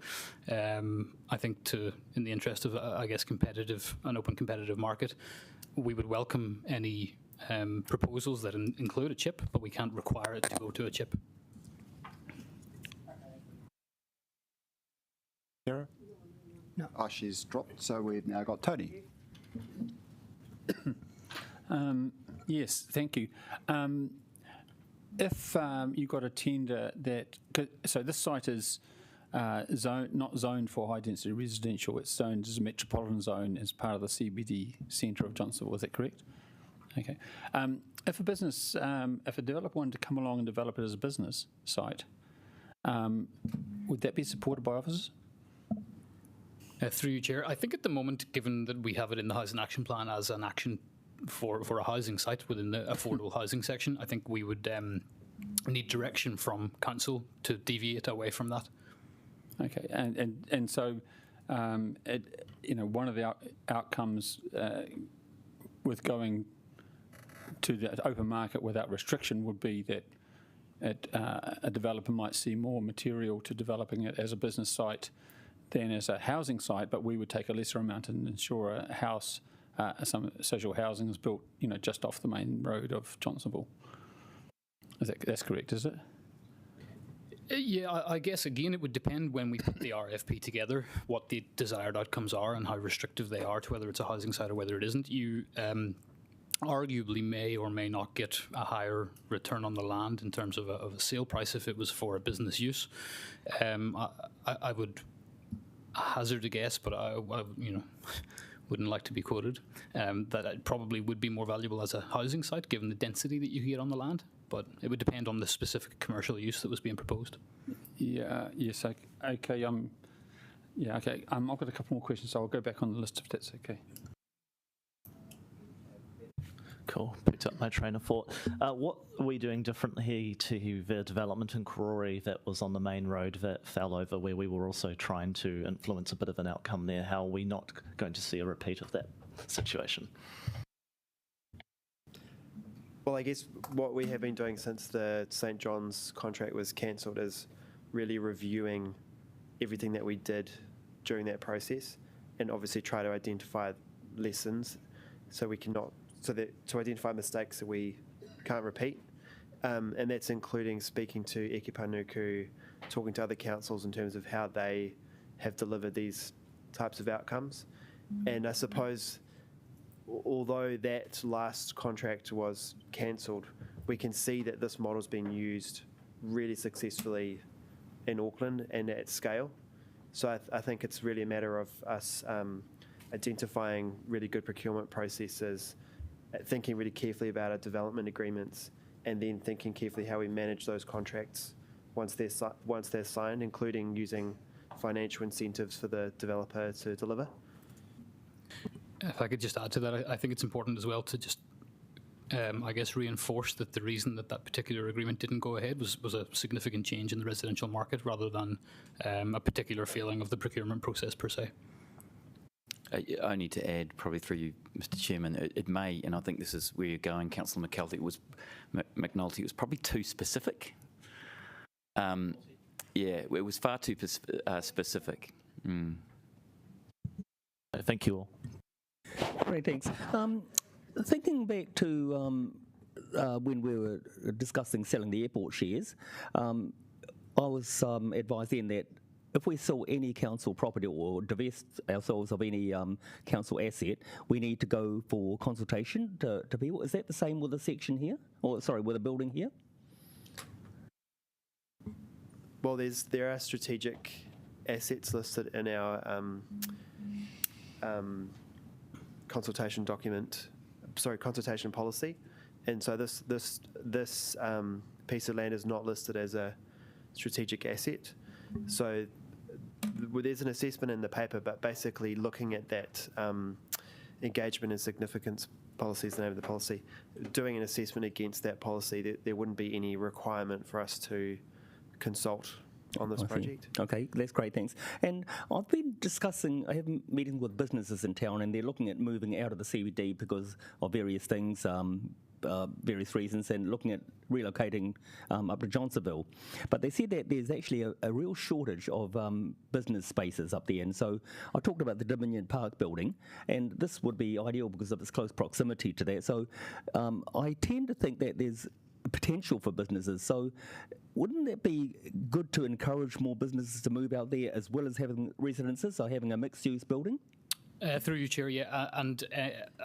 I think in the interest of, I guess, an open competitive market, we would welcome any proposals that include a chip, but we can't require it to go to a chip. Sarah? No. Oh, she's dropped, so we've now got Tony. Yes, thank you. If you got a tender so this site is not zoned for high density residential, it's zoned as a metropolitan zone as part of the CBD centre of Johnsonville, is that correct? Okay. If a developer wanted to come along and develop it as a business site, would that be supported by officers? Through you, Chair, I think at the moment, given that we have it in the Housing Action Plan as an action for a housing site within the affordable housing section, I think we would need direction from council to deviate away from that. Okay, and so one of the outcomes with going to the open market without restriction would be that a developer might see more material to developing it as a business site than as a housing site, but we would take a lesser amount and ensure a house, some social housing is built, just off the main road of Johnsonville. That's correct, is it? Yeah, I guess, again, it would depend when we put the RFP together, what the desired outcomes are and how restrictive they are to whether it's a housing site or whether it isn't. You arguably may or may not get a higher return on the land in terms of a sale price if it was for a business use. I would hazard a guess, but I wouldn't like to be quoted, that it probably would be more valuable as a housing site given the density that you get on the land. but it would depend on the specific commercial use that was being proposed. Yeah. Yes. Okay. Yeah. Okay. I've got a couple more questions, so I'll go back on the list if that's okay. Cool. Picked up my train of thought. What are we doing differently to the development in Kōrau that was on the main road that fell over, where we were also trying to influence a bit of an outcome there? How are we not going to see a repeat of that situation? Well, I guess what we have been doing since the St John's contract was cancelled is really reviewing everything that we did during that process, and obviously try to identify lessons so we cannot, to identify mistakes that we can't repeat. And that's including speaking to Eke Panuku, talking to other councils in terms of how they have delivered these types of outcomes. And I suppose, although that last contract was cancelled, we can see that this model's been used really successfully in Auckland and at scale. So I think it's really a matter of us identifying really good procurement processes, thinking really carefully about our development agreements, and then thinking carefully how we manage those contracts once they're signed, including using financial incentives for the developer to deliver. If I could just add to that, I think it's important as well to just, I guess, reinforce that the reason that particular agreement didn't go ahead was a significant change in the residential market rather than a particular failing of the procurement process per se. I need to add, probably through you, Mr. Chairman, it may, and I think this is where you're going, Councillor McNulty, it was probably too specific. Yeah, it was far too specific. Thank you all. Great, thanks. Thinking back to when we were discussing selling the airport shares, I was advised then that if we sell any council property or divest ourselves of any council asset, we need to go for consultation to people. Is that the same with the section here? Or, sorry, with the building here? Well, there are strategic assets listed in our consultation policy, and so this piece of land is not listed as a strategic asset. So there's an assessment in the paper, but basically looking at that engagement and significance policy is the name of the policy, doing an assessment against that policy, there wouldn't be any requirement for us to consult on this project. Okay, that's great, thanks. And I've been discussing, I have meetings with businesses in town, and they're looking at moving out of the CBD because of various things, various reasons, and looking at relocating up to Johnsonville. But they said that there's actually a real shortage of business spaces up there. And so I talked about the Dominion Park building, and this would be ideal because of its close proximity to that. So I tend to think that there's potential for businesses. So wouldn't that be good to encourage more businesses to move out there as well as having residences, so having a mixed-use building? Through you, Chair, yeah, and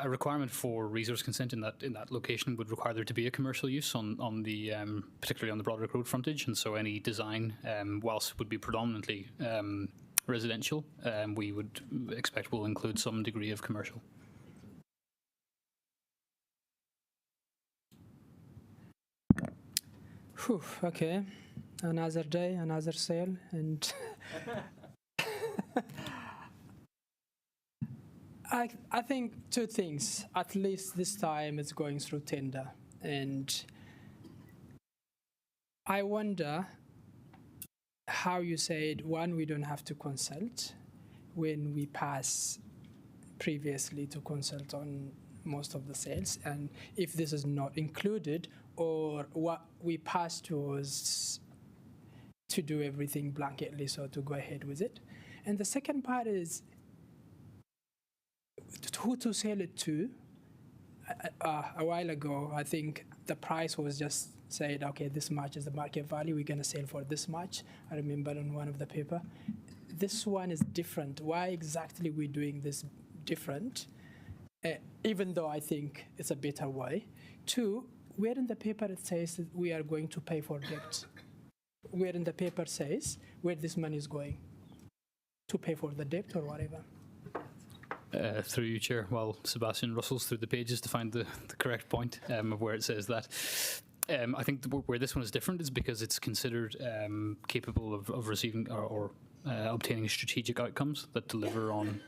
a requirement for resource consent in that location would require there to be a commercial use on the particularly on the Broderick Road frontage, and so any design, whilst it would be predominantly residential, we would expect will include some degree of commercial. Whew, okay, another day, another sale, and I think two things. At least this time it's going through tender, and I wonder how you said, one, we don't have to consult when we pass previously to consult on most of the sales, and if this is not included, or what we passed was to do everything blanketly, so to go ahead with it. And the second part is who to sell it to. A while ago, I think the price was just said, okay, this much is the market value, we're going to sell for this much. I remember on one of the paper. This one is different. Why exactly we're doing this different? Even though I think it's a better way. Two, where in the paper it says that we are going to pay for debt? Where in the paper says where this money is going? To pay for the debt or whatever? Through you, Chair, while Sebastian rustles through the pages to find the correct point of where it says that. I think where this one is different is because it's considered capable of receiving or obtaining strategic outcomes that deliver on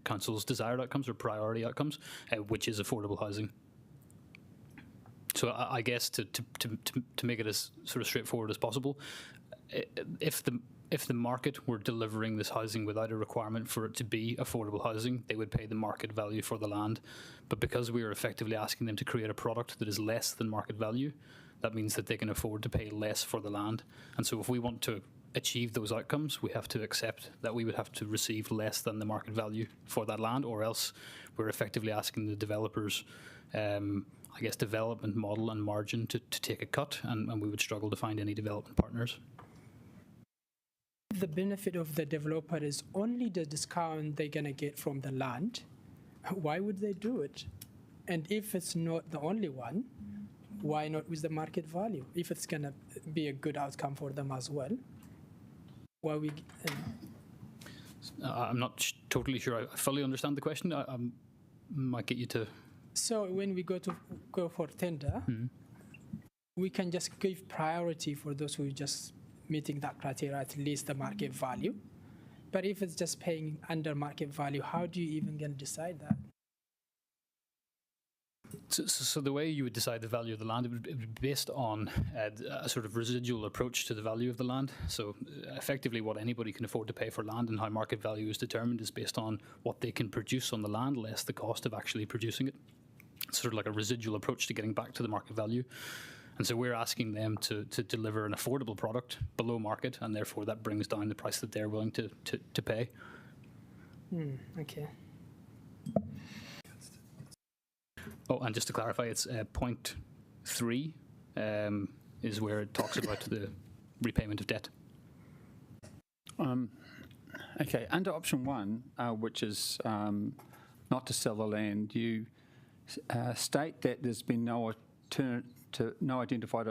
council's desired outcomes or priority outcomes, which is affordable housing. So I guess to make it as sort of straightforward as possible, if the market were delivering this housing without a requirement for it to be affordable housing, they would pay the market value for the land. But because we are effectively asking them to create a product that is less than market value, that means that they can afford to pay less for the land. And so if we want to achieve those outcomes, we have to accept that we would have to receive less than the market value for that land, or else we're effectively asking the developers, I guess, development model and margin to take a cut, and we would struggle to find any development partners. The benefit of the developer is only the discount they're going to get from the land. Why would they do it? And if it's not the only one, why not with the market value? If it's going to be a good outcome for them as well, why we? I'm not totally sure I fully understand the question. I might get you to. So when we go for tender, we can just give priority for those who just meeting that criteria, at least the market value. But if it's just paying under market value, how do you even going to decide that? So the way you would decide the value of the land, it would be based on a sort of residual approach to the value of the land. So effectively what anybody can afford to pay for land and how market value is determined is based on what they can produce on the land less the cost of actually producing it. It's sort of like a residual approach to getting back to the market value. And so we're asking them to deliver an affordable product below market, and therefore that brings down the price that they're willing to pay. Okay. Oh, and just to clarify, it's point 3 is where it talks about the repayment of debt. Okay, under option 1, which is not to sell the land, you state that there's been no identified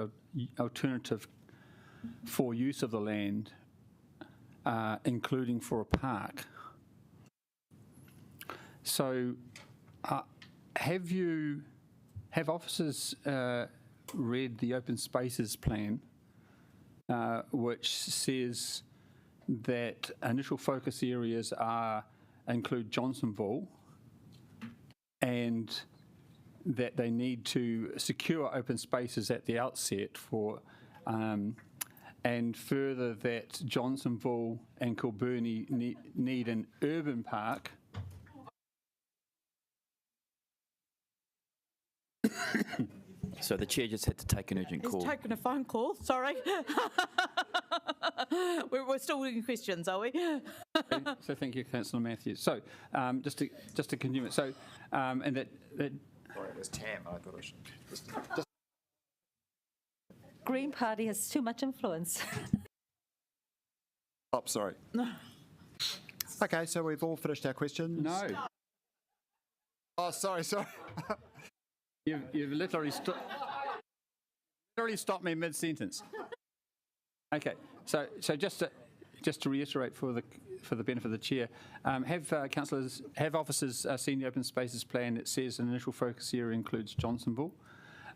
alternative for use of the land, including for a park. So, have officers read the open spaces plan, which says that initial focus areas include Johnsonville, and that they need to secure open spaces at the outset for, and further that Johnsonville and Kilburnie need an urban park. So the chair just had to take an urgent call. He's taken a phone call, sorry. we're still doing questions, are we? So thank you, Councillor Matthews. So just to continue it. So and that. Sorry, it was Tam. I thought it was just. Green Party has too much influence. Oh, sorry. Okay, so we've all finished our questions. No. Oh, sorry. You've literally stopped me mid-sentence. Okay, so just to reiterate for the benefit of the chair, have officers seen the open spaces plan that says an initial focus area includes Johnsonville?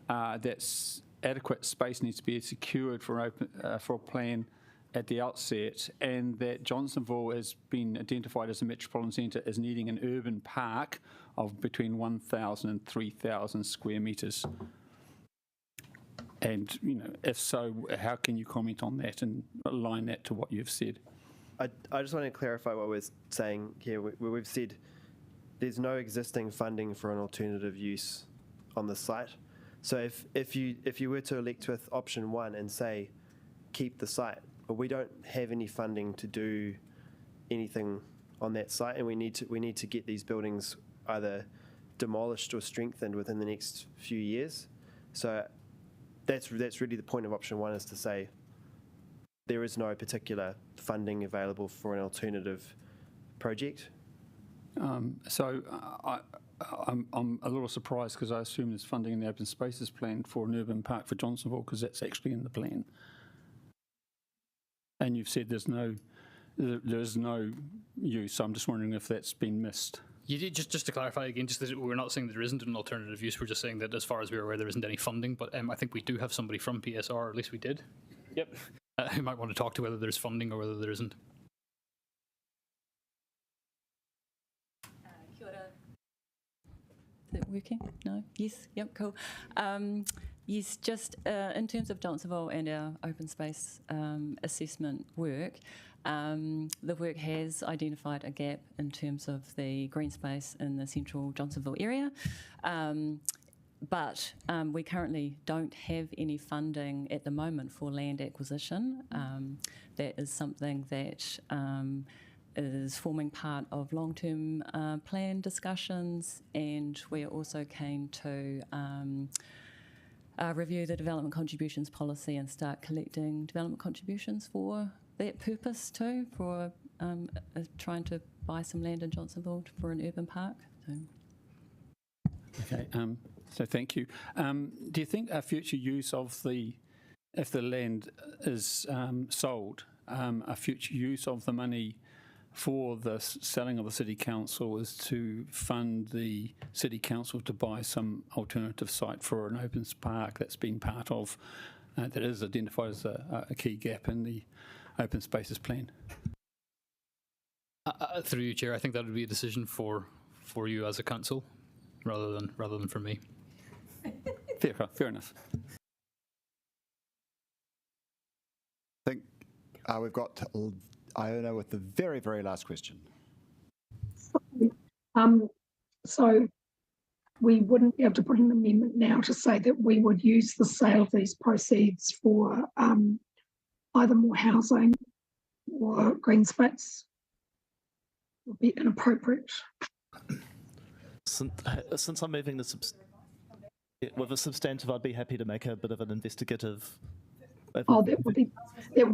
That's adequate space needs to be secured for a plan at the outset, and that Johnsonville has been identified as a metropolitan centre as needing an urban park of between 1,000 and 3,000 square metres. And, if so, how can you comment on that and align that to what you've said? I just want to clarify what we're saying here. We've said there's no existing funding for an alternative use on the site. So if you were to elect with option 1 and say keep the site, but we don't have any funding to do anything on that site, and we need to get these buildings either demolished or strengthened within the next few years. So that's really the point of option 1, is to say there is no particular funding available for an alternative project. So I'm a little surprised, because I assume there's funding in the open spaces plan for an urban park for Johnsonville, because that's actually in the plan. And you've said there is no use. So I'm just wondering if that's been missed. You did, just to clarify again, just that we're not saying that there isn't an alternative use. We're just saying that as far as we're aware, there isn't any funding. But I think we do have somebody from PSR, or at least we did. Yep. Who might want to talk to whether there's funding or whether there isn't. Kia ora. Is it working? No? Yes? Yep, cool. Yes, just in terms of Johnsonville and our open space assessment work, the work has identified a gap in terms of the green space in the central Johnsonville area. But we currently don't have any funding at the moment for land acquisition. That is something that is forming part of long-term plan discussions, and we are also keen to review the development contributions policy and start collecting development contributions for that purpose too, for trying to buy some land in Johnsonville for an urban park. So. Okay, so thank you. Do you think a future use of if the land is sold, a future use of the money for the selling of the City Council is to fund the City Council to buy some alternative site for an open park that's been part of, that is identified as a key gap in the open spaces plan? Through you, Chair, I think that would be a decision for you as a council, rather than for me. Fair enough. I think we've got Iona with the very, very last question. So we wouldn't be able to put an amendment now to say that we would use the sale of these proceeds for either more housing or green space. Would be inappropriate. Since I'm moving with a substantive, I'd be happy to make a bit of an investigative. Oh, that would be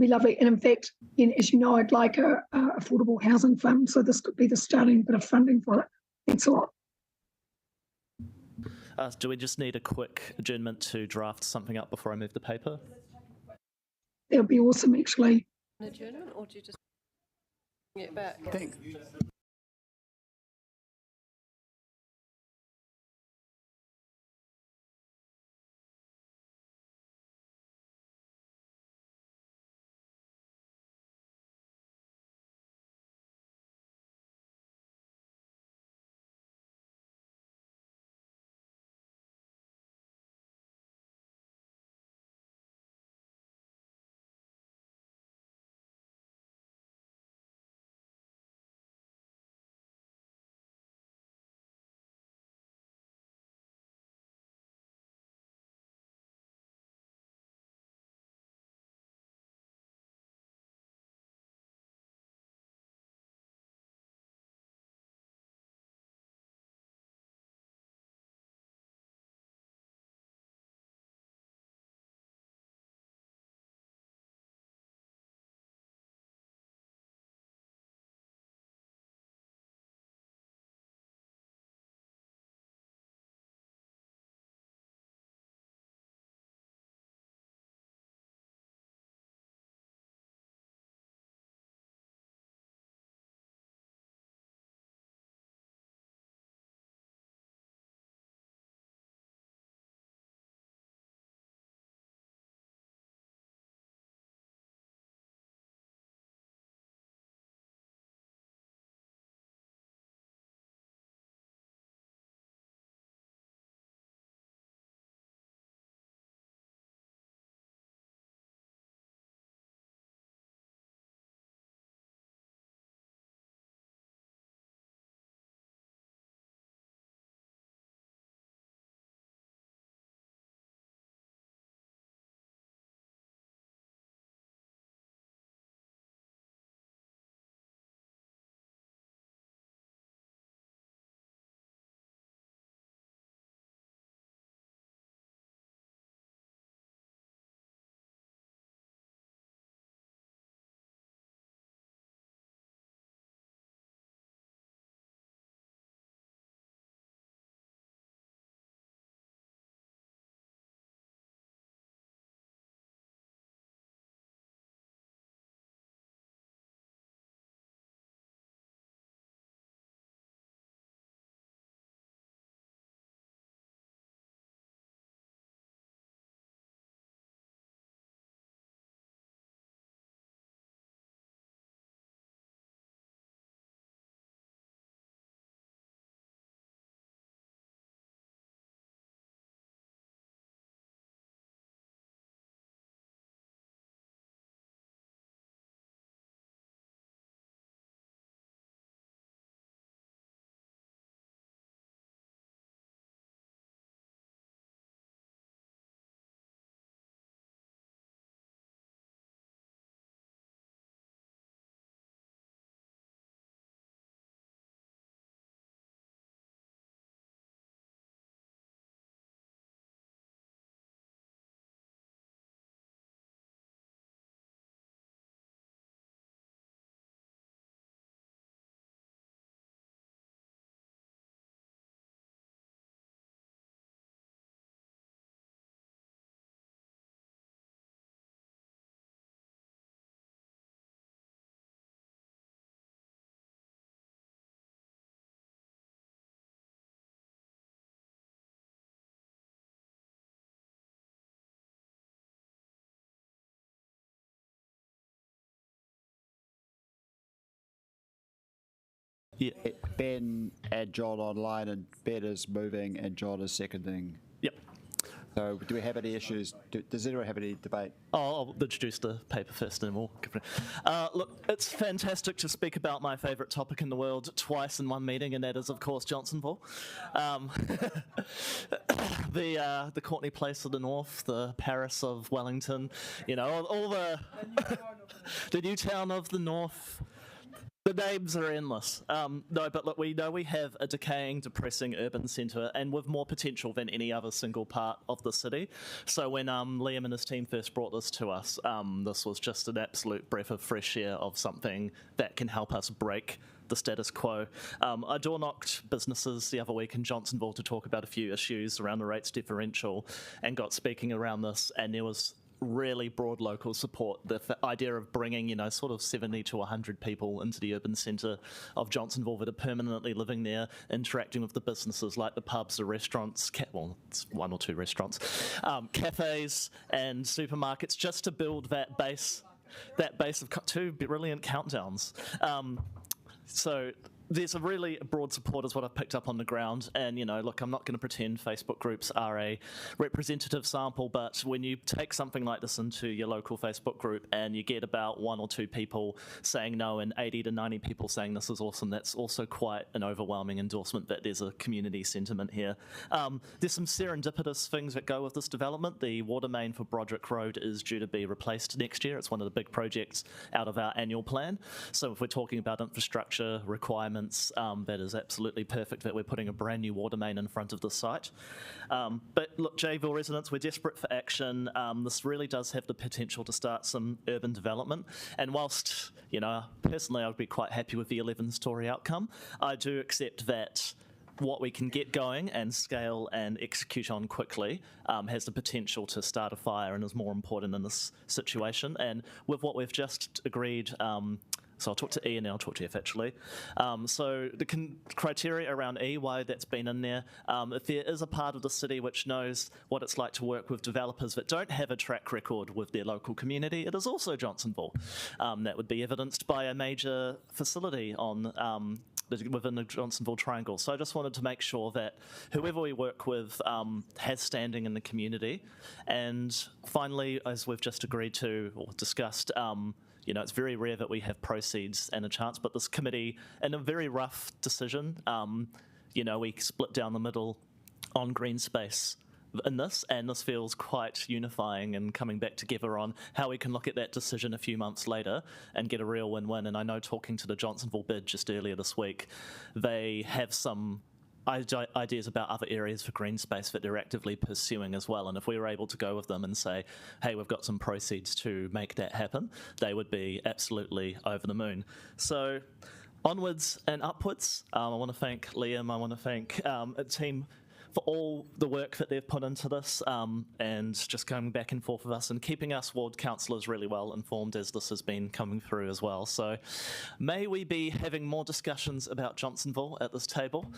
lovely. And in fact, as you know, I'd like a affordable housing fund, so this could be the starting bit of funding for it. Thanks a lot. Do we just need a quick adjournment to draft something up before I move the paper? That would be awesome, actually. An adjournment, or do you just bring it back? Thanks. Yeah. Ben and John online, and Ben is moving and John is seconding. Yep. So do we have any issues? Does anyone have any debate? I'll introduce the paper first and we'll give it. Look, it's fantastic to speak about my favourite topic in the world twice in one meeting, and that is, of course, Johnsonville. The Courtney Place of the North, the Paris of Wellington, all the the new town of the North. The names are endless. No, but look, we know we have a decaying, depressing urban centre, and with more potential than any other single part of the city. So when Liam and his team first brought this to us, this was just an absolute breath of fresh air of something that can help us break the status quo. I door knocked businesses the other week in Johnsonville to talk about a few issues around the rates differential, and got speaking around this, and there was really broad local support. The idea of bringing, sort of 70 to 100 people into the urban centre of Johnsonville that are permanently living there, interacting with the businesses like the pubs, the restaurants, it's one or two restaurants, cafes and supermarkets, just to build that base of two brilliant countdowns. So there's a really broad support is what I've picked up on the ground, and look, I'm not going to pretend Facebook groups are a representative sample, but when you take something like this into your local Facebook group and you get about 1 or 2 people saying no and 80 to 90 people saying this is awesome, that's also quite an overwhelming endorsement that there's a community sentiment here. There's some serendipitous things that go with this development. The water main for Broderick Road is due to be replaced next year. It's one of the big projects out of our annual plan. So if we're talking about infrastructure requirements, that is absolutely perfect that we're putting a brand new water main in front of the site. But look, Jayville residents, we're desperate for action. This really does have the potential to start some urban development. And whilst, personally I would be quite happy with the 11-storey outcome, I do accept that what we can get going and scale and execute on quickly has the potential to start a fire and is more important in this situation. And with what we've just agreed, so I'll talk to E and then I'll talk to F actually. So the criteria around E, why that's been in there, if there is a part of the city which knows what it's like to work with developers that don't have a track record with their local community, it is also Johnsonville. That would be evidenced by a major facility on within the Johnsonville Triangle. So I just wanted to make sure that whoever we work with has standing in the community. And finally, as we've just agreed to or discussed, it's very rare that we have proceeds and a chance, but this committee, in a very rough decision, we split down the middle on green space in this, and this feels quite unifying and coming back together on how we can look at that decision a few months later and get a real win-win. And I know, talking to the Johnsonville bid just earlier this week, they have some ideas about other areas for green space that they're actively pursuing as well. And if we were able to go with them and say, hey, we've got some proceeds to make that happen, they would be absolutely over the moon. So onwards and upwards. I want to thank Liam. I want to thank a team for all the work that they've put into this, and just going back and forth with us and keeping us ward councillors really well informed as this has been coming through as well. So may we be having more discussions about Johnsonville at this table.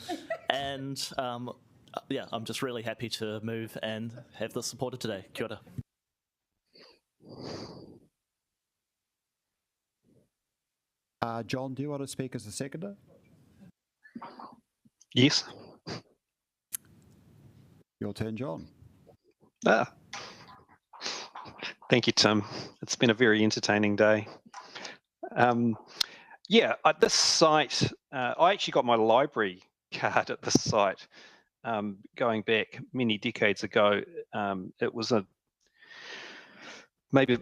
And I'm just really happy to move and have this supported today. Kia ora. John, do you want to speak as a seconder? Yes. Your turn, John. Thank you, Tim. It's been a very entertaining day. At this site, I actually got my library card at this site going back many decades ago. It was it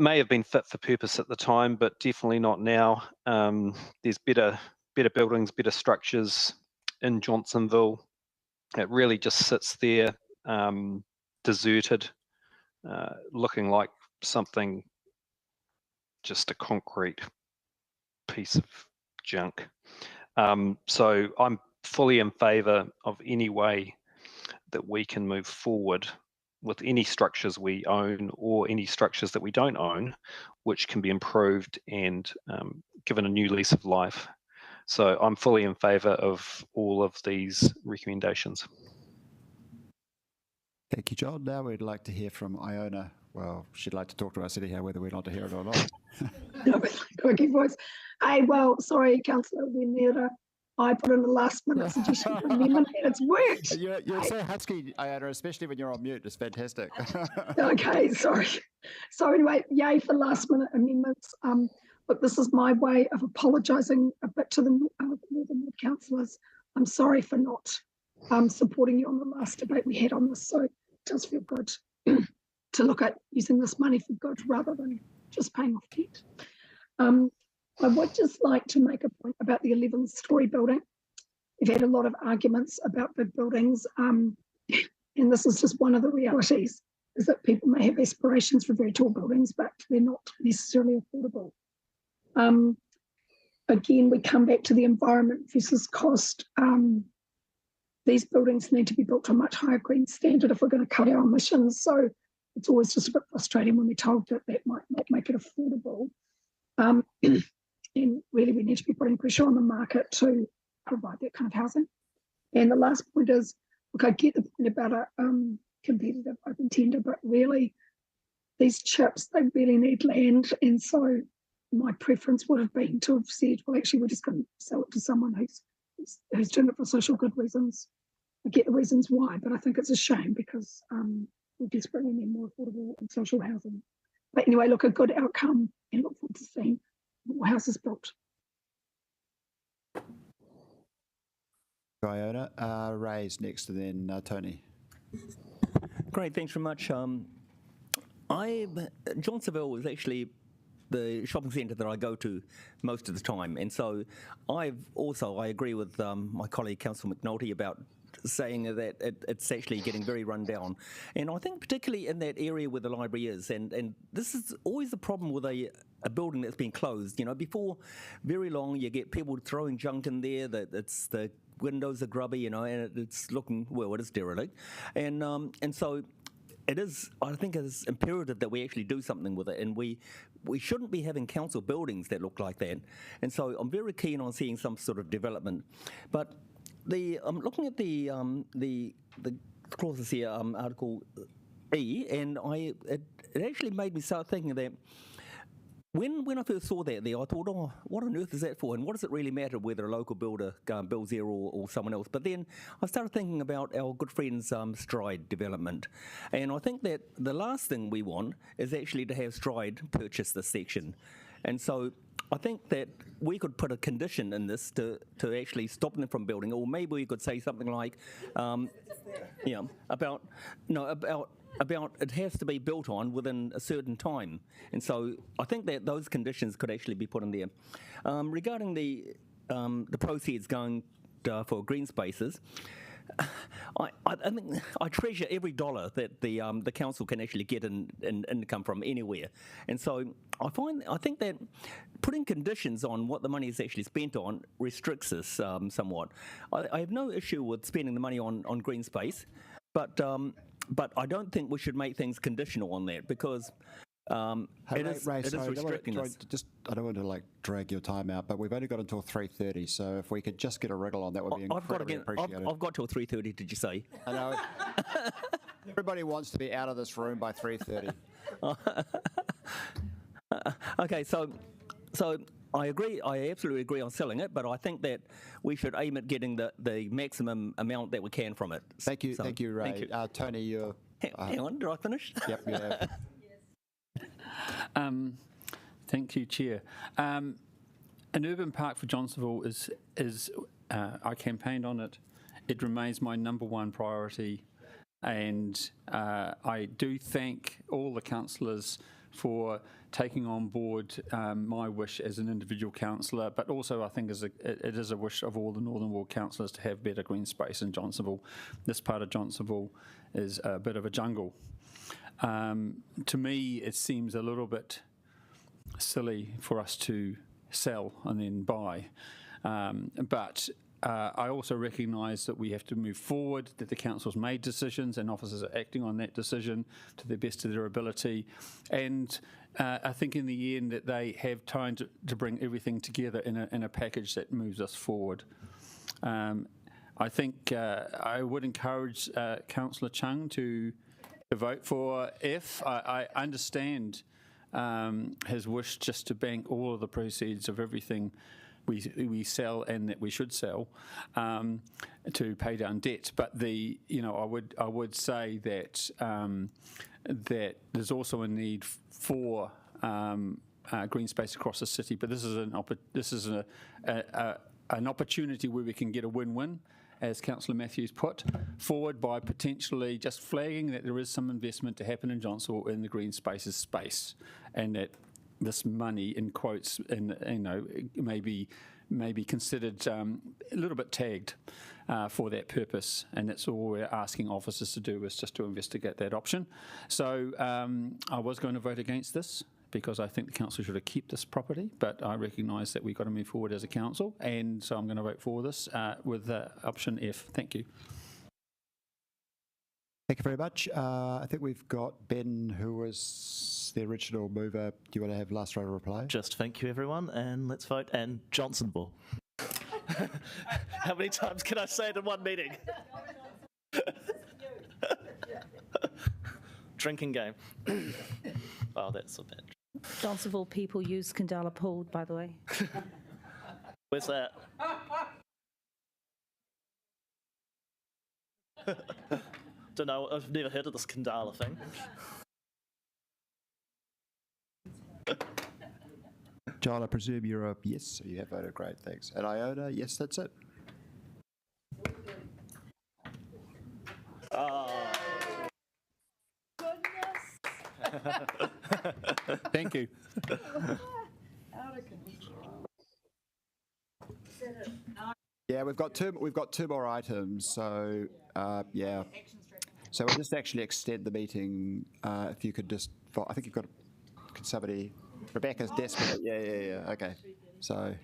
may have been fit for purpose at the time, but definitely not now. There's better buildings, better structures in Johnsonville. It really just sits there, deserted, looking like something, just a concrete piece of junk. So I'm fully in favour of any way that we can move forward with any structures we own or any structures that we don't own, which can be improved and given a new lease of life. So I'm fully in favour of all of these recommendations. Thank you, John. Now we'd like to hear from Iona. Well, she'd like to talk to us anyhow, whether we want to hear it or not. Quirky voice. Sorry, Councillor Whiringa-ā-rangi. I put in a last-minute suggestion for amendment, and it's worked. You're so husky, Iona, especially when you're on mute. It's fantastic. Okay, sorry. So anyway, yay for last-minute amendments. Look, this is my way of apologising a bit to the Northern Ward councillors. I'm sorry for not supporting you on the last debate we had on this. So it does feel good to look at using this money for good rather than just paying off debt. I would just like to make a point about the 11-storey building. We've had a lot of arguments about big buildings, and this is just one of the realities, is that people may have aspirations for very tall buildings, but they're not necessarily affordable. Again, we come back to the environment versus cost. These buildings need to be built to a much higher green standard if we're going to cut our emissions. So it's always just a bit frustrating when we're told that that might not make it affordable. And really, we need to be putting pressure on the market to provide that kind of housing. And the last point is, look, I get the point about a competitive open tender, but really, these chips, they really need land. And so my preference would have been to have said, well, actually, we're just going to sell it to someone who's doing it for social good reasons. I get the reasons why, but I think it's a shame because we desperately need more affordable and social housing. But anyway, look, a good outcome, and look forward to seeing more houses built. Iona, Ray's next, and then Tony. Great, thanks very much. Johnsonville is actually the shopping centre that I go to most of the time, and so I agree with my colleague Councillor McNulty about saying that it's actually getting very run down, and I think particularly in that area where the library is, and this is always the problem with a building that's been closed. You know, before very long, you get people throwing junk in there. That it's the windows are grubby, you know, and it's looking, well, it is derelict, and so. It is, I think it is imperative that we actually do something with it, and we shouldn't be having council buildings that look like that. And so I'm very keen on seeing some sort of development. But I'm looking at the clauses here, Article E, and it actually made me start thinking that when I first saw that there, I thought, oh, what on earth is that for? And what does it really matter whether a local builder builds there or someone else? But then I started thinking about our good friends Stride Development. And I think that the last thing we want is actually to have Stride purchase this section. And so I think that we could put a condition in this to actually stop them from building, or maybe we could say something like, about it has to be built on within a certain time. And so I think that those conditions could actually be put in there. Regarding the proceeds going for green spaces, I think I treasure every dollar that the council can actually get in income from anywhere. And so I think that putting conditions on what the money is actually spent on restricts us somewhat. I have no issue with spending the money on green space, but I don't think we should make things conditional on that, because it is restricting us. I don't want to drag your time out, but we've only got until 3:30, so if we could just get a wriggle on that would be incredibly appreciated. I've got till 3:30, did you say? I know. Everybody wants to be out of this room by 3:30. Okay, so I agree. I absolutely agree on selling it, but I think that we should aim at getting the maximum amount that we can from it. Thank you, Ray. Thank you. Tony, you're... Hang on, did I finish? Yep, you have. Thank you, Chair. An urban park for Johnsonville is I campaigned on it. It remains my #1 priority, and I do thank all the councillors for taking on board my wish as an individual councillor, but also I think it is a wish of all the Northern Ward councillors to have better green space in Johnsonville. This part of Johnsonville is a bit of a jungle. To me, it seems a little bit silly for us to sell and then buy, but I also recognise that we have to move forward, that the council's made decisions and officers are acting on that decision to the best of their ability, and I think in the end that they have time to bring everything together in a package that moves us forward. I think I would encourage Councillor Chung to vote for F. I understand his wish just to bank all of the proceeds of everything we sell and that we should sell to pay down debt. But I would say that that there's also a need for green space across the city. But this is an opportunity where we can get a win-win, as Councillor Matthews put forward, by potentially just flagging that there is some investment to happen in Johnsonville in the green spaces space, and that this money, in quotes, may be considered a little bit tagged for that purpose, and that's all we're asking officers to do, is just to investigate that option. So I was going to vote against this, because I think the council should have kept this property, but I recognise that we've got to move forward as a council, and so I'm going to vote for this with option F. Thank you. Thank you very much. I think we've got Ben, who was the original mover. Do you want to have last round of reply? Just thank you, everyone, and let's vote. And Johnsonville. How many times can I say it in one meeting? Drinking game. Oh, that's a bit. Johnsonville people use Kandala Pool, by the way. Where's that? Don't know. I've never heard of this Kandala thing. John, I presume you're a yes, so you have voted. Great, thanks. And Iona, yes, that's it. Thank you. Yeah, we've got two more items. So yeah, so we'll just actually extend the meeting. If you could just, I think you've got somebody. Rebecca's desperate. Yeah. Okay, so.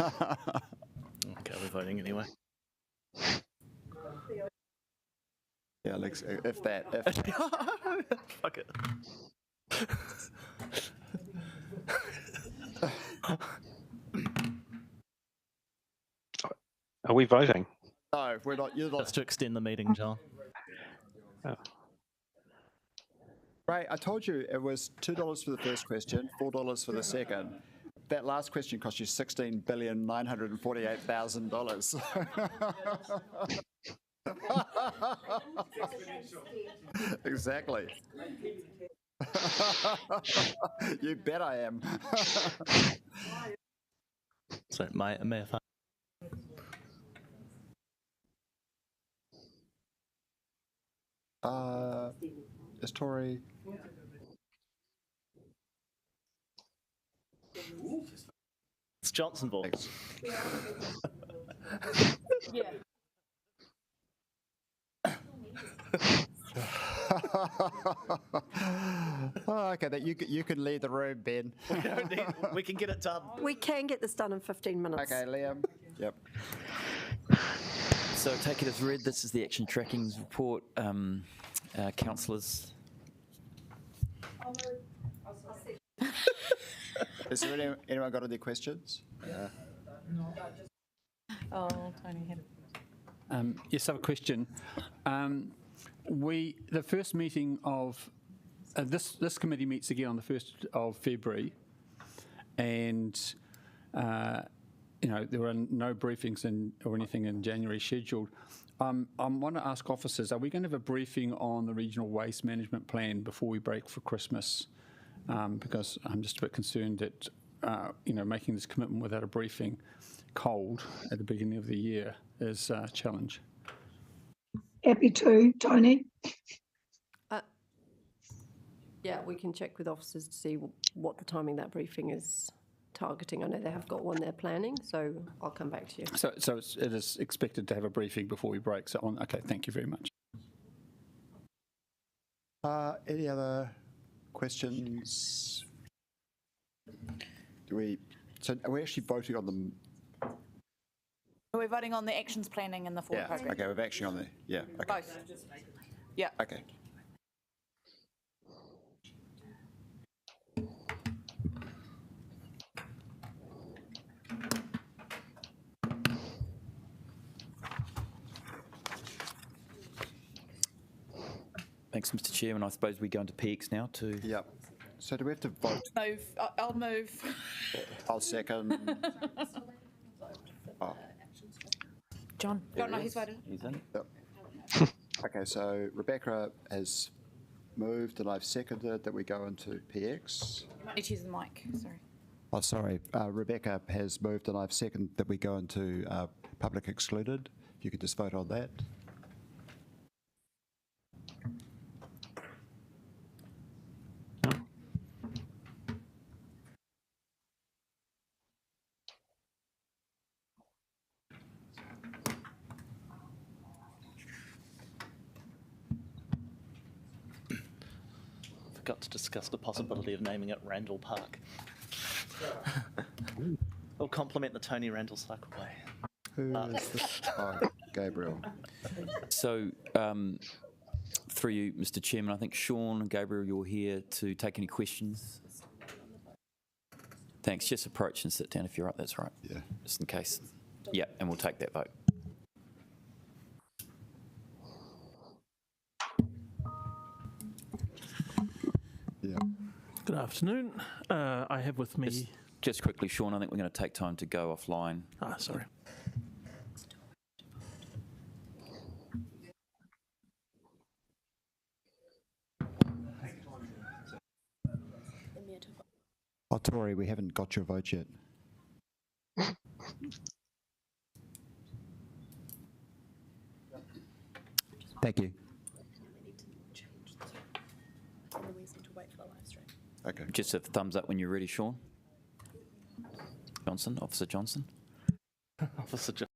Okay, we're voting anyway. Yeah, Alex, if that. Fuck it. Are we voting? No, we're not. You're not. Just to extend the meeting, John. Oh. Right, I told you it was $2 for the first question, $4 for the second. That last question cost you $16,948,000. Exactly. You bet I am. So, may I is Tory? It's Johnsonville. Yeah. Oh, okay, that you can leave the room, Ben. We can get it done. We can get this done in 15 minutes. Okay, Liam. Yep. So take it as read. This is the action tracking report. Councillors. Is there anyone got any questions? Oh, Tony had Yes, I have a question. The first meeting of this committee meets again on the 1st of February, and there are no briefings or anything in January scheduled. I want to ask officers: are we going to have a briefing on the regional waste management plan before we break for Christmas? Because I'm just a bit concerned that making this commitment without a briefing, cold at the beginning of the year, is a challenge. Happy to, Tony. Yeah, we can check with officers to see what the timing of that briefing is targeting. I know they have got one they're planning, so I'll come back to you. So it is expected to have a briefing before we break. So okay, thank you very much. Any other questions? Are we actually voting on them? We're voting on the actions planning and the forward program. Okay, we're actually on the, okay. Both. Yeah. Okay. Thanks, Mr. Chairman. I suppose we go into PX now to. Yep. So do we have to vote? Move. I'll move. I'll second. Oh. John. There No, he he's is. voted. He's in. Yep. Okay, so Rebecca has moved and I've seconded that we go into PX. You might need to use the mic. Sorry. Oh, sorry. Rebecca has moved and I've seconded that we go into public excluded. If you could just vote on that. Forgot to discuss the possibility of naming it Randall Park. We'll complement the Tony Randall Cycleway. Who is this? Oh, Gabriel. So, through you, Mr. Chairman, I think Sean and Gabriel, you're here to take any questions. Thanks. Just approach and sit down if you're right. That's right. Yeah. Just in case. Yeah, and we'll take that vote. Yeah. Good afternoon. I have with me. Just quickly, Sean, I think we're going to take time to go offline. Ah, sorry. Oh, Tori, we haven't got your vote yet. Thank you. Okay. Just a thumbs up when you're ready, Sean. Johnson, Officer Johnson. Officer Johnson.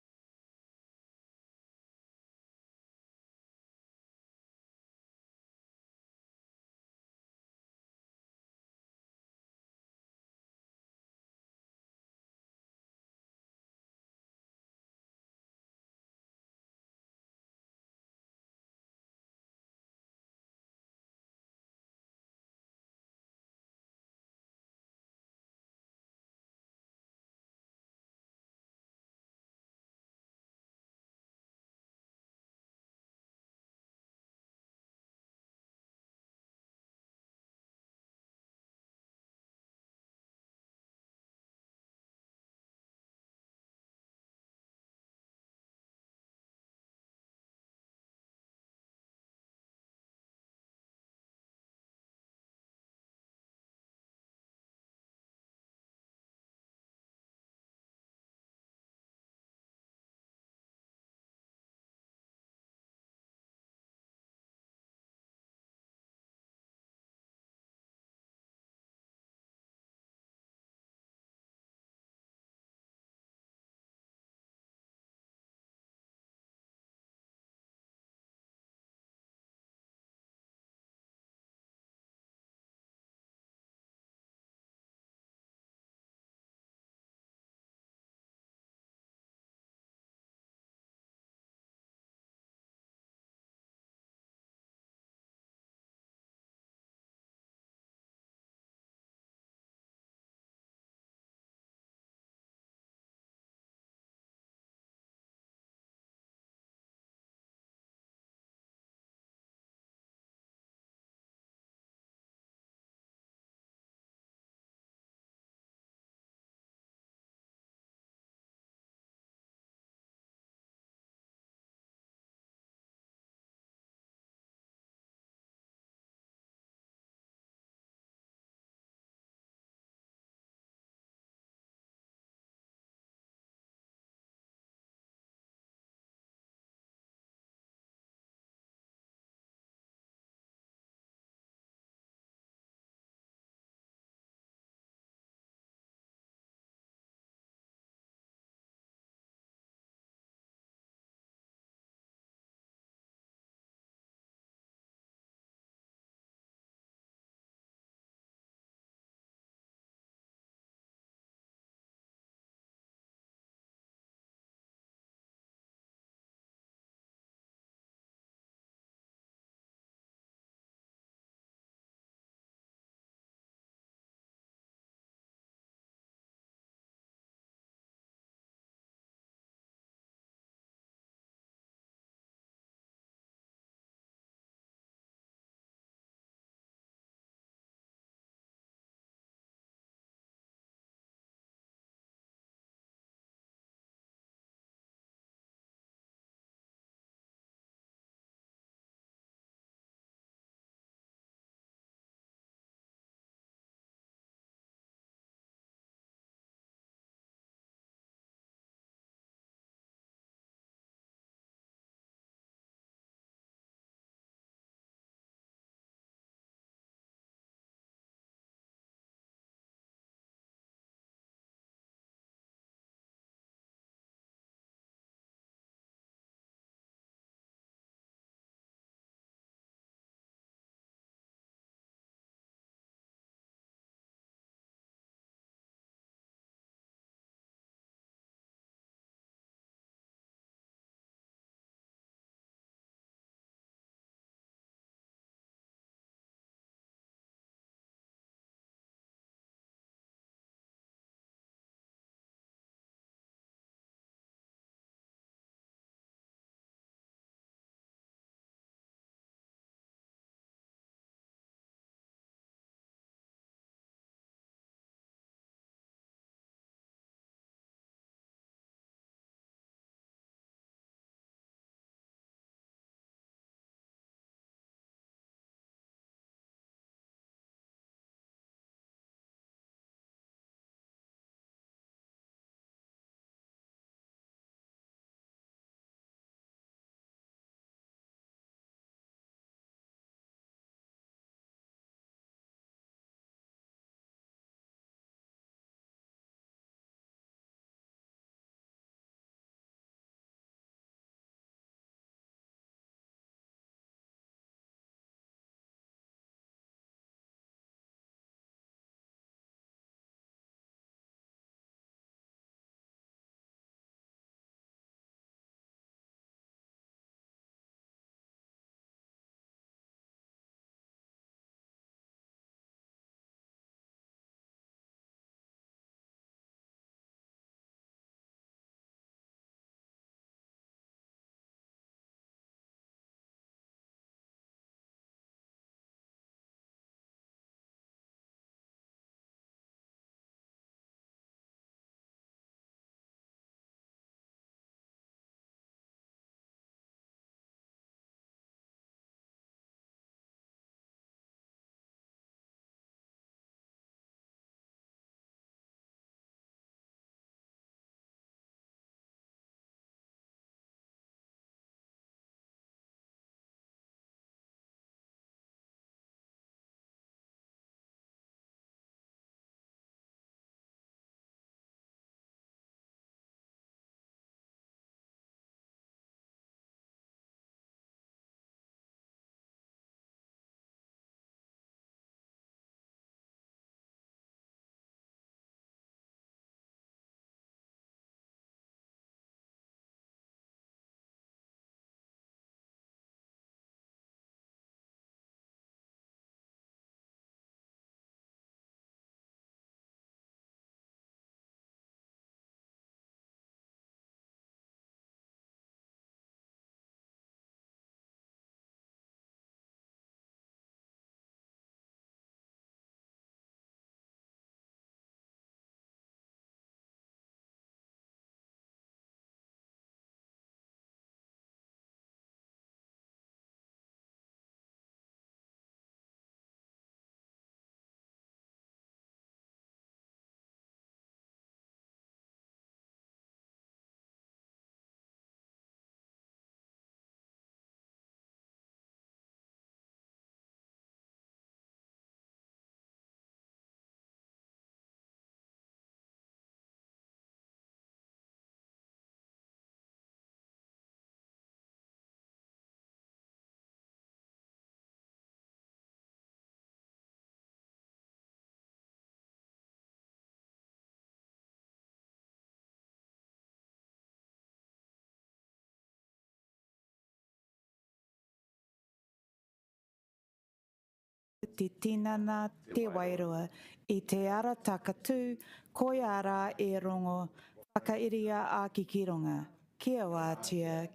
te tinana te wairua, i te ara takatū, koe ara e rongo, whakairia a kikironga. Kia wātia,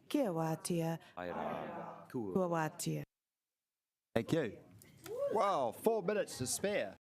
kua wātia. Thank you. Wow, 4 minutes to spare.